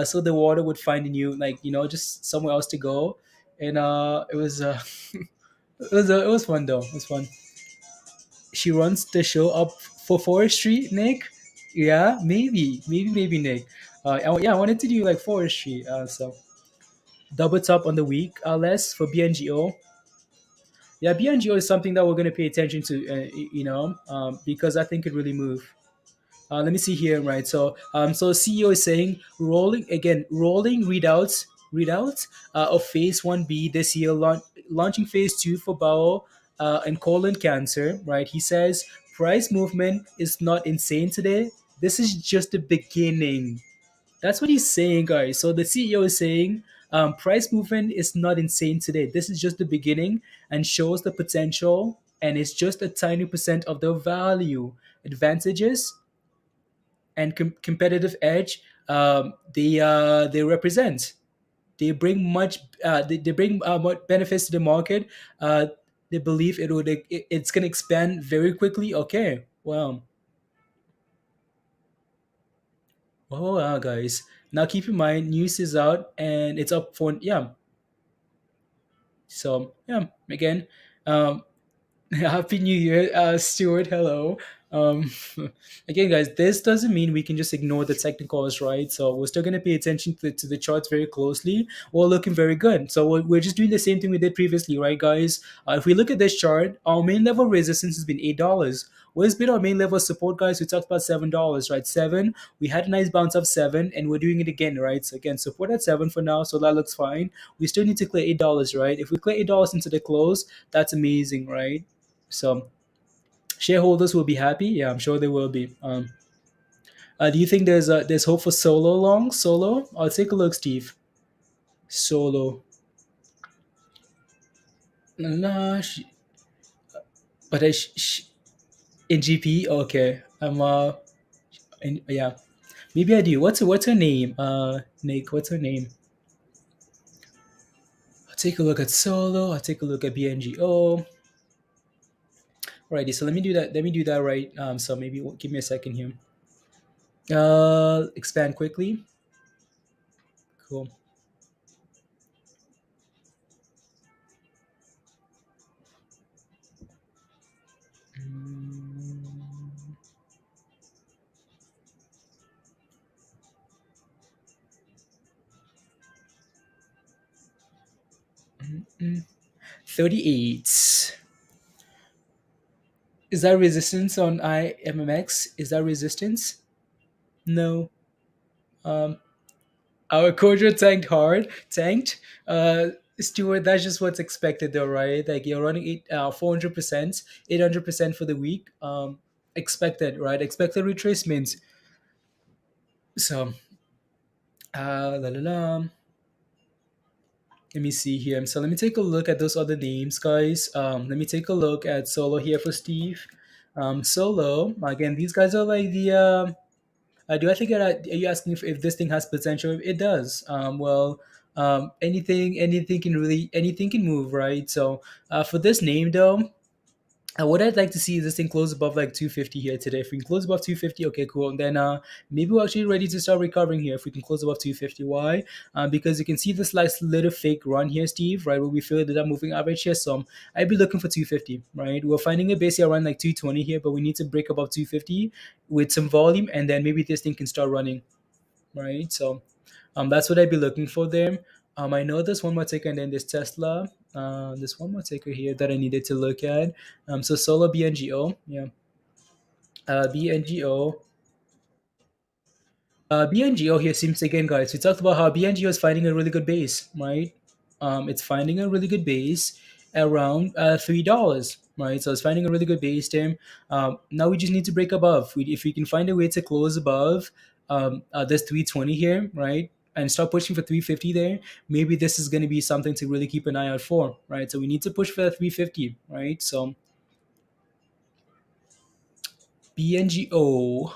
so the water would find a new, like just somewhere else to go. And it was it was fun though. It was fun. She runs the show up for forestry, Nick. Yeah, maybe Nick. Yeah, I wanted to do like forestry, so double top on the week, less for BNGO. Yeah, BNGO is something that we're going to pay attention to, because I think it really move. Let me see here, right? So CEO is saying rolling readouts of phase 1B this year, launching phase 2 for bowel and colon cancer, right? He says price movement is not insane today. This is just the beginning. That's what he's saying, guys. So the CEO is saying price movement is not insane today. This is just the beginning and shows the potential, and it's just a tiny percent of the value. Advantages and competitive edge they represent. They bring they bring much benefits to the market. Uh, they believe it's going to expand very quickly. Okay, well, guys. Now keep in mind, news is out and it's up for, yeah. So yeah, again, um, Happy New Year, Stuart. Hello. Um, again, guys, this doesn't mean we can just ignore the technicals, right? So we're still going to pay attention to the charts very closely. We're looking very good. So we're just doing the same thing we did previously, right, guys? If we look at this chart, our main level resistance has been $8. Where's been our main level of support, guys? We talked about $7, right? Seven. We had a nice bounce of seven, and we're doing it again, right? So again, support at seven for now, so that looks fine. We still need to clear $8, right? If we clear $8 into the close, that's amazing, right? So shareholders will be happy. Yeah, I'm sure they will be. Do you think there's hope for solo long solo? I'll take a look, Steve. Solo. Nah, but in GP. Okay, yeah. Maybe I do. What's her name? Nick. What's her name? I'll take a look at solo. I'll take a look at BNGO. Alrighty. So let me do that. Let me do that right. So maybe give me a second here. Expand quickly. Cool. 38. Is that resistance on IMMX? Is that resistance? No. Um, our Kojo tanked. Stuart, that's just what's expected though, right? Like you're running 400%, 800% for the week. Expected, right? Expected retracements. So, la la la. Let me see here. So let me take a look at those other names, guys. Let me take a look at Solo here for Steve. Solo again. These guys are like the Do I think that are you asking if this thing has potential? It does. Anything can move, right? So for this name though, what I'd like to see is this thing close above like 250 here today. If we can close above 250, okay, cool. And then maybe we're actually ready to start recovering here if we can close above 250. Why? Because you can see this like little fake run here, Steve, right? Where we feel that moving average here. So I'd be looking for 250, right? We're finding a base here around like 220 here, but we need to break above 250 with some volume, and then maybe this thing can start running, right? So that's what I'd be looking for there. I know there's one more ticker, and then there's Tesla. There's one more ticker here that I needed to look at. So Solar BNGO, yeah, BNGO. BNGO here seems again, guys. We talked about how BNGO is finding a really good base, right? It's finding a really good base around $3, right? So it's finding a really good base there. Now we just need to break above. If we can find a way to close above this 320 here, right? And start pushing for 350 there, maybe this is going to be something to really keep an eye out for, right? So we need to push for the 350, right? So BNGO.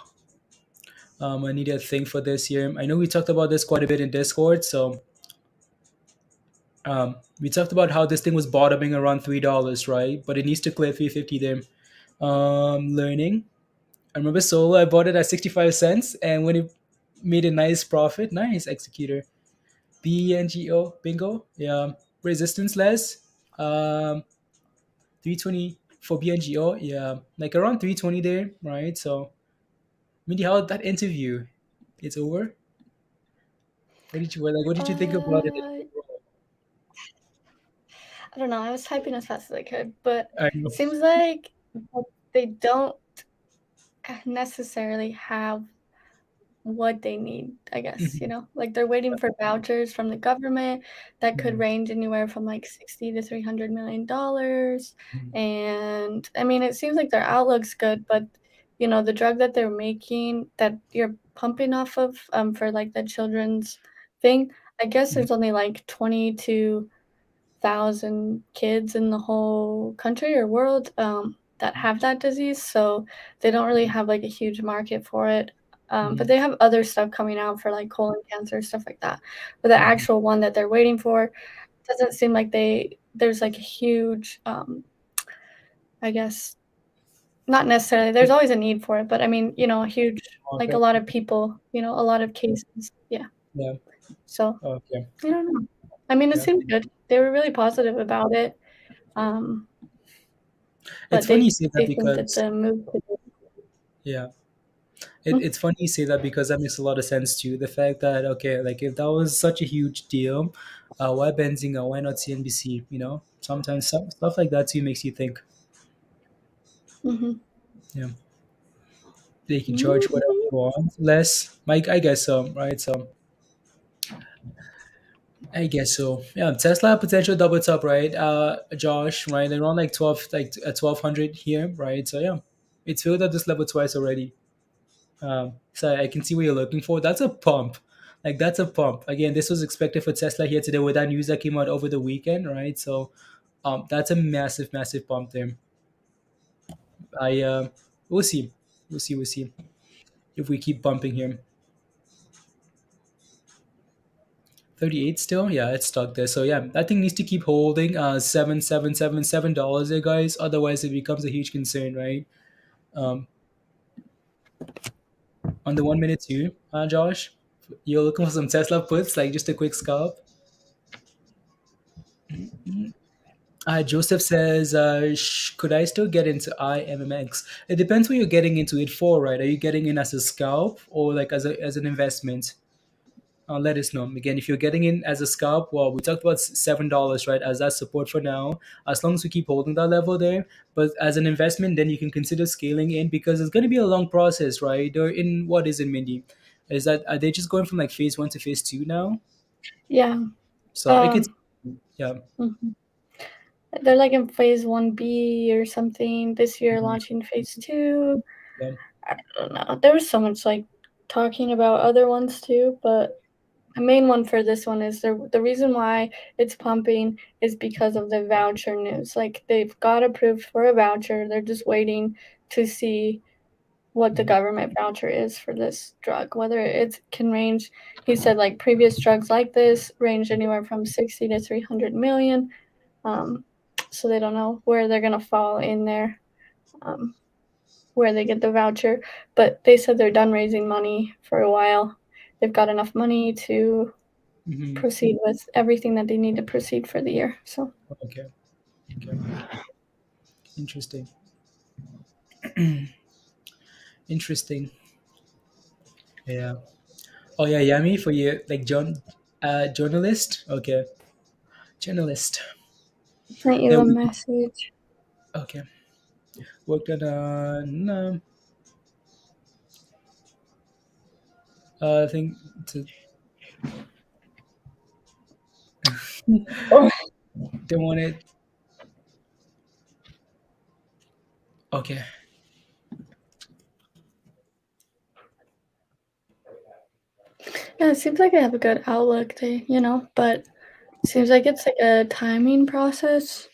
I need a thing for this here. I know we talked about this quite a bit in Discord. So we talked about how this thing was bottoming around $3, right? But it needs to clear 350 there. Learning. I remember Solo. I bought it at 65 cents, and when it made a nice profit, nice executor. BNGO bingo. Yeah. Resistance less. 320 for BNGO. Yeah, like around 320 there, right? So, Mindy, how that interview? It's over. What did you think about it? I don't know. I was typing as fast as I could, but I know. seems like they don't necessarily have what they need, I guess, Mhm. like they're waiting for vouchers from the government that could Mhm. range anywhere from like 60 to $300 million. Mhm. And I mean, it seems like their outlook's good, but the drug that they're making that you're pumping off of for like the children's thing, I guess Mhm. there's only like 22,000 kids in the whole country or world that have that disease. So they don't really have like a huge market for it. But Mhm. they have other stuff coming out for like colon cancer, stuff like that. But the Mhm. actual one that they're waiting for doesn't seem like there's like a huge, I guess, not necessarily, there's always a need for it, but I mean, a huge, like a Okay. lot of people, a lot of cases. Yeah. Yeah. So Okay. I don't know. I mean, it Yeah. seems good. They were really positive about it. Um, It's but funny you they say that they think that because the move could yeah. Hmm? It's funny you say that because that makes a lot of sense too. The fact that okay, like if that was such a huge deal, why Benzinga? Why not CNBC? Sometimes stuff like that too makes you think. Mhm. Yeah, they can charge whatever Mhm. they want, less. Mike, I guess so, right? So I guess so. Yeah, Tesla potential double top, right? Josh, right? Around like 12, like 1200 here, right? So yeah, it's filled at this level twice already. So I can see what you're looking for. That's a pump. Like that's a pump. Again, this was expected for Tesla here today with that news that came out over the weekend, right? So that's a massive, massive pump there. I We'll see. We'll see if we keep bumping here. 38 still, yeah, it's stuck there. So yeah, that thing needs to keep holding. $7 there, guys. Otherwise, it becomes a huge concern, right? Um, on the 1 minute too, Josh, you're looking for some Tesla puts, like just a quick scalp. Joseph says, could I still get into IMMX? It depends what you're getting into it for, right? Are you getting in as a scalp or like as an investment? Let us know. Again, if you're getting in as a scalp, well, we talked about $7, right? As that support for now, as long as we keep holding that level there. But as an investment, then you can consider scaling in because it's going to be a long process, right? They're in what is it, Mindy? Are they just going from like phase one to phase two now? Yeah. So I could, Um, yeah. mhm. They're like in phase 1B or something this year, Mhm. launching phase 2. Yeah. I don't know. There was so much like talking about other ones too, but the main one for this one is the reason why it's pumping is because of the voucher news. Like they've got approved for a voucher. They're just waiting to see what the government voucher is for this drug, whether it can range. He said like previous drugs like this range anywhere from 60 to 300 million. So they don't know where they're going to fall in there, where they get the voucher. But they said they're done raising money for a while. They've got enough money to proceed with everything that they need to proceed for the year. So Okay. Interesting. Interesting. Yeah. Oh yeah, Yami for you like journalist. Okay, journalist. sent you Then a message. okay, worked on I think to, Oh. they wanted. Okay. Yeah, it seems like I have a good outlook, but it seems like it's like a timing process.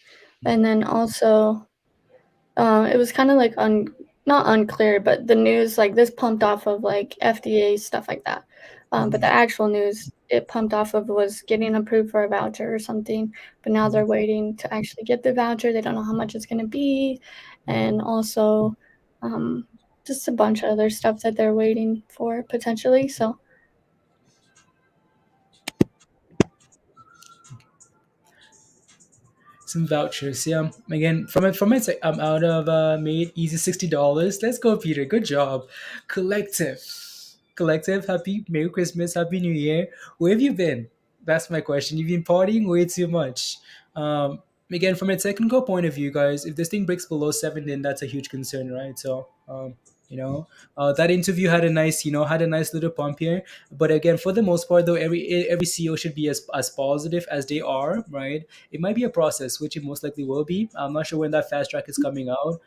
And then also, it was kind of like not unclear, but the news, like this pumped off of like FDA stuff like that. But the actual news it pumped off of was getting approved for a voucher or something. But now they're waiting to actually get the voucher. They don't know how much it's going to be. And also, just a bunch of other stuff that they're waiting for potentially. So, Some vouchers. Yeah. Again, from it, I'm out of made easy $60. Let's go, Peter. Good job. Collective. Collective. Happy Merry Christmas. Happy New Year. Where have you been? That's my question. You've been partying way too much. Again, from a technical point of view, guys, if this thing breaks below 7, then that's a huge concern, right? So, that interview had a nice, had a nice little pump here. But again, for the most part, though, every CEO should be as positive as they are, right? It might be a process, which it most likely will be. I'm not sure when that fast track is coming out.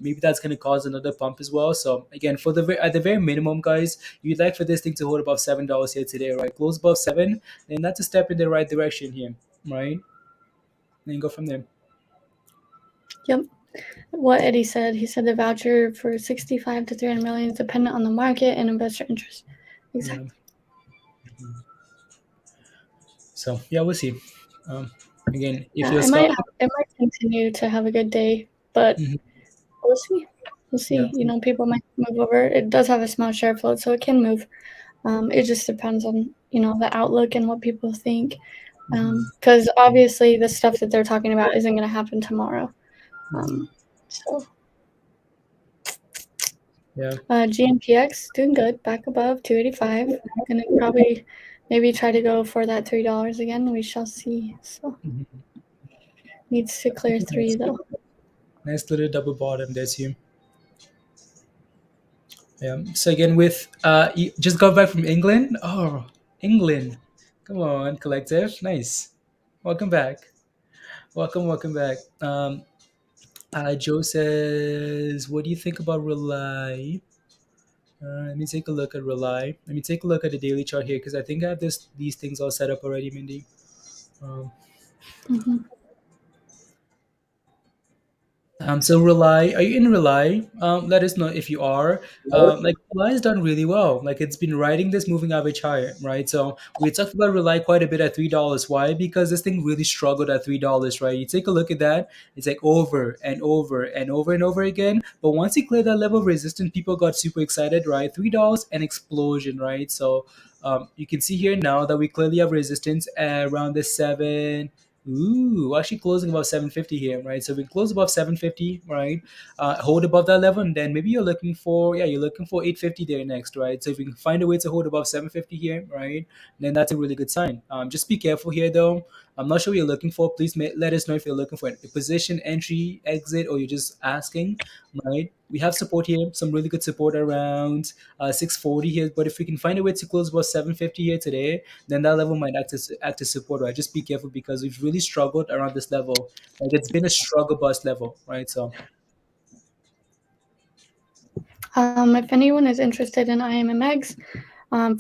Maybe that's going to cause another pump as well. So again, at the very minimum, guys, you'd like for this thing to hold above $7 here today, right? Close above 7, then that's a step in the right direction here, right? Then go from there. yep. What Eddie said, he said the voucher for 65 to 300 million is dependent on the market and investor interest. Yeah. Exactly. So yeah, we'll see. Again, if Yeah, you're scalping, it might continue to have a good day, but mhm, we'll see. We'll yeah, see. People might move over. It does have a small share float, so it can move. It just depends on the outlook and what people think. Because obviously the stuff that they're talking about isn't going to happen tomorrow. So yeah. GNPX doing good, back above 285. Gonna probably maybe try to go for that $3 again. We shall see. So needs to clear 3 Nice, though. nice little double bottom there too. Yeah. So again, with you just got back from England. Oh, England! Come on, collective. Nice. Welcome back. Welcome back. Joe says, "What do you think about Rely?" Let me take a look at Rely. Let me take a look at the daily chart here because I think I have these things all set up already, Mindy. Um, Mm-hmm. so Rely, are you in Rely? Let us know if you are. Like Rely has done really well. Like it's been riding this moving average higher, right? So we talked about Rely quite a bit at $3. Why? Because this thing really struggled at $3, right? You take a look at that. It's like over and over and over and over again. But once it cleared that level of resistance, people got super excited, right? $3, an explosion, right? So you can see here now that we clearly have resistance around the 7. Ooh, actually closing above 750 here, right? So we close above 750, right? Hold above that level, and then maybe you're looking for 850 there next, right? So if we can find a way to hold above 750 here, right, then that's a really good sign. Just be careful here, though. I'm not sure what you're looking for. Please let us know if you're looking for a position, entry, exit, or you're just asking, right? We have support here, some really good support around 640 here. But if we can find a way to close above 750 here today, then that level might act as support, right? Just be careful because we've really struggled around this level. Like it's been a struggle bust level, right? So If anyone is interested in IMMX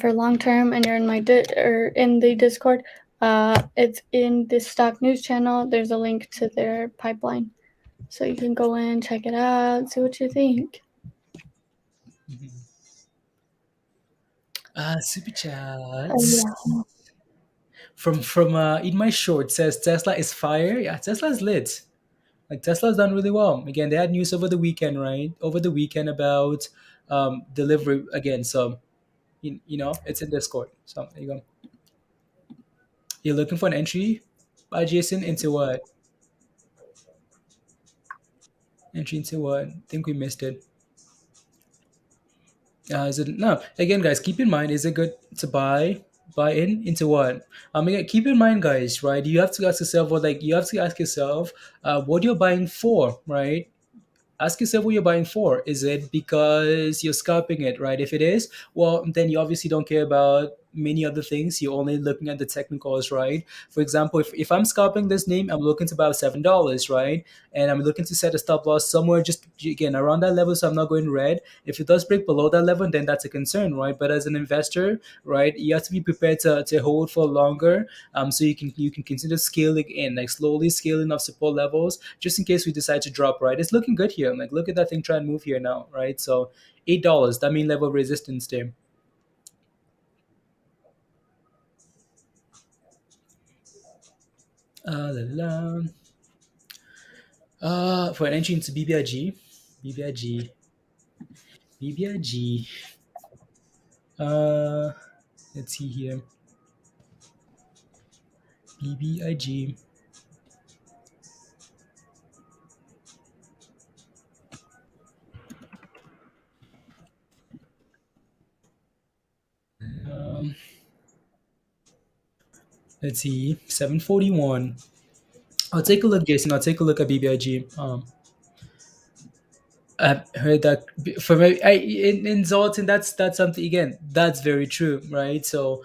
for long term, and you're in my or in the Discord, it's in the stock news channel. There's a link to their pipeline, so you can go in, check it out, see what you think. Super chats. Yeah. From in my short says Tesla is fire. Yeah, Tesla is lit. Like Tesla's done really well. Again, they had news over the weekend, right? Over the weekend about delivery again. So it's in Discord. So there you go. You're looking for an entry by Jason into what? Entry into what? I think we missed it. Is it no? Again, guys, keep in mind: is it good to buy in into what? Again, keep in mind, guys, right? You have to ask yourself what you're buying for, right? Ask yourself what you're buying for. Is it because you're scalping it, right? If it is, well, then you obviously don't care about many other things. You're only looking at the technicals, right? For example, if I'm scalping this name, I'm looking to buy $7, right? And I'm looking to set a stop loss somewhere just again around that level, so I'm not going red. If it does break below that level, then that's a concern, right? But as an investor, right, you have to be prepared to hold for longer. So you can consider scaling in, like slowly scaling up support levels, just in case we decide to drop. Right, it's looking good here. Like, look at that thing try and move here now, right? So $8, that mean level of resistance there. La, la. For an entry into BBIG, BBIG, BBIG. Uh, let's see here, BBIG. Um, let's see, 741. I'll take a look, Jason. I'll take a look at BBIG. I've heard that from in Zoltan. That's something again. That's very true, right? So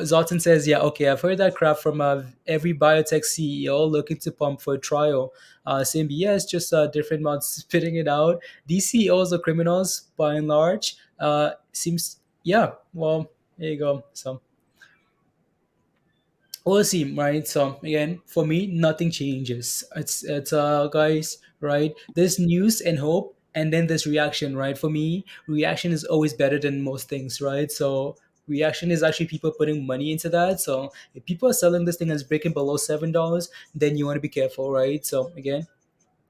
Zoltan says, yeah, okay. I've heard that crap from every biotech CEO looking to pump for a trial, saying, yes, just different mods spitting it out. These CEOs are criminals by and large. Seems yeah. Well, there you go. So we'll see, right? So again, for me, nothing changes. It's guys, right? There's news and hope, and then there's reaction, right? For me, reaction is always better than most things, right? So reaction is actually people putting money into that. So if people are selling this thing as breaking below $7, then you want to be careful, right? So again,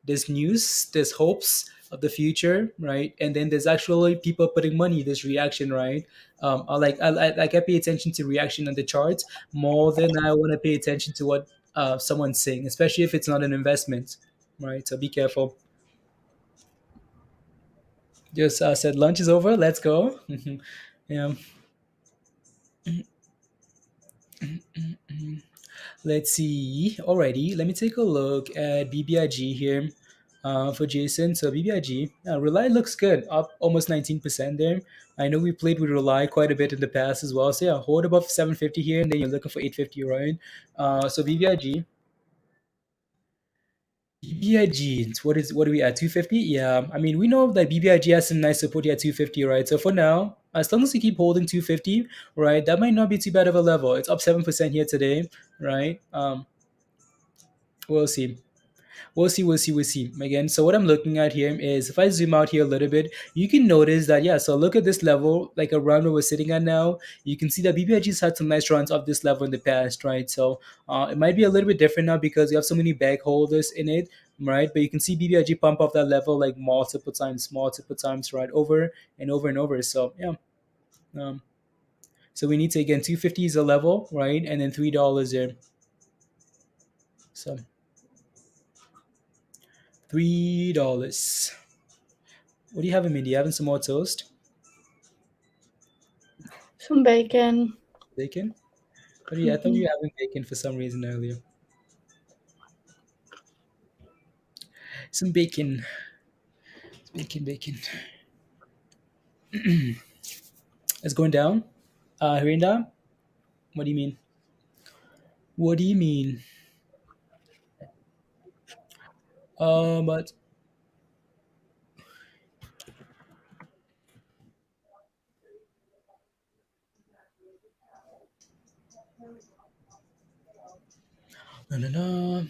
there's news, there's hopes of the future, right? And then there's actually people putting money. There's reaction, right? I pay attention to reaction on the charts more than I want to pay attention to what someone's saying, especially if it's not an investment, right? So be careful. Just said lunch is over. Let's go. Yeah. Let's see. Alrighty, let me take a look at BBIG here for Jason. So BBIG, Rely looks good, up almost 19% there. I know we played with Rely quite a bit in the past as well. So yeah, hold above 750 here, and then you're looking for 850, right? So BBIG, BBIG, what are we at? 250? Yeah, I mean we know that BBIG has some nice support here at 250, right? So for now, as long as you keep holding 250, right, that might not be too bad of a level. It's up 7% here today, right? We'll see. We'll see. Again, so what I'm looking at here is if I zoom out here a little bit, you can notice that, yeah, so look at this level, like around where we're sitting at now. You can see that BBIG's had some nice runs up this level in the past, right? So it might be a little bit different now because you have so many bag holders in it, right? But you can see BBIG pump up that level like multiple times, right? Over and over and over. So, yeah. Um, so we need to, again, 250 is a level, right? And then $3 there. So $3. What do you have in me? Do you having some more toast? Some bacon. Bacon? But yeah, I thought you were having bacon for some reason earlier. Some bacon. Bacon. It's going down? Hirinda? What do you mean? What do you mean? But no, no, no.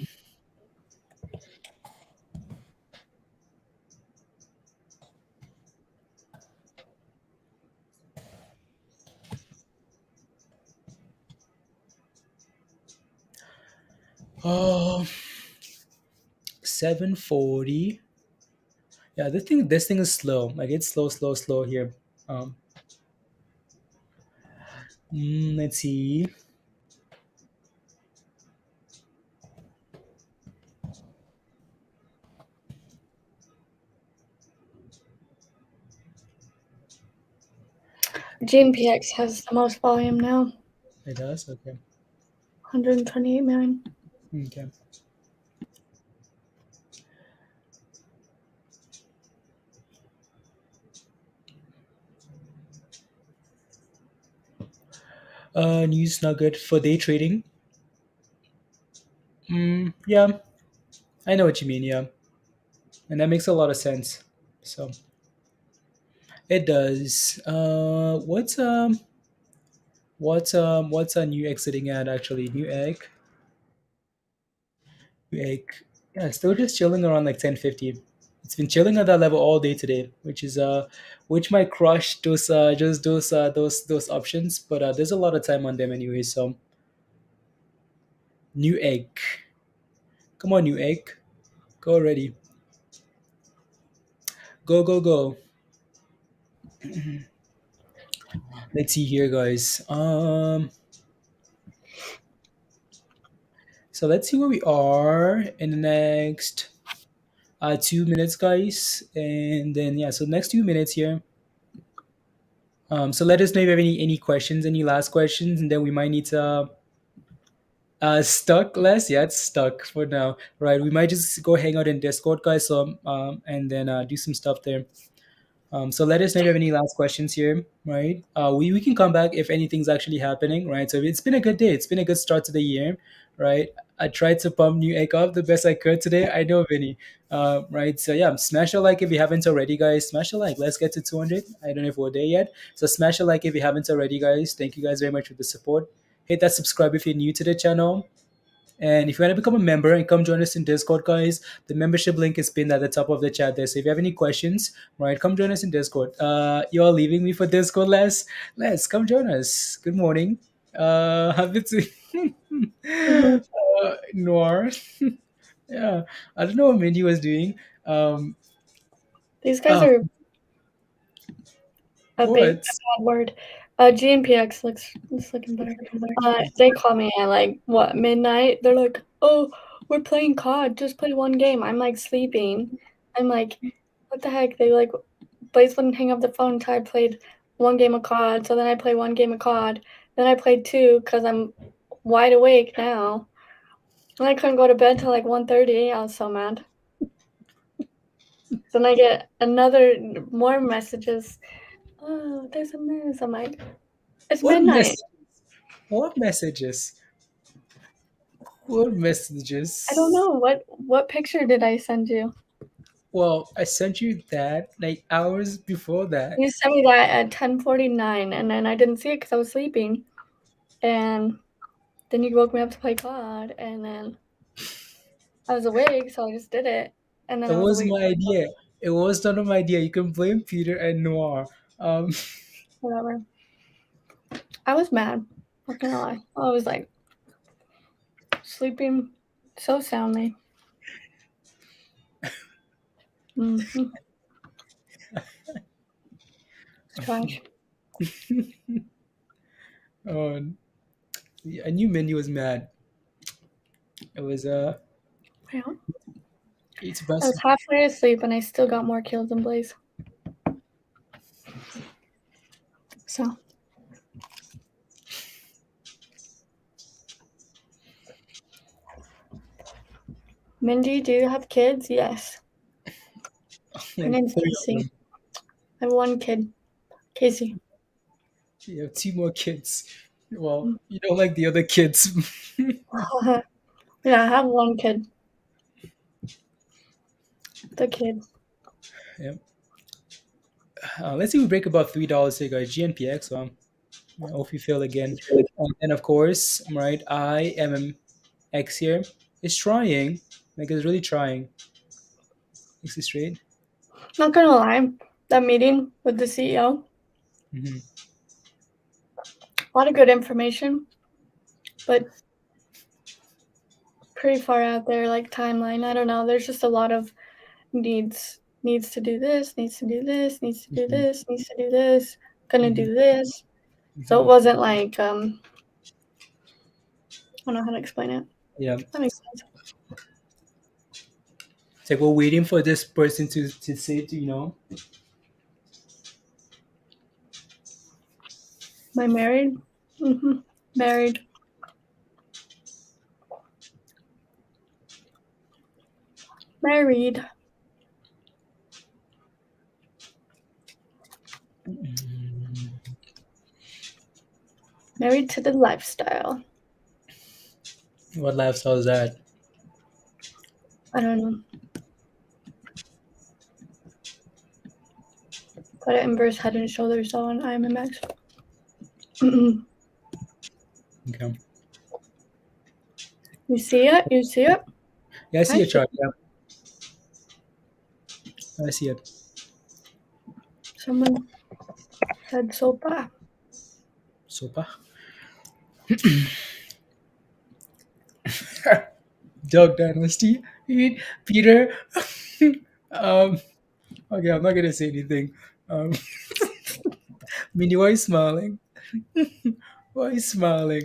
Oh, 740. Yeah, this thing is slow. Like it's slow here. Um, let's see. GNPX has the most volume now. It does. Okay. 128 million. Okay. News nugget for day trading. Yeah, I know what you mean. Yeah, and that makes a lot of sense. So it does. What's a new egg sitting at actually? New egg. Yeah, it's still just chilling around like 1050. It's been chilling at that level all day today, which might crush those options, but there's a lot of time on them anyway. So new egg, come on, new egg, go already, go. Let's see here, guys. So let's see where we are in the next 2 minutes, guys, and then yeah. So next 2 minutes here. So let us know if you have any questions, any last questions, and then we might need to stuck less. Yeah, it's stuck for now. Right, we might just go hang out in Discord, guys. So and then do some stuff there. So let us know if you have any last questions here, right? We can come back if anything's actually happening, right? So it's been a good day. It's been a good start to the year, right? I tried to pump New Egg up the best I could today. I know, Vinny. Right. So yeah, smash a like if you haven't already, guys. Smash a like. Let's get to 200. I don't know if we're there yet. So smash a like if you haven't already, guys. Thank you guys very much for the support. Hit that subscribe if you're new to the channel. And if you want to become a member and come join us in Discord, guys, the membership link is pinned at the top of the chat there. So if you have any questions, right, come join us in Discord. You're leaving me for Discord, Les? Les, come join us. Good morning. Happy to Noir. Yeah, I don't know what Mindy was doing. These guys Oh, are a bad what? word. GNPX looks looking better. They call me at like what, midnight? They're like, "Oh, we're playing COD. Just play one game." I'm like sleeping. I'm like, "What the heck?" They like, Blaze wouldn't hang up the phone until I played one game of COD. So then I played one game of COD. Then I played two because I'm wide awake now. And I couldn't go to bed till like 1:30. I was so mad. Then I get more messages. "Oh, there's a news." I'm like, it's What midnight. What messages? What messages? I don't know. What picture did I send you? Well, I sent you that like hours before that. You sent me that at 10:49, and then I didn't see it because I was sleeping. And then you woke me up to play COD, and then I was awake, so I just did it. And then It I was was awake. my idea. It was none of my idea. You can blame Peter and Noir. Um, Whatever. I was mad. Not gonna lie. I was like sleeping so soundly. Mm-hmm. It's trash. oh, I knew Mindy was mad. It was Yeah. it's I best. was halfway asleep, and I still got more kills than Blaze. So Mindy, do you have kids? Yes. Her Like name's 3 of Casey. them. I have one kid, Casey. You have 2 more kids. Well, you don't like the other kids. Yeah, I have one kid. The kid. Yep. Let's see. We break about $3 here, guys. GNPX. I hope you feel again. And of course, right. IMMX here is trying. Like it's really trying. Is this straight? Not gonna lie, that meeting with the CEO, Mm-hmm. a lot of good information, but pretty far out there, like timeline. I don't know. There's just a lot of needs to do this, needs to do this, needs to do this, needs to do this, gonna do this. So it wasn't like I don't know how to explain it. Yeah. That makes sense. It's like we're waiting for this person to say, you know. Am I married? Mm-hmm. Married. Married. Married to the lifestyle. What lifestyle is that? I don't know. Got it inverse head and shoulders on IMMX. Okay. You see it? You see it? Yeah, I see a chart. Yeah, I see it. Someone said sopa. Super. Dog Dynasty. Peter. Okay, I'm not gonna say anything. Minnie, why are you smiling? Why are you smiling?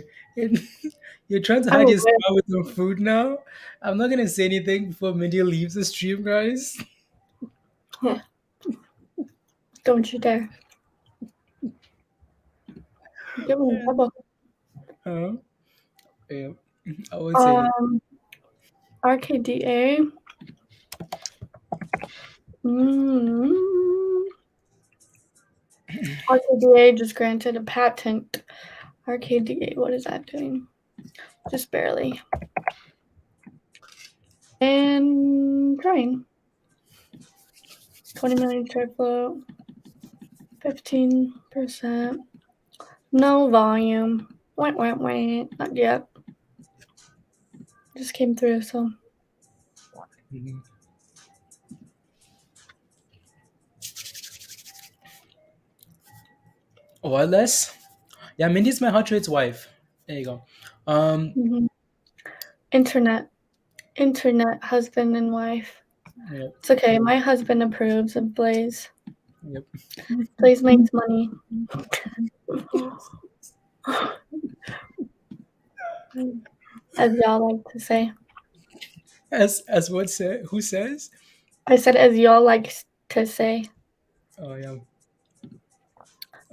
You're trying to I'm hide your aware. smile with some food now. I'm not gonna say anything before Minnie leaves the stream, guys. Yeah. Don't you dare. Give me trouble. Uh, yeah, I won't say anything. RKDA. RKDA just granted a patent. RKDA, what is that doing? Just barely. And trying. 20 million trade flow. 15%. No volume. Wait. Not yet. Just came through, so. Mhm. Wireless? Yeah, Mindy's my hot trade's wife. There you go. Internet husband and wife. Yep, It's okay. My husband approves of Blaze. yep. Blaze makes money. As y'all like to say. As what say? Who says? I said as y'all like to say. Oh yeah.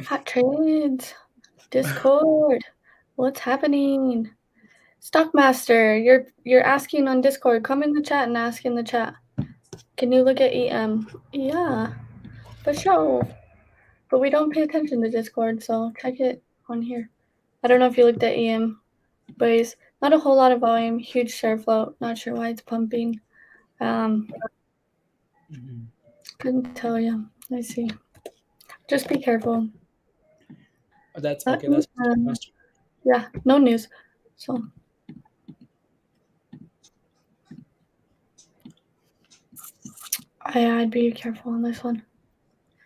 Hot trades. Discord. What's happening? Stockmaster, you're asking on Discord. Come in the chat and ask in the chat. Can you look at EM? Yeah, for sure. But we don't pay attention to Discord, so check it on here. I don't know if you looked at EM, but it's not a whole lot of volume, huge share float. Not sure why it's pumping. Couldn't tell you. I see. Just be careful. That's okay. That's Stockmaster. Yeah, no news. So I'd be careful on this one.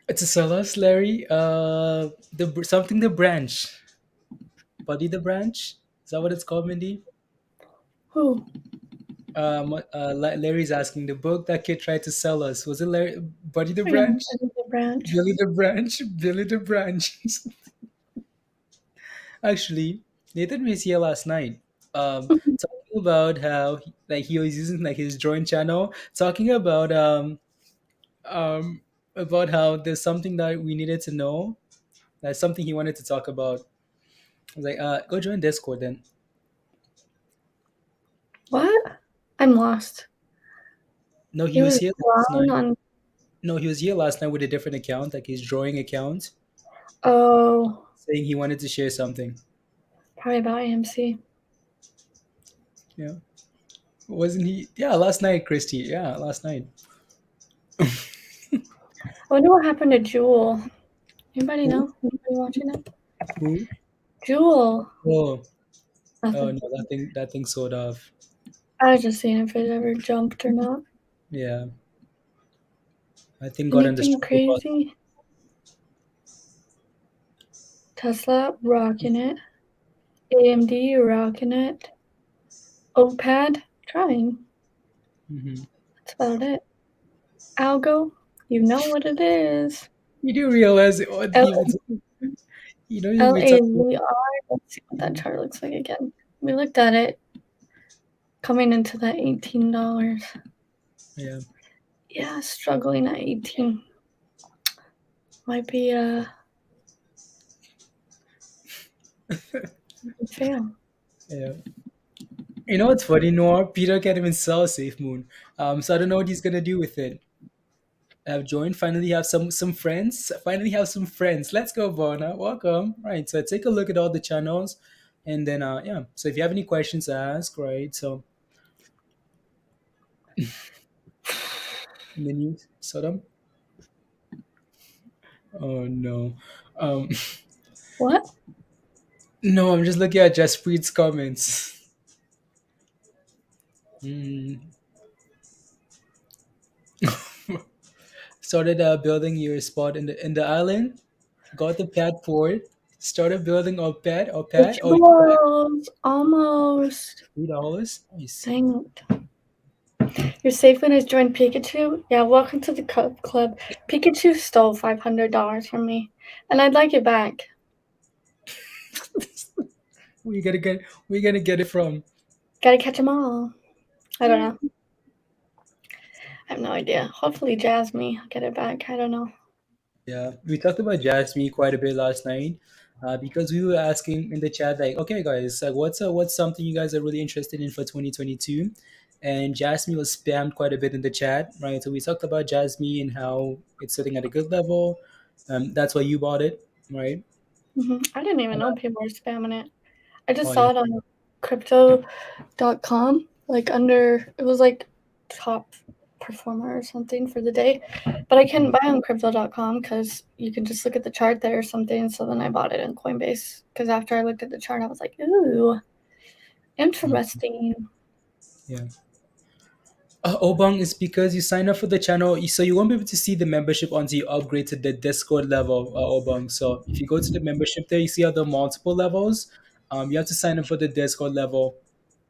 It's a CELZ, Larry. The branch. Buddy the branch. Is that what it's called, Mindy? Who? Larry's asking the book that kid tried to sell us. Was it Larry? Buddy the I am branch? the branch. Billy the branch? Billy the branch. Actually, Nathan was here last night. Talking about how he was using like his drawing channel, talking um about how there's something that we needed to know. That's something he wanted to talk about. I was like, go join Discord then. What? I'm lost. No, he He was was here last drawing night. on. No, he was here last night with a different account, like his drawing account, Oh, saying he wanted to share something. probably about AMC. Yeah. Wasn't he? Yeah, last night, Christy. Yeah, last night. I wonder what happened to Jewel. Anybody Who? know? Anybody watching it? Who? Jewel. Oh, oh Nothing. no, that thing sold off. I was just seeing if it ever jumped or not. Yeah, I think got on the Anything struggle bus. crazy? Tesla rocking it. AMD rocking it. OPAD Trying. Hmm. That's about it. Algo, you know what it is. You do realize what L even you know L we A talk about. V R. Let's see what that chart looks like again. We looked at it coming into that $18. Yeah. Yeah, struggling at 18. Might be a fail. Yeah. You know what's funny, Noah? Peter can't even sell Safe Moon. So I don't know what he's gonna do with it. I've joined. Finally, have some friends. Finally, have some friends. Let's go, Bona. Welcome. Right. So take a look at all the channels, and then yeah. So if you have any questions, ask. Right. So and then you sort them. Oh no. Um. What? No, I'm just looking at Jaspreet's comments. Mm. Started building your spot in the island. Got the pad poured. Started building a pad. A pad. Which Oh, you got balls? Almost. $3. Nice. Dang it. Your safe win is join Pikachu? Yeah, welcome to the club. Pikachu stole $500 from me, and I'd like it back. We gotta get. We gonna get it from. Gotta catch them all. I don't know. I have no idea. Hopefully, Jasmine will get it back. I don't know. Yeah, we talked about Jasmine quite a bit last night because we were asking in the chat like, okay, guys, like, what's something you guys are really interested in for 2022? And Jasmine was spammed quite a bit in the chat, right? So we talked about Jasmine and how it's sitting at a good level. That's why you bought it, right? I didn't even know people were spamming it. I just Oh yeah. saw it on crypto.com, like under, it was like top performer or something for the day. But I couldn't buy on crypto.com because you can just look at the chart there or something. So then I bought it in Coinbase because after I looked at the chart, I was like, ooh, Mhm. interesting. Yeah. Obang is because you sign up for the channel, so you won't be able to see the membership until you upgrade to the Discord level, Obang. So if you go to the membership there, you see other multiple levels. You have to sign up for the Discord level.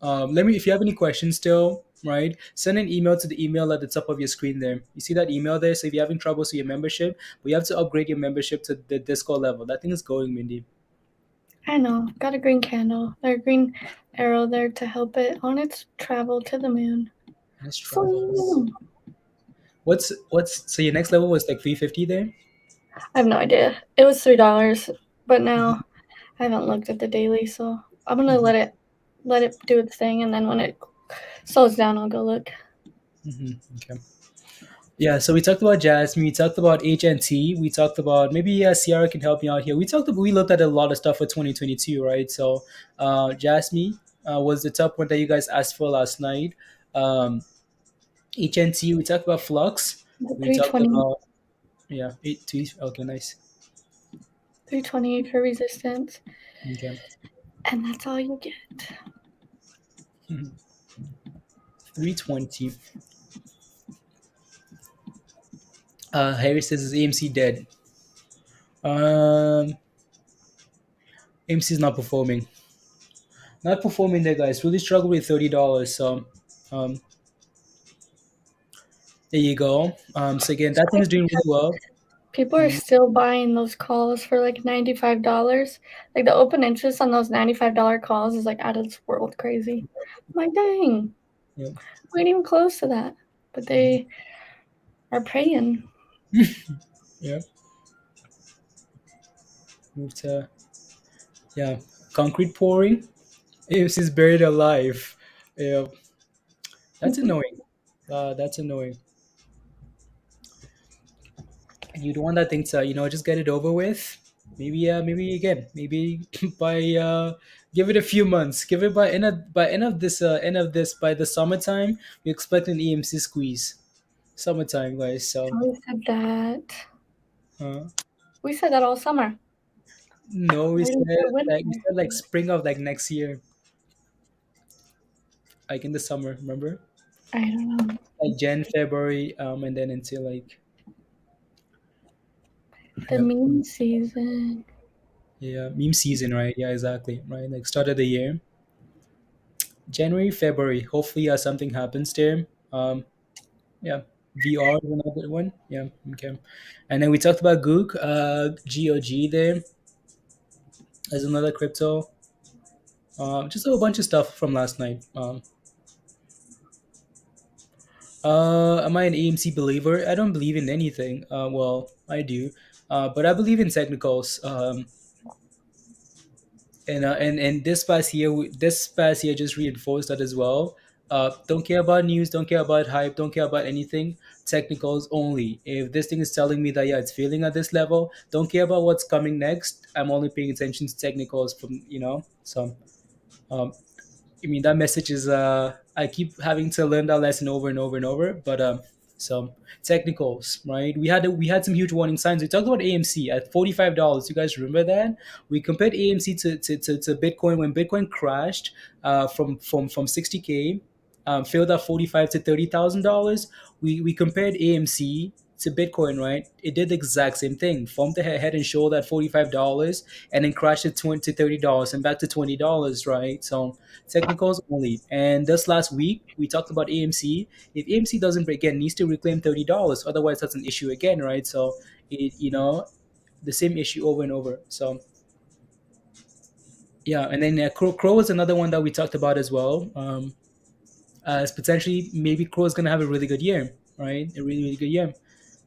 Let me, if you have any questions still, right, send an email to the email at the top of your screen there. You see that email there? So if you're having troubles with your membership, we have to upgrade your membership to the Discord level. That thing is going, Mindy. I know, got a green candle, or a green arrow there to help it on its travel to the moon. Nice travels. Boom. So your next level was like 350 there? I have no idea. It was $3, but now I haven't looked at the daily, so I'm gonna Hmm. let it do its thing, and then when it slows down, I'll go look. Hmm. Okay. Yeah, so we talked about Jasmine, we talked about HNT, we talked about maybe Sierra can help me out here. We looked at a lot of stuff for 2022, right? So Jasmine was the top one that you guys asked for last night. Um, HNT, we talked about Flux, The we talked 320, about yeah, 8 2. Okay, nice. 320 for resistance, Okay. and that's all you get. 320. Harry says is AMC dead. Um AMC is not performing. Not performing there, guys. Really struggled with $30. So um there you go. So again, It's that thing is crazy doing really 'cause well. people are Mhm. still buying those calls for like $95. Like the open interest on those $95 calls is like out of this world crazy. I'm like, dang, Yeah. we ain't even close to that, but they are paying. Yeah. Move to yeah. Concrete pouring. If she's buried alive. Yeah. That's annoying. That's annoying. You don't want that thing to, just get it over with. Maybe again. Maybe by give it a few months. Give it by end of this by the summertime. We expect an EMC squeeze. Summertime, guys. So We said that. uh, We said that all summer. no, Waiting for we winter. said like spring of like next year, like in the summer. Remember? I don't know. Like Jan, February, and then until like The yeah, meme season. yeah, meme season, right? Yeah, exactly, right. Like start of the year. January, February. Hopefully, something happens there. Yeah, VR is another one. Yeah, okay. And then we talked about Goog, GOG there as another crypto. Just a whole bunch of stuff from last night. Am I an AMC believer? I don't believe in anything. Well, I do, but I believe in technicals. And this past year just reinforced that as well. Don't care about news, don't care about hype, don't care about anything. Technicals only. If this thing is telling me that yeah, it's failing at this level, don't care about what's coming next. I'm only paying attention to technicals from So um, I mean, that message is I keep having to learn that lesson over and over and over. But some technicals, right? We had some huge warning signs. We talked about AMC at $45. You guys remember that? We compared AMC to Bitcoin when Bitcoin crashed from 60K, failed at 45 to $30,000. We compared AMC to Bitcoin, right? It did the exact same thing. Formed the head and shoulder at $45 and then crashed to $20 to $30 and back to $20, right? So technicals only. And this last week we talked about AMC. If AMC doesn't break again, it needs to reclaim $30. Otherwise, that's an issue again, right? So the same issue over and over. So yeah, and then Crow is another one that we talked about as well. As potentially maybe Crow is gonna have a really good year, right? A really good year.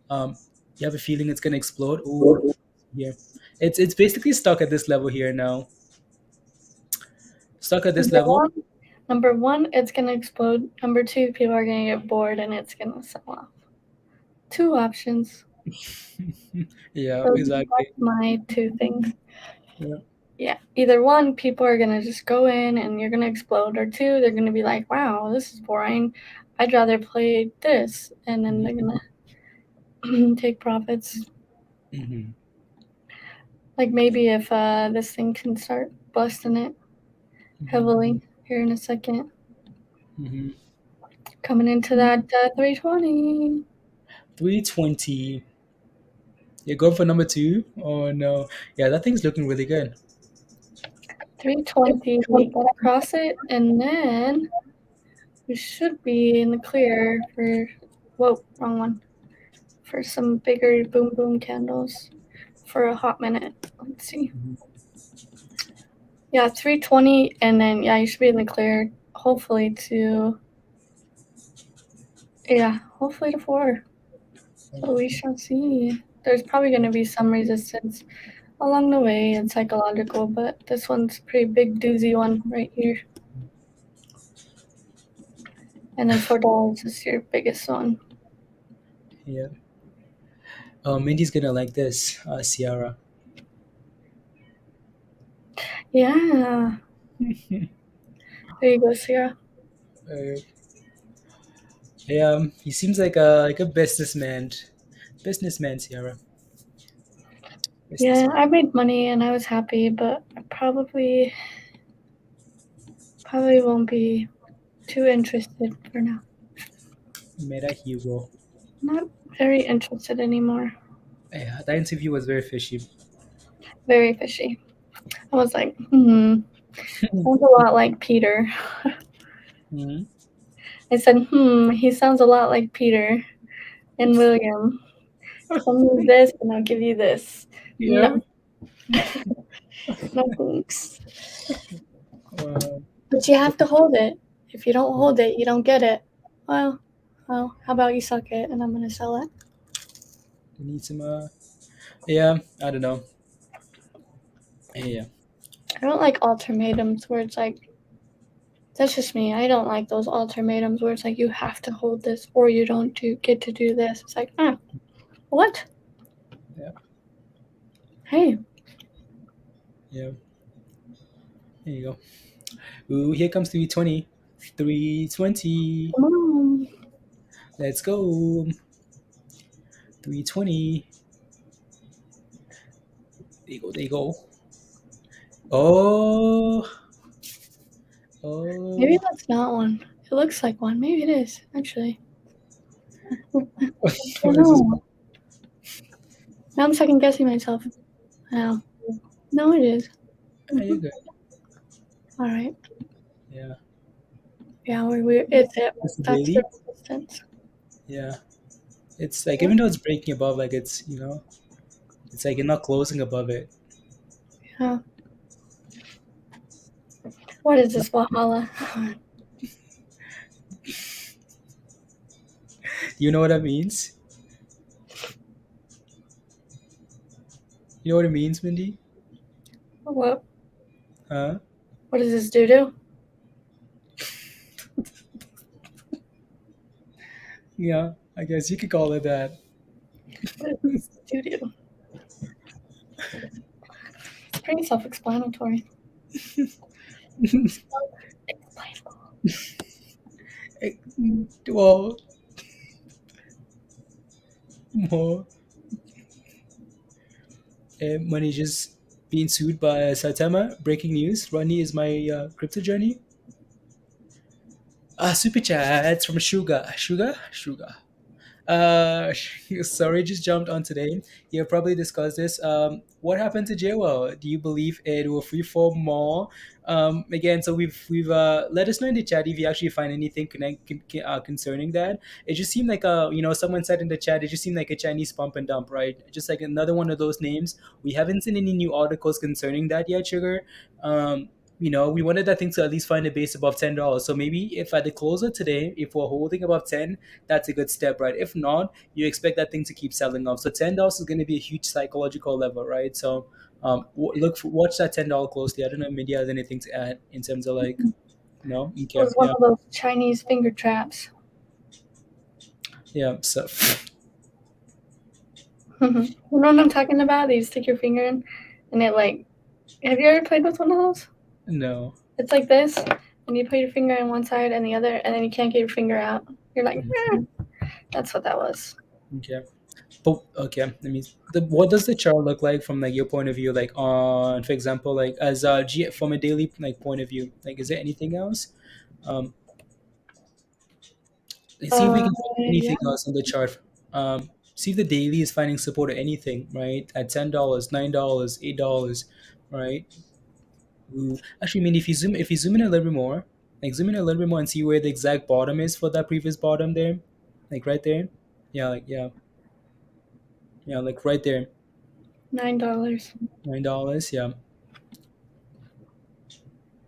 Um, you have a feeling it's gonna explode. Ooh, yeah. It's basically stuck at this level here now. Stuck at this level. Number one, it's gonna explode. Number two, people are gonna get bored and it's gonna sell off. Two options. Yeah, Those exactly. are my two things. Yeah. Yeah, either one, people are gonna just go in and you're gonna explode, or two, they're gonna be like, "Wow, this is boring. I'd rather play this," and then they're gonna take profits. Mm-hmm. Like maybe if this thing can start busting it heavily here in a second. Mm-hmm. Coming into that 320. 320. You're going for number two? Oh no. Yeah, that thing's looking really good. 320, we gotta cross it, and then we should be in the clear for, whoa, wrong one, for some bigger boom boom candles for a hot minute. Let's see. Yeah, 320, and then yeah, you should be in the clear. Hopefully to 4. So we shall see. There's probably going to be some resistance along the way and psychological, but this one's a pretty big doozy one right here. And then $4 is your biggest one. Yeah. Oh, Mindy's gonna like this, Ciara. Yeah. There you go, Sierra. Yeah, he seems like a businessman. Businessman, Ciara. Yeah, Businessman. I made money and I was happy, but I probably won't be too interested for now. Meta Hugo. Not very interested anymore. Yeah, that interview was very fishy. Very fishy. I was like, sounds a lot like Peter. Mm-hmm. I said, he sounds a lot like Peter and William. Tell me this and I'll give you this. Yeah. No. No thanks. Uh, But you have to hold it. If you don't hold it, you don't get it. Well, how about you suck it and I'm going to sell it? we need some. Yeah, I don't know. Yeah. I don't like ultimatums where it's like, that's just me. I don't like those ultimatums where it's like, you have to hold this or you don't get to do this. It's like, what? Yeah. Hey. Yeah. There you go. Ooh, here comes 320. 320. Come on. Let's go. 320. There you go. There you go. Oh. Oh. Maybe that's not one. It looks like one. Maybe it is, actually. What I is this? know. Now I'm second guessing myself. No, it is. Are you good? All right. Yeah. Yeah, we it's it. It's the That's the daily. resistance. Yeah, it's like even though it's breaking above, like it's it's like you're not closing above it. Yeah. What is this Valhalla? You know what that means? You know what it means, Mindy? what Huh? what does this do? Yeah, I guess you could call it that. What does this do? It's pretty self-explanatory. Self-explanatory. Well, more money just being sued by Saitama. Breaking news: Ronnie is my crypto journey. Super chats from Sugar. Sorry, just jumped on today. You'll probably discuss this. What happened to JWell? Do you believe it will free fall more? Again, so we've let us know in the chat if you actually find anything concerning that. It just seemed like someone said in the chat. It just seemed like a Chinese pump and dump, right? Just like another one of those names. We haven't seen any new articles concerning that yet, Sugar. We wanted that thing to at least find a base above $10. So maybe if at the closer today, if we're holding above 10, that's a good step, right? If not, you expect that thing to keep selling off. So $10 is going to be a huge psychological level, right? So watch that $10 closely. I don't know if Media has anything to add in terms of like, no, It okay, was one yeah, of those Chinese finger traps. yeah. So You know what I'm talking about? They just stick your finger in, and it like. Have you ever played with one of those? no, It's like this, and you put your finger in one side and the other, and then you can't get your finger out. You're like, Mhm. that's what that was. Okay. But okay, I mean, what does the chart look like from like your point of view? Like on, for example, like as from a daily like point of view, like is there anything else? Um, let's see if we can find Yeah. anything else on the chart. See if the daily is finding support or anything, right? At $10, $9, $8, right? Ooh. Actually, I mean, if you zoom in a little bit more, like zoom in a little bit more and see where the exact bottom is for that previous bottom there, like right there. Yeah, like yeah, like right there, $9. $9. Yeah.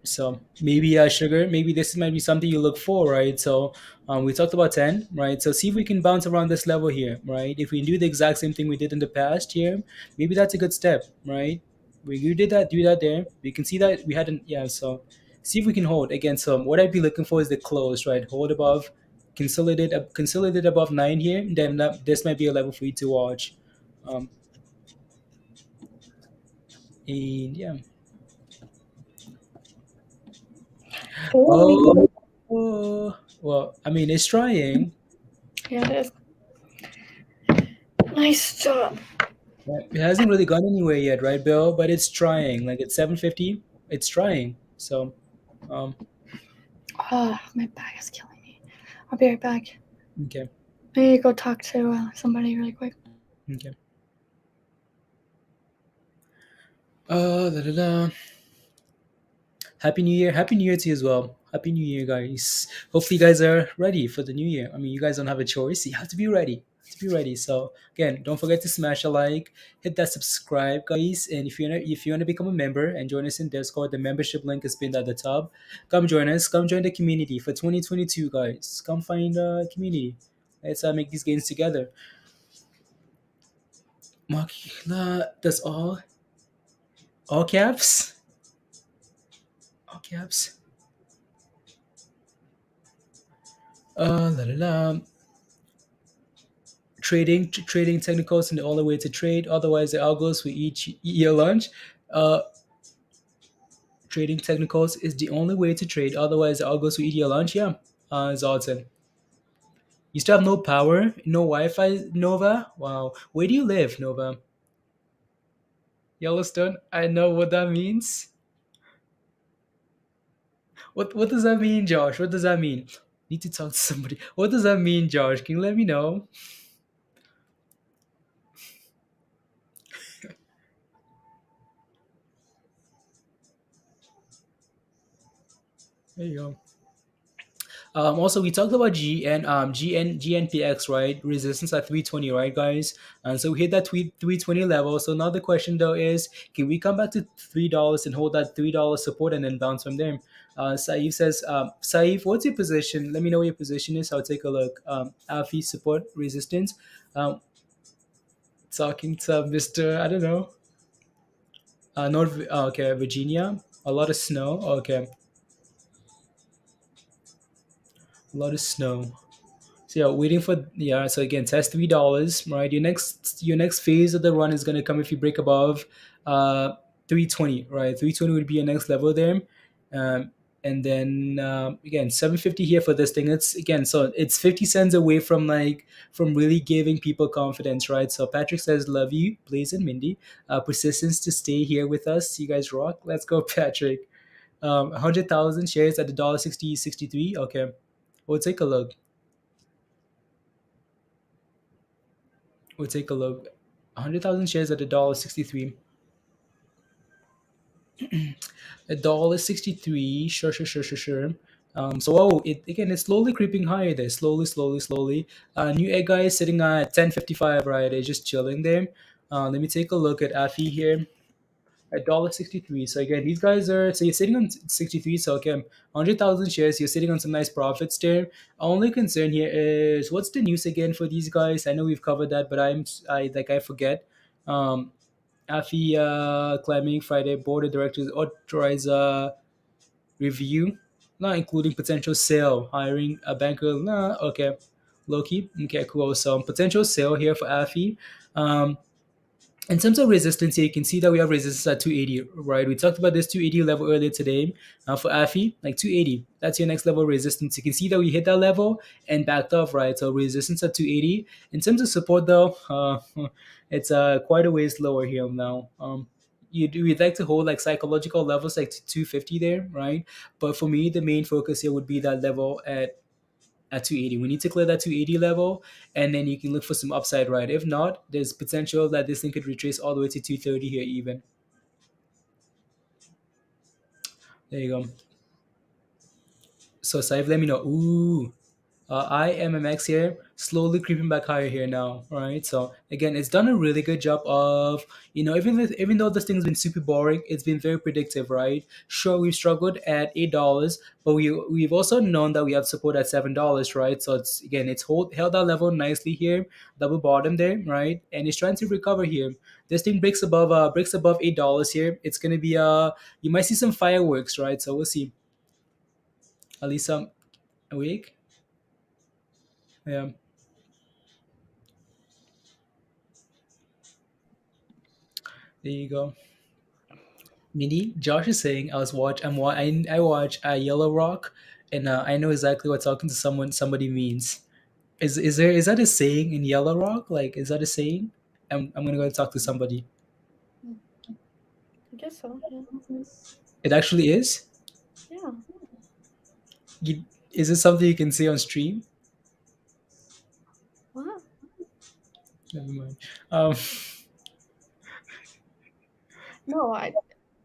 So maybe sugar, maybe this might be something you look for, right? So we talked about 10, right? So see if we can bounce around this level here, right? If we do the exact same thing we did in the past here, maybe that's a good step, right? We you did that, do that there. We can see that we hadn't, yeah. So see if we can hold again. So what I'd be looking for is the close, right? Hold above, consolidate above 9 here. Then this might be a level for you to watch. Um, and yeah. Ooh. Oh, well, I mean, it's trying. Yeah, it is. Nice job. Right. It hasn't really gone anywhere yet, right, Bill? But it's trying. Like it's 7:50. It's trying. So, um, Oh, my back is killing me. I'll be right back. okay, I need to go talk to somebody really quick. okay. Da, da, da. Happy New Year! Happy New Year to you as well. Happy New Year, guys. Hopefully, you guys are ready for the new year. I mean, you guys don't have a choice. You have to be ready. To be ready. So again, don't forget to smash a like, hit that subscribe, guys. And if you wanna become a member and join us in Discord, the membership link is pinned at the top. Come join us. Come join the community for 2022, guys. Come find a community. Let's make these gains together. Makila, that's all caps, all caps. La la la. Trading technicals and the only way to trade. Otherwise, the algos will eat your lunch. Uh, Trading technicals is the only way to trade. Otherwise, the algos will eat your lunch. Yeah, Zoltan. You still have no power, no Wi-Fi, Nova. Wow, where do you live, Nova? Yellowstone. I know what that means. What does that mean, Josh? What does that mean? Need to talk to somebody. What does that mean, Josh? Can you let me know? There you go. Also, we talked about GNPX, right? Resistance at 320, right, guys? And so we hit that 320 level. So now the question though is, can we come back to $3 and hold that $3 support and then bounce from there? Saif says, Saif, what's your position? Let me know what your position is. I'll take a look. AFI support resistance. Um, Talking to Mr. I don't know. Okay, Virginia. A lot of snow. Okay, a lot of snow. So yeah, waiting for yeah. So again, test $3, right? Your next phase of the run is gonna come if you break above 320, right? 320 would be your next level there, and then again 750 here for this thing. It's again so it's 50 cents away from from really giving people confidence, right? So Patrick says, "Love you, Blaze and Mindy. Persistence to stay here with us. You guys rock. Let's go, Patrick. 100,000 shares at the $1.6063. Okay, we'll take a look. We'll take a look. 100,000 shares at $1.63. $1.63. Sure, sure, sure, sure, sure. So it again, it's slowly creeping higher there. Slowly, slowly, slowly. Newegg guy is sitting at 10.55, right? It's just chilling there. Let me take a look at AFI here. At $1.63. So again, these guys are so you're sitting on 63. So okay, 100,000 shares. You're sitting on some nice profits there. Only concern here is what's the news again for these guys? I know we've covered that, but I forget. Um, AFI claiming Friday board of directors authorize review, not including potential sale, hiring a banker. Nah, okay, Loki. Okay, cool. So potential sale here for AFI. Um, in terms of resistance here, you can see that we have resistance at 280, right? We talked about this 280 level earlier today. For AFI, like 280, that's your next level of resistance. You can see that we hit that level and backed off, right? So resistance at 280. In terms of support, though, it's quite a ways lower here now. We'd like to hold like psychological levels like 250 there, right? But for me, the main focus here would be that level at 280. We need to clear that 280 level, and then you can look for some upside, right? If not, there's potential that this thing could retrace all the way to 230 here, even. There you go. So, Saif, let me know. Ooh, IMMX here, slowly creeping back higher here now, right? So again, it's done a really good job of, even though this thing's been super boring, it's been very predictive, right? Sure, we've struggled at $8, but we've also known that we have support at $7, right? So it's held that level nicely here, double bottom there, right? And it's trying to recover here. This thing breaks above $8 here. It's gonna be you might see some fireworks, right? So we'll see. At least some a week. Yeah. There you go. Mindy, Josh is saying I watch Yellow Rock, and I know exactly what talking to somebody means. Is that a saying in Yellow Rock? Like, is that a saying? I'm gonna go talk to somebody. I guess so. Yeah. It actually is. Yeah. Is it something you can say on stream? What? Never mind. Um, No, I.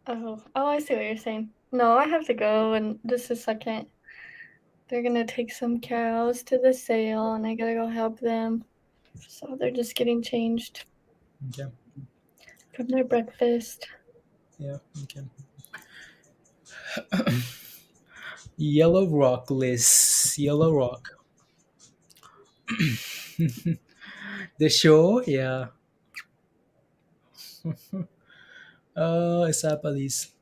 Oh, I see what you're saying. No, I have to go in just a second. They're gonna take some cows to the sale, and I gotta go help them. So they're just getting changed okay. from their breakfast. Yeah. Okay. Yellow Rock list. Yellow Rock. The show. Yeah. It's a police.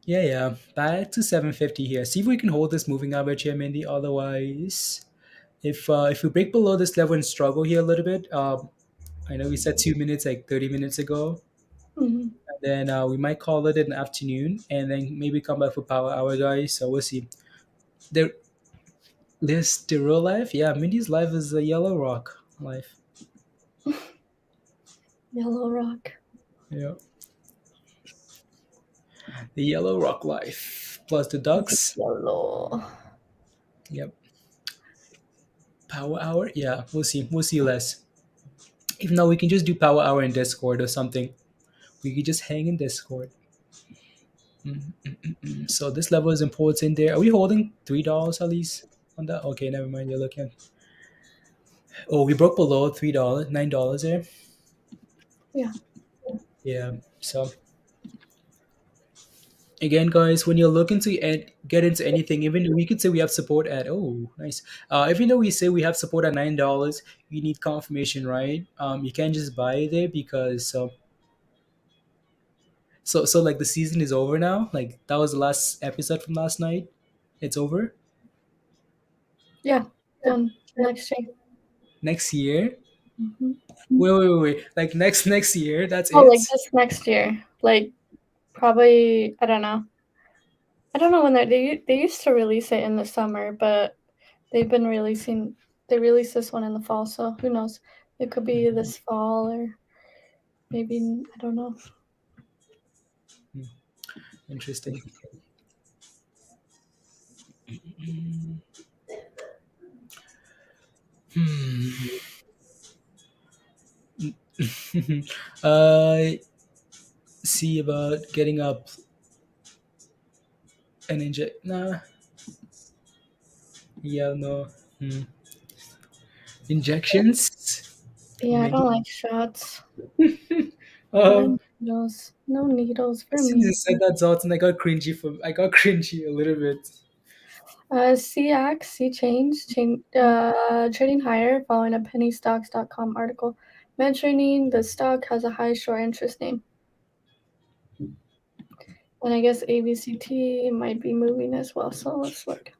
Yeah, yeah. Back to 750 here. See if we can hold this moving average here, Mindy. Otherwise, if we break below this level and struggle here a little bit, I know we said 2 minutes like 30 minutes ago. Mm-hmm. And then we might call it an afternoon, and then maybe come back for power hour, guys. So we'll see. The real life, yeah. Mindy's life is a yellow rock life. Yellow Rock. Yeah, the yellow rock life plus the ducks. Yellow. Yep. Power hour, yeah. We'll see. We'll see less. If not, we can just do power hour in Discord or something. We could just hang in Discord. So this level is important there. Are we holding $3 at least on that? Okay, never mind. You're looking. Oh, we broke below $3, $9 there. Yeah. Yeah. So again, guys, when you're looking to get into anything, even though we could say we have support at nice. Even though we say we have support at $9, you need confirmation, right? You can't just buy it there because so like the season is over now. Like that was the last episode from last night. It's over. Yeah. Done next year. Next year. Hmm. Wait. Like next year. That's Oh, like it. this next year. Like probably I don't know. I don't know when they used to release it in the summer, but they've been releasing they released this one in the fall, so who knows? It could be this fall or maybe I don't know. Interesting. Hmm. I see about getting up and inject. Nah. Yeah. No. Hmm. Injections. Yeah, I don't Maybe. like shots. um. No needles for As soon as me. I said that, Zoltan, I got cringy a little bit. CX, trading higher following a pennystocks.com article mentioning the stock has a high short interest name. And I guess ABCT might be moving as well, so let's look.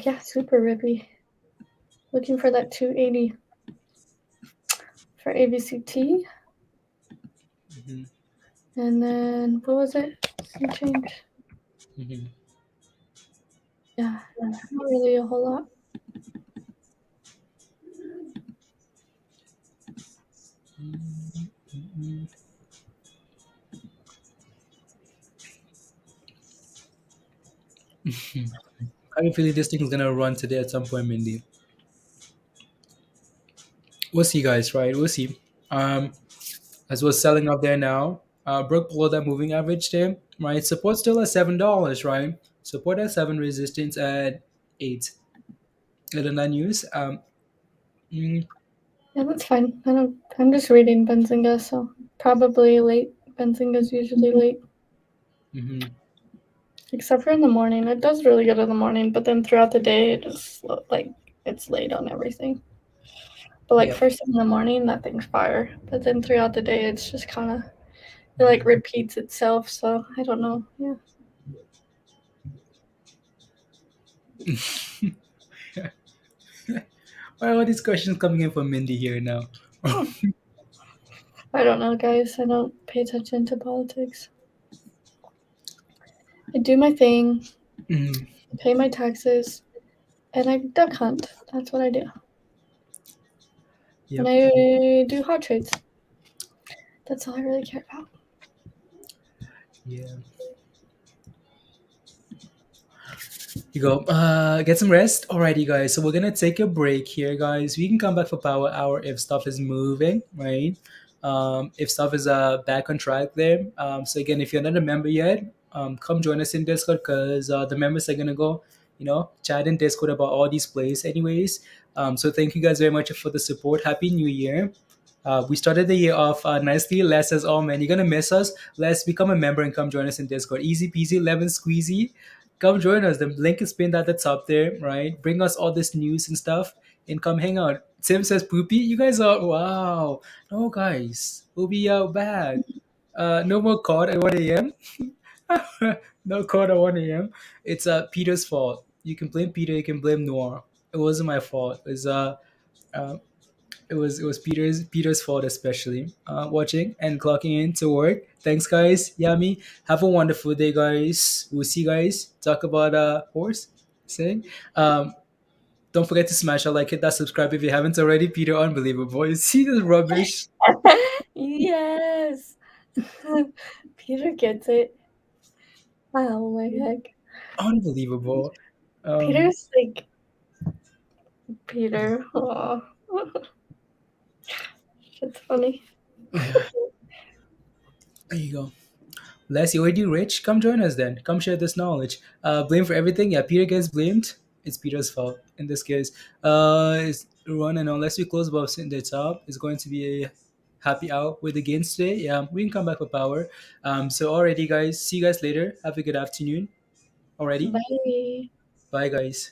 Yeah, super rippy. Looking for that 280 for ABCT. Hmm. And then, what was it? Some change. Hmm. Yeah, not really a whole lot. I have a feeling this thing is gonna run today at some point, Mindy. We'll see, guys. Right? We'll see. Um, as we're selling up there now, broke below that moving average there. Right? Support still at $7. Right? Support at 7, resistance at 8. Other than news. Mm, Yeah, that's fine. I'm just reading Benzinga, so probably late. Benzinga's usually late. mhm. Except for in the morning. It does really good in the morning, but then throughout the day, it just it's late on everything. But like Yep. first thing in the morning, that thing's fire. But then throughout the day, it's just kind of it like repeats itself. So I don't know. Yeah. Why are all these questions coming in from Mindy here now? I don't know, guys. I don't pay attention to politics. I do my thing, Mm, I pay my taxes, and I duck hunt. That's what I do. And yep. I do hot trades. That's all I really care about. Yeah. You go. Get some rest. Alrighty, guys. So we're gonna take a break here, guys. We can come back for power hour if stuff is moving, right? If stuff is back on track there. So again, if you're not a member yet, come join us in Discord because the members are gonna go, chat in Discord about all these plays, anyways. So thank you guys very much for the support. Happy New Year. We started the year off nicely. Les says, "Oh man, you're gonna miss us. Let's become a member and come join us in Discord. Easy peasy, lemon squeezy. Come join us. The link is pinned at the top there, right? Bring us all this news and stuff, and come hang out." Tim says, "Poopy, you guys are wow. No guys, we'll be back. No more COD at 1 a.m. No COD at 1 a.m. It's Peter's fault. You can blame Peter. You can blame Noir. It wasn't my fault. Uh, it was Peter's fault, especially watching and clocking in to work. Thanks, guys. Yummy. Have a wonderful day, guys. We'll see you guys. Talk about horse saying. Don't forget to smash a like, hit that subscribe if you haven't already. Peter, unbelievable. You see this rubbish? Yes. Peter gets it. Oh my heck. Unbelievable. Um, Peter's like Peter. Aw. It's funny. yeah. There you go. Bless you, already rich. Come join us then. Come share this knowledge. Blame for everything. Yeah, Peter gets blamed. It's Peter's fault in this case. It's run and unless we close above the top, it's going to be a happy out with the gains today. Yeah, we can come back with power. So already, guys. See you guys later. Have a good afternoon. Already. Bye. Bye, guys.